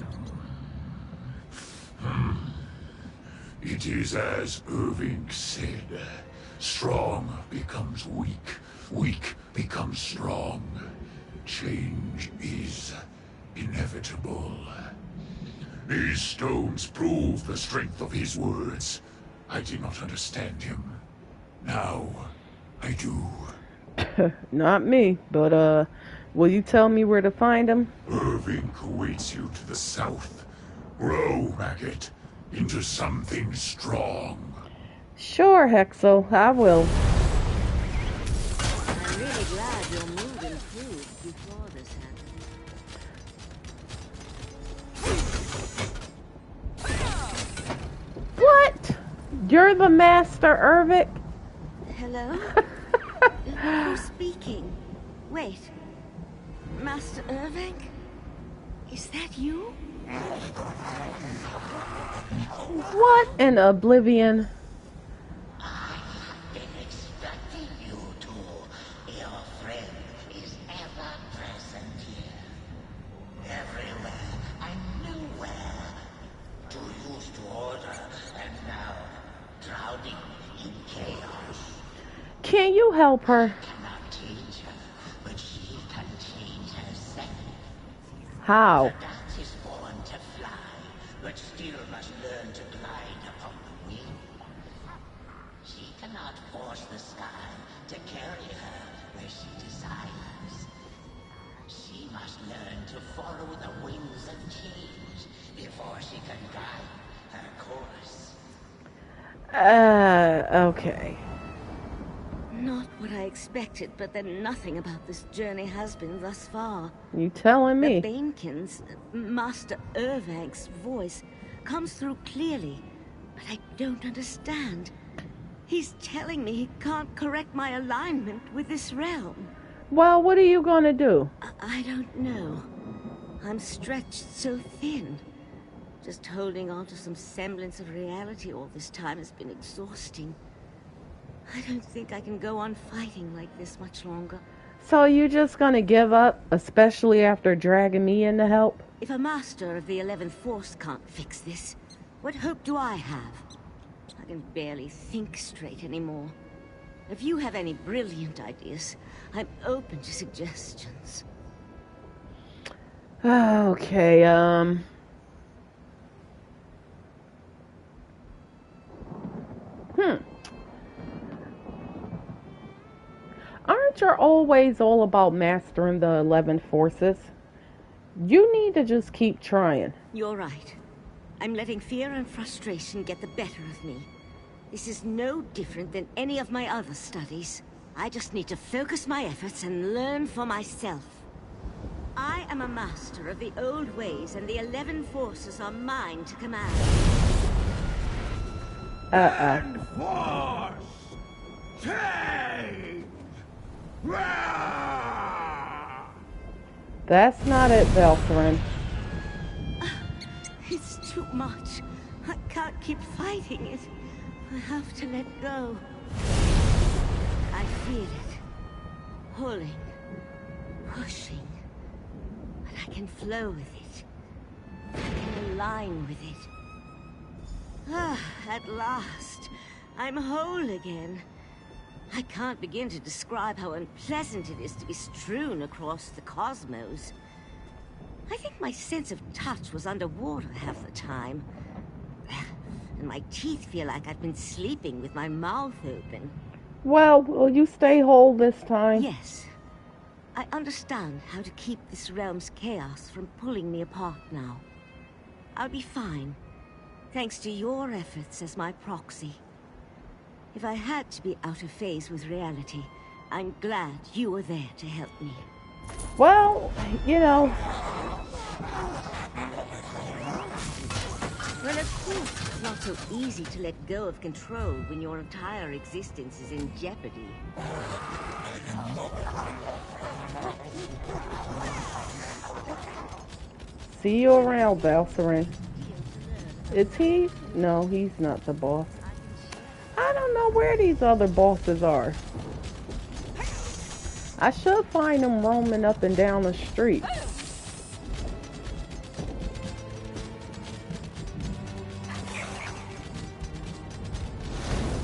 It is as Irving said. Strong becomes weak. Weak becomes strong. Change is inevitable. These stones prove the strength of his words. I did not understand him. Now, I do. Not me, but will you tell me where to find him? Irving awaits you to the south. Grow, Maggot, into something strong. Sure, Hexel, I will. I'm really glad your mood improved before this happened. What? You're the master, Ervik? Hello? Who's speaking? Wait. Master Irving? Is that you? What in oblivion? Been expecting you to. Your friend is ever present here. Everywhere and nowhere. Too used to order and now drowning in chaos. Can you help her? Cannot change her, but she can change herself. How? The dust is born to fly, but still must learn to glide upon the wing. She cannot force the sky to carry her where she desires. She must learn to follow the winds of change before she can guide her course. Okay. Not what I expected, but then nothing about this journey has been thus far. You telling me? The Banekin's, Master Irving's voice comes through clearly, but I don't understand. He's telling me he can't correct my alignment with this realm. Well, what are you gonna do? I don't know. I'm stretched so thin. Just holding on to some semblance of reality all this time has been exhausting. I don't think I can go on fighting like this much longer. So you just gonna give up, especially after dragging me in to help? If a master of the 11th Force can't fix this, what hope do I have? I can barely think straight anymore. If you have any brilliant ideas, I'm open to suggestions. Okay, Aren't you always all about mastering the 11 forces? You need to just keep trying. You're right. I'm letting fear and frustration get the better of me. This is no different than any of my other studies. I just need to focus my efforts and learn for myself. I am a master of the old ways, and the 11 forces are mine to command. Force! Change! That's not it, Beltran. It's too much. I can't keep fighting it. I have to let go. I feel it. Pulling. Pushing. But I can flow with it. I can align with it. At last. I'm whole again. I can't begin to describe how unpleasant it is to be strewn across the cosmos. I think my sense of touch was underwater half the time. And my teeth feel like I've been sleeping with my mouth open. Well, will you stay whole this time? Yes. I understand how to keep this realm's chaos from pulling me apart now. I'll be fine, thanks to your efforts as my proxy. If I had to be out of phase with reality, I'm glad you were there to help me. Well, you know. Well, of course. It's not so easy to let go of control when your entire existence is in jeopardy. See you around, Valcerin. Is he? No, he's not the boss. I don't know where these other bosses are. I should find them roaming up and down the street.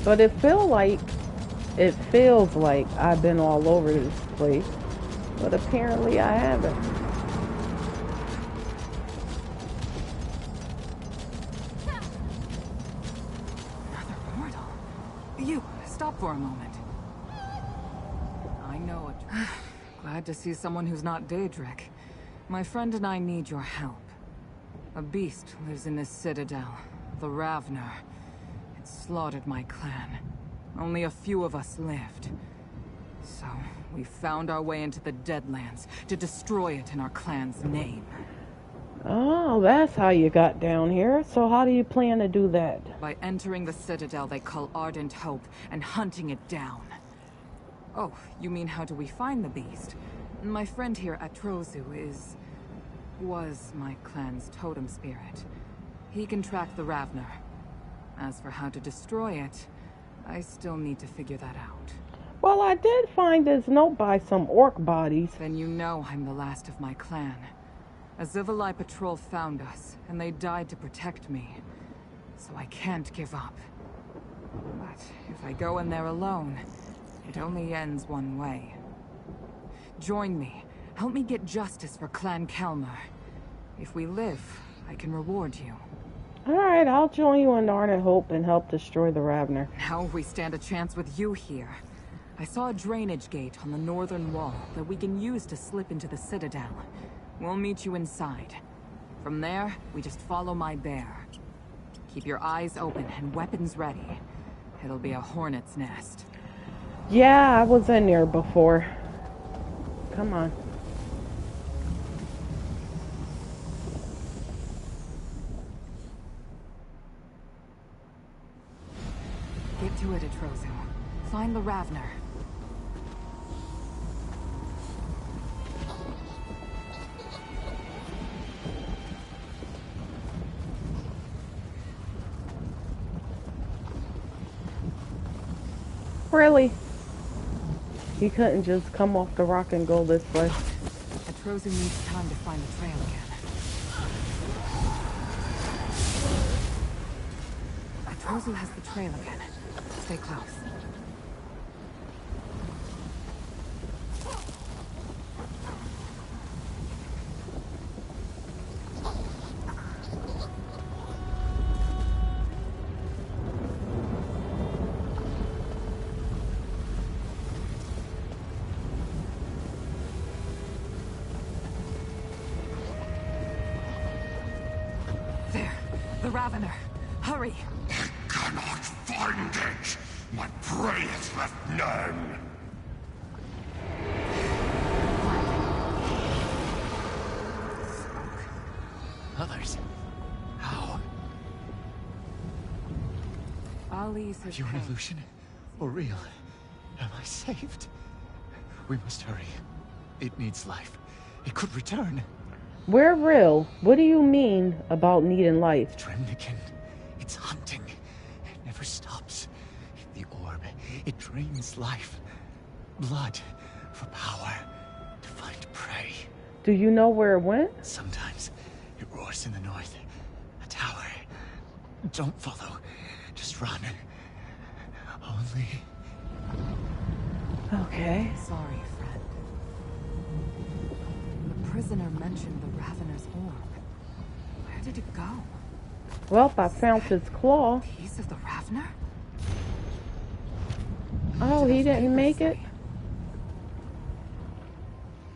But it feels like I've been all over this place. But apparently I haven't. Another mortal. You, stop for a moment. I know it. Glad to see someone who's not Daedric. My friend and I need your help. A beast lives in this citadel, the Ravner. It slaughtered my clan. Only a few of us lived. So, we found our way into the Deadlands to destroy it in our clan's name. Oh, that's how you got down here. So how do you plan to do that? By entering the citadel they call Ardent Hope and hunting it down. Oh, you mean how do we find the beast? My friend here at Trozu was my clan's totem spirit. He can track the Ravner. As for how to destroy it, I still need to figure that out. Well, I did find this note by some orc bodies. Then you know I'm the last of my clan. A Zivalai patrol found us, and they died to protect me. So I can't give up. But if I go in there alone, it only ends one way. Join me. Help me get justice for Clan Kelmer. If we live, I can reward you. Alright, I'll join you in Ardent Hope and help destroy the Ravner. Now we stand a chance with you here. I saw a drainage gate on the northern wall that we can use to slip into the Citadel. We'll meet you inside. From there, we just follow my bear. Keep your eyes open and weapons ready. It'll be a hornet's nest. Yeah, I was in there before. Come on. Get to it, Atrozu. Find the Ravner. Really? He couldn't just come off the rock and go this way. Atrozu needs time to find the trail again. Atrozu has the trail again. Stay close. There, the Ravener. Hurry! Cannot find it! My prey has left none! Others? How? Ali's Are you an illusion? Or real? Am I saved? We must hurry. It needs life. It could return. We're real. What do you mean about needing life? Dremnikin. It's hunting. It never stops. The orb. It drains life. Blood. For power. To find prey. Do you know where it went? Sometimes it roars in the north. A tower. Don't follow. Just run. Only... Okay. Sorry, friend. The prisoner mentioned the Ravener's orb. Where did it go? Well, I found his claw. Piece of the Ravner? Oh, he didn't make it?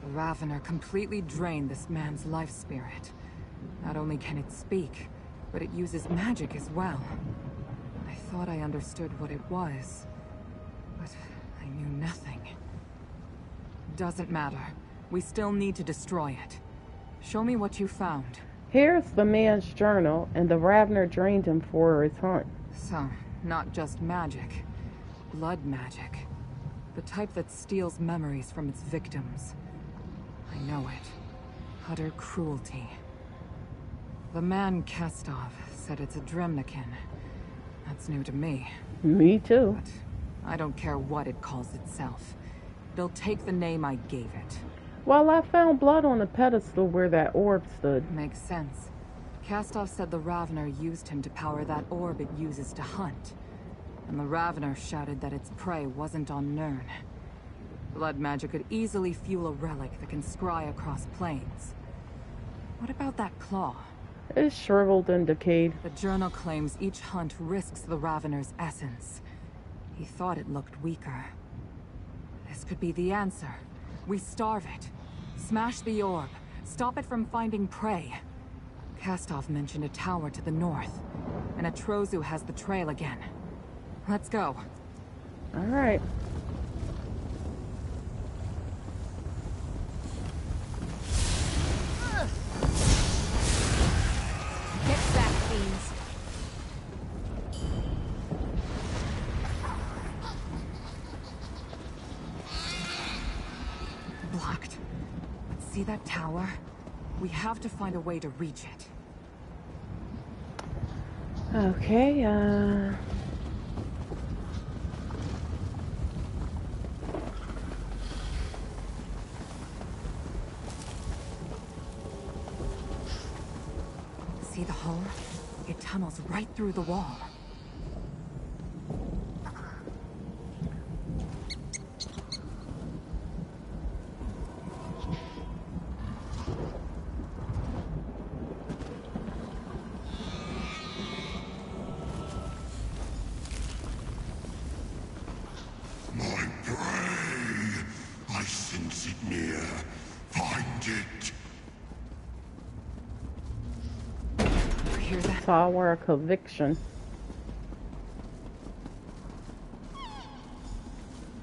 The Ravener completely drained this man's life spirit. Not only can it speak, but it uses magic as well. I thought I understood what it was, but I knew nothing. Doesn't matter. We still need to destroy it. Show me what you found. Here's the man's journal, and the Ravener drained him for his hunt. So, not just magic. Blood magic. The type that steals memories from its victims. I know it. Utter cruelty. The man Kastov said it's a Dremnikin. That's new to me. Me too. But I don't care what it calls itself. It'll take the name I gave it. Well, I found blood on the pedestal where that orb stood. Makes sense. Kastov said the Ravener used him to power that orb it uses to hunt. And the Ravener shouted that its prey wasn't on Nirn. Blood magic could easily fuel a relic that can scry across planes. What about that claw? It's shriveled and decayed. The journal claims each hunt risks the Ravener's essence. He thought it looked weaker. This could be the answer. We starve it. Smash the orb. Stop it from finding prey. Kastov mentioned a tower to the north. And Atrozu has the trail again. Let's go. All right. Get back, fiends. Blocked. See that tower? We have to find a way to reach it. Okay, See the hole? It tunnels right through the wall. My prey! I sense it near. Find it. Hear that? Tower of Conviction.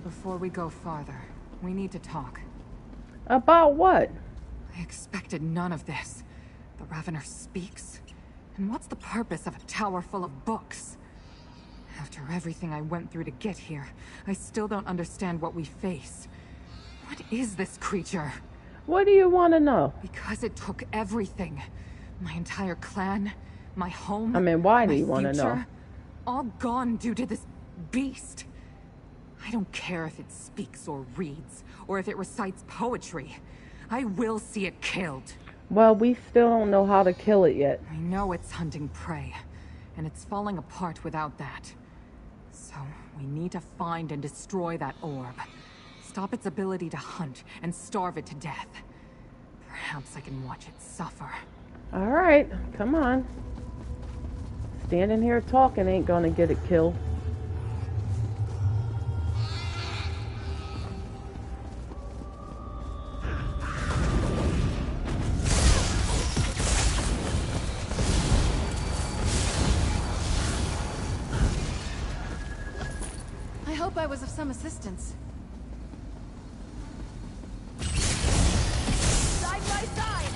Before we go farther, we need to talk. About what? I expected none of this. The Ravener speaks? And what's the purpose of a tower full of books? After everything I went through to get here, I still don't understand what we face. What is this creature? What do you want to know? Because it took everything. My entire clan, my home, I mean, why do my you want to know? future, all gone due to this beast. I don't care if it speaks or reads, or if it recites poetry. I will see it killed. Well, we still don't know how to kill it yet. I know it's hunting prey, and it's falling apart without that. So, we need to find and destroy that orb. Stop its ability to hunt, and starve it to death. Perhaps I can watch it suffer. All right, come on. Standing here talking ain't gonna get it killed. I hope I was of some assistance. Side by side!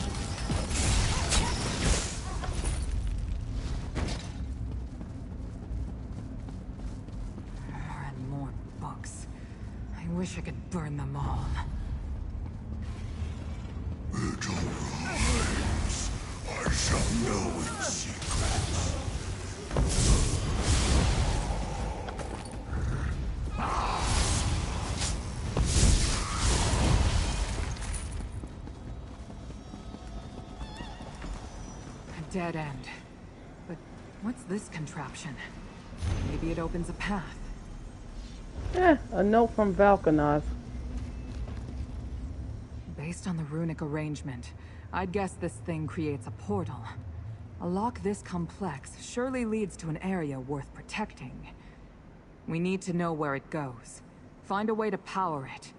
More and more books. I wish I could burn them all. It arrives. I shall know its secrets. A dead end. But what's this contraption? Maybe it opens a path. A note from Valkanaz. Based on the runic arrangement, I'd guess this thing creates a portal. A lock this complex surely leads to an area worth protecting. We need to know where it goes. Find a way to power it.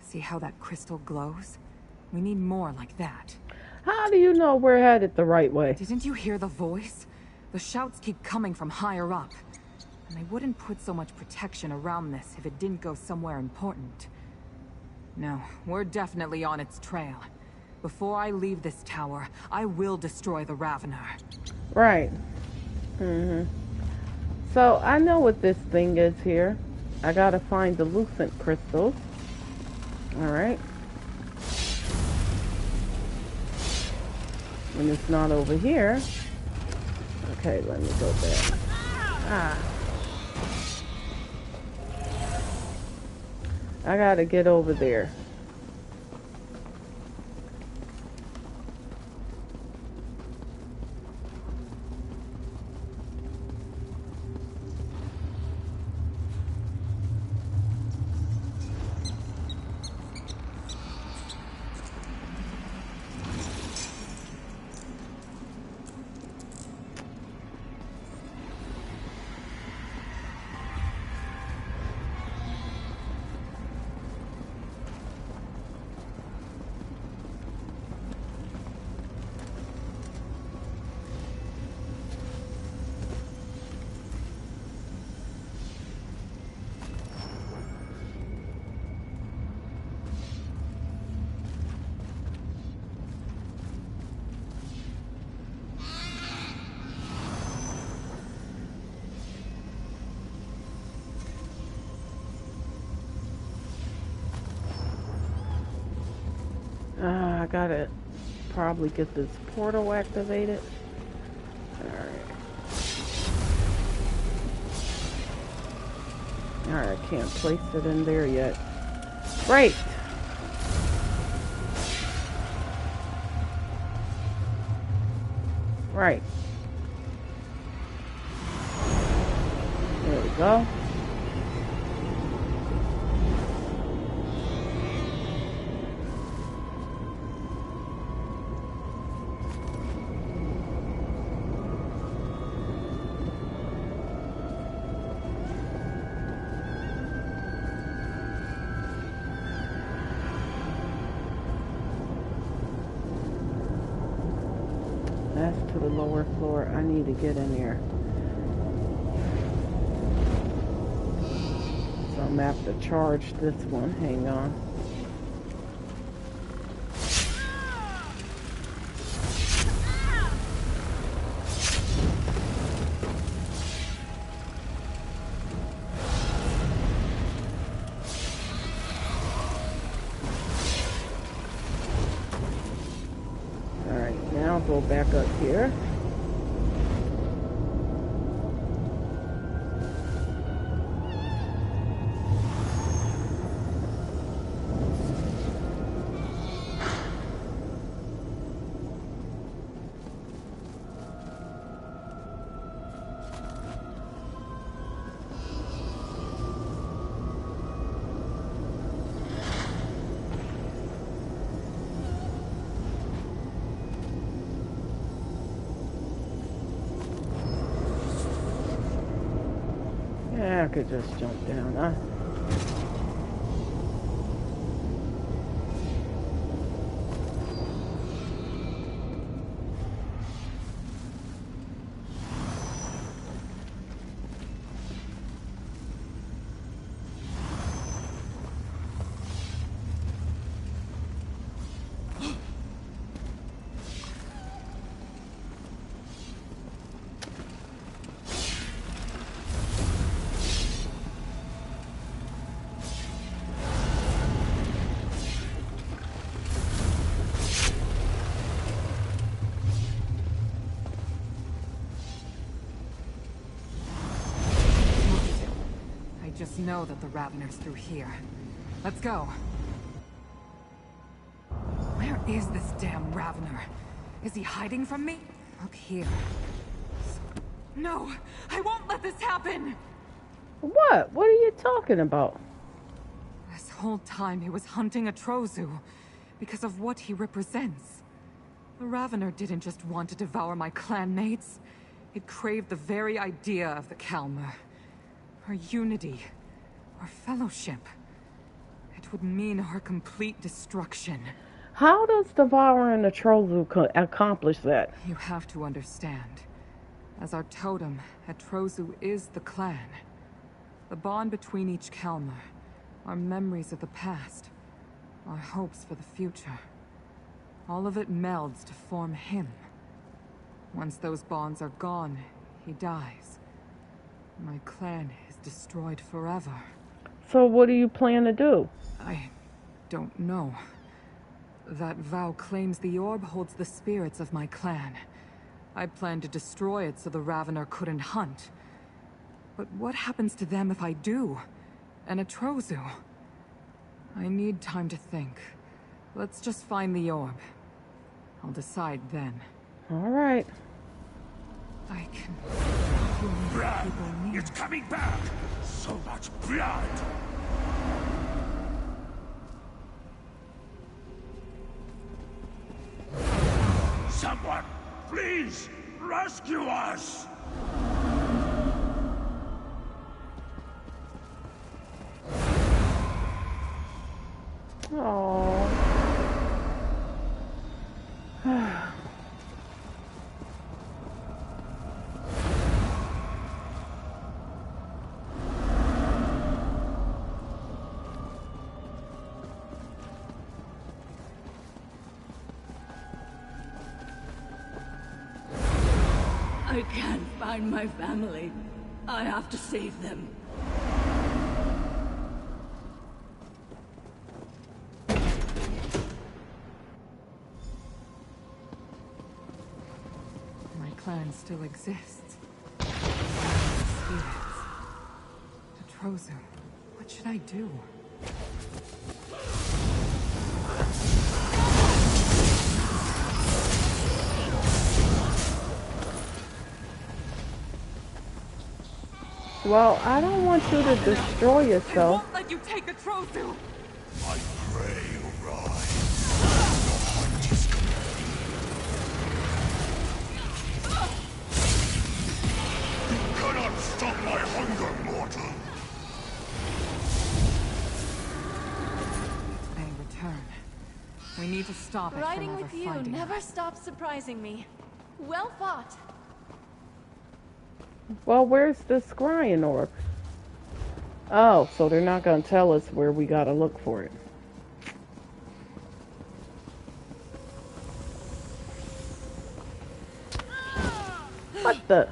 See how that crystal glows? We need more like that. How do you know we're headed the right way? Didn't you hear the voice? The shouts keep coming from higher up. And they wouldn't put so much protection around this if it didn't go somewhere important. No, we're definitely on its trail. Before I leave this tower, I will destroy the Ravener. Right. So I know what this thing is here. I gotta find the lucent crystals. Alright. And it's not over here. Okay, let me go back. Ah. I gotta get over there. I gotta probably get this portal activated. Alright, I can't place it in there yet. Right! Right. There we go. That's to the lower floor. I need to get in there. So I'm gonna have to charge this one. Hang on. Alright, now go back up here. Yeah, I could just jump down, huh? I just know that the Ravener's through here. Let's go. Where is this damn Ravener? Is he hiding from me? Up here. No! I won't let this happen! What? What are you talking about? This whole time he was hunting a Trozu because of what he represents. The Ravener didn't just want to devour my clanmates. It craved the very idea of the Kalmar. Our unity. Our fellowship. It would mean our complete destruction. How does devouring the Trozu accomplish that? You have to understand. As our totem, a Trozu is the clan. The bond between each Kalmar. Our memories of the past. Our hopes for the future. All of it melds to form him. Once those bonds are gone, he dies. My clan is destroyed forever. So what do you plan to do? I don't know. That vow claims the orb holds the spirits of my clan. I plan to destroy it so the Ravener couldn't hunt. But what happens to them if I do? And Atrozu? I need time to think. Let's just find the orb. I'll decide then. All right. I can... Blood! It's coming back! So much blood! Someone, please, rescue us! Oh. I can't find my family. I have to save them. My clan still exists. Spirits. Atrozu, what should I do? Well, I don't want you to destroy I yourself. won't let you take Atrozu! I pray you rise. The hunt is complete. You cannot stop my hunger, mortal. They return. We need to stop it Riding from ever with you finding never us. stops surprising me. Well fought. Well, where's the scrying orb? Oh, so they're not going to tell us where we got to look for it. What the?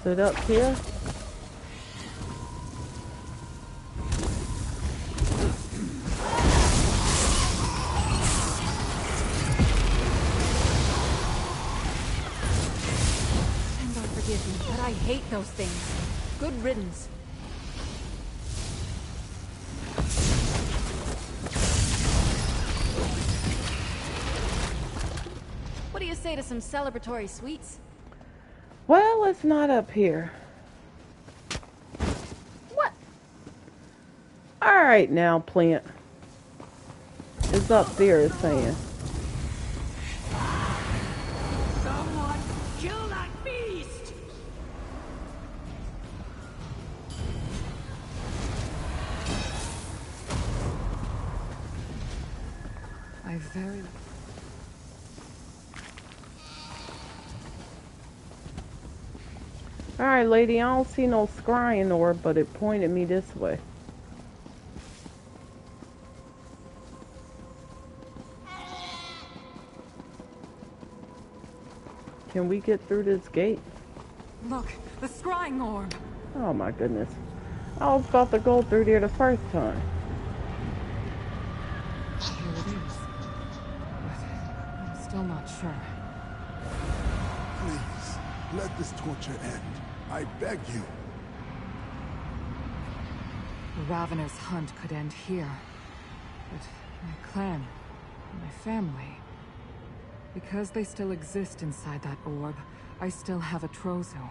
Sit up here? Forgive me, but I hate those things. Good riddance. What do you say to some celebratory sweets? Well, it's not up here. What? Alright now, plant. It's up there, it's saying. Someone kill that beast! I very... Alright, lady, I don't see no scrying orb, but it pointed me this way. Can we get through this gate? Look, the scrying orb! Oh my goodness. I was about to go through there the first time. Here it is. But I'm still not sure. Please, let this torture end. I beg you. The Ravener's hunt could end here. But my clan, my family... Because they still exist inside that orb, I still have Atrozu.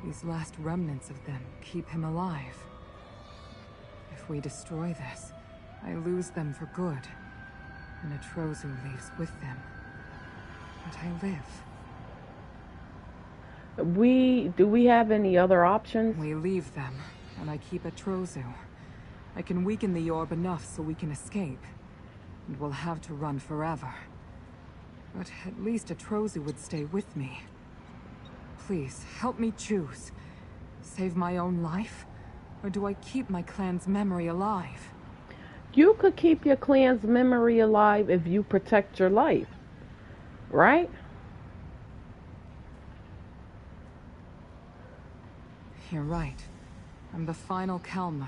These last remnants of them keep him alive. If we destroy this, I lose them for good. And Atrozu leaves with them. But I live. Do we have any other options? We leave them, and I keep Atrozu. I can weaken the orb enough so we can escape. And we'll have to run forever. But at least Atrozu would stay with me. Please, help me choose. Save my own life? Or do I keep my clan's memory alive? You could keep your clan's memory alive if you protect your life, right? You're right. I'm the final Kelmer.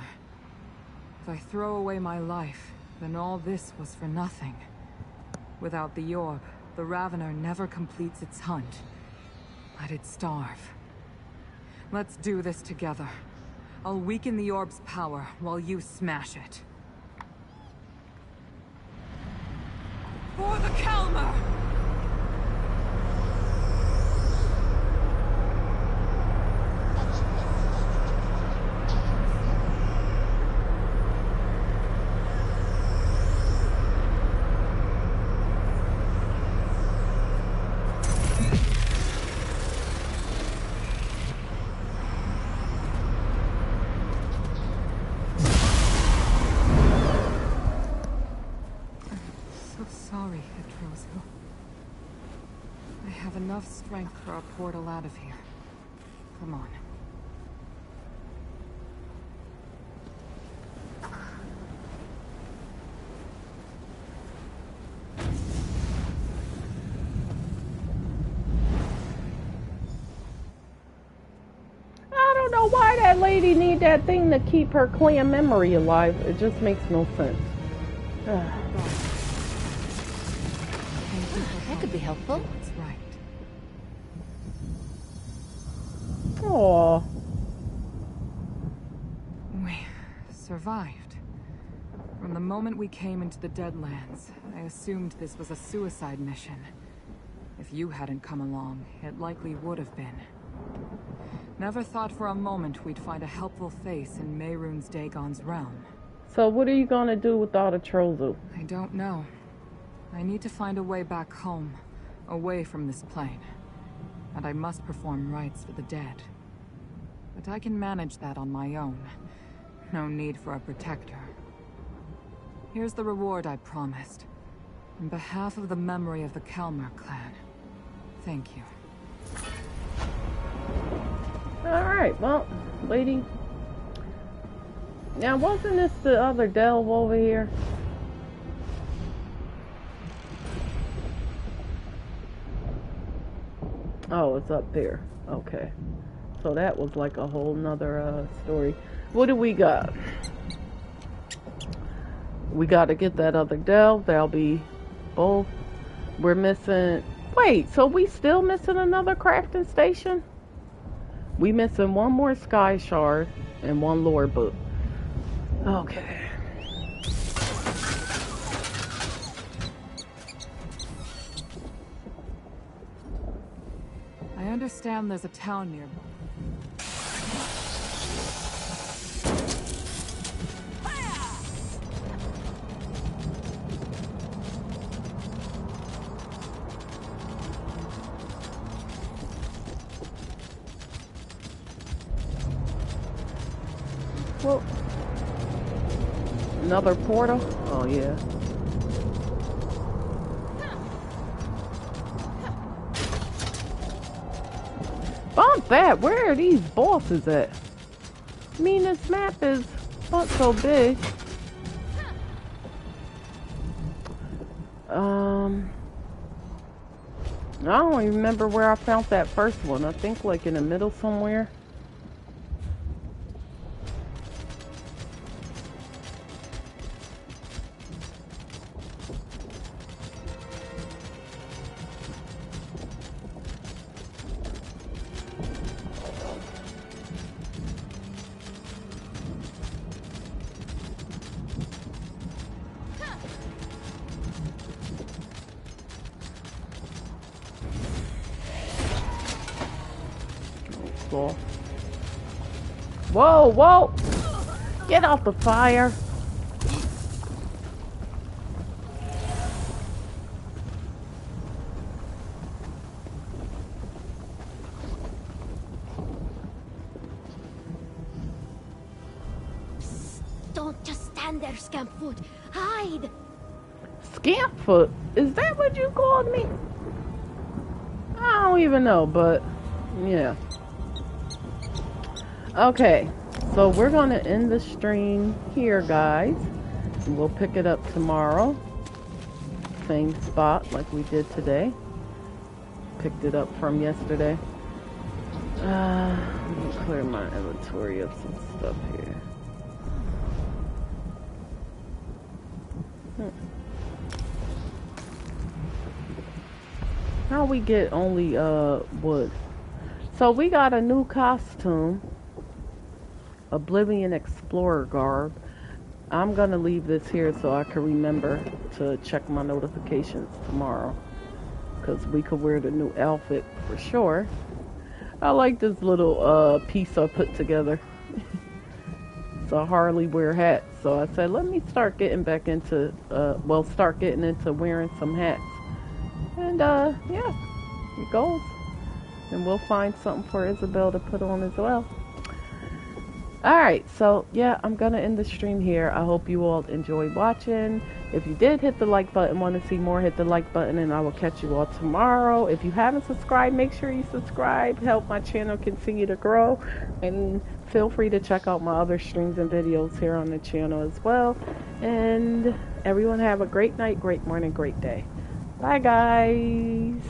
If I throw away my life, then all this was for nothing. Without the orb, the Ravener never completes its hunt. Let it starve. Let's do this together. I'll weaken the orb's power while you smash it. For the Kelmer! Enough strength for a portal out of here. Come on. I don't know why that lady need that thing to keep her clan memory alive. It just makes no sense. That could be helpful. That's right. Aww. We survived. From the moment we came into the Deadlands, I assumed this was a suicide mission. If you hadn't come along, it likely would have been. Never thought for a moment we'd find a helpful face in Mehrunes Dagon's realm. So what are you gonna do without a Trozu? I don't know. I need to find a way back home, away from this plane. And I must perform rites for the dead. But I can manage that on my own. No need for a protector. Here's the reward I promised. On behalf of the memory of the Kelmer clan. Thank you. Alright, well, lady. Now, wasn't this the other delve over here? Oh, it's up there. Okay. So that was like a whole nother story. What do we got? We got to get that other delve. That'll be both. We're missing... Wait, so we still missing another crafting station? We missing one more sky shard and one lore book. Okay. I understand there's a town nearby. Well, another portal? Oh, yeah. Bump that! Where are these bosses at? I mean, this map is not so big. I don't even remember where I found that first one. I think like in the middle somewhere. Whoa, whoa! Get off the fire! Don't just stand there, Scampfoot. Hide! Scampfoot? Is that what you called me? I don't even know, but yeah. Okay, so we're going to end the stream here, guys. We'll pick it up tomorrow. Same spot like we did today. Picked it up from yesterday. Let me clear my inventory of some stuff here. How we get only wood? So we got a new costume. Oblivion Explorer garb. I'm gonna leave this here so I can remember to check my notifications tomorrow, because we could wear the new outfit for sure. I like this little piece I put together. It's a Harley wear hat, so I said let me start getting back into start getting into wearing some hats. And yeah, it goes. And we'll find something for Isabel to put on as well. Alright, so yeah, I'm gonna end the stream here. I hope you all enjoyed watching. If you did hit the like button, want to see more, hit the like button, and I will catch you all tomorrow. If you haven't subscribed, make sure you subscribe. Help my channel continue to grow. And feel free to check out my other streams and videos here on the channel as well. And everyone have a great night, great morning, great day. Bye, guys.